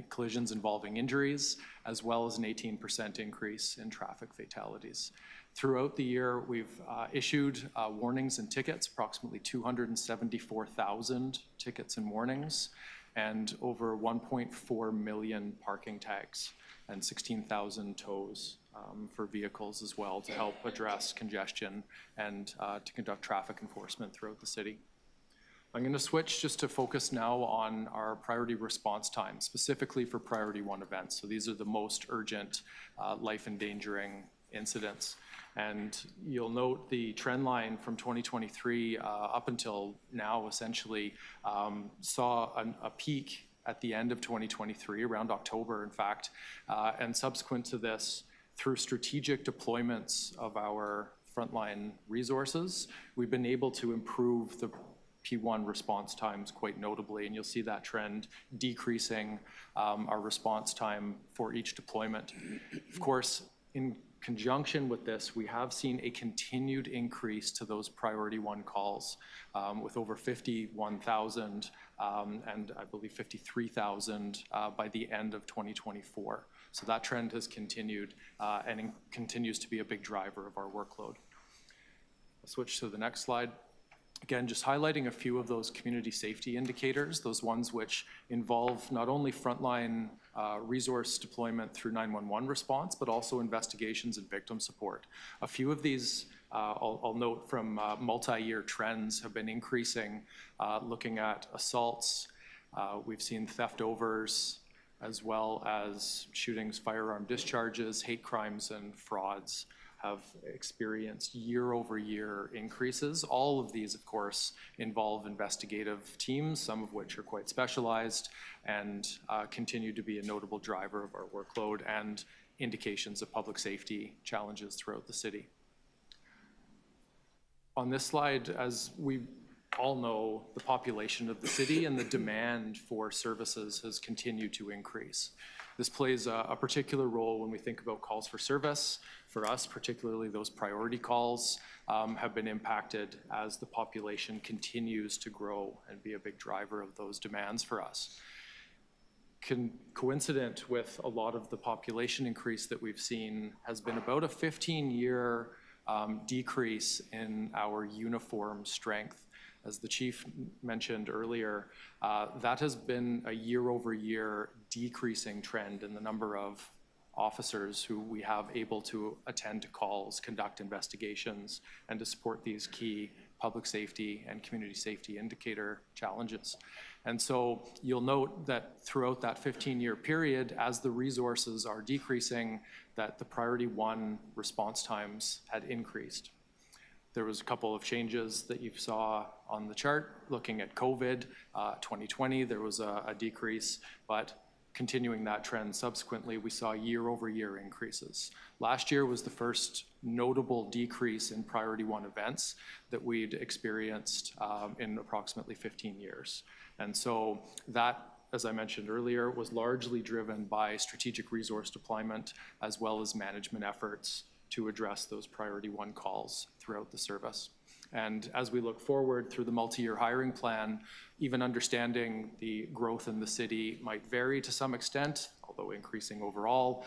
D: collisions involving injuries, as well as an 18% increase in traffic fatalities. Throughout the year, we've issued warnings and tickets, approximately 274,000 tickets and warnings, and over 1.4 million parking tags and 16,000 tows for vehicles as well to help address congestion and to conduct traffic enforcement throughout the city. I'm going to switch just to focus now on our priority response time, specifically for Priority 1 events. So these are the most urgent, life-endangering incidents. And you'll note the trend line from 2023 up until now essentially saw a peak at the end of 2023, around October, in fact. And subsequent to this, through strategic deployments of our frontline resources, we've been able to improve the P1 response times quite notably, and you'll see that trend decreasing our response time for each deployment. Of course, in conjunction with this, we have seen a continued increase to those Priority 1 calls with over 51,000 and I believe 53,000 by the end of 2024. So that trend has continued and continues to be a big driver of our workload. I'll switch to the next slide. Again, just highlighting a few of those community safety indicators, those ones which involve not only frontline resource deployment through 911 response, but also investigations and victim support. A few of these, I'll note from multi-year trends, have been increasing, looking at assaults. We've seen theft overs, as well as shootings, firearm discharges, hate crimes, and frauds have experienced year-over-year increases. All of these, of course, involve investigative teams, some of which are quite specialized, and continue to be a notable driver of our workload and indications of public safety challenges throughout the city. On this slide, as we all know, the population of the city and the demand for services has continued to increase. This plays a particular role when we think about calls for service. For us, particularly those priority calls have been impacted as the population continues to grow and be a big driver of those demands for us. Coincident with a lot of the population increase that we've seen has been about a 15-year decrease in our uniform strength. As the chief mentioned earlier, that has been a year-over-year decreasing trend in the number of officers who we have able to attend to calls, conduct investigations, and to support these key public safety and community safety indicator challenges. And so you'll note that throughout that 15-year period, as the resources are decreasing, that the Priority 1 response times had increased. There was a couple of changes that you saw on the chart. Looking at COVID, 2020, there was a decrease, but continuing that trend subsequently, we saw year-over-year increases. Last year was the first notable decrease in Priority 1 events that we'd experienced in approximately 15 years. And so that, as I mentioned earlier, was largely driven by strategic resource deployment as well as management efforts to address those Priority 1 calls throughout the service. And as we look forward through the multi-year hiring plan, even understanding the growth in the city might vary to some extent, although increasing overall,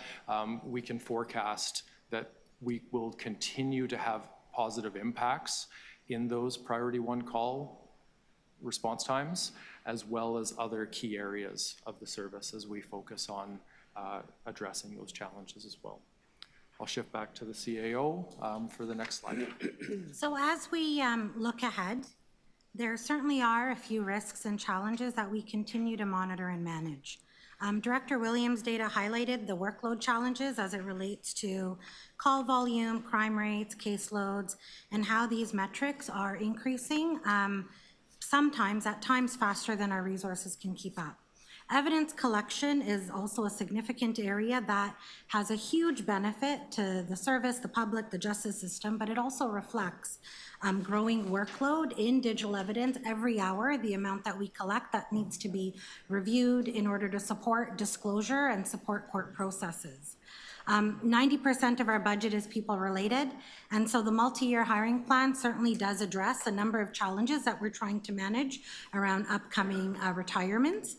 D: we can forecast that we will continue to have positive impacts in those Priority 1 call response times, as well as other key areas of the service as we focus on addressing those challenges as well. I'll shift back to the CAO for the next slide.
Q: So as we look ahead, there certainly are a few risks and challenges that we continue to monitor and manage. Director Williams' data highlighted the workload challenges as it relates to call volume, crime rates, caseloads, and how these metrics are increasing, sometimes at times faster than our resources can keep up. Evidence collection is also a significant area that has a huge benefit to the service, the public, the justice system, but it also reflects growing workload in digital evidence every hour, the amount that we collect that needs to be reviewed in order to support disclosure and support court processes. 90% of our budget is people-related, and so the multi-year hiring plan certainly does address a number of challenges that we're trying to manage around upcoming retirements.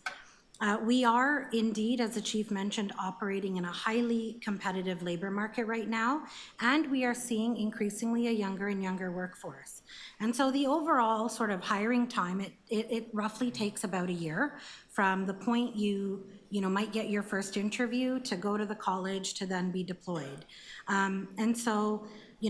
Q: We are indeed, as the chief mentioned, operating in a highly competitive labor market right now, and we are seeing increasingly a younger and younger workforce. And so the overall sort of hiring time, it roughly takes about a year from the point you might get your first interview to go to the college to then be deployed. And so,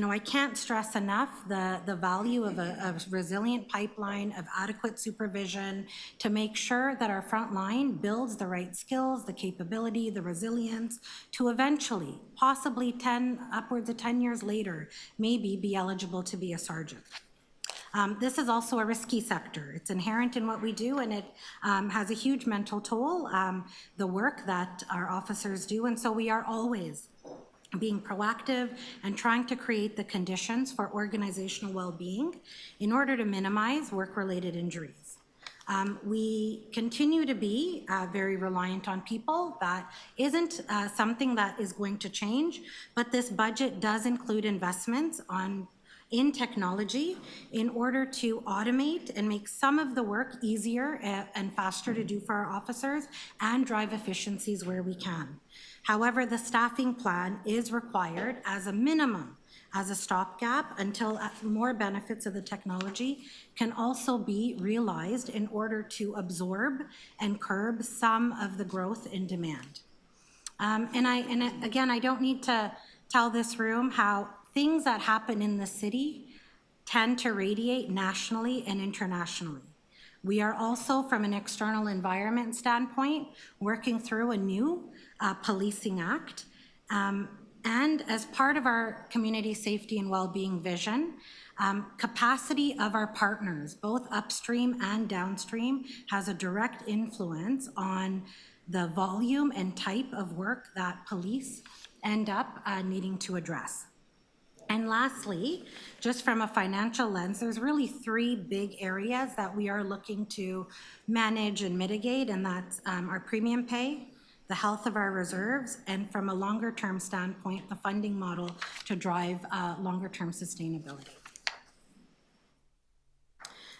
Q: I can't stress enough the value of a resilient pipeline, of adequate supervision to make sure that our front line builds the right skills, the capability, the resilience to eventually, possibly upwards of 10 years later, maybe be eligible to be a sergeant. This is also a risky sector. It's inherent in what we do, and it has a huge mental toll, the work that our officers do, and so we are always being proactive and trying to create the conditions for organizational well-being in order to minimize work-related injuries. We continue to be very reliant on people. That isn't something that is going to change, but this budget does include investments in technology in order to automate and make some of the work easier and faster to do for our officers and drive efficiencies where we can. However, the staffing plan is required as a minimum, as a stopgap, until more benefits of the technology can also be realized in order to absorb and curb some of the growth in demand. Again, I don't need to tell this room how things that happen in the city tend to radiate nationally and internationally. We are also, from an external environment standpoint, working through a new policing act. And as part of our community safety and well-being vision, capacity of our partners, both upstream and downstream, has a direct influence on the volume and type of work that police end up needing to address. And lastly, just from a financial lens, there's really three big areas that we are looking to manage and mitigate, and that's our premium pay, the health of our reserves, and from a longer-term standpoint, the funding model to drive longer-term sustainability.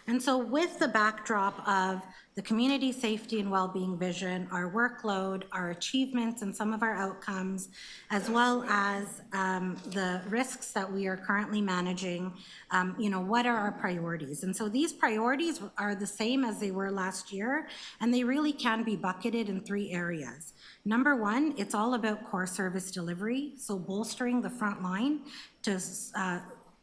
Q: And so with the backdrop of the community safety and well-being vision, our workload, our achievements and some of our outcomes, as well as the risks that we are currently managing, what are our priorities? And so these priorities are the same as they were last year, and they really can be bucketed in three areas. Number one, it's all about core service delivery, so bolstering the front line to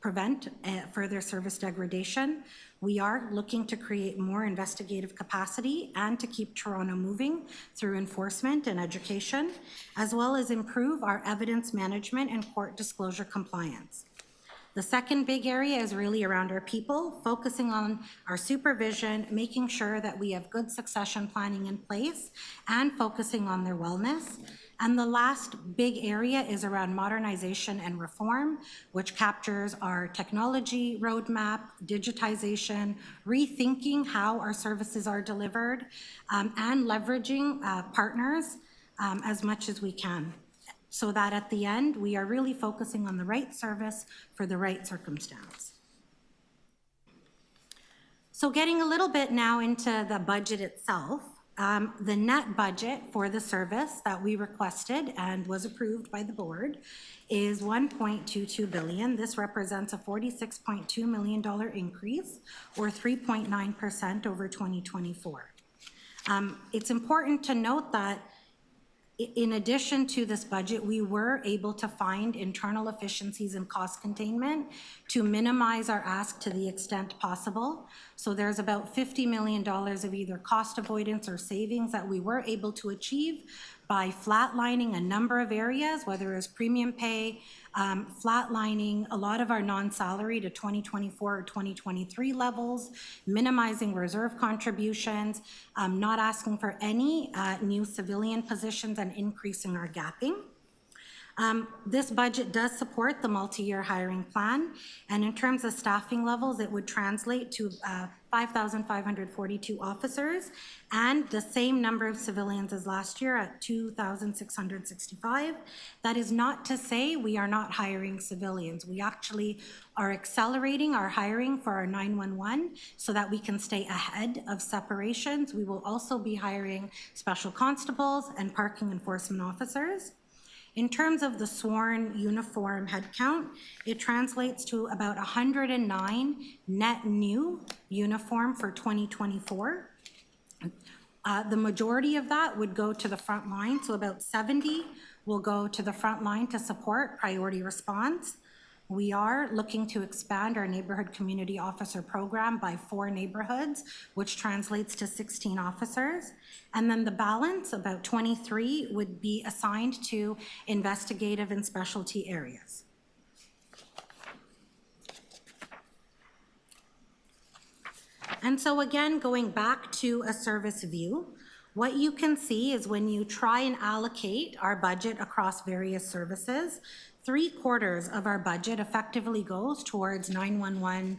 Q: prevent further service degradation. We are looking to create more investigative capacity and to keep Toronto moving through enforcement and education, as well as improve our evidence management and court disclosure compliance. The second big area is really around our people, focusing on our supervision, making sure that we have good succession planning in place, and focusing on their wellness. And the last big area is around modernization and reform, which captures our technology roadmap, digitization, rethinking how our services are delivered, and leveraging partners as much as we can, so that at the end, we are really focusing on the right service for the right circumstance. So getting a little bit now into the budget itself, The net budget for the service that we requested and was approved by the board is 1.22 billion. This represents a $46.2 million increase, or 3.9% over 2024. It's important to note that in addition to this budget, we were able to find internal efficiencies and cost containment to minimize our ask to the extent possible. So there's about $50 million of either cost avoidance or savings that we were able to achieve by flatlining a number of areas, whether it's premium pay, flatlining a lot of our non-salary to 2024 or 2023 levels, minimizing reserve contributions, not asking for any new civilian positions, and increasing our gapping. This budget does support the multi-year hiring plan, and in terms of staffing levels, it would translate to 5,542 officers and the same number of civilians as last year at 2,665. That is not to say we are not hiring civilians. We actually are accelerating our hiring for our 911 so that we can stay ahead of separations. We will also be hiring special constables and parking enforcement officers. In terms of the sworn uniform headcount, it translates to about 109 net new uniform for 2024. The majority of that would go to the front line, so about 70 will go to the front line to support priority response. We are looking to expand our neighborhood community officer program by 4 neighborhoods, which translates to 16 officers. And then the balance, about 23, would be assigned to investigative and specialty areas. And so again, going back to a service view, what you can see is when you try and allocate our budget across various services, 3/4 of our budget effectively goes towards 911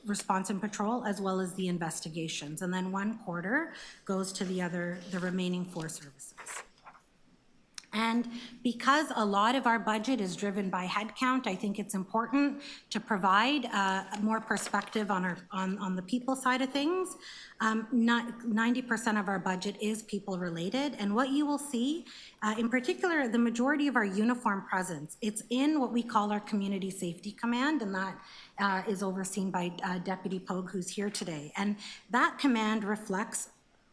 Q: response and patrol, as well as the investigations. And then 1/4 goes to the remaining 4 services. And because a lot of our budget is driven by headcount, I think it's important to provide more perspective on the people side of things. 90% of our budget is people related, and what you will see, in particular, the majority of our uniform presence, it's in what we call our Community Safety Command, and that is overseen by Deputy Pogue, who's here today. And that command reflects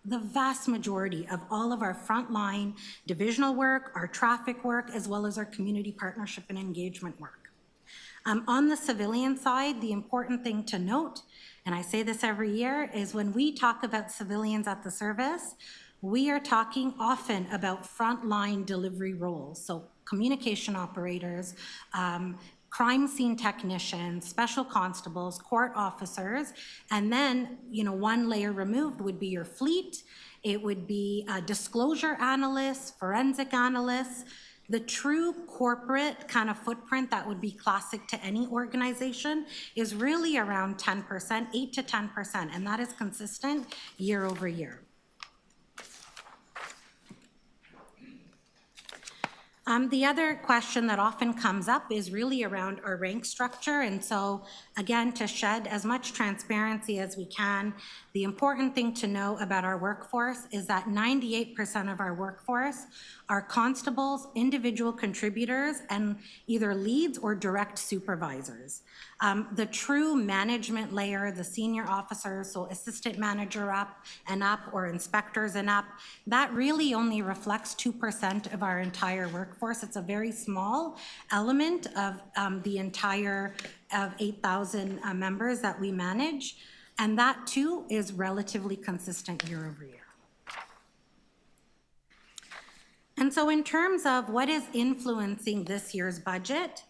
Q: the vast majority of all of our frontline divisional work, our traffic work, as well as our community partnership and engagement work. On the civilian side, the important thing to note, and I say this every year, is when we talk about civilians at the service, we are talking often about frontline delivery roles. So communication operators, crime scene technicians, special constables, court officers, and then, one layer removed would be your fleet. It would be disclosure analysts, forensic analysts. The true corporate kind of footprint that would be classic to any organization is really around 10%, 8 to 10%, and that is consistent year over year. The other question that often comes up is really around our rank structure. And so again, to shed as much transparency as we can, the important thing to know about our workforce is that 98% of our workforce are constables, individual contributors, and either leads or direct supervisors. The true management layer, the senior officers, so assistant manager up and up, or inspectors and up, that really only reflects 2% of our entire workforce. It's a very small element of the entire of 8,000 members that we manage, and that too is relatively consistent year over year. And so in terms of what is influencing this year's budget,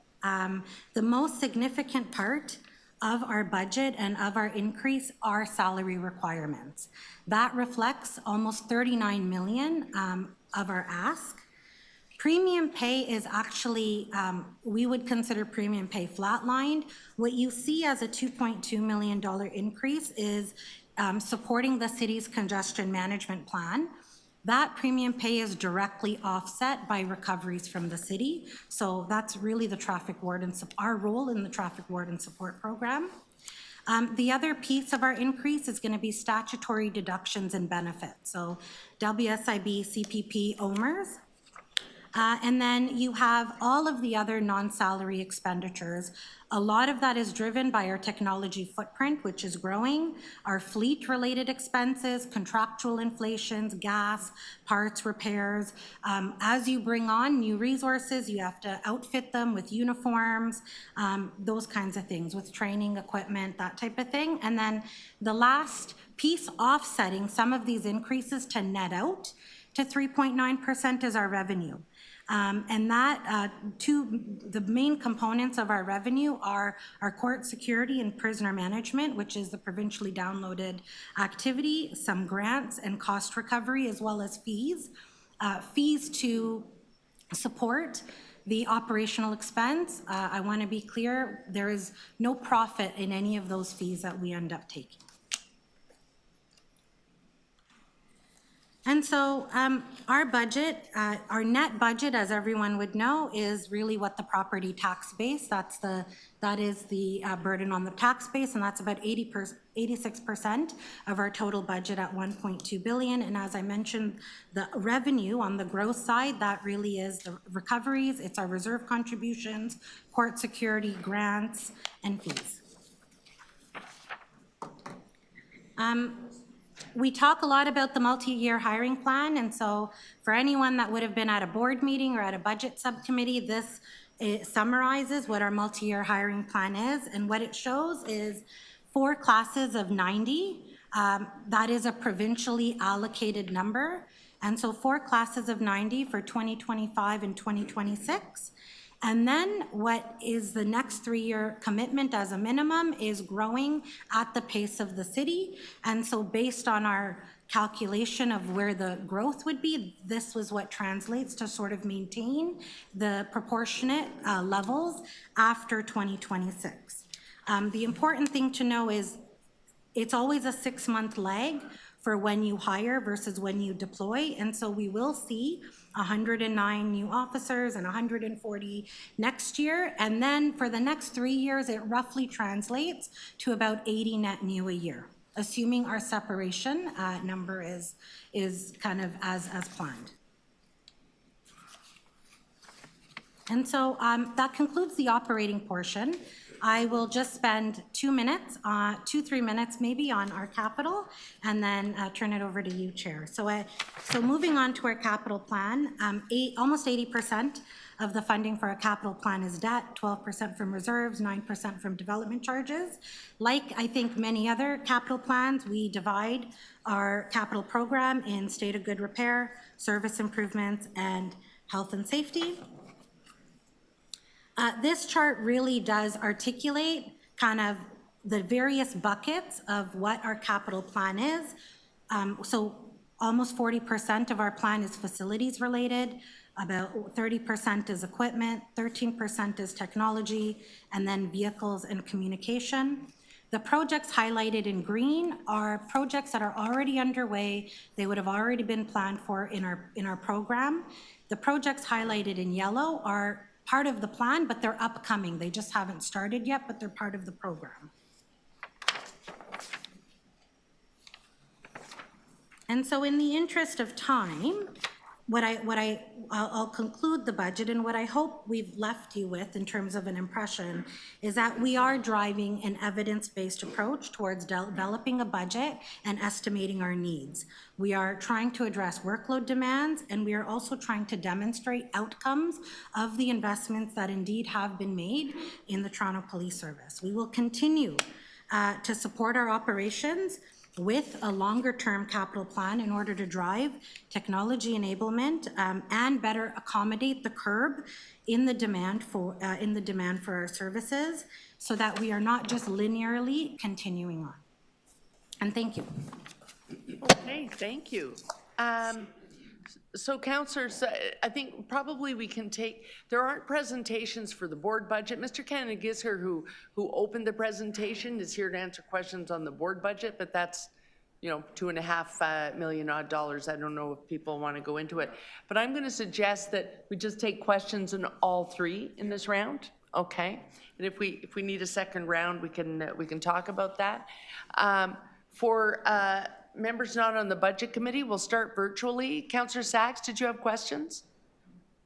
Q: the most significant part of our budget and of our increase are salary requirements. That reflects almost 39 million of our ask. Premium pay is actually, we would consider premium pay flatlined. What you see as a $2.2 million increase is supporting the city's congestion management plan. That premium pay is directly offset by recoveries from the city. So that's really the traffic warden, our role in the traffic warden support program. The other piece of our increase is going to be statutory deductions and benefits, so WSIB, CPP, OMERS. And then you have all of the other non-salary expenditures. A lot of that is driven by our technology footprint, which is growing, our fleet-related expenses, contractual inflations, gas, parts, repairs. As you bring on new resources, you have to outfit them with uniforms, those kinds of things, with training, equipment, that type of thing. And then the last piece offsetting some of these increases to net out to 3.9% is our revenue. And that, the main components of our revenue are our court security and prisoner management, which is the provincially downloaded activity, some grants and cost recovery, as well as fees. Fees to support the operational expense. I want to be clear, there is no profit in any of those fees that we end up taking. And so our budget, our net budget, as everyone would know, is really what the property tax base, that is the burden on the tax base, and that's about 86% of our total budget at 1.2 billion. And as I mentioned, the revenue on the growth side, that really is the recoveries, it's our reserve contributions, court security, grants, and fees. We talk a lot about the multi-year hiring plan, and so for anyone that would have been at a board meeting or at a budget subcommittee, this summarizes what our multi-year hiring plan is, and what it shows is 4 classes of 90. That is a provincially allocated number, and so 4 classes of 90 for 2025 and 2026. And then what is the next 3-year commitment as a minimum is growing at the pace of the city. And so based on our calculation of where the growth would be, this was what translates to sort of maintain the proportionate levels after 2026. The important thing to know is it's always a 6-month lag for when you hire versus when you deploy. And so we will see 109 new officers and 140 next year. And then for the next 3 years, it roughly translates to about 80 net new a year, assuming our separation number is kind of as planned. And so that concludes the operating portion. I will just spend 2 minutes, 2-3 minutes maybe on our capital, and then turn it over to you, Chair. So moving on to our capital plan, almost 80% of the funding for our capital plan is debt, 12% from reserves, 9% from development charges. Like I think many other capital plans, we divide our capital program in state of good repair, service improvements, and health and safety. This chart really does articulate kind of the various buckets of what our capital plan is. So almost 40% of our plan is facilities related, about 30% is equipment, 13% is technology, and then vehicles and communication. The projects highlighted in green are projects that are already underway. They would have already been planned for in our program. The projects highlighted in yellow are part of the plan, but they're upcoming. They just haven't started yet, but they're part of the program. And so in the interest of time, I'll conclude the budget, and what I hope we've left you with in terms of an impression is that we are driving an evidence-based approach towards developing a budget and estimating our needs. We are trying to address workload demands, and we are also trying to demonstrate outcomes of the investments that indeed have been made in the Toronto Police Service. We will continue to support our operations with a longer-term capital plan in order to drive technology enablement and better accommodate the curb in the demand for our services, so that we are not just linearly continuing on. And thank you.
A: Okay, thank you. So councillors, I think probably we can take, there aren't presentations for the board budget. Mr. Cannon-Gisser, who opened the presentation, is here to answer questions on the board budget, but that's, you know, $2.5 million odd. I don't know if people want to go into it, but I'm going to suggest that we just take questions on all 3 in this round. Okay, and if we need a second round, we can talk about that. For members not on the Budget Committee, we'll start virtually. Councillor Sachs, did you have questions?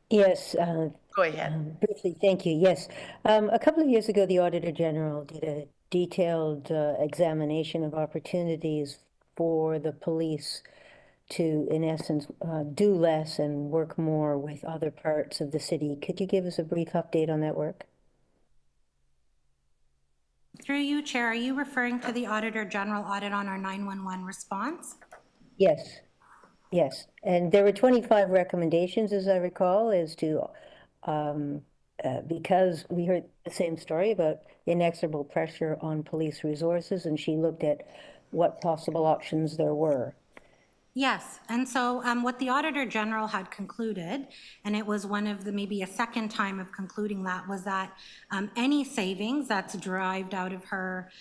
L: Yes.
A: Go ahead.
L: Briefly, thank you. Yes. A couple of years ago, the Auditor General did a detailed examination of opportunities for the police to, in essence, do less and work more with other parts of the city. Could you give us a brief update on that work?
Q: Through you, Chair, are you referring to the Auditor General audit on our 911 response?
L: Yes. Yes. And there were 25 recommendations, as I recall, as to, because we heard the same story about inexorable pressure on police resources, and she looked at what possible options there were.
Q: Yes, and so what the Auditor General had concluded, and it was one of the, maybe a second time of concluding that, was that any savings that's derived out of her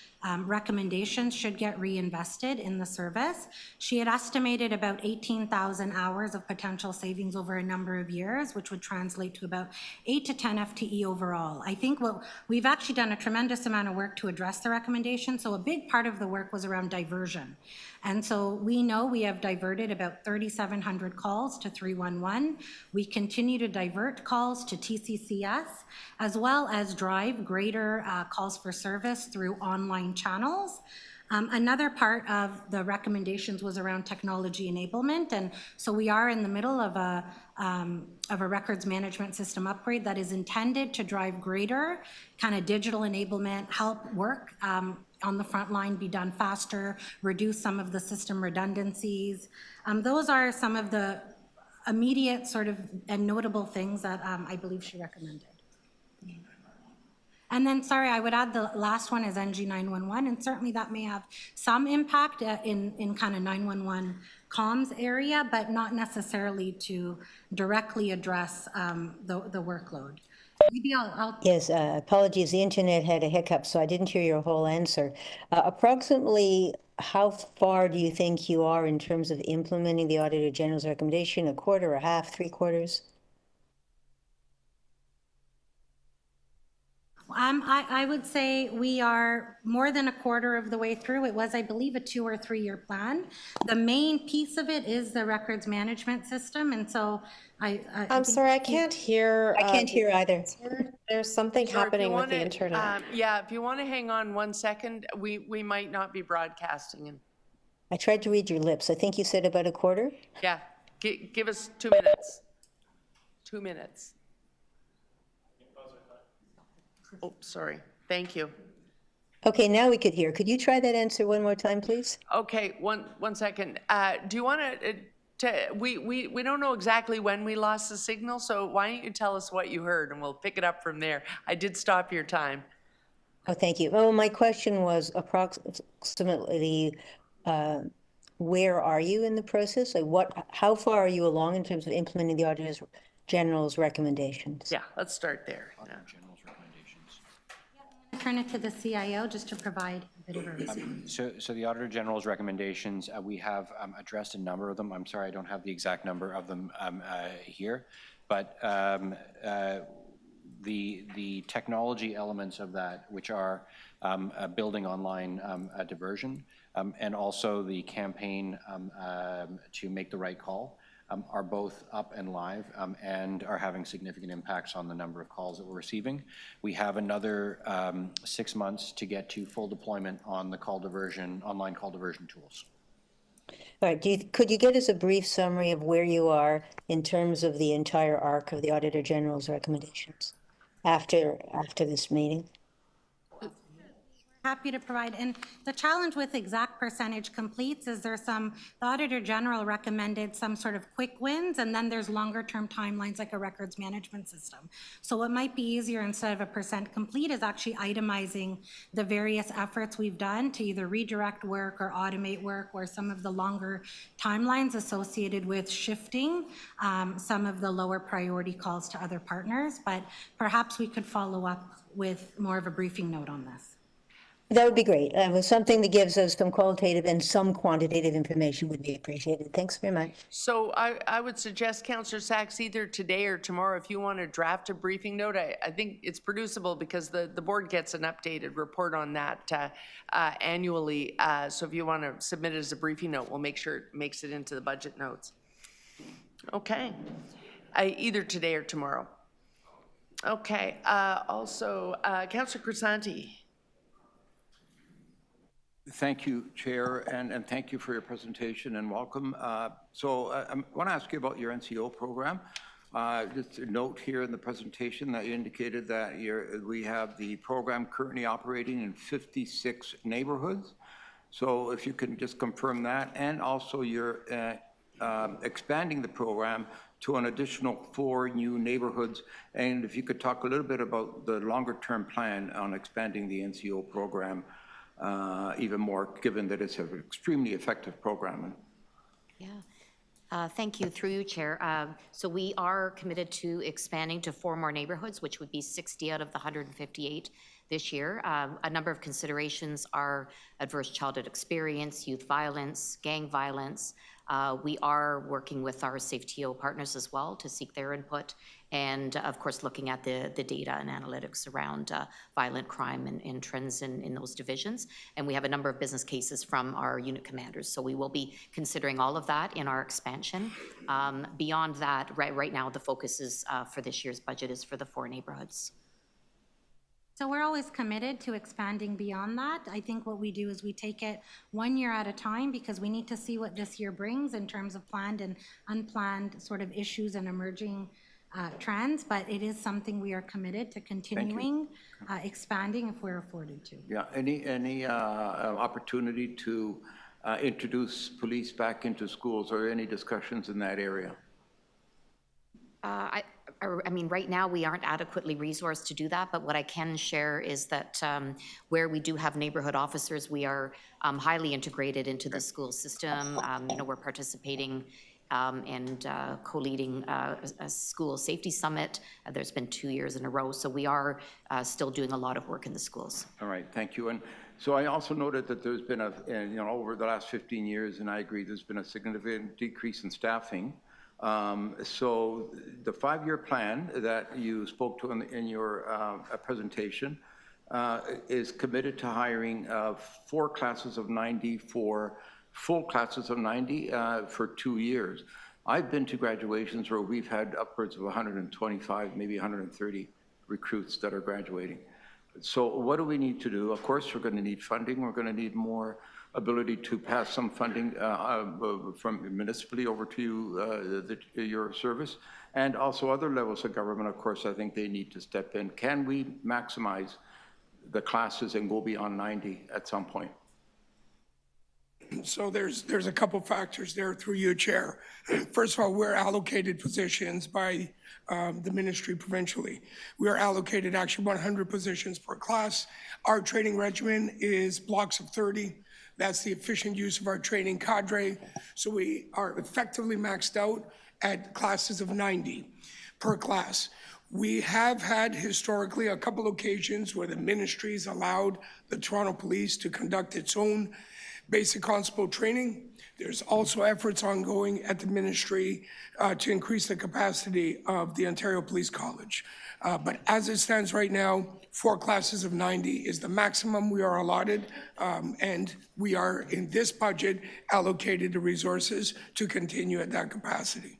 Q: recommendations should get reinvested in the service. She had estimated about 18,000 hours of potential savings over a number of years, which would translate to about 8 to 10 FTE overall. I think we've actually done a tremendous amount of work to address the recommendation, so a big part of the work was around diversion. And so we know we have diverted about 3,700 calls to 311. We continue to divert calls to TCCS, as well as drive greater calls for service through online channels. Another part of the recommendations was around technology enablement, and so we are in the middle of a records management system upgrade that is intended to drive greater kind of digital enablement, help work on the front line be done faster, reduce some of the system redundancies. Those are some of the immediate sort of and notable things that I believe she recommended. And then, sorry, I would add the last one is NG 911, and certainly that may have some impact in kind of 911 comms area, but not necessarily to directly address the workload. Maybe I'll
L: Yes, apologies, the internet had a hiccup, so I didn't hear your whole answer. Approximately how far do you think you are in terms of implementing the Auditor General's recommendation? A quarter, a half, 3/4?
Q: I would say we are more than a quarter of the way through. It was, I believe, a 2 or 3 year plan. The main piece of it is the records management system, and so
J: I'm sorry, I can't hear.
L: I can't hear either.
J: There's something happening with the internet.
A: Yeah, if you want to hang on 1 second, we might not be broadcasting. And
L: I tried to read your lips. I think you said about a quarter?
A: yeah, give us 2 minutes. 2 minutes. Oh, sorry. Thank you.
L: Okay, now we could hear. Could you try that answer one more time, please?
A: Okay, one second. Do you want to, we don't know exactly when we lost the signal, so why don't you tell us what you heard and we'll pick it up from there. I did stop your time.
L: Oh, thank you. Oh, my question was approximately where are you in the process? Like how far are you along in terms of implementing the Auditor General's recommendations?
A: Yeah, let's start there. Yeah.
Q: turn it to the CIO just to provide a bit of a review.
S: So the Auditor General's recommendations, we have addressed a number of them. I'm sorry, I don't have the exact number of them here, but the technology elements of that, which are building online diversion, and also the campaign to make the right call, are both up and live and are having significant impacts on the number of calls that we're receiving. We have another 6 months to get to full deployment on the call diversion, online call diversion tools.
L: All right, could you get us a brief summary of where you are in terms of the entire arc of the Auditor General's recommendations after this meeting?
Q: Happy to provide. And the challenge with exact percentage completes is there's the Auditor General recommended some sort of quick wins, and then there's longer term timelines like a records management system. So what might be easier instead of a percent complete is actually itemizing the various efforts we've done to either redirect work or automate work, or some of the longer timelines associated with shifting some of the lower priority calls to other partners. But perhaps we could follow up with more of a briefing note on this.
L: That would be great. Something that gives us some qualitative and some quantitative information would be appreciated. Thanks very much.
A: So I would suggest, Councillor Sachs, either today or tomorrow, if you want to draft a briefing note, I think it's producible because the board gets an updated report on that annually. So if you want to submit it as a briefing note, we'll make sure it makes it into the budget notes. Okay. Either today or tomorrow. Okay. Also, Councillor Crisanti.
N: Thank you, Chair, and thank you for your presentation and welcome. So I want to ask you about your NCO program. Just a note here in the presentation that you indicated that we have the program currently operating in 56 neighborhoods. So if you can just confirm that, and also you're expanding the program to an additional 4 new neighborhoods. And if you could talk a little bit about the longer-term plan on expanding the NCO program even more, given that it's an extremely effective program.
I: Yeah. Thank you, through you, Chair. So we are committed to expanding to 4 more neighborhoods, which would be 60 out of the 158 this year. A number of considerations are adverse childhood experience, youth violence, gang violence. We are working with our SafeTO partners as well to seek their input, and of course looking at the data and analytics around violent crime and trends in those divisions. And we have a number of business cases from our unit commanders, so we will be considering all of that in our expansion. Beyond that, right now the focus is for this year's budget is for the 4 neighborhoods.
Q: So we're always committed to expanding beyond that. I think what we do is we take it 1 year at a time because we need to see what this year brings in terms of planned and unplanned sort of issues and emerging trends, but it is something we are committed to continuing expanding if we're afforded to.
N: Yeah, any opportunity to introduce police back into schools, or any discussions in that area?
I: I mean, right now we aren't adequately resourced to do that, but what I can share is that where we do have neighborhood officers, we are highly integrated into the school system. You know, we're participating and co-leading a school safety summit. There's been 2 years in a row, so we are still doing a lot of work in the schools.
N: All right, thank you. And so I also noted that there's been over the last 15 years, and I agree, there's been a significant decrease in staffing. So the 5-year plan that you spoke to in your presentation is committed to hiring 4 classes of 90 for full classes of 90 for 2 years. I've been to graduations where we've had upwards of 125, maybe 130 recruits that are graduating. So what do we need to do? Of course, we're going to need funding. We're going to need more ability to pass some funding from municipally over to your service, and also other levels of government. Of course, I think they need to step in. Can we maximize the classes and go beyond 90 at some point?
W: So there's a couple factors there through you, Chair. First of all, we're allocated positions by the ministry provincially. We are allocated actually 100 positions per class. Our training regimen is blocks of 30. That's the efficient use of our training cadre. So we are effectively maxed out at classes of 90 per class. We have had historically a couple occasions where the ministries allowed the Toronto Police to conduct its own basic constable training. There's also efforts ongoing at the ministry to increase the capacity of the Ontario Police College. But as it stands right now, 4 classes of 90 is the maximum we are allotted, and we are in this budget allocated the resources to continue at that capacity.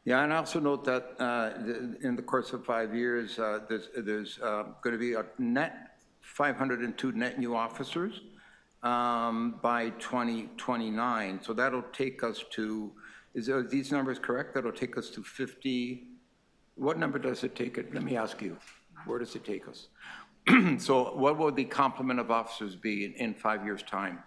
N: Yeah, and I also note that in the course of 5 years, there's going to be a net 502 net new officers by 2029. So that'll take us to, are these numbers correct? That'll take us to 50. What number does it take it? Let me ask you, where does it take us? So what will the complement of officers be in 5 years' time?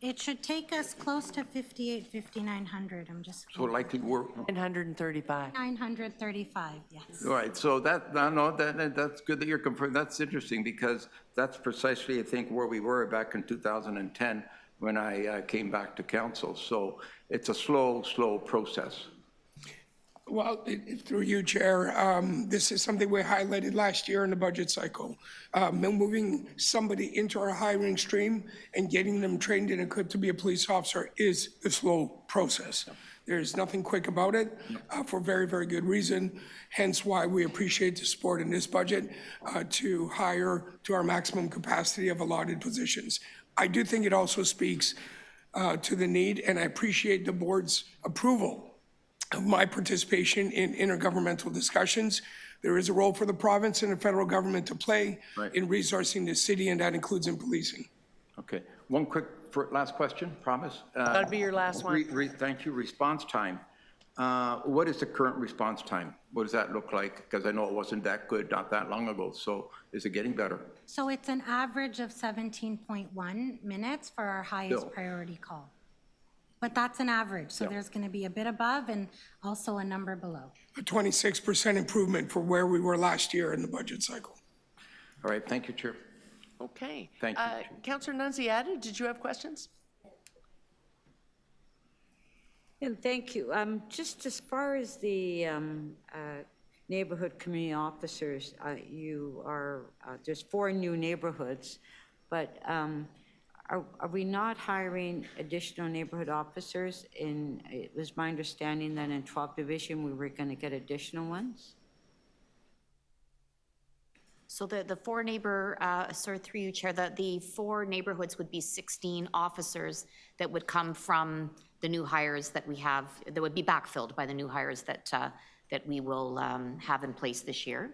Q: It should take us close to 5,900. I'm just.
N: So likely we're
A: 935.
Q: 935, yes.
N: All right, so that's good that you're confirming. That's interesting because that's precisely, I think, where we were back in 2010 when I came back to council. So it's a slow process.
W: Well, through you, Chair, this is something we highlighted last year in the budget cycle. Moving somebody into our hiring stream and getting them trained and equipped to be a police officer is a slow process. There's nothing quick about it for very, very good reason. Hence why we appreciate the support in this budget to hire to our maximum capacity of allotted positions. I do think it also speaks to the need, and I appreciate the board's approval of my participation in intergovernmental discussions. There is a role for the province and the federal government to play in resourcing the city, and that includes in policing.
N: Okay, one quick last question, promise.
A: That'll be your last one.
N: Thank you. Response time. What is the current response time? What does that look like? Because I know it wasn't that good not that long ago. So is it getting better?
Q: So it's an average of 17.1 minutes for our highest
N: Still.
Q: priority call. But that's an average, so there's going to be a bit above and also a number below.
W: A 26% improvement for where we were last year in the budget cycle.
N: All right, thank you, Chair.
A: Okay.
N: Thank you.
A: Councillor Nunziata, did you have questions?
E: And thank you. Just as far as the neighborhood community officers, you are, there's 4 new neighborhoods, but are we not hiring additional neighborhood officers? It was my understanding that in 12th Division, we were going to get additional ones?
I: So the 4 through you, Chair, the 4 neighborhoods would be 16 officers that would come from the new hires that we have, that would be backfilled by the new hires that we will have in place this year.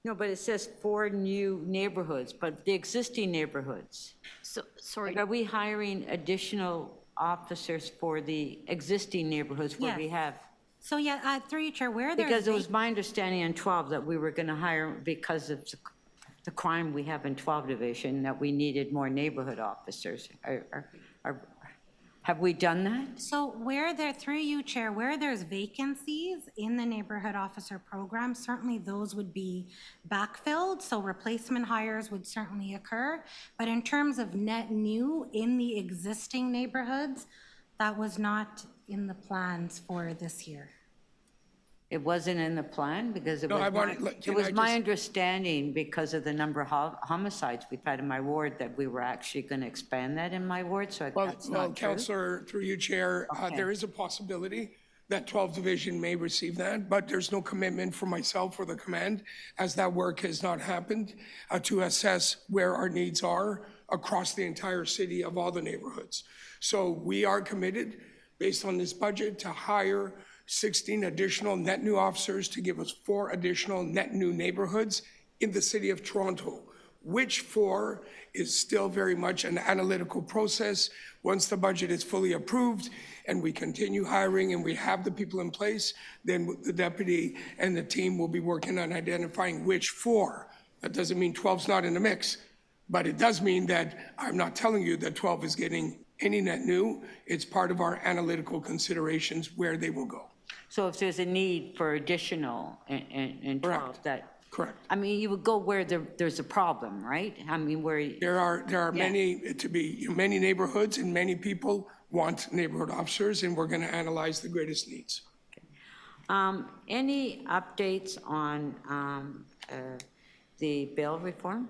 E: No, but it says 4 new neighborhoods, but the existing neighborhoods.
I: So, sorry.
E: Are we hiring additional officers for the existing neighborhoods where we
Q: Yes.
E: have?
Q: So yeah, through you, Chair, where there's
E: Because it was my understanding in 12 that we were going to hire, because of the crime we have in 12 Division, that we needed more neighborhood officers. Have we done that?
Q: So where there, through you, Chair, where there's vacancies in the neighborhood officer program, certainly those would be backfilled, so replacement hires would certainly occur. But in terms of net new in the existing neighborhoods, that was not in the plans for this year.
E: It wasn't in the plan because it
W: No,
E: was my understanding, because of the number of homicides we've had in my ward, that we were actually going to expand that in my ward, so that's
W: Well,
E: not true.
W: Councillor, through you, Chair, there is a possibility that 12th Division may receive that, but there's no commitment for myself or the command, as that work has not happened, to assess where our needs are across the entire city of all the neighborhoods. So we are committed, based on this budget, to hire 16 additional net new officers to give us 4 additional net new neighborhoods in the city of Toronto. Which 4 is still very much an analytical process. Once the budget is fully approved and we continue hiring and we have the people in place, then the deputy and the team will be working on identifying which 4. That doesn't mean 12's not in the mix, but it does mean that I'm not telling you that 12 is getting any net new. It's part of our analytical considerations where they will go.
E: So if there's a need for additional in 12, that.
W: Correct.
E: I mean, you would go where there's a problem, right? I mean, where.
W: There are many neighborhoods, and many people want neighborhood officers, and we're going to analyze the greatest needs.
E: Any updates on the bail reform?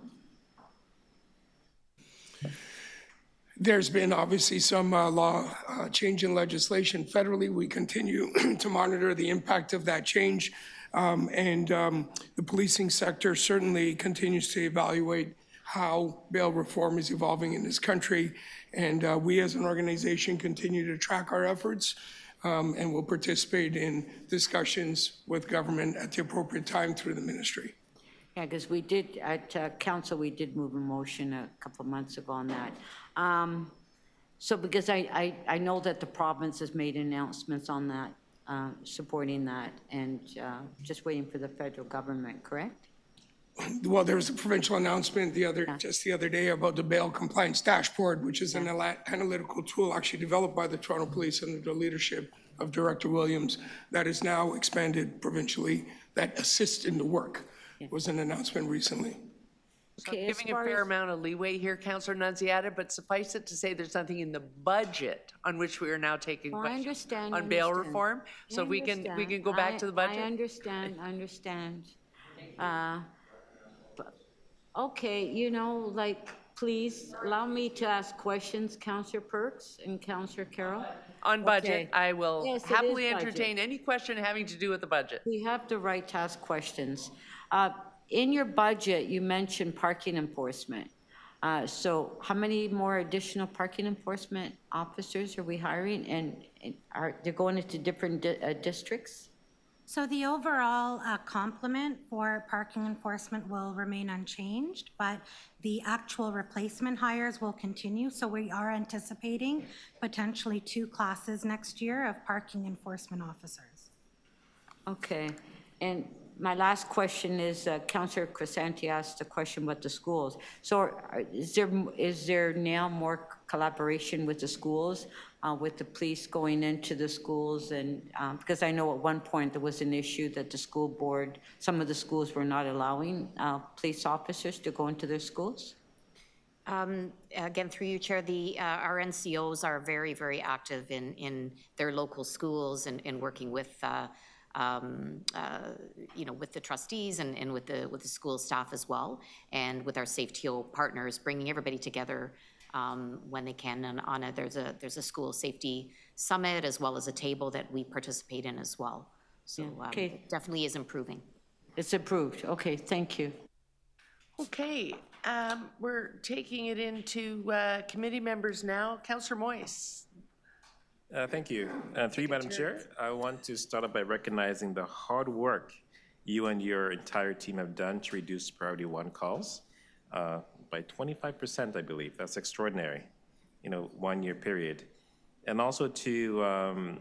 W: There's been obviously some law change in legislation federally. We continue to monitor the impact of that change. The policing sector certainly continues to evaluate how bail reform is evolving in this country. And we as an organization continue to track our efforts and will participate in discussions with government at the appropriate time through the ministry.
E: Yeah, because we did, at council, we did move a motion a couple of months ago on that. So because I know that the province has made announcements on that, supporting that, and just waiting for the federal government, correct?
W: Well, there was a provincial announcement just the other day about the bail compliance dashboard, which is an analytical tool actually developed by the Toronto Police under the leadership of Director Williams that is now expanded provincially, that assists in the work. It was an announcement recently.
A: So I'm
E: Okay, as
A: giving a
E: far
A: fair
E: as-
A: amount of leeway here, Councillor Nunziata, but suffice it to say, there's nothing in the budget on which we are now taking
E: Oh, I
A: questions.
E: understand.
A: On bail reform, so we can go back to the budget.
E: I understand. Okay, you know, like, please allow me to ask questions, Counselor Perks and Counselor Carroll.
A: On budget,
E: Okay.
A: I will
E: Yes, it
A: happily
E: is budget.
A: entertain any question having to do with the budget.
E: We have the right to ask questions. In your budget, you mentioned parking enforcement. So how many more additional parking enforcement officers are we hiring? And are they going into different districts?
Q: So the overall complement for parking enforcement will remain unchanged, but the actual replacement hires will continue. So we are anticipating potentially 2 classes next year of parking enforcement officers.
E: Okay, and my last question is, Councillor Crisanti asked a question about the schools. So is there now more collaboration with the schools, with the police going into the schools? And because I know at one point there was an issue that the school board, some of the schools were not allowing police officers to go into their schools?
I: Again, through you, Chair, our NCOs are very, very active in their local schools and working with with the trustees and with the school staff as well, and with our SafeTO partners, bringing everybody together when they can. And there's a school safety summit as well as a table that we participate in as well. So it definitely is improving.
E: It's improved. Okay, thank you.
A: Okay, we're taking it into committee members now. Councillor Moyes.
M: Thank you. Through you, Madam Chair, I want to start off by recognizing the hard work you and your entire team have done to reduce priority 1 calls by 25%, I believe. That's extraordinary, 1-year period. And also to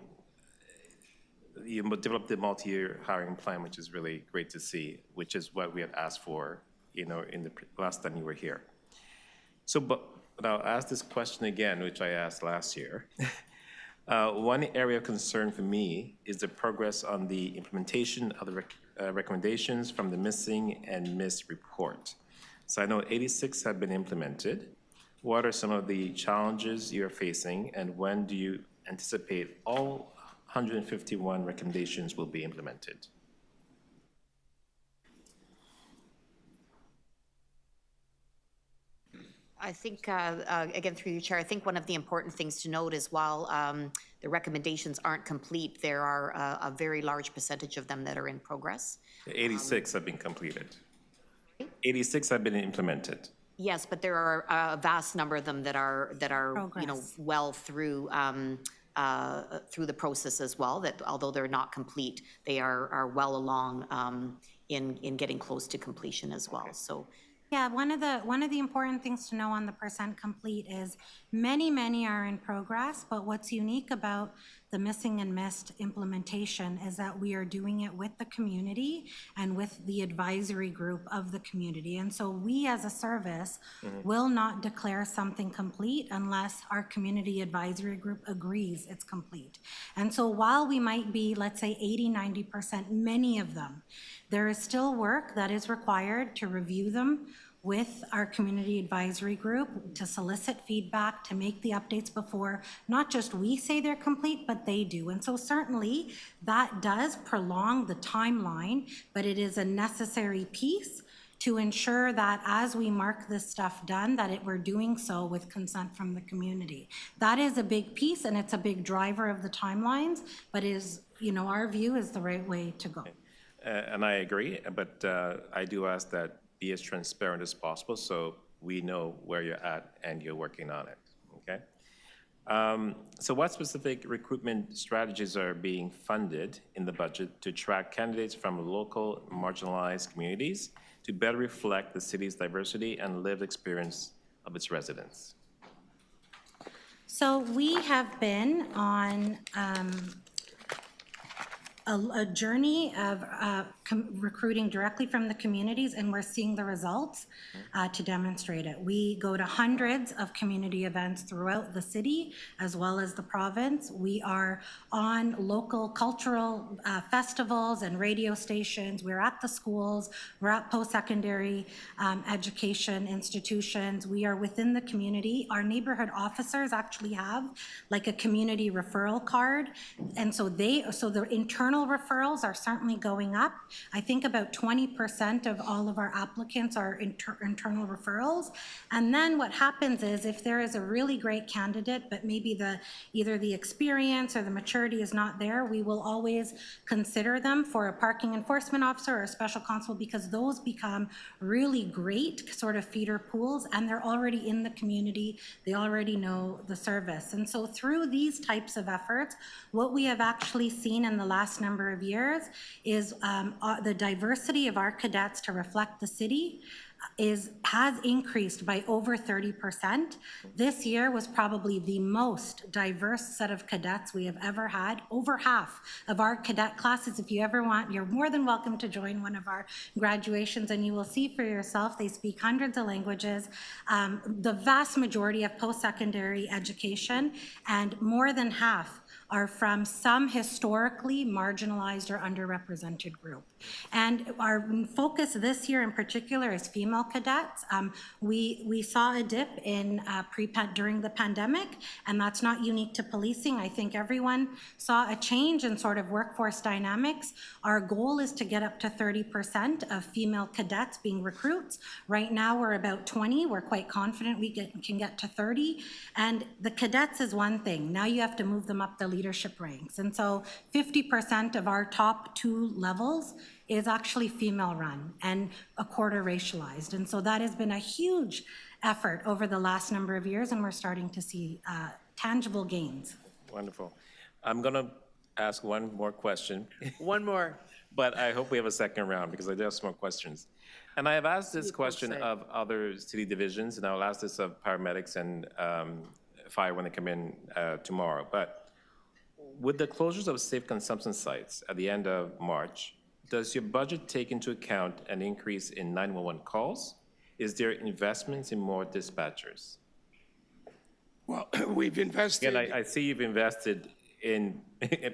M: you develop the multi-year hiring plan, which is really great to see, which is what we had asked for, in the last time you were here. So, but I'll ask this question again, which I asked last year. One area of concern for me is the progress on the implementation of the recommendations from the missing and missed report. So I know 86 have been implemented. What are some of the challenges you're facing, and when do you anticipate all 151 recommendations will be implemented?
I: I think, again, through you, Chair, I think one of the important things to note is while the recommendations aren't complete, there are a very large percentage of them that are in progress.
M: 86 have been completed. 86 have been implemented.
I: Yes, but there are a vast number of them that are
Q: Progress.
I: well through through the process as well, that although they're not complete, they are well along in getting close to completion as well. So.
Q: Yeah, one of the important things to know on the percent complete is many are in progress, but what's unique about the missing and missed implementation is that we are doing it with the community and with the advisory group of the community. And so we as a service will not declare something complete unless our community advisory group agrees it's complete. And so while we might be, let's say 80-90%, many of them, there is still work that is required to review them with our community advisory group, to solicit feedback, to make the updates before not just we say they're complete, but they do. And so certainly that does prolong the timeline, but it is a necessary piece to ensure that as we mark this stuff done, that we're doing so with consent from the community. That is a big piece, and it's a big driver of the timelines, but our view is the right way to go.
M: And I agree, but I do ask that be as transparent as possible so we know where you're at and you're working on it, okay? So what specific recruitment strategies are being funded in the budget to attract candidates from local marginalized communities to better reflect the city's diversity and lived experience of its residents?
Q: So we have been on a journey of recruiting directly from the communities, and we're seeing the results to demonstrate it. We go to hundreds of community events throughout the city as well as the province. We are on local cultural festivals and radio stations. We're at the schools. We're at post-secondary education institutions. We are within the community. Our neighborhood officers actually have like a community referral card. And so the internal referrals are certainly going up. I think about 20% of all of our applicants are internal referrals. And then what happens is if there is a really great candidate, but maybe either the experience or the maturity is not there, we will always consider them for a parking enforcement officer or a special constable, because those become really great sort of feeder pools, and they're already in the community. They already know the service. And so through these types of efforts, what we have actually seen in the last number of years is the diversity of our cadets to reflect the city has increased by over 30%. This year was probably the most diverse set of cadets we have ever had. Over half of our cadet classes, if you ever want, you're more than welcome to join one of our graduations, and you will see for yourself, they speak hundreds of languages. The vast majority have post-secondary education, and more than half are from some historically marginalized or underrepresented group. And our focus this year in particular is female cadets. We saw a dip in during the pandemic, and that's not unique to policing. I think everyone saw a change in sort of workforce dynamics. Our goal is to get up to 30% of female cadets being recruits. Right now we're about 20. We're quite confident we can get to 30. And the cadets is one thing. Now you have to move them up the leadership ranks. And so 50% of our top 2 levels is actually female run and a quarter racialized. And so that has been a huge effort over the last number of years, and we're starting to see tangible gains.
M: Wonderful. I'm going to ask one more question.
A: One more.
M: But I hope we have a second round because I do have some more questions. And I have asked this question of other city divisions, and I'll ask this of paramedics and fire when they come in tomorrow. But with the closures of safe consumption sites at the end of March, does your budget take into account an increase in 911 calls? Is there investments in more dispatchers?
W: Well, we've invested.
M: Again, I see you've invested in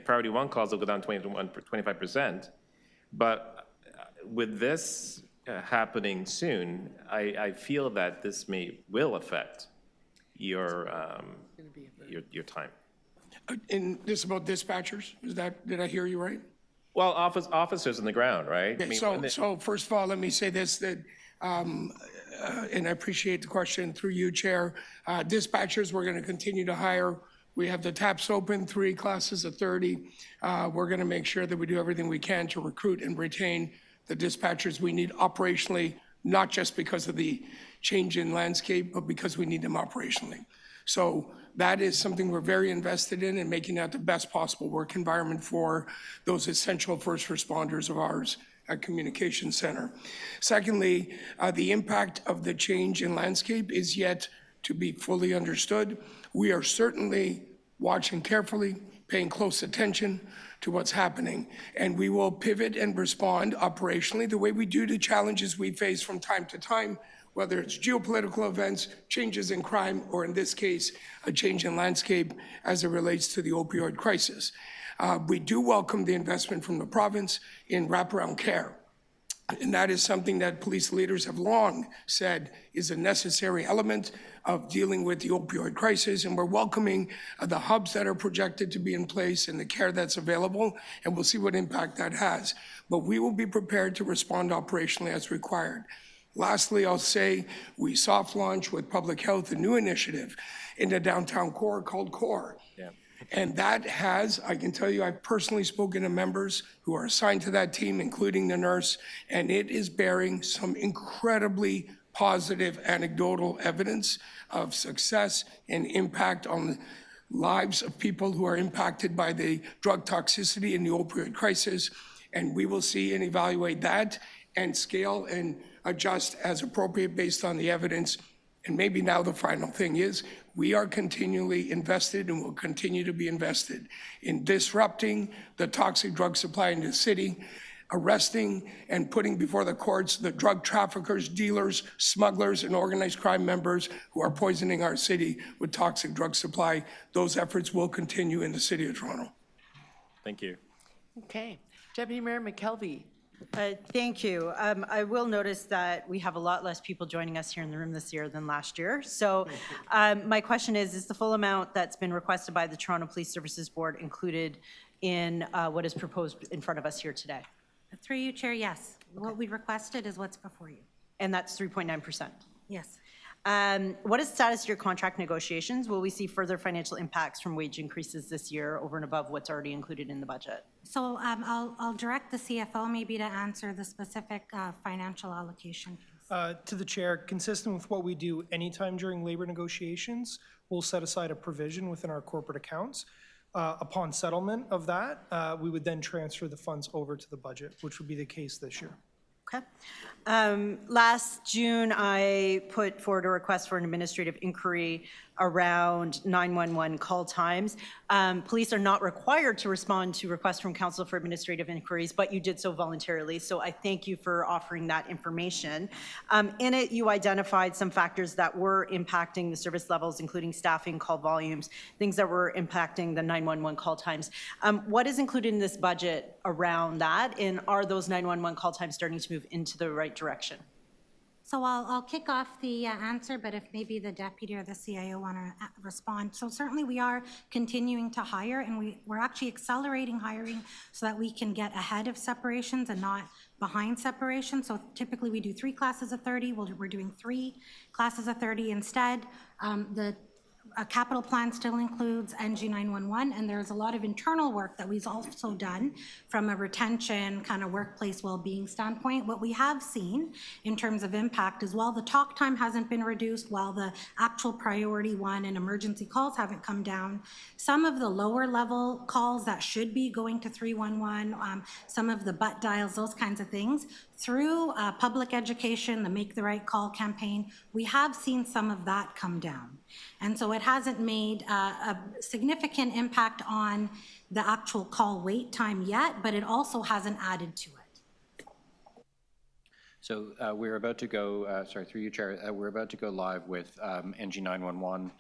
M: priority 1 calls will go down 25%. But with this happening soon, I feel that this will affect your time.
W: And this about dispatchers, did I hear you right?
M: Well, officers on the ground, right?
W: Okay, so first of all, let me say this, that, and I appreciate the question through you, Chair. Dispatchers, we're going to continue to hire. We have the taps open, 3 classes of 30. We're going to make sure that we do everything we can to recruit and retain the dispatchers we need operationally, not just because of the change in landscape, but because we need them operationally. So that is something we're very invested in making that the best possible work environment for those essential first responders of ours at Communications Center. Secondly, the impact of the change in landscape is yet to be fully understood. We are certainly watching carefully, paying close attention to what's happening, and we will pivot and respond operationally the way we do to challenges we face from time to time, whether it's geopolitical events, changes in crime, or in this case, a change in landscape as it relates to the opioid crisis. We do welcome the investment from the province in wraparound care. And that is something that police leaders have long said is a necessary element of dealing with the opioid crisis. And we're welcoming the hubs that are projected to be in place and the care that's available, and we'll see what impact that has. But we will be prepared to respond operationally as required. Lastly, I'll say we soft launch with public health a new initiative in the downtown core called CORE. Yeah. And that has, I can tell you, I've personally spoken to members who are assigned to that team, including the nurse, and it is bearing some incredibly positive anecdotal evidence of success and impact on the lives of people who are impacted by the drug toxicity and the opioid crisis. And we will see and evaluate that and scale and adjust as appropriate based on the evidence. And maybe now the final thing is we are continually invested and will continue to be invested in disrupting the toxic drug supply in the city. arresting and putting before the courts the drug traffickers, dealers, smugglers, and organized crime members who are poisoning our city with toxic drug supply. Those efforts will continue in the City of Toronto.
M: Thank you.
A: Okay. Deputy Mayor McKelvey.
K: Thank you. I will notice that we have a lot less people joining us here in the room this year than last year. So my question is the full amount that's been requested by the Toronto Police Services Board included in what is proposed in front of us here today?
Q: Through you, Chair, yes. What we requested is what's before you.
K: And that's 3.9%?
Q: Yes.
K: What is the status of your contract negotiations? Will we see further financial impacts from wage increases this year over and above what's already included in the budget?
Q: So I'll direct the CFO maybe to answer the specific financial allocation.
C: To the chair, consistent with what we do anytime during labor negotiations, we'll set aside a provision within our corporate accounts. Upon settlement of that, we would then transfer the funds over to the budget, which would be the case this year.
K: Okay. Last June, I put forward a request for an administrative inquiry around 911 call times. Police are not required to respond to requests from Council for Administrative Inquiries, but you did so voluntarily, so I thank you for offering that information. In it, you identified some factors that were impacting the service levels, including staffing, call volumes, things that were impacting the 911 call times. What is included in this budget around that, and are those 911 call times starting to move into the right direction?
Q: So I'll kick off the answer, but if maybe the deputy or the CIO want to respond. So certainly we are continuing to hire, and we're actually accelerating hiring so that we can get ahead of separations and not behind separations. So typically we do 3 classes of 30. We're doing 3 classes of 30 instead. A capital plan still includes NG 911, and there's a lot of internal work that we've also done from a retention kind of workplace well-being standpoint. What we have seen in terms of impact is while the talk time hasn't been reduced, while the actual priority 1 and emergency calls haven't come down, some of the lower level calls that should be going to 311, some of the butt dials, those kinds of things, through public education, the Make the Right Call campaign, we have seen some of that come down. And so it hasn't made a significant impact on the actual call wait time yet, but it also hasn't added to it.
S: So we're about to go, sorry, through you, Chair, we're about to go live with NG 911,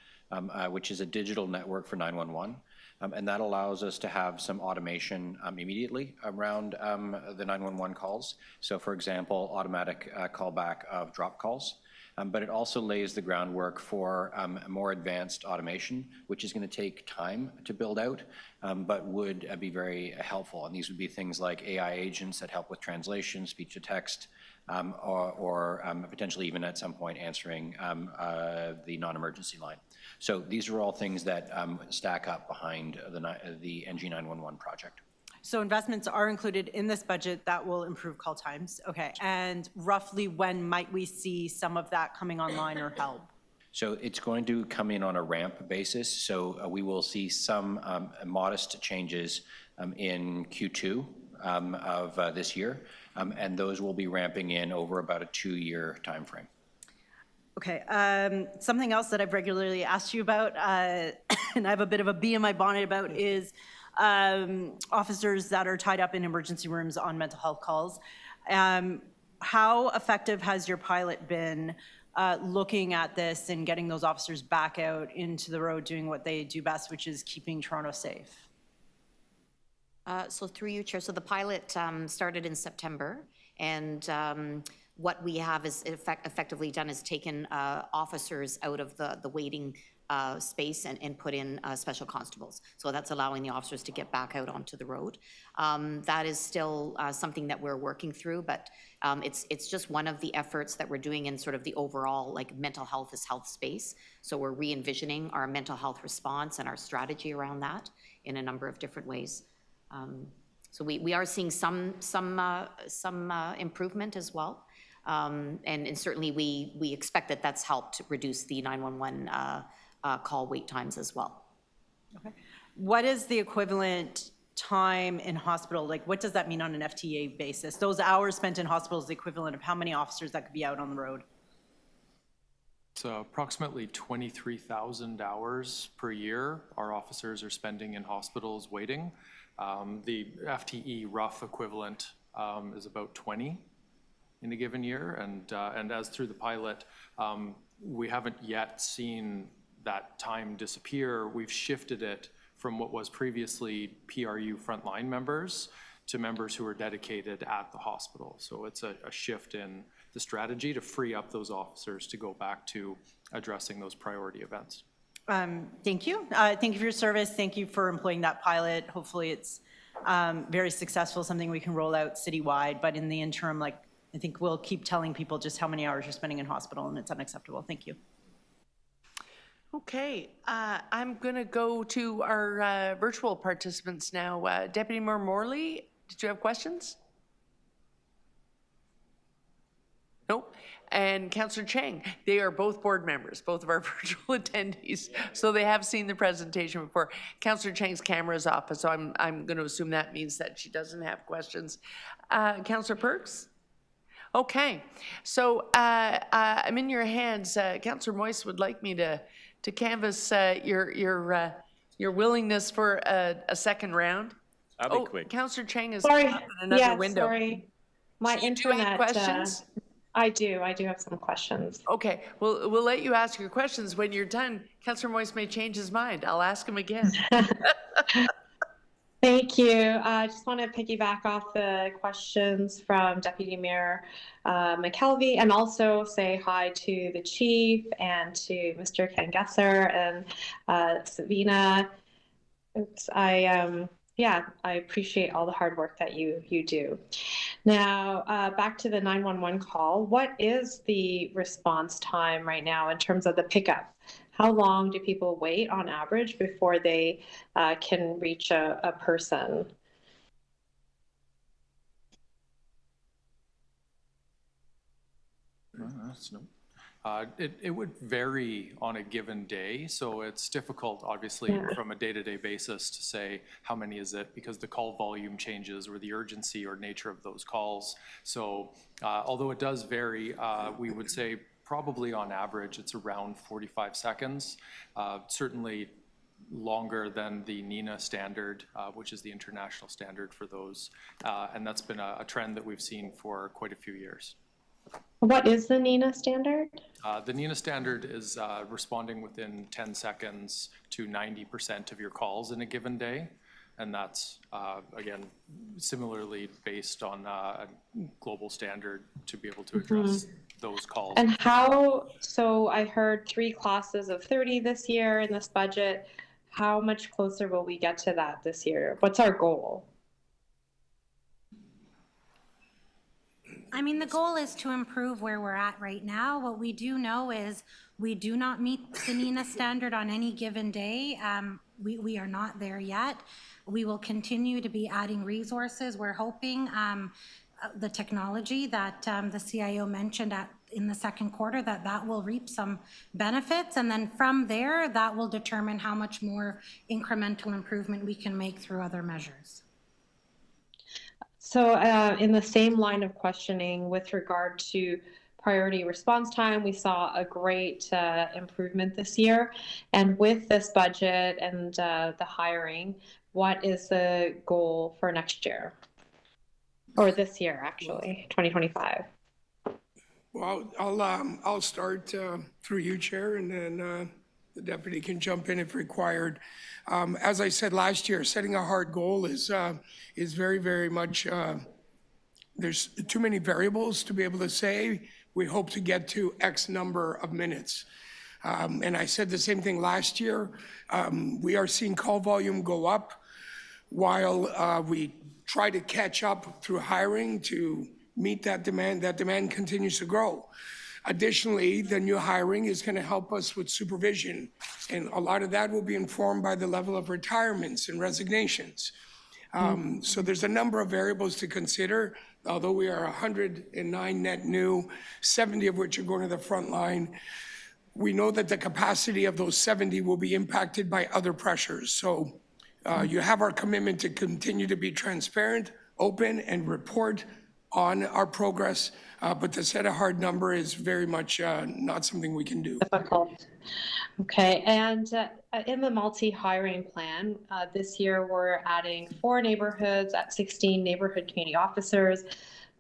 S: which is a digital network for 911. And that allows us to have some automation immediately around the 911 calls. So for example, automatic callback of drop calls. But it also lays the groundwork for more advanced automation, which is going to take time to build out, but would be very helpful. And these would be things like AI agents that help with translation, speech to text, or potentially even at some point answering the non-emergency line. So these are all things that stack up behind the NG 911 project.
K: So investments are included in this budget that will improve call times. Okay, and roughly when might we see some of that coming online or help?
S: So it's going to come in on a ramp basis. So we will see some modest changes in Q2 of this year, and those will be ramping in over about a 2-year timeframe.
K: Okay, something else that I've regularly asked you about, and I have a bit of a bee in my bonnet about, is officers that are tied up in emergency rooms on mental health calls. How effective has your pilot been looking at this and getting those officers back out into the road doing what they do best, which is keeping Toronto safe?
I: So through you, Chair, so the pilot started in September, and what we have is effectively done is taken officers out of the waiting space and put in special constables. So that's allowing the officers to get back out onto the road. That is still something that we're working through, but it's just one of the efforts that we're doing in sort of the overall like mental health is health space. So we're re-envisioning our mental health response and our strategy around that in a number of different ways. So we are seeing some improvement as well. And certainly we expect that that's helped reduce the 911 call wait times as well.
K: Okay. What is the equivalent time in hospital? Like, what does that mean on an FTE basis? Those hours spent in hospital is the equivalent of how many officers that could be out on the road?
D: It's approximately 23,000 hours per year our officers are spending in hospitals waiting. The FTE rough equivalent is about 20 in a given year. And as through the pilot, we haven't yet seen that time disappear. We've shifted it from what was previously PRU frontline members to members who are dedicated at the hospital. So it's a shift in the strategy to free up those officers to go back to addressing those priority events.
K: Thank you. Thank you for your service. Thank you for employing that pilot. Hopefully it's very successful, something we can roll out citywide. But in the interim, like, I think we'll keep telling people just how many hours you're spending in hospital, and it's unacceptable. Thank you.
A: Okay, I'm going to go to our virtual participants now. Deputy Mayor Morley, did you have questions? Nope. And Councillor Chang, they are both board members, both of our virtual attendees, so they have seen the presentation before. Councillor Chang's camera is off, so I'm going to assume that means that she doesn't have questions. Councillor Perks? Okay, so I'm in your hands. Councillor Moise would like me to canvass your willingness for a second round.
M: I'll be quick.
A: Councillor Chang is
J: Sorry.
A: up in another window.
J: Sorry. My
A: So you do have
J: internet.
A: questions?
J: I do have some questions.
A: Okay, we'll let you ask your questions. When you're done, Councillor Moise may change his mind. I'll ask him again.
J: Thank you. I just want to piggyback off the questions from Deputy Mayor McKelvey, and also say hi to the chief and to Mr. Ken Gesser and Savina. I appreciate all the hard work that you do. Now, back to the 911 call. What is the response time right now in terms of the pickup? How long do people wait on average before they can reach a person?
D: It would vary on a given day, so it's difficult, obviously, from a day-to-day basis to say how many is it, because the call volume changes or the urgency or nature of those calls. So although it does vary, we would say probably on average it's around 45 seconds, certainly longer than the NENA standard, which is the international standard for those. And that's been a trend that we've seen for quite a few years.
J: What is the NENA standard?
D: The NENA standard is responding within 10 seconds to 90% of your calls in a given day. And that's, again, similarly based on a global standard to be able to address those calls.
J: And so I heard 3 classes of 30 this year in this budget. How much closer will we get to that this year? What's our goal?
Q: I mean, the goal is to improve where we're at right now. What we do know is we do not meet the NENA standard on any given day. We are not there yet. We will continue to be adding resources. We're hoping the technology that the CIO mentioned in the second quarter, that will reap some benefits. And then from there, that will determine how much more incremental improvement we can make through other measures.
J: So in the same line of questioning with regard to priority response time, we saw a great improvement this year. And with this budget and the hiring, what is the goal for next year? Or this year, actually, 2025?
W: Well, I'll start through you, Chair, and then the deputy can jump in if required. As I said last year, setting a hard goal is very, very much, there's too many variables to be able to say, we hope to get to X number of minutes. And I said the same thing last year. We are seeing call volume go up while we try to catch up through hiring to meet that demand. That demand continues to grow. Additionally, the new hiring is going to help us with supervision, and a lot of that will be informed by the level of retirements and resignations. So there's a number of variables to consider. Although we are 109 net new, 70 of which are going to the front line, we know that the capacity of those 70 will be impacted by other pressures. So you have our commitment to continue to be transparent, open, and report on our progress But to set a hard number is very much not something we can do.
J: Difficult. Okay, and in the multi-hiring plan, this year we're adding 4 neighborhoods at 16 neighborhood community officers.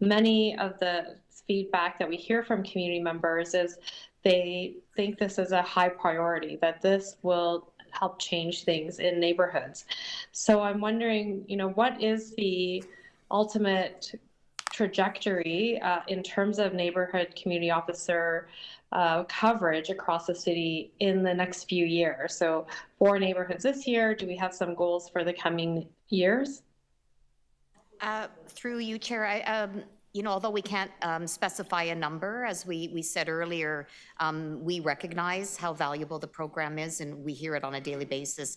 J: Many of the feedback that we hear from community members is they think this is a high priority, that this will help change things in neighborhoods. So I'm wondering, what is the ultimate trajectory in terms of neighborhood community officer coverage across the city in the next few years? So 4 neighborhoods this year, do we have some goals for the coming years?
I: Through you, Chair, although we can't specify a number, as we said earlier, we recognize how valuable the program is, and we hear it on a daily basis.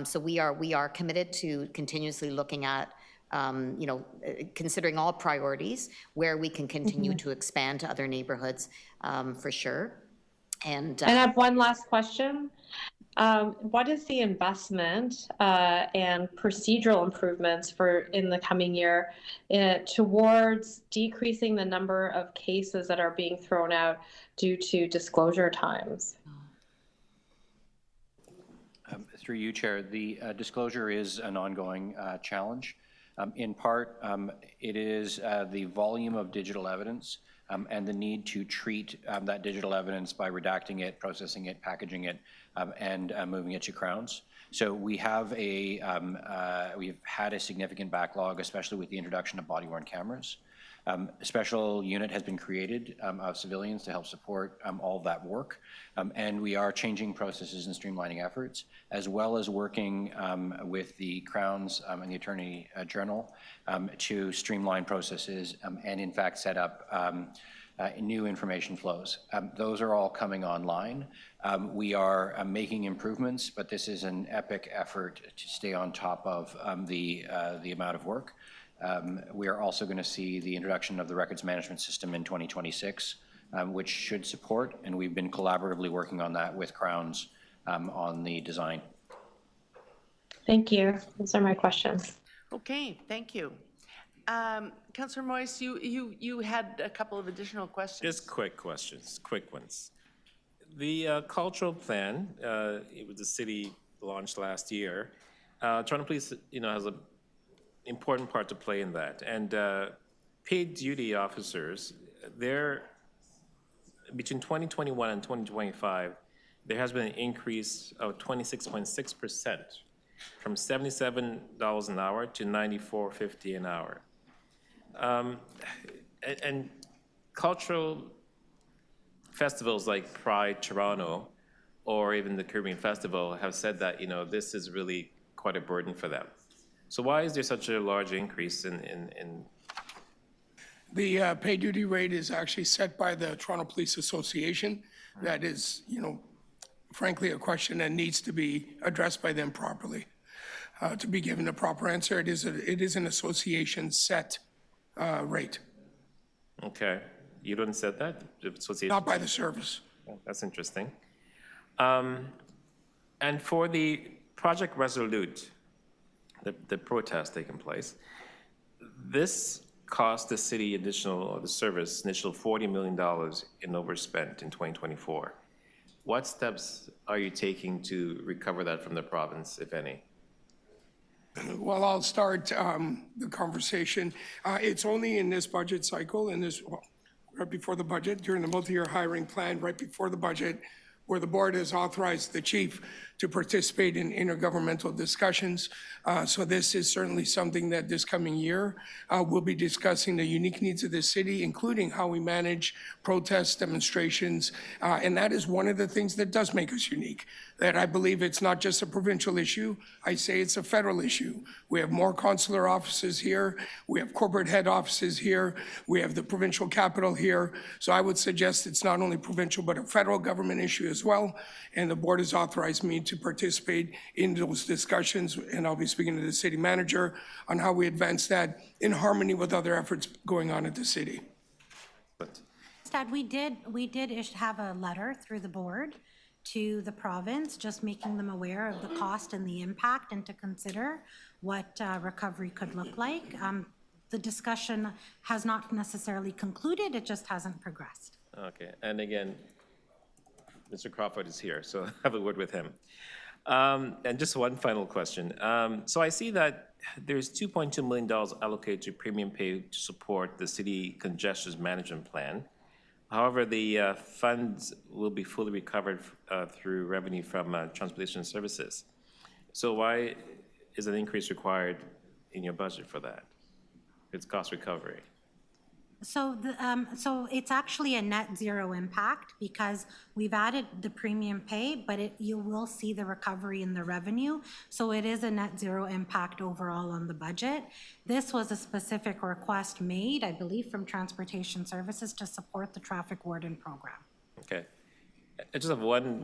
I: So we are committed to continuously looking at, considering all priorities, where we can continue to expand to other neighborhoods, for sure. And
J: I have one last question. What is the investment and procedural improvements in the coming year towards decreasing the number of cases that are being thrown out due to disclosure times?
S: Through you, Chair, the disclosure is an ongoing challenge. In part, it is the volume of digital evidence and the need to treat that digital evidence by redacting it, processing it, packaging it, and moving it to Crowns. So we have we've had a significant backlog, especially with the introduction of body-worn cameras. A special unit has been created of civilians to help support all of that work. And we are changing processes and streamlining efforts, as well as working with the Crowns and the Attorney General to streamline processes and in fact set up new information flows. Those are all coming online. We are making improvements, but this is an epic effort to stay on top of the amount of work. We are also going to see the introduction of the records management system in 2026, which should support, and we've been collaboratively working on that with Crowns on the design.
J: Thank you. Those are my questions.
A: Okay, thank you. Councillor Moyes, you had a couple of additional questions.
M: Just quick questions, quick ones. The cultural plan, it was the city launched last year. Toronto Police, has an important part to play in that. And paid duty officers, between 2021 and 2025, there has been an increase of 26.6%, from $77 an hour to $94.50 an hour. And cultural festivals like Pride Toronto or even the Caribbean Festival have said that, this is really quite a burden for them. So why is there such a large increase in
W: The pay duty rate is actually set by the Toronto Police Association. That is, frankly, a question that needs to be addressed by them properly. To be given a proper answer, it is an association set rate.
M: Okay, you didn't set that? The association?
W: Not by the service.
M: Oh, that's interesting. And for the Project Resolute, the protest taking place, this cost the city the service initial $40 million in overspent in 2024. What steps are you taking to recover that from the province, if any?
W: Well, I'll start the conversation. It's only in this budget cycle, right before the budget, during the multi-year hiring plan, right before the budget, where the board has authorized the chief to participate in intergovernmental discussions. So this is certainly something that this coming year we'll be discussing the unique needs of the city, including how we manage protests, demonstrations. And that is one of the things that does make us unique, that I believe it's not just a provincial issue. I say it's a federal issue. We have more consular offices here. We have corporate head offices here. We have the provincial capital here. So I would suggest it's not only provincial, but a federal government issue as well. And the board has authorized me to participate in those discussions, and I'll be speaking to the city manager on how we advance that in harmony with other efforts going on at the city.
Q: Dad, we did have a letter through the board to the province, just making them aware of the cost and the impact and to consider what recovery could look like. the discussion has not necessarily concluded, it just hasn't progressed.
M: Okay, and again, Mr. Crawford is here, so have a word with him. And just one final question. So I see that there's $2.2 million allocated to premium pay to support the city congestion management plan. However, the funds will be fully recovered through revenue from transportation services. So why is an increase required in your budget for that? It's cost recovery.
Q: So so it's actually a net zero impact because we've added the premium pay, but you will see the recovery in the revenue. So it is a net zero impact overall on the budget. This was a specific request made, I believe, from Transportation Services to support the traffic warden program.
M: Okay. I just have one.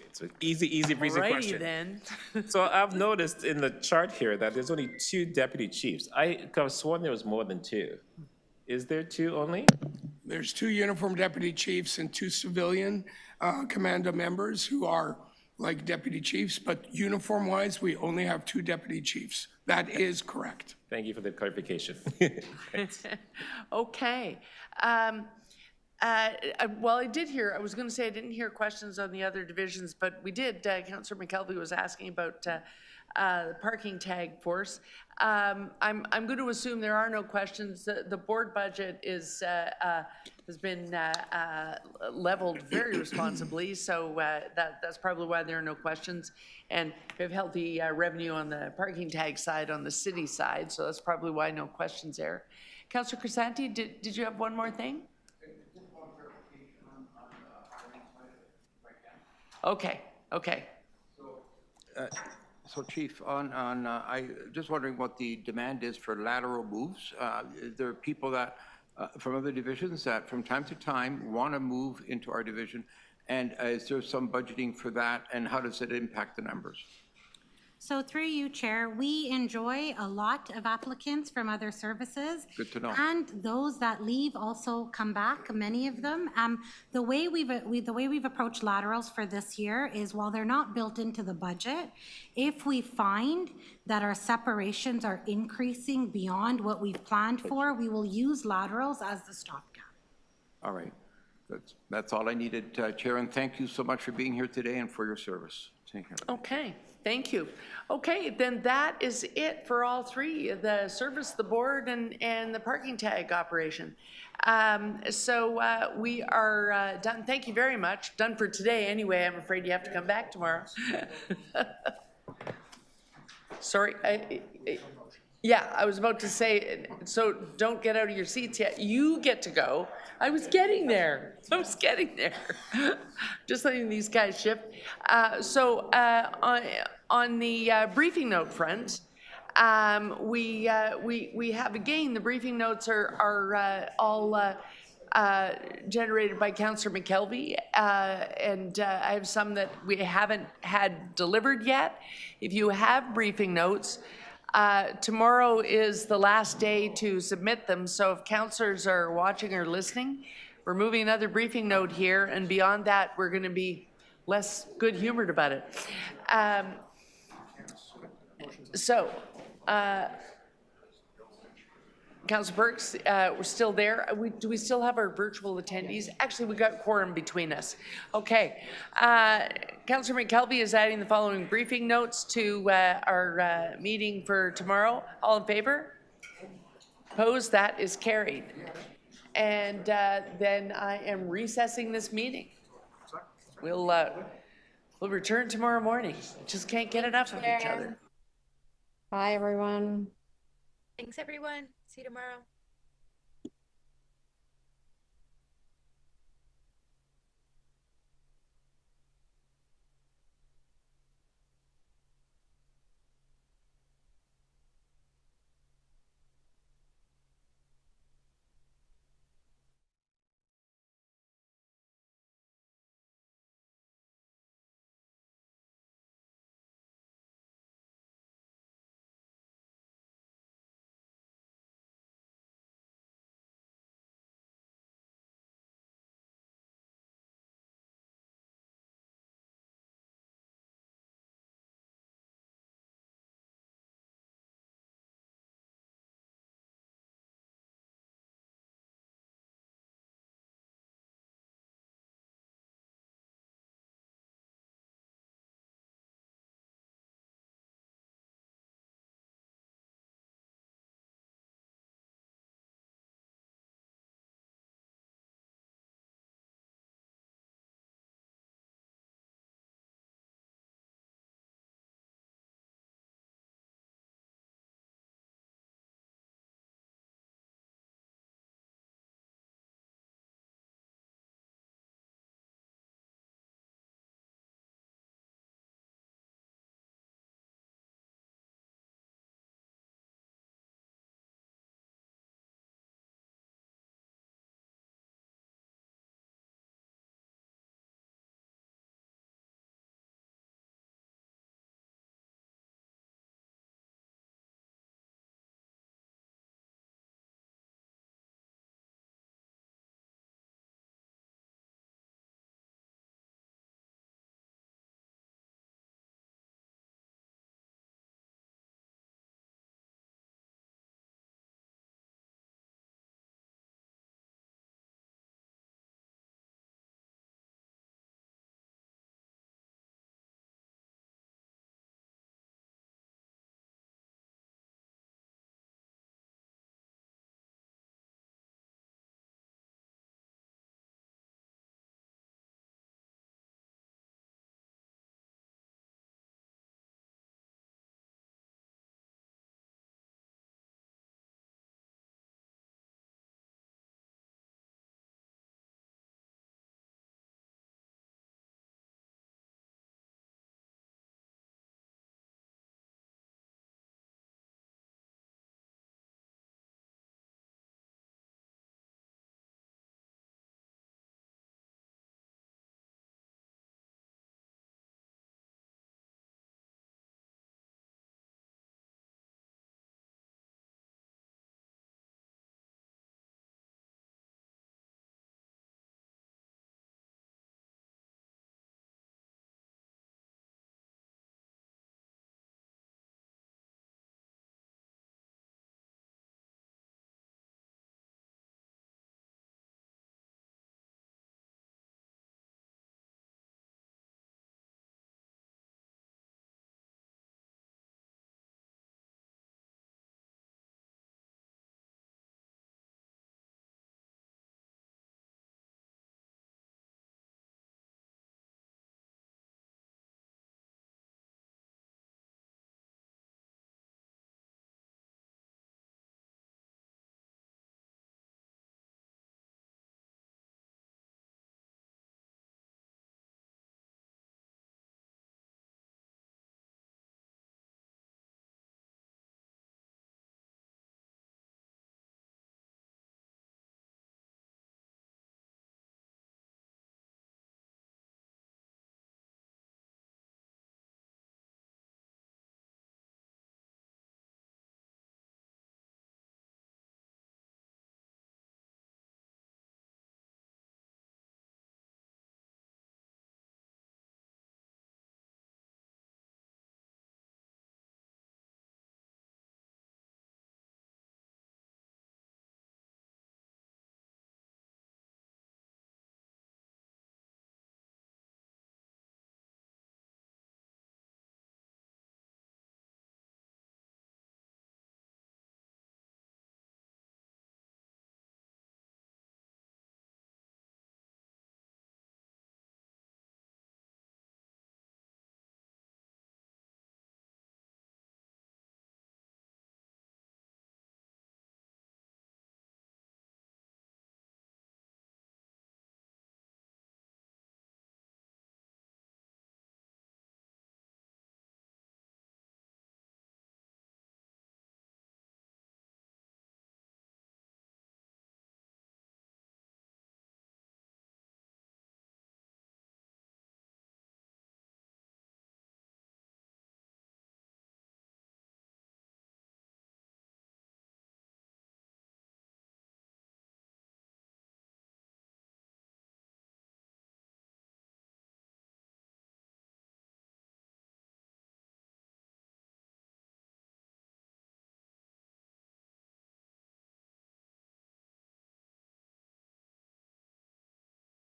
M: It's an easy breezy
A: Alrighty
M: question.
A: then.
M: So I've noticed in the chart here that there's only 2 deputy chiefs. I could have sworn there was more than 2. Is there 2 only?
W: There's 2 uniform deputy chiefs and 2 civilian commando members who are like deputy chiefs, but uniform-wise, we only have 2 deputy chiefs. That is correct.
M: Thank you for the clarification.
A: Okay. Well, I did hear, I was going to say I didn't hear questions on the other divisions, but we did. Councillor McKelvey was asking about parking tag force. I'm going to assume there are no questions. The board budget is has been leveled very responsibly, so that's probably why there are no questions. And we have healthy revenue on the parking tag side, on the city side, so that's probably why no questions there. Councillor Crisanti, did you have one more thing? Okay.
N: So Chief, I just wondering what the demand is for lateral moves. There are people that, from other divisions that from time to time want to move into our division. And is there some budgeting for that? And how does it impact the numbers?
Q: So through you, Chair, we enjoy a lot of applicants from other services.
N: Good to know.
Q: And those that leave also come back, many of them. The way we've approached laterals for this year is while they're not built into the budget, if we find that our separations are increasing beyond what we've planned for, we will use laterals as the stopgap.
N: All right. That's all I needed, Chair. And thank you so much for being here today and for your service. Take care.
A: Okay, thank you. Okay, then that is it for all 3, the service, the board, and the parking tag operation. So we are done. Thank you very much. Done for today anyway. I'm afraid you have to come back tomorrow. Sorry. Yeah, I was about to say, so don't get out of your seats yet. You get to go. I was getting there. Just letting these guys shift. So on the briefing note front, we have, again, the briefing notes are all generated by Councillor McKelvey, and I have some that we haven't had delivered yet. If you have briefing notes, tomorrow is the last day to submit them, so if councillors are watching or listening, we're moving another briefing note here, and beyond that, we're going to be less good-humored about it. Councillor Burks, we're still there. Do we still have our virtual attendees? Actually, we got quorum between us. Okay. Councillor McKelvey is adding the following briefing notes to our meeting for tomorrow. All in favor? Opposed? That is carried. And then I am recessing this meeting. We'll return tomorrow morning. Just can't get enough of each other.
J: Bye, everyone.
T: Thanks, everyone. See you tomorrow.